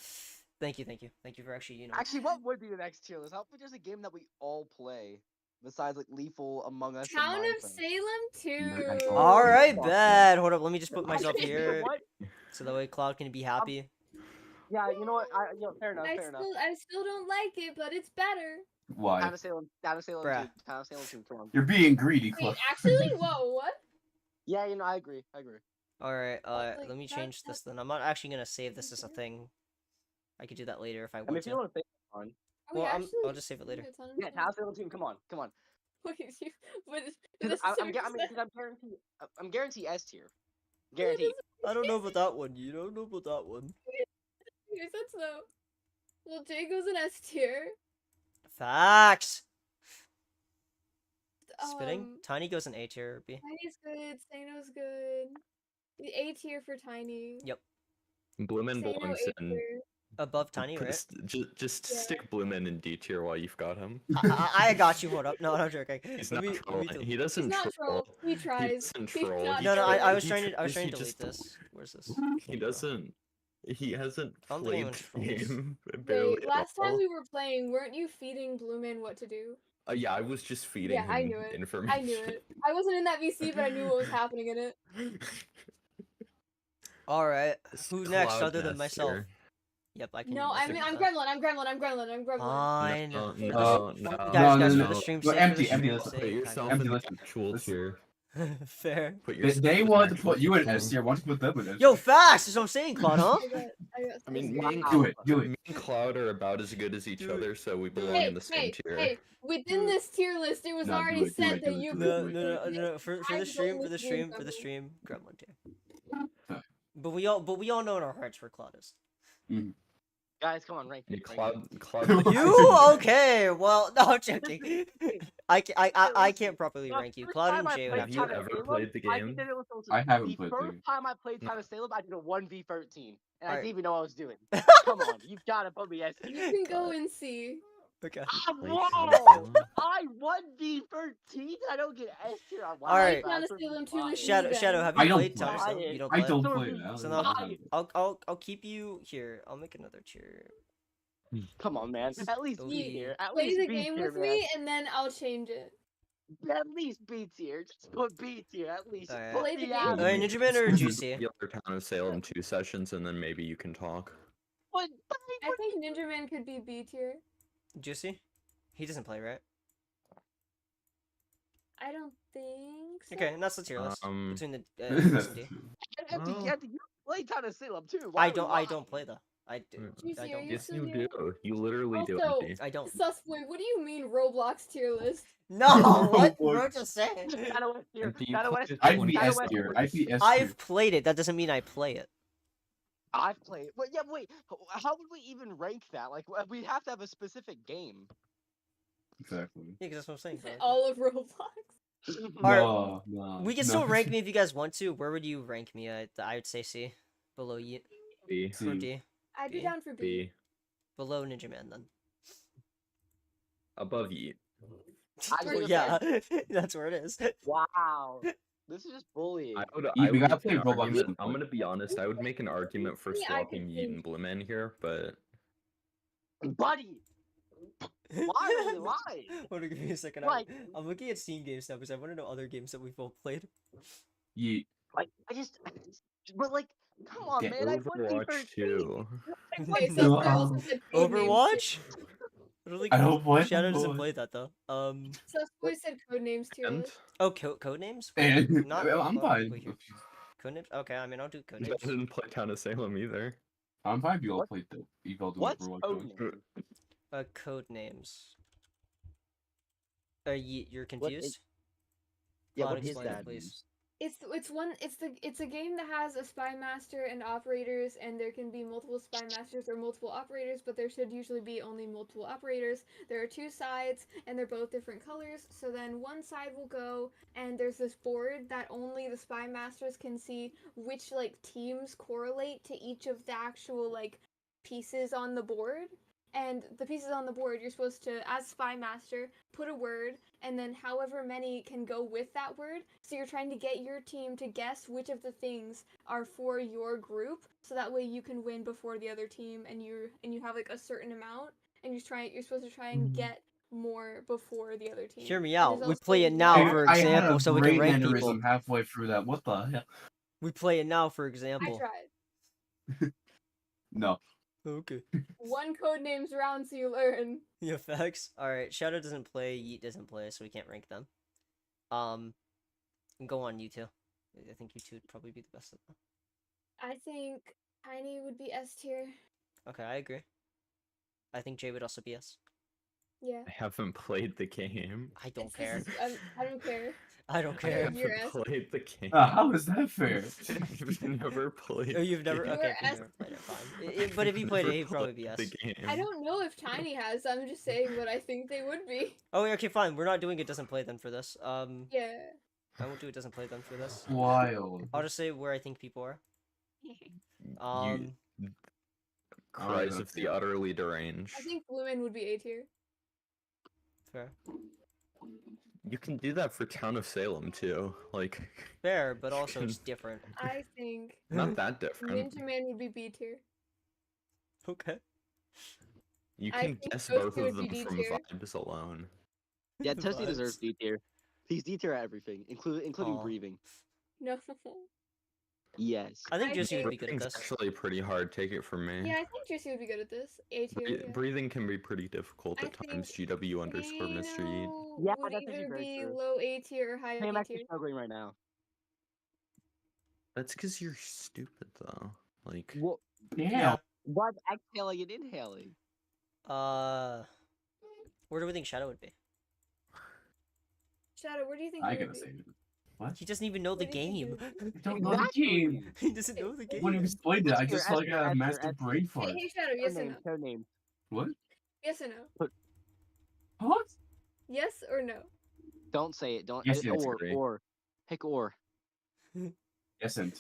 Thank you for actually, Actually, what would be the next tier list? How about just a game that we all play? Besides, like, Lethal, Among Us, Town and of Minecraft. Salem too. All right, Fuck. bad. Hold up, let me just put Actually, myself you know here what? so that way Cloud can be happy. Yeah, you know what? Fair enough, fair enough. I still don't like it, but it's better. Why? Town of Salem 2, Bruh. Town of Salem 2, come on. You're being greedy, Wait, Cliff. actually, whoa, what? Yeah, you know, I agree. All right, like, let me that- change this then. I'm not actually gonna save this as a thing. I could do that later if I I mean, want if you to. want to say it's fun. Are we Well, actually I'll just save it later. doing a Town of Yeah, Salem? Town of Salem 2, come on. Wait, you, but Because this I'm guaranteed, I'm guaranteed S tier. Guaranteed. I don't know about that one. You don't know about that one. Here's that though. Well, Jay goes in S tier. Facts. Spitting. Um, Tiny goes in A tier. B. Tiny's good. Sano's good. The A tier for Tiny. Yep. Bloomin Sano belongs A in. tier. Above Tiny, right? Just Yeah. stick Bloomin in D tier while you've got him. I got you. Hold up. No, I'm joking. He's Let not me trolling. delete- He He's doesn't not troll. troll. He tries. doesn't He's troll. not He No, trolling. I was He trying to tries- he delete just- this. Where's this? He doesn't. He hasn't I don't think played anyone the trolls. game barely Wait, at last time all. we were playing, weren't you feeding Bloomin what to do? Yeah, I was just feeding Yeah, him I knew it. information. I knew it. I wasn't in that VC, but I knew what was happening in it. All right. Who's next Cloud other than Nest myself? here. Yep, I can. No, I I'm can I'm do that. Gremlin. I'm Gremlin. Fine. No, For the no, sh- no, guys, no, for no. the stream's No, sake, empty, for the empty, stream's let's Put sake, yourself Empty, in the let's- actual let's- tier. fair. Put They yourself in wanted to actual put you in tier. S tier. Why don't you put them in S Yo, tier? facts is what I'm saying, Claude, huh? I mean, me Wow. and Do it, do me it. and Cloud are about as good as each Dude, other, so we belong Hey, in the same tier. hey, within Dude. this tier list, it was No, do already it, do said it, that do it, you do could. it. No. For I the stream, don't listen to stream, Gremlin tier. Huh. But we all know in our hearts where Claude is. Guys, come on, rank Yeah, me. rank me. Cloud. You okay? Well, no, I'm joking. I can't properly The rank you. first Claude time and I Jay would played have you to. Town of ever Salem, played the I game? did it with those- I haven't the played the first game. time I played Town of Salem, I did a 1v13, and I Alright. didn't even know what I was doing. Come on, you gotta put me S You tier. can go and see. Okay. Whoa! I 1v13. I don't get S tier. Wow, Alright. Town of Salem 2 is Shadow, then. Shadow, have I you don't played Town of play Salem? it. You don't I play it? don't So play do that. So I now- don't- I'll keep you here. I'll make another tier. Come on, man. At least Those B are- tier. At Play least the B game tier, with man. me, and then I'll change it. At least B tier. Just put B tier. At least. Alright. Put Play the me game. out. Alright, Ninja Man or Juicy? The other Town of Salem 2 sessions, and then maybe you can talk. But I think Ninja Man could be B tier. Juicy? He doesn't play, right? I don't think so. Okay, and that's the tier list Um, between the That's S&D. Empty, Oh. empty. You play Town of Salem too. Why I would don't lie? play though. I do. Juicy, I are don't. you yes, still you here? do. You literally do. Also- Empty. I don't. Susboy, what do you mean Roblox tier list? No, what? boy. Bro, just saying. Shadow West tier. Empty, you Shadow played West it tier. I'd be Shadow S West tier. tier. I'd be S tier. I've played it. That doesn't mean I play it. I've played. Wait, yeah, wait. How would we even rank that? Like, we'd have to have a specific game. Exactly. Yeah, because that's what I'm saying. bro. All of Roblox. Alright, No, no. We can no. still rank me if you guys want to. Where would you rank me? I would say C. Below Yeet. B. Or C. D. I'd be B? down for B. B. Below Ninja Man then. Above Yeet. I Well, was yeah, that's where it is. Wow. This is just bullying. I would. Yeah, I we would gotta make an play Roblox argument- and I'm gonna be honest. I would make an argument for Yeah, I could swapping Yeet think- and Blumen here, but Buddy! Why are you lying? Hold on, give me a second. Like- I'm looking at Steam games now because I want to know other games that we've both played. Yeet. Like, but like, come on, Yeah, man. I Overwatch 2. Wait, No. Susboy also said Codenames Overwatch? I don't think I don't play. Shadow doesn't Overwatch. play that though. too. Susboy said Codenames tier And list. Oh, Codenames? And Not- well, I'm well, fine. wait here. Codenames? Okay, I mean I'll do I Codenames. didn't play Town of Salem either. I'm fine. You all What? played the. You all do What's Overwatch. Codename? Codenames. You're What confused? Yeah, Cloud, what is explain it, that? please. It's a game that has a spy master and operators, and there can be multiple spy masters or multiple operators, but there should usually be only multiple operators. There are two sides, and they're both different colors. So then one side will go, and there's this board that only the spy masters can see which like teams correlate to each of the actual like pieces on the board. And the pieces on the board, you're supposed to, as spy master, put a word, and then however many can go with that word. So you're trying to get your team to guess which of the things are for your group, so that way you can win before the other team, and you have like a certain amount, and you're supposed to try and get more before the other team. Hear me And out. there's We also play it now, one- for I had example, a so we can brain rank people. aneurysm halfway through that. What the hell? We play it now, for I example. tried. No. Okay. One code names round so you learn. Yeah, facts. Alright, Shadow doesn't play, Yeet doesn't play, so we can't rank them. Go on, you two. I think you two would probably be the best at them. I think Tiny would be S tier. Okay, I agree. I think Jay would also be S. Yeah. I haven't played the game. I don't This care. is- I don't care. I don't I care. haven't You're S. played the game. How is that fair? I've never played. Oh, you've the never? game. Okay, You're if you've S. never played it, fine. But if you played it, he'd probably be S. the game. I don't know if Tiny has. I'm just saying what I think they would be. Oh, yeah, okay, fine. We're not doing it doesn't play then for this. Yeah. I won't do it doesn't play then for this. Wild. I'll just say where I think people are. Cries of the utterly deranged. I think Flumin would be A tier. Fair. You can do that for Town of Salem too. Like, Fair, but also it's different. I think not that different. Ninja Man would be B tier. Okay. You I can think guess those both two of would them be D from tier. vibes alone. Yeah, Tessie Vibes. deserves D tier. He's D tier at everything, including Aw. breathing. No. Yes. I think I Juicy would think- be good at Breathing's this. actually pretty hard. Take it from me. Yeah, I think Juicy would be good at this. A tier. Yeah. Breathing can be pretty difficult I at times. think GW underscore Mr. Yeet. Kano Yeah, would that's actually either very be true. low A tier or high Hey, I'm B actually tier. struggling right now. That's because you're stupid though. Like, What? Damn. Yeah. What's exhaling and inhaling? Where do we think Shadow would be? Shadow, where do you think I he would gotta be? say it. He doesn't even know the Where do you game. think I don't know the game. He doesn't know the When you game. explained it, I Esther, just felt like I had a Esther, master Esther. brain Hey, fart. hey, Shadow, yes or no? Code name. What? Yes or no? What? Yes or no? Don't say it. Don't. Yes, yes, agree. Or. Pick or. Yes, and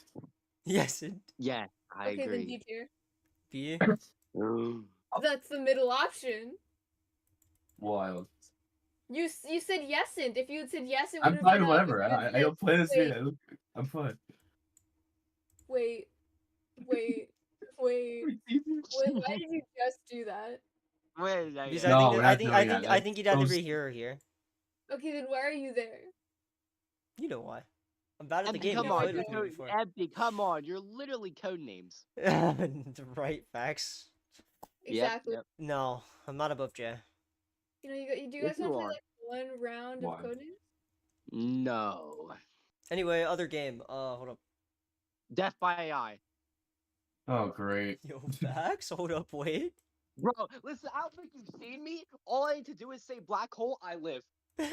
Yes, it Yeah, I Okay, then agree. D tier. be. That's the middle option. wild. You said yesn't. If you had said yes, it would I'm have fine, been whatever. It would've I been don't play this wait, game. I'm fine. Wait. Wait. Wait. Why did you just do that? Wait, Because No, I we're think not I think doing I that. think I think you'd either Those- be here or here. Okay, then why are you there? You know why? I'm bad at the Empty, game. come You No, I on, played you're with me don't. before. Empty, come on, you're literally code names. Right, facts. Exactly. Yep. No, I'm not above Jay. You know, you do you Yes, guys want to you play are. like one round Why? of codenames? No. Anyway, other game. Hold up. Death by AI. Oh, great. Yo, facts. Hold up, wait. Bro, listen, I don't think you've seen me. All I need to do is say black hole, I live. But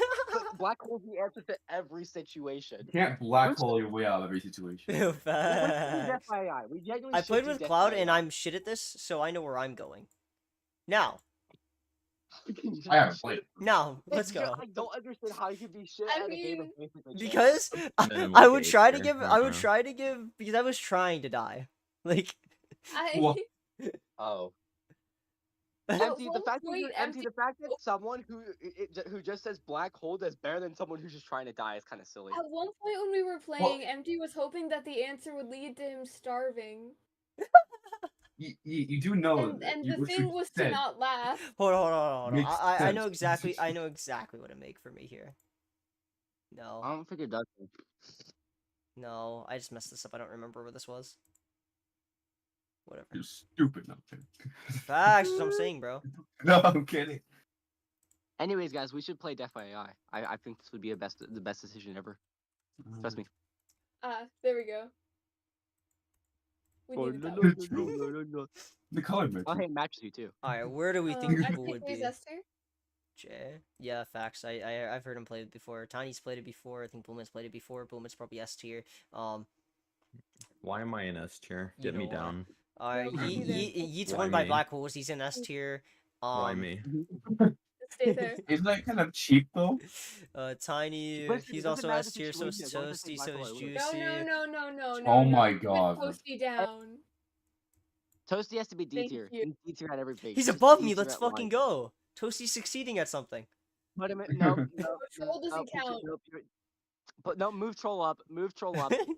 black hole's the answer to every situation. You can't black hole your way out of every situation. Yo, Let's do Death facts. by AI. We genuinely I should played do with Death Cloud by and AI. I'm shit at this, so I know where I'm going. Now, I haven't played. now, let's Yeah, go. I don't understand how you can be shit I at a game of mean- basically chess. Because Minimum I would gauge try to here, give, I I would dunno. try to give, because I was trying to die. Like, I Wha- Oh. At Empty, the one fact that point, you're empty, Empty- the fact that someone who just says black hole is better than someone who's just trying to die is kind of silly. at one point when we were playing, Empty was hoping that the answer would lead to him starving. You do know And, that and you- the what you thing was to said. not laugh. hold on. Makes I sense. know exactly, I know exactly what to make for me here. No, I don't think it does. no, I just messed this up. I don't remember where this was. Whatever. You're stupid. No, I'm kidding. Facts, that's what I'm saying, bro. No, I'm kidding. Anyways, guys, we should play Death by AI. I think this would be the best decision ever. Trust me. There we go. We Oh, needed no, that no, one. no. The color match. Oh, hey, it matches you too. Alright, where do we think I people think would there's be? Esther. J. Yeah, facts. I've heard him play it before. Tiny's played it before. I think Boom's played it before. Boom's probably S tier. Why am I in S tier? You Get me know why. down. No, me neither. Yeet's Why won by me? black holes. He's in S tier. Why me? Stay there. Isn't that kind of cheap though? Tiny. Listen, He's it doesn't also matter S the tier. So is situation, as long as I say Toasty. So black is hole, I win. No, Juicy. no. Oh no. my Put god. Toasty down. Toasty has to be D Thank tier. you. He's D tier at everything. He's He's above D me. tier Let's at fucking life. go. Toasty's succeeding at something. Put him in, no, Troll doesn't count. But no, move troll up,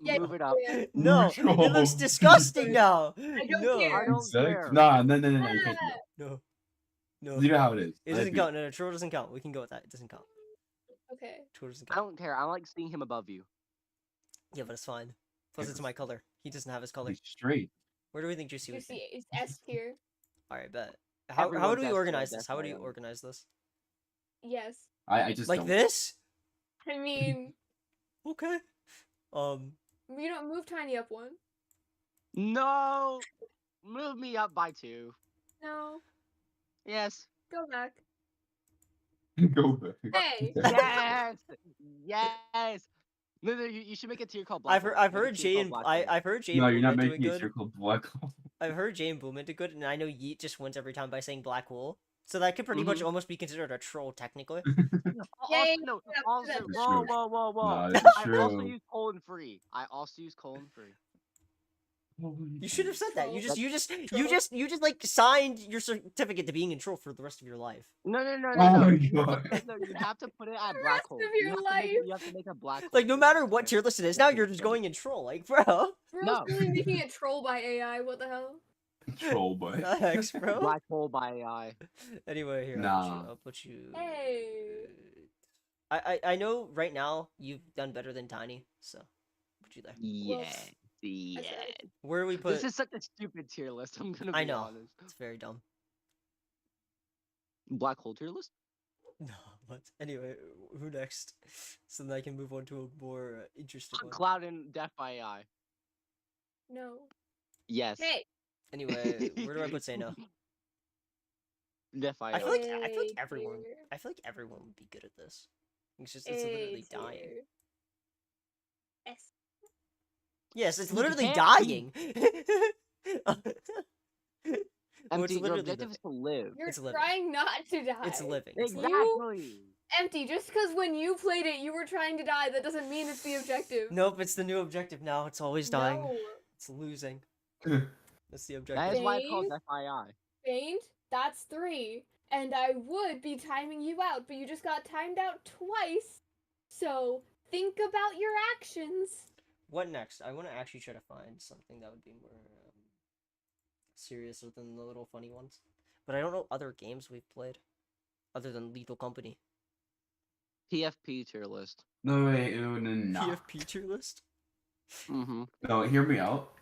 Yeah, move it up. yeah. No, it looks Neutral. disgusting now. don't No. care. I don't Sex? care. Nah, no, you can't do that. No. No. You know how it is. It doesn't count. No, troll doesn't count. We can go with that. It doesn't count. Okay. Troll doesn't I count. don't care. I like seeing him above you. Yeah, but it's fine. Plus, it's Yeah. my color. He doesn't have his color. He's straight. Where do we think Juicy would Juicy be? is S tier. Alright, bet. How would Everyone's we S tier, organize this? How would we definitely. organize this? Yes. I just Like don't. this? I mean, Okay. you don't move Tiny up one. No, move me up by 2. No. Yes. Go back. Go back. Hey. Yes. Yes. No, you should make a tier called Black Hole. I've Make a heard tier Jay called and Black Hole. I've heard Jay No, and you're not Boomit doing making a good. circle black hole. I've heard Jay and Boomit do good, and I know Yeet just wins every time by saying black hole. So that could pretty much almost be considered a troll, technically. Yay, No, yeah, also, that's whoa, true. whoa. Nah, this is I also true. use colon free. You should have said that. You Troll. just like signed your certificate to being in troll for the rest of your life. No. Oh my god. No, you have to put it at black rest hole. of your You have to make a black hole. Like no matter first, what okay? tier list it is, now you're just going in troll. Like, bro. We're No. really making it troll by AI. What the hell? Troll boy. Thanks, bro. Black hole by AI. Anyway, here Nah. I'll put you. Hey. I know right now you've done better than Tiny, so put you there. Yeah. That's Yeah. right. Where do we put? This is such a stupid tier list. I'm gonna be I know. honest. It's very dumb. Black hole tier list. No, but anyway, who next? So then I can move on to a more interesting one. Cloud and Death by AI. No. Yes. Hey. Anyway, where do I put Say No? Death by I AI. feel like A everyone. tier. I feel like everyone would be good at this. It's literally A dying. tier. S. Yes, it's You literally can't dying. Well, it's Empty, your literally objective is to live. You're It's living. trying not to die. It's living. It's living. Exactly. Empty, just because when you played it you were trying to die, that doesn't mean it's the objective. Nope, it's the new objective now. It's always dying. No. It's losing. That's the That objective. is why it's called Dave? Death by AI. Faint, that's 3. And I would be timing you out, but you just got timed out twice. So think about your actions. What next? I want to actually try to find something that would be more serious than the little funny ones. But I don't know other games we've played other than Lethal Company. PFP tier list. No, wait, no. PFP tier list? Mm-hmm. No, hear me out.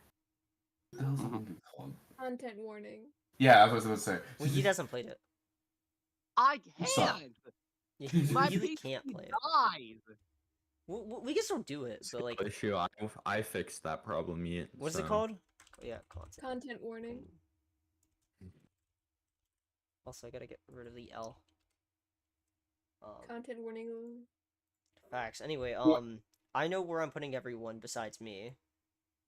What the hell's that movie called? Content warning. Yeah, I was about to say. Well, he hasn't played it. I Suck. can't. Yeah, he My really PC can't play it. dies. We can still do it, but like, Issue. I fixed that problem yet. what's it so- called? Oh, yeah, content. Content warning. Also, I gotta get rid of the L. Content warning. Facts. Anyway, I know where I'm putting everyone besides me.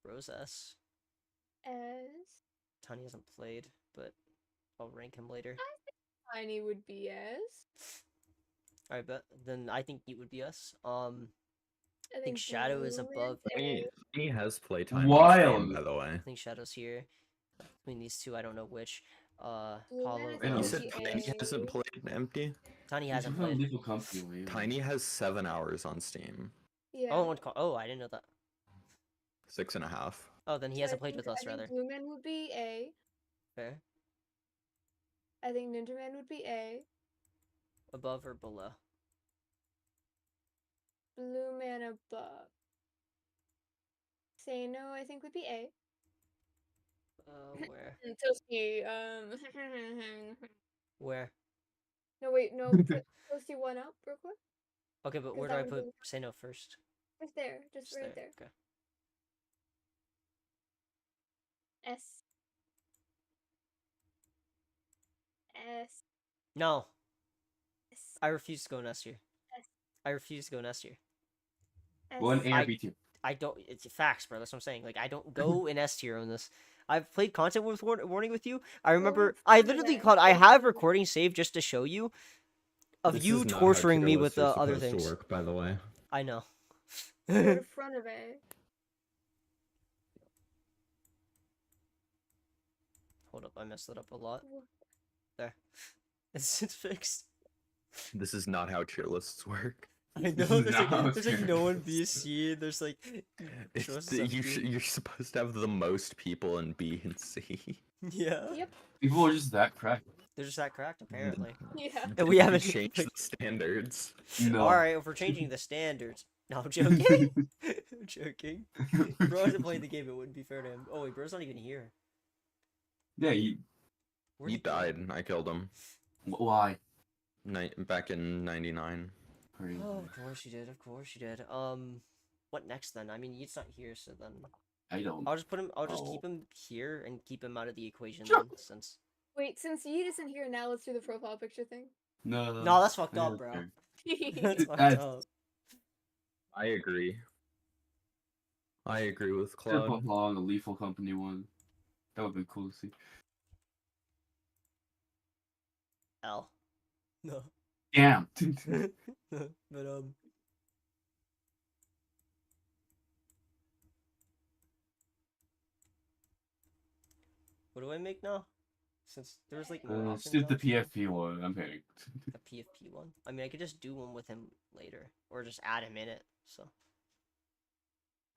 Rose S. S. Tiny hasn't played, but I'll rank him later. Tiny would be S. Alright, but then I think it would be us. I think Shadow is Blue above A. He has playtime. Wild. By the way. I think Shadow's here. Between these two, I don't know which. Blue Hollow. Man is Wait, You no. said OTA. Tiny hasn't played Empty? Tiny He's hasn't from played. Lethal Company, weird. Tiny has 7 hours on Steam. Yeah. Oh, oh, I didn't know that. 6.5. Oh, then he So hasn't I played with think- us, I think rather. Blue Man would be A. Fair. I think Ninja Man would be A. Above or below? Blue Man above. Say No, I think would be A. Where? And Toasty, Where? no wait, no, put Toasty one up real quick. Okay, but Is where do that I what put you- Say No first? Just there, just Just right there. Okay. S. S. No. S. I refuse to go in S tier. S. I refuse to go in S tier. Go in A or I- B tier. I don't. It's facts, bro. That's what I'm saying. Like, I don't go in S tier on this. I've played content with warning with you. I remember. in I front of literally it. called. I Go in have front of it. recordings saved just to show you of This you is not how torturing tier me lists with are other supposed to things. work, by the way. I know. Go to front of it. Hold up, I messed it up a lot. There. It's fixed. This is not how tier lists work. I know. This is There's not how like, there's like no one tier BC. There's like. Trust is empty. You're supposed to have the most people in B and C. Yeah. Yep. People are just that cracked. They're just that cracked apparently. Yeah. And we haven't changed like- the standards. No. All right, if we're changing the standards. No, I'm joking. I'm joking. Bro hasn't played the game. It wouldn't be fair to him. Oh wait, bro's not even here. Yeah, you. Where'd He go? died. I killed him. Why? Back in '99. Crazy. Oh, of course you did. Of course you did. What next then? I mean, Yeet's not here, so then I don't. I'll just put him. I'll just keep Oh. him here and keep him out of the equation Sure. then, since. Wait, since Yeet isn't here, now let's do the profile picture thing. No. No, that's fucked I up, don't bro. care. That's fucked That's- up. I agree. I agree with Should've Cloud. put on the Lethal Company one. That would've been cool to see. L. No. Damn. But what do I make now? Since there's like more Let's options. do the now, PFP one. I'm paying. the PFP one. I mean, I could just do one with him later, or just add him in it. So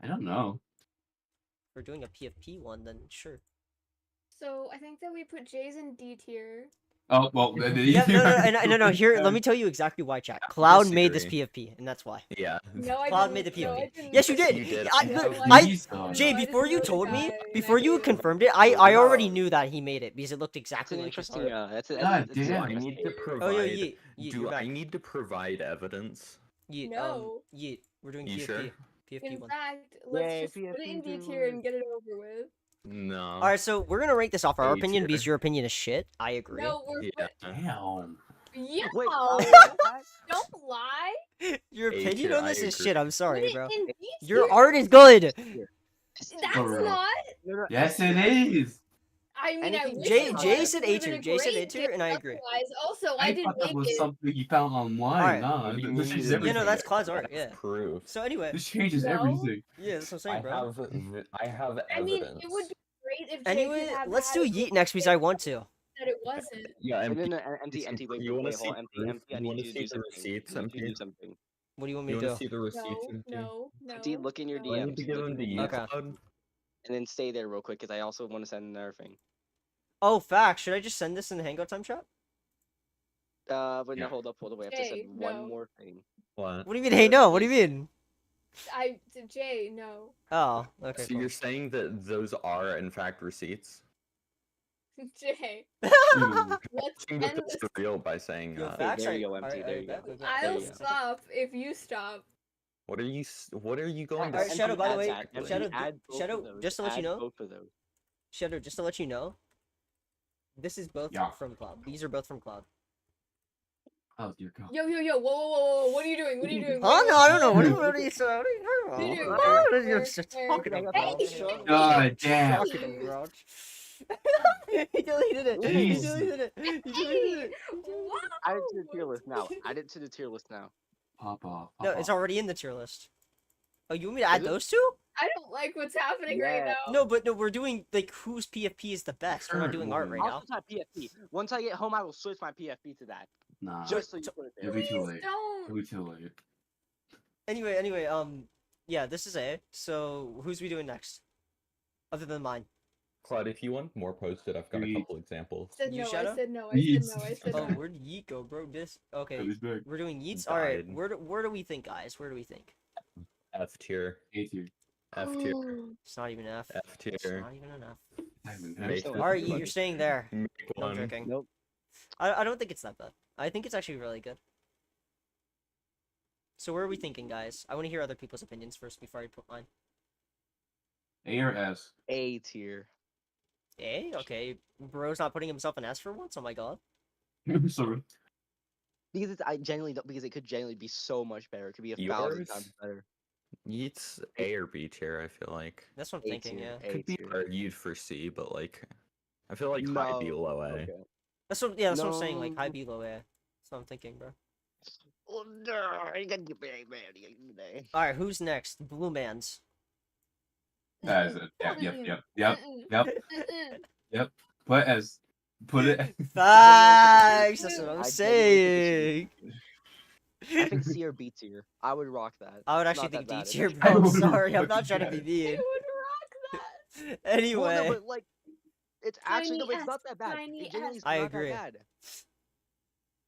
I don't know. if we're doing a PFP one, then sure. So I think that we put Jay's in D tier. Oh well. Yeah, no. Here, let me tell you exactly why, chat. Cloud made this PFP, and that's why. Yeah. No, I Cloud didn't. made the No, I PFP. didn't. Yes, you did. You did. I, No, I, Please don't. Jay, No, I before just you know the told me, guy, and before I you hate him. confirmed it, I already No. knew that he made it because it looked That's exactly an like his interesting. art. That's God an damn. I need to provide. Oh, yo, Yeet, you're Do back. I need to provide evidence? Yeet, No. Yeet, we're doing You PFP. sure? PFP In one. fact, let's Yay, just put it in D PFP tier and get it over with. No. All right, so we're gonna rank this off our A opinion tier. because your opinion is shit. I agree. No, we're Yeah. Damn. Yo, Wait, don't lie. Your A opinion tier, on I this is agree. shit. I'm Put sorry, it bro. in D Your tier. art is good. That's For real. not. Yes, it is. I mean, I Anything- wish Jay- it Jay was. said It A would've tier. been Jay said A great tier, and I if agree. otherwise. Also, I I didn't thought that make was it. something you found online. Alright. Nah, What do you this mean changes you Yeah, no, everything. that's Cloud's art. I have Yeah. proof. So anyway, This changes No. everything. yeah, that's what I'm saying, I bro. have I mean, evidence. it would be great if Jay Anyway, could have let's had do a Yeet good next because I want to. that it wasn't. Yeah, No, empty. no, no, empty, wait, You wanna wait, see hold on, empty, proof? empty, I You need wanna you to see do the something. receipts, I need you to do empty? something. What do you want me You to wanna do? see the receipts, No, empty? no, no. Empty, look in your no. I DMs. need to give look him in the your Okay. DMs, Cloud. and then stay there real quick, because I also want to send another thing. Oh, facts. Should I just send this in the Hangout time chat? But Yeah. no, hold up, we have to Jay, send one no. more thing. What? What do you mean? Hey, no. What do you mean? Jay, no. Oh, okay. So Cool. you're saying that those are in fact receipts? Jay, Ew. let's Saying that end that's this. real by saying Yo, that. facts. there you are- go, empty, are- there are you go. back, okay. I'll you go. stop if you stop. What are you going Alright, to Empty, Shadow, by the add way, that, empty, Shadow, add both of Shadow, those, just to let you add know, both of those. Shadow, just to let you know, this is both Yeah. from Cloud. These are both from Cloud. Oh dear God. Yo, whoa, what are you doing? What are you doing? Oh no, I don't know. What are you doing? talking about? What are you doing? What are you Where- talking where- about? Hey! God damn. Talking about? He deleted it. He Jeez. deleted it. He deleted Hey! it. Add it to the tier list now. Add it to the tier list now. Pop off. No, pop it's off. already in the tier list. Oh, you want me to add Is it? those two? I don't like what's happening right Yeah. now. No, but no, we're doing like whose PFP is the best. We're not Current doing art one. right I'll now. switch my PFP. Once I get home, I will switch my PFP to that. Nah. Just so you put it there. It'll be too Please late. don't. It'll be too late. Anyway, yeah, this is A. So who's we doing next? Other than mine. Cloud, if you want more posted, I've got a Yeet. couple examples. Said You no, shut I up? said no, I Yeet. said no, I said Oh, no. where'd Yeet go, bro? This At okay. least back. We're doing Yeets. All right. Died. Where do we think, guys? Where do we think? F tier. A tier. F tier. It's not even F. F It's tier. not even an F. I haven't Make had them. that. All right, Yeet, you're staying there. Make No, I'm one. joking. Nope. I don't think it's that bad. I think it's actually really good. So where are we thinking, guys? I want to hear other people's opinions first before I put mine. A or S? A tier. A? Okay. Bro's not putting himself in S for once? Oh my god. Sorry. Because I genuinely don't, because it could genuinely be so much better. It could be 1,000 times Yours? better. Yeet's A or B tier, I feel like. That's what I'm A thinking. tier, Yeah. A Could be tier. argued for C, but like, I feel like high B, No. low A. Okay. That's what. Yeah. That's what I'm saying. Like high No. B, low A. That's what I'm thinking, bro. Oh, no, you gotta get me, man. You gotta get me there. All right. Who's next? Blue Man's. That is it. Yep. Put it. Facts. That's what I'm I genuinely think saying. I think C or B tier. I would rock that. I would It's actually not think that D bad. tier, It's bro. I'm would've sorry. I'm put not trying to be together. I mean. would rock that. Well, Anyway, no, but like, it's actually no, Tiny but it's S, not that bad. tiny It genuinely is S. I not agree. that bad.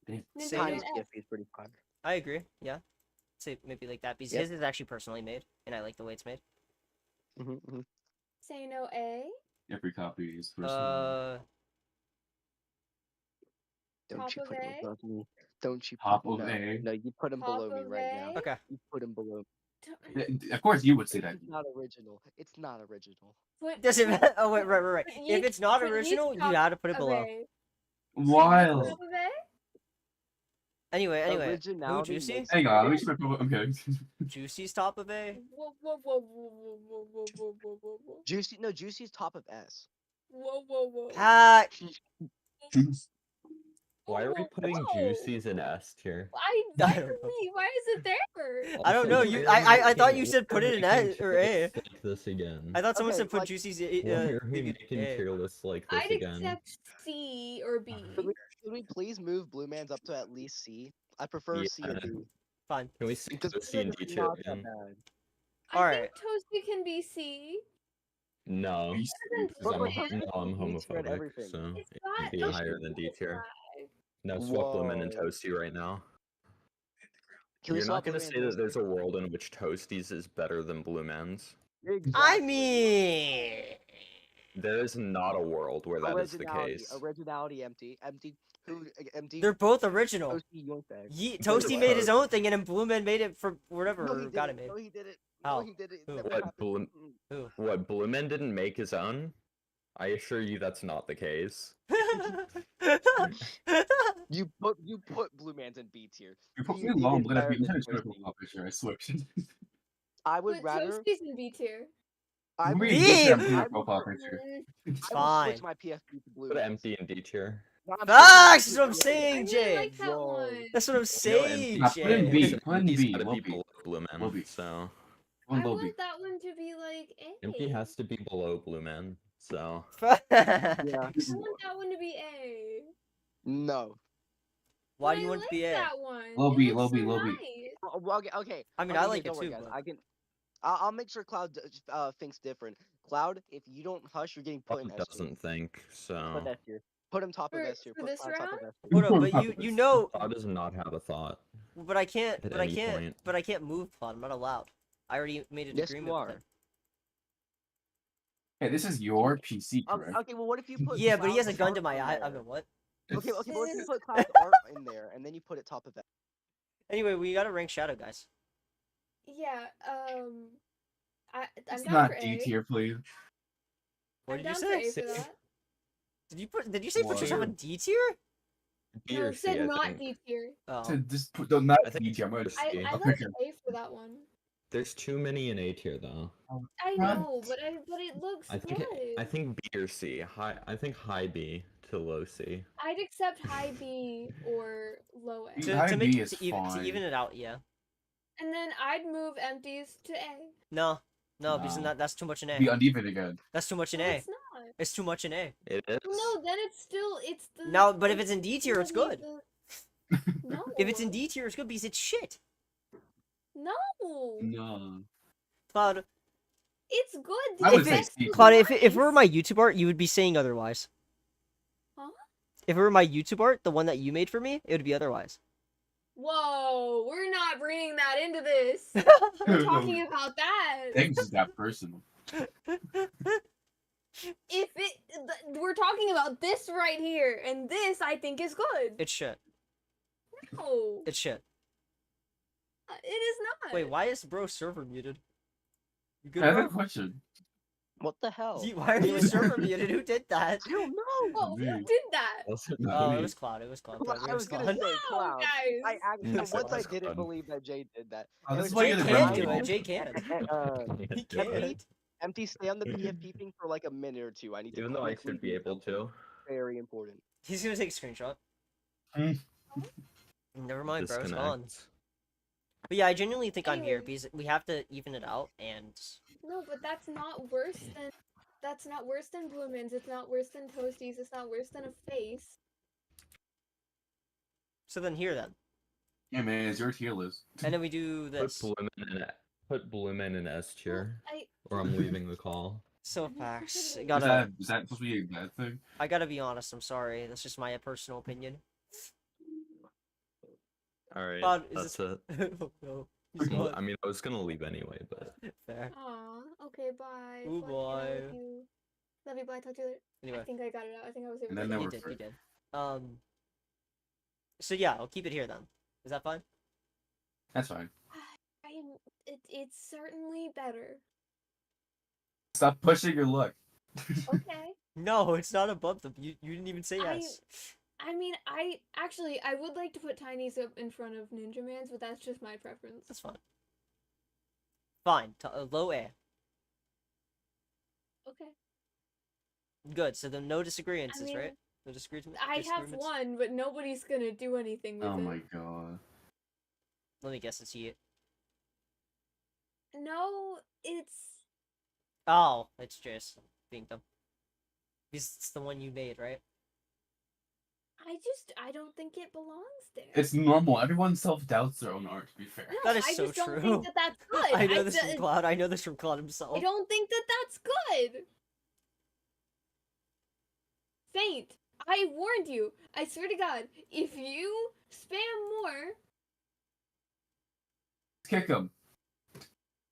Say Nintendo Tiny's no. S. PFP is pretty fun. I agree. Yeah. Say maybe like that because Yep. his is actually personally made, and I like the way it's made. Say no A. Every copy is personal. Don't Top you of put him A? above me? Don't you Top put of no, A. no, you put him Top below me of right A? now. Okay. You put him below. Of course, you would say that. It's not original. It's not original. Does it matter? Oh wait, right. put If Yeet- it's not put Yeet's original, you top had to put it of below. A. Wild. Top of A? Anyway, who Originality Juicy? makes Hang on, let me just I'm kidding. Juicy's top of A. Whoa. Juicy. No, Juicy's top of S. Whoa. Pat. Why are we putting Whoa. Juicy's in S tier? I I don't don't know. Why is it there? I don't know, Also, you- why are we I thought making- you said why are put it we in making S or tier A. lists like this again? I thought someone Okay, said put like- Juicy's Why are we maybe making A. tier lists like this I'd again? accept C or B. Could we please move Blue Man's up to at least C? I prefer C or Yeah. B. Fine. Can we stick Because to C and D it's tier not that again? bad. I Alright. think Toasty can be C. No, Beast Doesn't But, like, fit. Toasty no, I'm can be D tier and homophobic, everything. so It's it not. can be It's higher not than D a tier. flag. No, swap Blue Man and Whoa. Toasty right now. Can we You're not swap gonna Blue Man say and that there's a world in which Toasties is better than Blue Man's. Exactly. I mean, There is not a world where that is the case. Originality, empty. Who empty? they're both original. Toasty yoink bag. Toasty made his own thing, and then Blue Man made it for whatever No, he got it didn't. made. No, he didn't. How? No, he didn't. It Who? never What, happened. Who? What, Blue Man didn't make his own? I assure you that's not the case. You put Blue Man's in B tier. You put He me alone, is but I'd better be than nice to Toasty. a picture, I swear. I would But rather. Toasty's in B tier. I would, We B! have I a profile would- picture. I would Fine. switch my PFP to Blue Put Man's. Empty in D tier. No, I'm Facts! switching That's what I'm my saying, I Jay. really like that Whoa. one. That's what I'm saying, Nah, put in Jay. B. Put in Empty's B. gotta Low be B. below Blue Man, Low B. so I One low B. want that one to be like A. Empty has to be below Blue Man, so Yeah. I want that one to be A. No. Why But do you I want like to be A? that one. Low It B, looks low B, so low B. nice. Oh, well, okay. I mean, Okay, I like don't it worry, too, guys. but I can. I'll make sure Cloud thinks different. Cloud, if you don't hush, you're getting put in S tier. doesn't think, so Put S tier. Put him top of For- S tier. for Put this Cloud top of round? S tier. hold on, but you know, Thought does not have a thought. but I can't, At but I any can't, point. but I can't move Plot. I'm not allowed. I already made an Yes, agreement you with are. him. Hey, this is your PC, correct? Okay, well, what if you put? Yeah, but he has a Cloud's gun to art my in eye. I there? mean, what? Okay, but what if you put Cloud's art in there and then you put it top of S? Anyway, we gotta rank Shadow, guys. Yeah, I'm It's down not for D A. tier, please. What I'm did you down for say? A for that. Did you say put yourself What? in D tier? B No, or C, said I not think. D tier. Oh. To just put, no, not I think D tier. I'm gonna it's I C. I I'll like pick him. A for that one. There's too many in A tier though. I Right. know, but it looks I think good. I think B or C. I think high B to low C. I'd accept high B or low A. High To B make is to even fine. it out, yeah. And then I'd move empties to A. No, because No. that's too much in Be A. uneven again. That's too much in No, A. it's not. It's too much in A. It is. No, then it's the. No, but if it's in D tier, it's gonna be good. No. If it's in D tier, it's good because it's shit. No. No. Cloud, It's good. I The would say effects C. are Cloud, if it were nice. my YouTube art, you would be saying otherwise. Huh? If it were my YouTube art, the one that you made for me, it would be otherwise. Whoa, we're not bringing that into this. We're talking about that. Things is that personal. We're talking about this right here, and this I think is good. It's shit. No, It's shit. it is not. Wait, why is bro server muted? You good, I have bro? a question. What the hell? Why are you server muted? Who did that? I don't know. Whoa, Me. who did that? Also, Oh, me. it was Cloud. It was Cloud. Well, Probably I it was was gonna Cloud. say Wow, Cloud. guys. I actually Yes, once I that's didn't fun. believe that Jay did that. Oh, this Anyways, is why Jay you get a can green do ball. it. Jay can. Empty, He can. Empty, stay on the PFP thing for like a minute or two. I need to Even though I quickly should be do able something to. very important. He's gonna take a screenshot. Hmm. Never mind, bro. It's gone. Disconnect. But yeah, I genuinely think I'm here Anyways. because we have to even it out, and No, but that's not worse than Blue Mins. It's not worse than Toasties. It's not worse than a face. so then here then, Yeah, man, it's your tier list. and then we do this. Put Bloomin in S tier, I or I'm leaving the call. So facts. Is Gotta. that supposed to be a bad thing? I gotta be honest. I'm sorry. That's just my personal opinion. All right, Cloud, that's is it. this... oh, no. He's Well, gone. I mean, I was gonna leave anyway, but Fair. Aw, okay, bye. Ooh, Fun hanging out boy. with you. Love you, bye. Talk to you later. Anyway, I think I got it out. I think I was able And to then get you it. we're did. You free. did. So yeah, I'll keep it here then. Is that fine? That's fine. It's certainly better. Stop pushing your luck. Okay. No, it's not above them. You didn't even say I- yes. I mean, I would like to put Tiny's up in front of Ninja Man's, but that's just my preference. That's fine. Fine. Low A. Okay. Good. So then no disagreements, I mean, right? No disagreements. I have one, but nobody's gonna do anything with Oh it. my god. Let me guess. It's you. No, it's Oh, it's Jace being dumb. Because it's the one you made, right? I don't think it belongs there. It's normal. Everyone self-doubts their own art, to be fair. No, That is I so just don't true. think that that's good. I know this d- from Cloud. I know this from Cloud himself. I don't think that that's good. Saint, I warned you. I swear to God, if you spam more, Kick him.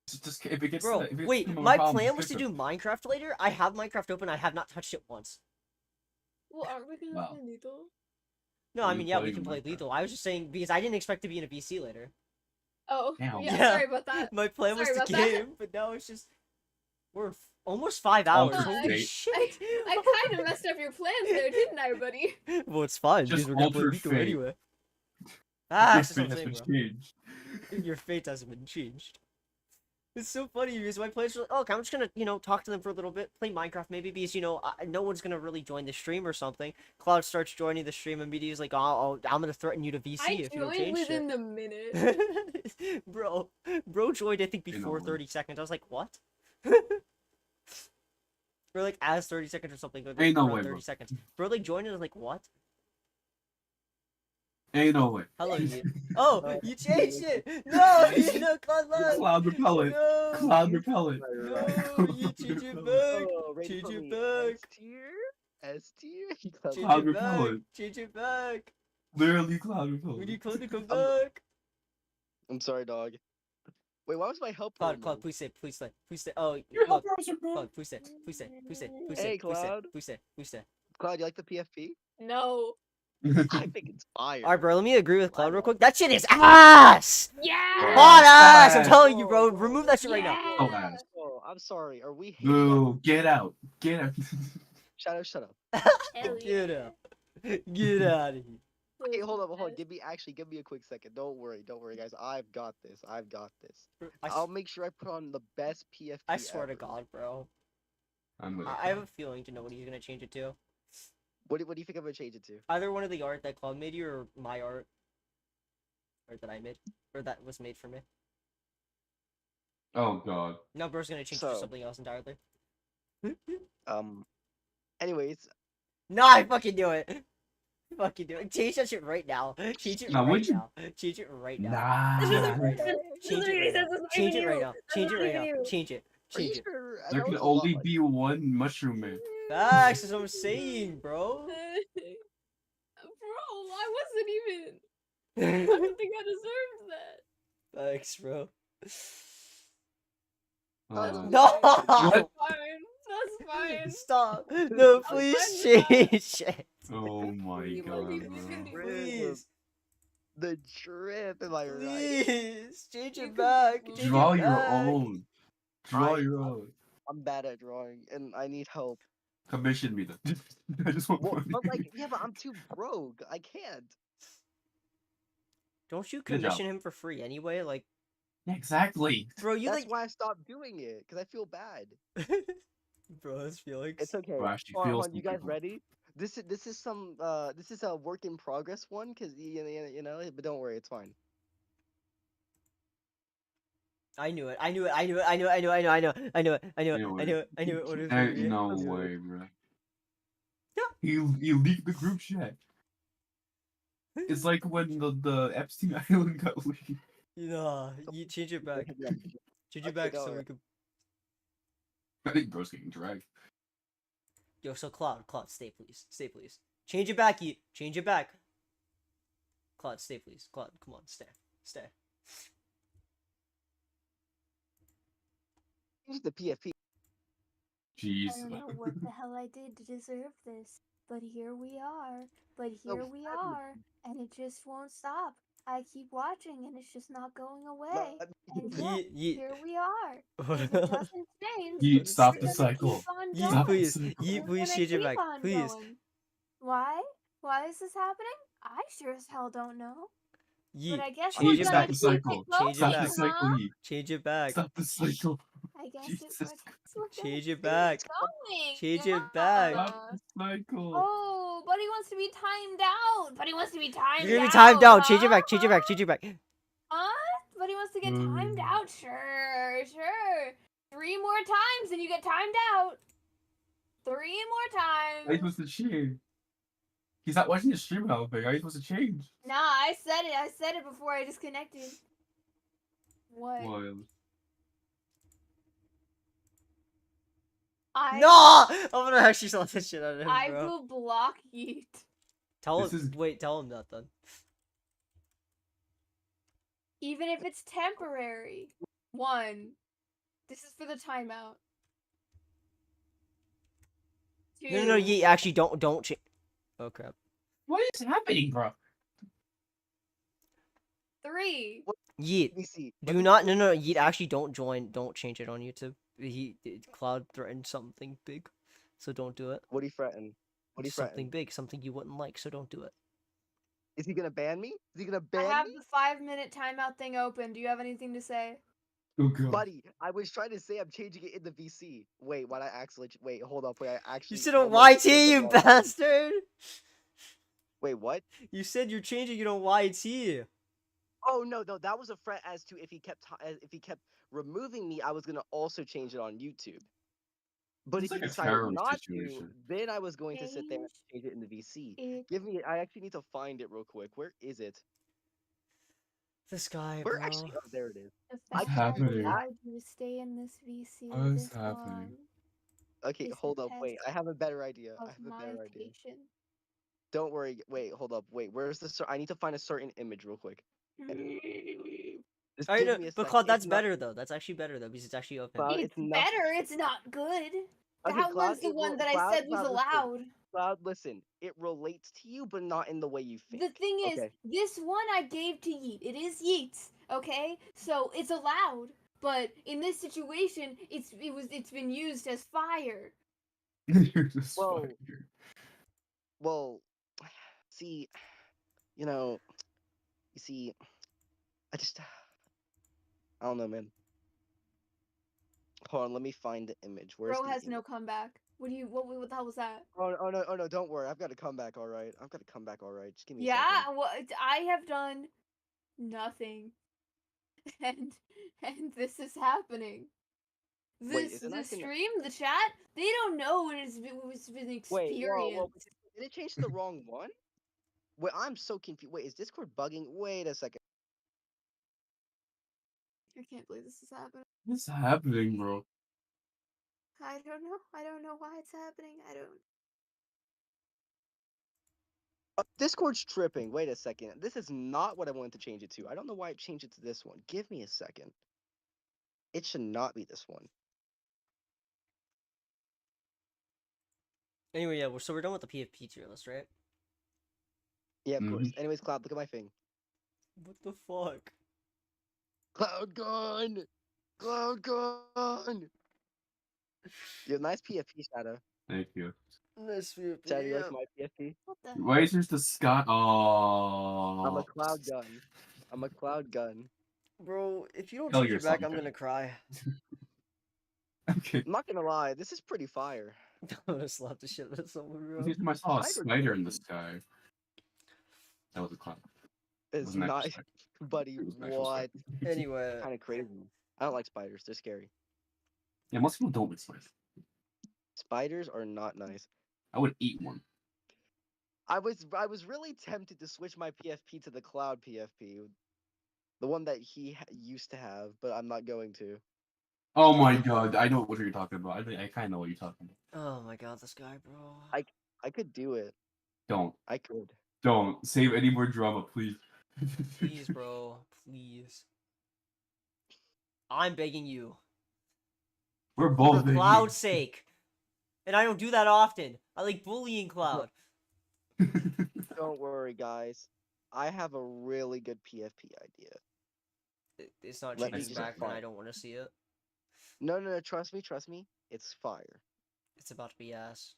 Just if it gets Bro, to the, if it gets wait, to the my problem, plan just was to kick do him. Minecraft later. I have Minecraft open. I have not touched it once. well, aren't we gonna Wow. play lethal? No, Are I you mean, yeah, we playing can play Minecraft? lethal. I was just saying because I didn't expect to be in a VC later. Oh, Damn. yeah, Yeah. sorry about that. My plan was Sorry to about that. game, but now it's just we're almost 5 hours. Alter Holy fate. shit! I kind of messed up your plans there, didn't I, buddy? Well, it's fine Just because we're gonna play alter lethal fate. anyway. Ah, Your that's what fate I'm has saying, been bro. changed. Your fate hasn't been changed. It's so funny because my plans were like, okay, I'm just gonna, talk to them for a little bit, play Minecraft maybe because, no one's gonna really join the stream or something. Cloud starts joining the stream immediately. He's like, oh, I'm gonna threaten you to VC I if you don't joined change within shit. the minute. Bro joined I think You know before what? 30 seconds. I was like, what? Or like as 30 seconds or something. Like, Ain't no around way, 30 bro. seconds. Bro like joined and I was like, what? Ain't no way. Hello, you. Oh, you changed it! No, no, Cloud left! Cloud repellent. No! Cloud repellent. No, you change it back! Oh, ready Change for it me. back! S tier? S tier? Change Cloud it back! repellent. Change it back! Literally cloud We repellent. need Cloud to come I'm- back! I'm sorry, dog. Wait, why was my help? Cloud, removed? Cloud, please stay, please stay, please stay. Oh, Your look, helpers are gone. Cloud, please stay, please stay, please stay, please Hey, stay, please stay, Cloud. please stay, please stay. Cloud, you like the PFP? No. I think it's fire. Alright, bro, let me agree with I Cloud real love quick. That shit is ass! Yeah. Hot ass! I'm Yes. telling you, bro. Remove that shit right now. Oh, Yeah. ass. Oh, I'm sorry. Are we hating? Boo. Get out. Get out. Shut up, shut up. Hell Get yeah. out. Get out of here. Okay, hold on, hold on. Yes. Give me a quick second. Don't worry, guys. I've got this. I, I'll make sure I put on the best PFP. I swear to ever. God, bro. I'm with I have a feeling to know what he's gonna change it to. What do you think I'm gonna change it to? Either one of the art that Cloud made you or my art. Or that I made. Or that was made for me. Oh god. No, bro's gonna change it to So- something else entirely. Anyways, No, I fucking do it. Fucking do it. Change that shit right now. Change it Now, right would you- now. Change it right now. Nah. Change it right now. This Change doesn't it make right now. sense. That's not Change even it right you. now. That's Change not it right even now. you. Change it. are you Change it. sure? There That can was a lot only like- be one mushroom man. Facts, that's what I'm saying, bro. Bro, I wasn't even. I don't think I deserved that. Thanks, bro. Uh, No! That's fine. That's fine. Stop! No, please fine with that. change it. oh my You god. believe bro. in me? Please, The drip, am I right? please, change You it can back. move. Change Draw it your back. own. Draw I- your own. I'm bad at drawing, and I need help. Commission me then. I just want Well, money. but like, yeah, but I'm too broke. I can't. Don't you Good job. commission him for free anyway? Like, Yeah, exactly. bro, you That's like, why I stopped doing it, because I feel bad. bro, that's Felix. It's okay. Bro, actually Hold on, feels hold on, you some guys people. ready? This is a work in progress one, cause you know, but don't worry, it's fine. I knew it. I knew it. I knew it. I knew it. I knew it. I knew it. I knew it. I knew it. I knew it. I knew it. What it was gonna Ain't be. no I knew it. way, bro. He leaked the group chat. It's like when the Epstein Island got leaked. Nah, you change it back. Change it Okay, back don't so worry. we could. I think bro's getting dragged. Yo, so Cloud, stay please, stay please. Change it back, you. Change it back. Cloud, stay please. Cloud, come on, stay, stay. Change the PFP. I Jeez. don't know what the hell I did to deserve this, but here we are. But No, here we let are, and it just won't stop. I keep watching, and it's just not going away. let me- And yeah, Yeet, here we are. yeet. If it doesn't change, Yeet, stop we're the gonna cycle. keep on Yeet, Stop going. please. the cycle. Yeet, We're please gonna change it keep back, on please. going. Why? Why is this happening? I sure as hell don't know. Yeet, But I guess change we're it Stop gonna back. the keep it cycle. going, Change it Stop back. the cycle, huh? Yeet. Change it back. Stop the cycle. I guess Jesus. we're gonna Change it keep back. going. Change it back. Stop the cycle. Oh, Buddy wants to be timed out. Buddy wants to be timed You're gonna out. be timed out. Huh? Change it back. Change it back. Change it back. Huh? Buddy wants to get timed out. Sure, sure. 3 more times and you get timed out. 3 more How are you times. supposed to change? He's not watching the stream now, big. How are you supposed to change? Nah, I said it. I said it before I disconnected. What? Wild. No! I'm gonna actually slap the shit out of him, I bro. will block Yeet. Tell This him. is- Wait, tell him that then. Even if it's temporary. 1. This is for the timeout. 2. No, Yeet, actually, don't change. Oh crap. What is happening, bro? 3. Yeet, Let me see. do not. No, Yeet, actually, don't join. Don't change it on YouTube. Cloud threatened something big, so don't do it. What are you fretting? What are you Something fretting? big, something you wouldn't like, so don't do it. Is he gonna ban me? Is he gonna I ban have me? the 5-minute timeout thing open. Do you have anything to say? Oh god. Buddy, I was trying to say I'm changing it in the VC. Wait, why did I actually? Wait, hold up. Wait, I actually. You said on almost YT, did the you wrong thing. bastard! Wait, what? You said you're changing it on YT. Oh no, that was a fret as to if he kept removing me, I was gonna also change it on YouTube. But It's if like he a decided terror not to, situation. then I was going to sit there and Change change it in the VC. it. Give me. I actually need to find it real quick. Where is it? This guy, Where bro. actually? Oh, there it is. The I fact can't I've happening? allowed you to stay in this VC What's this happening? long Okay, is hold a up. Wait, I test have a better idea. I of have a my better idea. patience. Don't worry. Wait, hold up. Wait, where's the? I need to find a certain image real quick. Just I give know, me a but second. Cloud, that's It's not- better though. That's actually better though because it's actually of him. Cloud, It's it's not. better, it's not good. Okay, That Cloud, was the it one will- that I Cloud- said was Cloud, listen. allowed. Cloud, listen. It relates to you, but not in the way you think. The thing is, Okay. this one I gave to Yeet. It is Yeet's, okay? So it's allowed. But in this situation, it's been used as fire. You're just Whoa. fired. Well, see, you see, I just, I don't know, man. Hold on, let me find the image. Where's Bro the has no image? comeback. What the hell was that? Oh no, don't worry. I've got to come back, all right. I've got to come back, all right. Just give me a Yeah, second. well, I have done nothing. And this is happening. Wait, This isn't the I gonna- stream, the chat, they don't know what it's been Wait, experienced. whoa, did it change to the wrong one? Wait, I'm so confused. Wait, is Discord bugging? Wait a second. I can't believe this is happening. What's happening, bro? I don't know. I don't know why it's happening. I don't. Discord's tripping. Wait a second. This is not what I wanted to change it to. I don't know why it changed it to this one. Give me a second. It should not be this one. Anyway, yeah. So we're done with the PFP tier list, right? Yeah, of course. Mhm. Anyways, Cloud, look at my thing. What the fuck? Cloud gone. Cloud gone. You have nice PFP, Shadow. Thank you. Nice Shadow, you like my PFP? What the? Why is there the sky? I'm a Oh. cloud gun. I'm a cloud gun. Bro, if you don't Tell change it yourself back, I'm that. gonna cry. Okay. I'm not gonna lie, this is pretty fire. I'm gonna slap the shit out of someone, I bro. think I saw a Spider spider in the crazy. sky. That was a cloud. It's Wasn't actually nice, spider. buddy. It was an actual What? spider. Anyway, Kind of crazy. I don't like spiders. They're scary. Yeah, most people don't like spiders. Spiders are not nice. I would eat one. I was really tempted to switch my PFP to the cloud PFP, the one that he used to have, but I'm not going to. Oh my god, I know what you're talking about. I kind of know what you're talking about. oh my god, this guy, bro. I could do it. Don't. I could. Don't. Save any more drama, please. Please, bro, please. I'm begging you. We're For both in Cloud's sake. And I don't do that often. I like bullying Cloud. here. Don't worry, guys. I have a really good PFP idea. It's not Let me changing just back when find- I don't want to see it. No, no, no. Trust me. It's fire. It's about to be ass.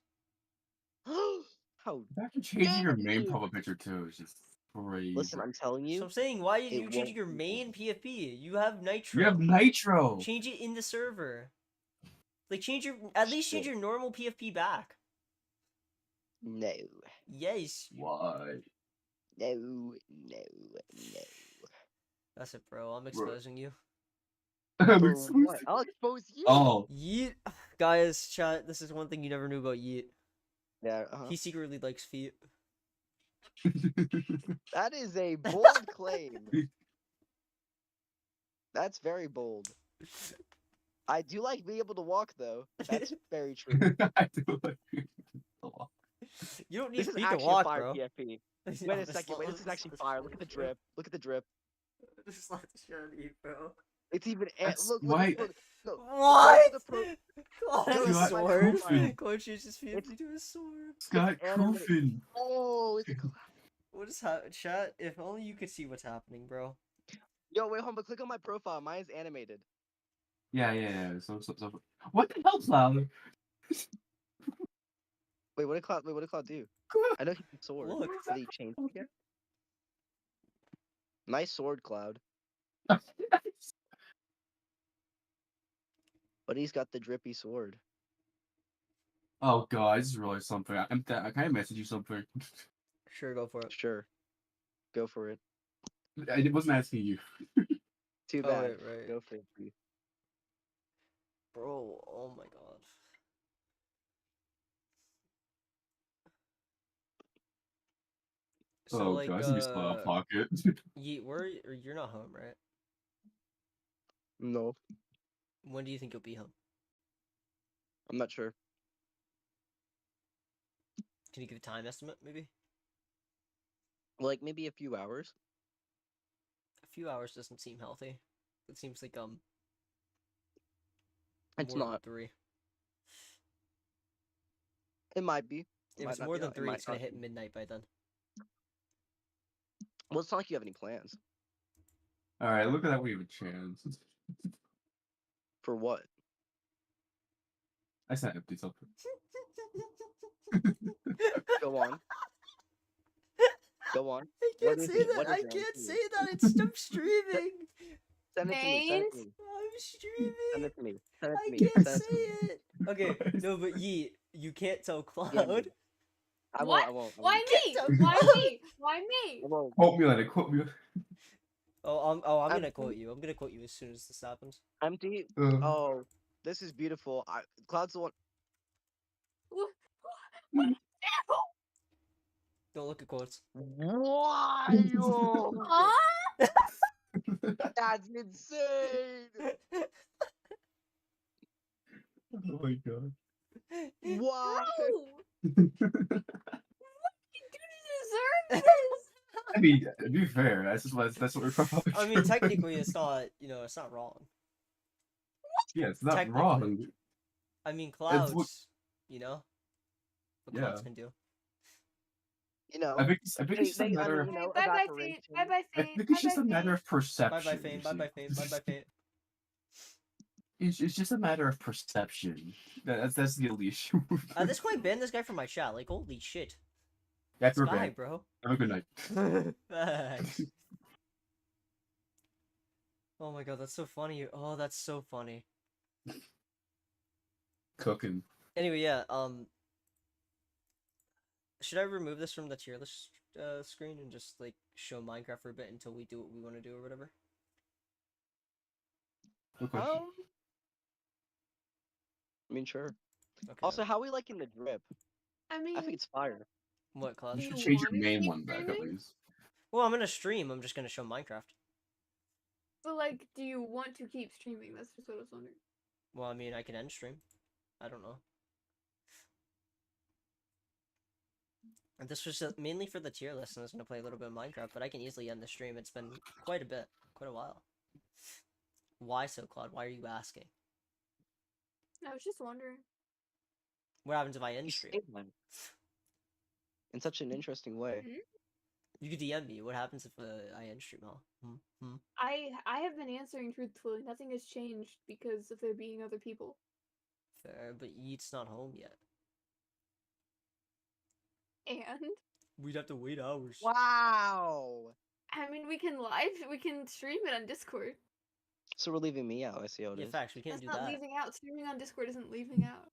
How? After changing your dare main you? profile picture too is just crazy. Listen, I'm telling So you. I'm saying, why did it you change won't your be main PFP? You have Nitro. you have Nitro. Change it in the server. Like at least change your normal PFP back. No, Yes. Why? no. That's it, bro. I'm exposing you. I'm For exposed. what? I'll expose you. Oh. Yeet. Guys, chat, this is one thing you never knew about Yeet. Yeah. He secretly likes feet. That is a bold claim. That's very bold. I do like being able to walk, though. That's very true. I do like a lot. You don't need This is feet to actually walk, a fire bro. PFP. Wait a second. Wait, this is actually fire. Look at the drip. Look at the drip. Just like the shit out of you, bro. It's even. That's Look. why- No. What? Look at the pro- Claude has a Scott sword. Coofin. Claude changes feet It's- into a sword. Scott animated. Coofin. Oh, it's a. What is chat? If only you could see what's happening, bro. Yo, wait, hold on. But click on my profile. Mine is animated. Yeah. So. What the hell, Cloud? Wait, what did Cloud do? I know he can sword. Look. Did he change it yet? Nice sword, Cloud. But he's got the drippy sword. Oh god, I just realized something. I kind of message you something. Sure, go for it. Sure. Go for it. I wasn't asking you. Too Oh, bad. right. Go for it, please. Bro, oh my god. So Oh like, god, it's gonna be still out of pocket. you're not home, right? No, When do you think you'll be home? I'm not sure. Can you give a time estimate, maybe? Like maybe a few hours. A few hours doesn't seem healthy. It seems like It's more than not. 3. It might be. If might it's not more be than out, it 3, might it's gonna not hit be. midnight by then. Well, it's not like you have any plans. Alright, look at that. We have a chance. For what? I said empty something. Go on. Go on. I What can't is say it? that. What is I it? can't Please. say that. It's I'm streaming. Send it to me. Send it to me. I'm Send streaming. it to me. Send it I to me. can't Send it say to me. it. Okay, no, but Yeet, you can't tell Cloud. I won't. What? I won't. I Why won't. me? Get Why the- me? Why me? I won't. Quote me on it. Quote me on I'm I'm- gonna quote you. I'm gonna quote you as soon as this happens. Empty. it. Oh, this is beautiful. Cloud's the one. Don't look at quotes. Wild. Huh? That's insane. Oh my god. Wow. No! You deserve this! I mean, to be fair, that's what we're probably. I mean, technically, it's not. It's not wrong. Yeah, it's not technically. wrong. I mean, what- Clouds. What Clouds Yeah. can do. You know. I think it's just a matter of. you know, Bye bye, Fate. evaporation. Bye bye, I Fate. think it's just a matter of Bye perception. bye fame. you Bye bye see. fame. Bye bye fame. it's just a matter of perception. That's the only issue. At this point, ban this guy from my chat. Like, holy shit. That's This your guy, bad. bro. Have a good night. Thanks. Oh my god, that's so funny. Oh, that's so funny. Cooking. Anyway, yeah, should I remove this from the tier list screen and just like show Minecraft for a bit until we do what we want to do or whatever? Good question. I mean, sure. Okay. Also, how we liking the drip? I mean, I think it's fire. What, You Claude? Do should you change your wanna main keep one back at streaming? least. Well, I'm gonna stream. I'm just gonna show Minecraft. but like, do you want to keep streaming? That's just what I was wondering. Well, I mean, I can end stream. I don't know. And this was mainly for the tier list, and I was gonna play a little bit of Minecraft, but I can easily end the stream. It's been quite a bit, quite a while. Why so, Claude? Why are you asking? I was just wondering. What happens if I end stream? In such an interesting way. You could DM me. What happens if I end stream, huh? I have been answering truthfully. Nothing has changed because of there being other people. Fair, but Yeet's not home yet. And We'd have to wait hours. Wow. I mean, we can stream it on Discord. So we're leaving me out. I see how it Yeah, is. facts. We can't That's do not that. leaving out. Streaming on Discord isn't leaving out.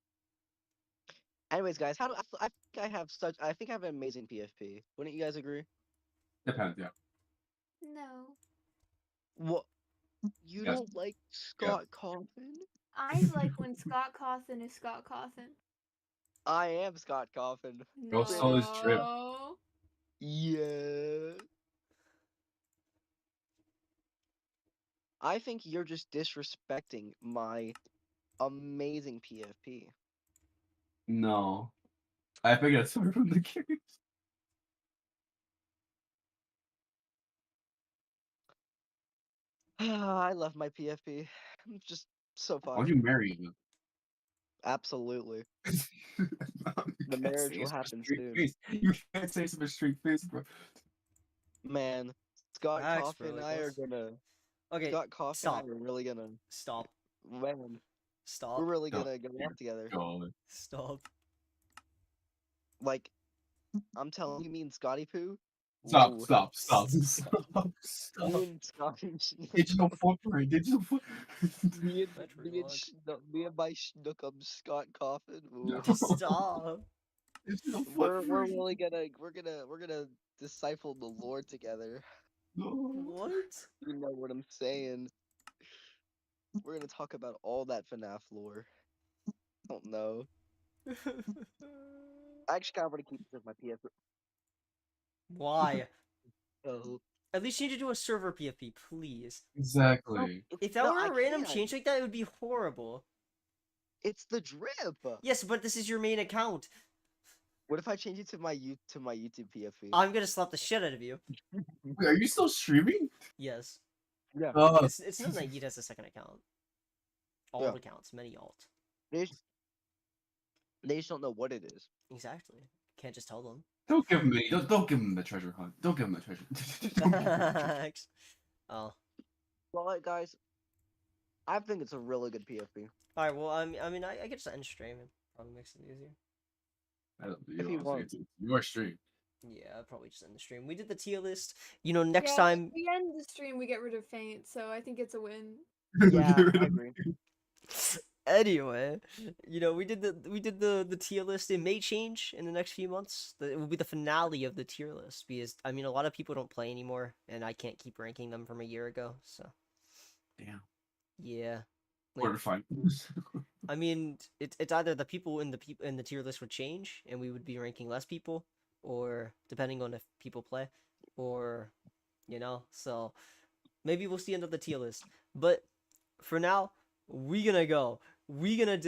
Anyways, guys, how do I think I think I have an amazing PFP. Wouldn't you guys agree? Depends, yeah. No. What? You Yes. don't like Scott Coffin? I like when Scott Cawthon is Scott Cawthon. I am Scott Coffin. Bro stole his drip. No. Yeah. I think you're just disrespecting my amazing PFP. No. I think that's far from the case. I love my PFP. I'm just so Why'd fun. you marry him? Absolutely. No, The you can't marriage say will it with a happen straight soon. face. You can't say it with a straight face, bro. Man, Scott Facts, Coffin bro, and like, I are let's- gonna. Okay, Scott Coffin stop. and I are really gonna. Stop. Man, Stop. we're really No. gonna go off together. God. Stop. Like, I'm telling you, me and Scotty Poo. Stop, Ooh, stop, stop, stop, Me stop. and Scotty. Digital footprint, digital footprint. Me Battery log. me and my Schnookum Scott Coffin. Ooh. No. Stop. Digital We're footprint. really gonna disciple the Lord together. No. What? You know what I'm saying? We're gonna talk about all that FNAF lore. I don't know. I actually kind of want to keep this as my PS. Why? Oh. At least you need to do a server PFP, please. Exactly. If that No, were I a random can't. change like that, it would be horrible. It's the drip. Yes, but this is your main account. What if I change it to my YouTube PFP? I'm gonna slap the shit out of you. Wait, are you still streaming? Yes. Yeah. It's not that Yeet has a second account. Alt Yeah. accounts, many alt. They just don't know what it is. Exactly. Can't just tell them. Don't give him don't give him the treasure hunt. Don't give him the treasure. Don't give him the treasure. Thanks. Oh. Well, like, guys, I think it's a really good PFP. Alright, well, I mean, I could just end stream. It probably makes it easier. You If you want. Your stream. Yeah, I'll probably just end the stream. We did the tier list. You know, next Yeah, time. if we end the stream, we get rid of Faint, so I think it's a win. Yeah, I agree. Anyway, you know, we did the tier list. It may change in the next few months. It will be the finale of the tier list because I mean a lot of people don't play anymore, and I can't keep ranking them from a year ago. So Damn. yeah, We're fine. I mean it's either the people in the tier list would change, and we would be ranking less people, or depending on if people play, or you know. So maybe we'll see another tier list, but for now we gonna go. We gonna do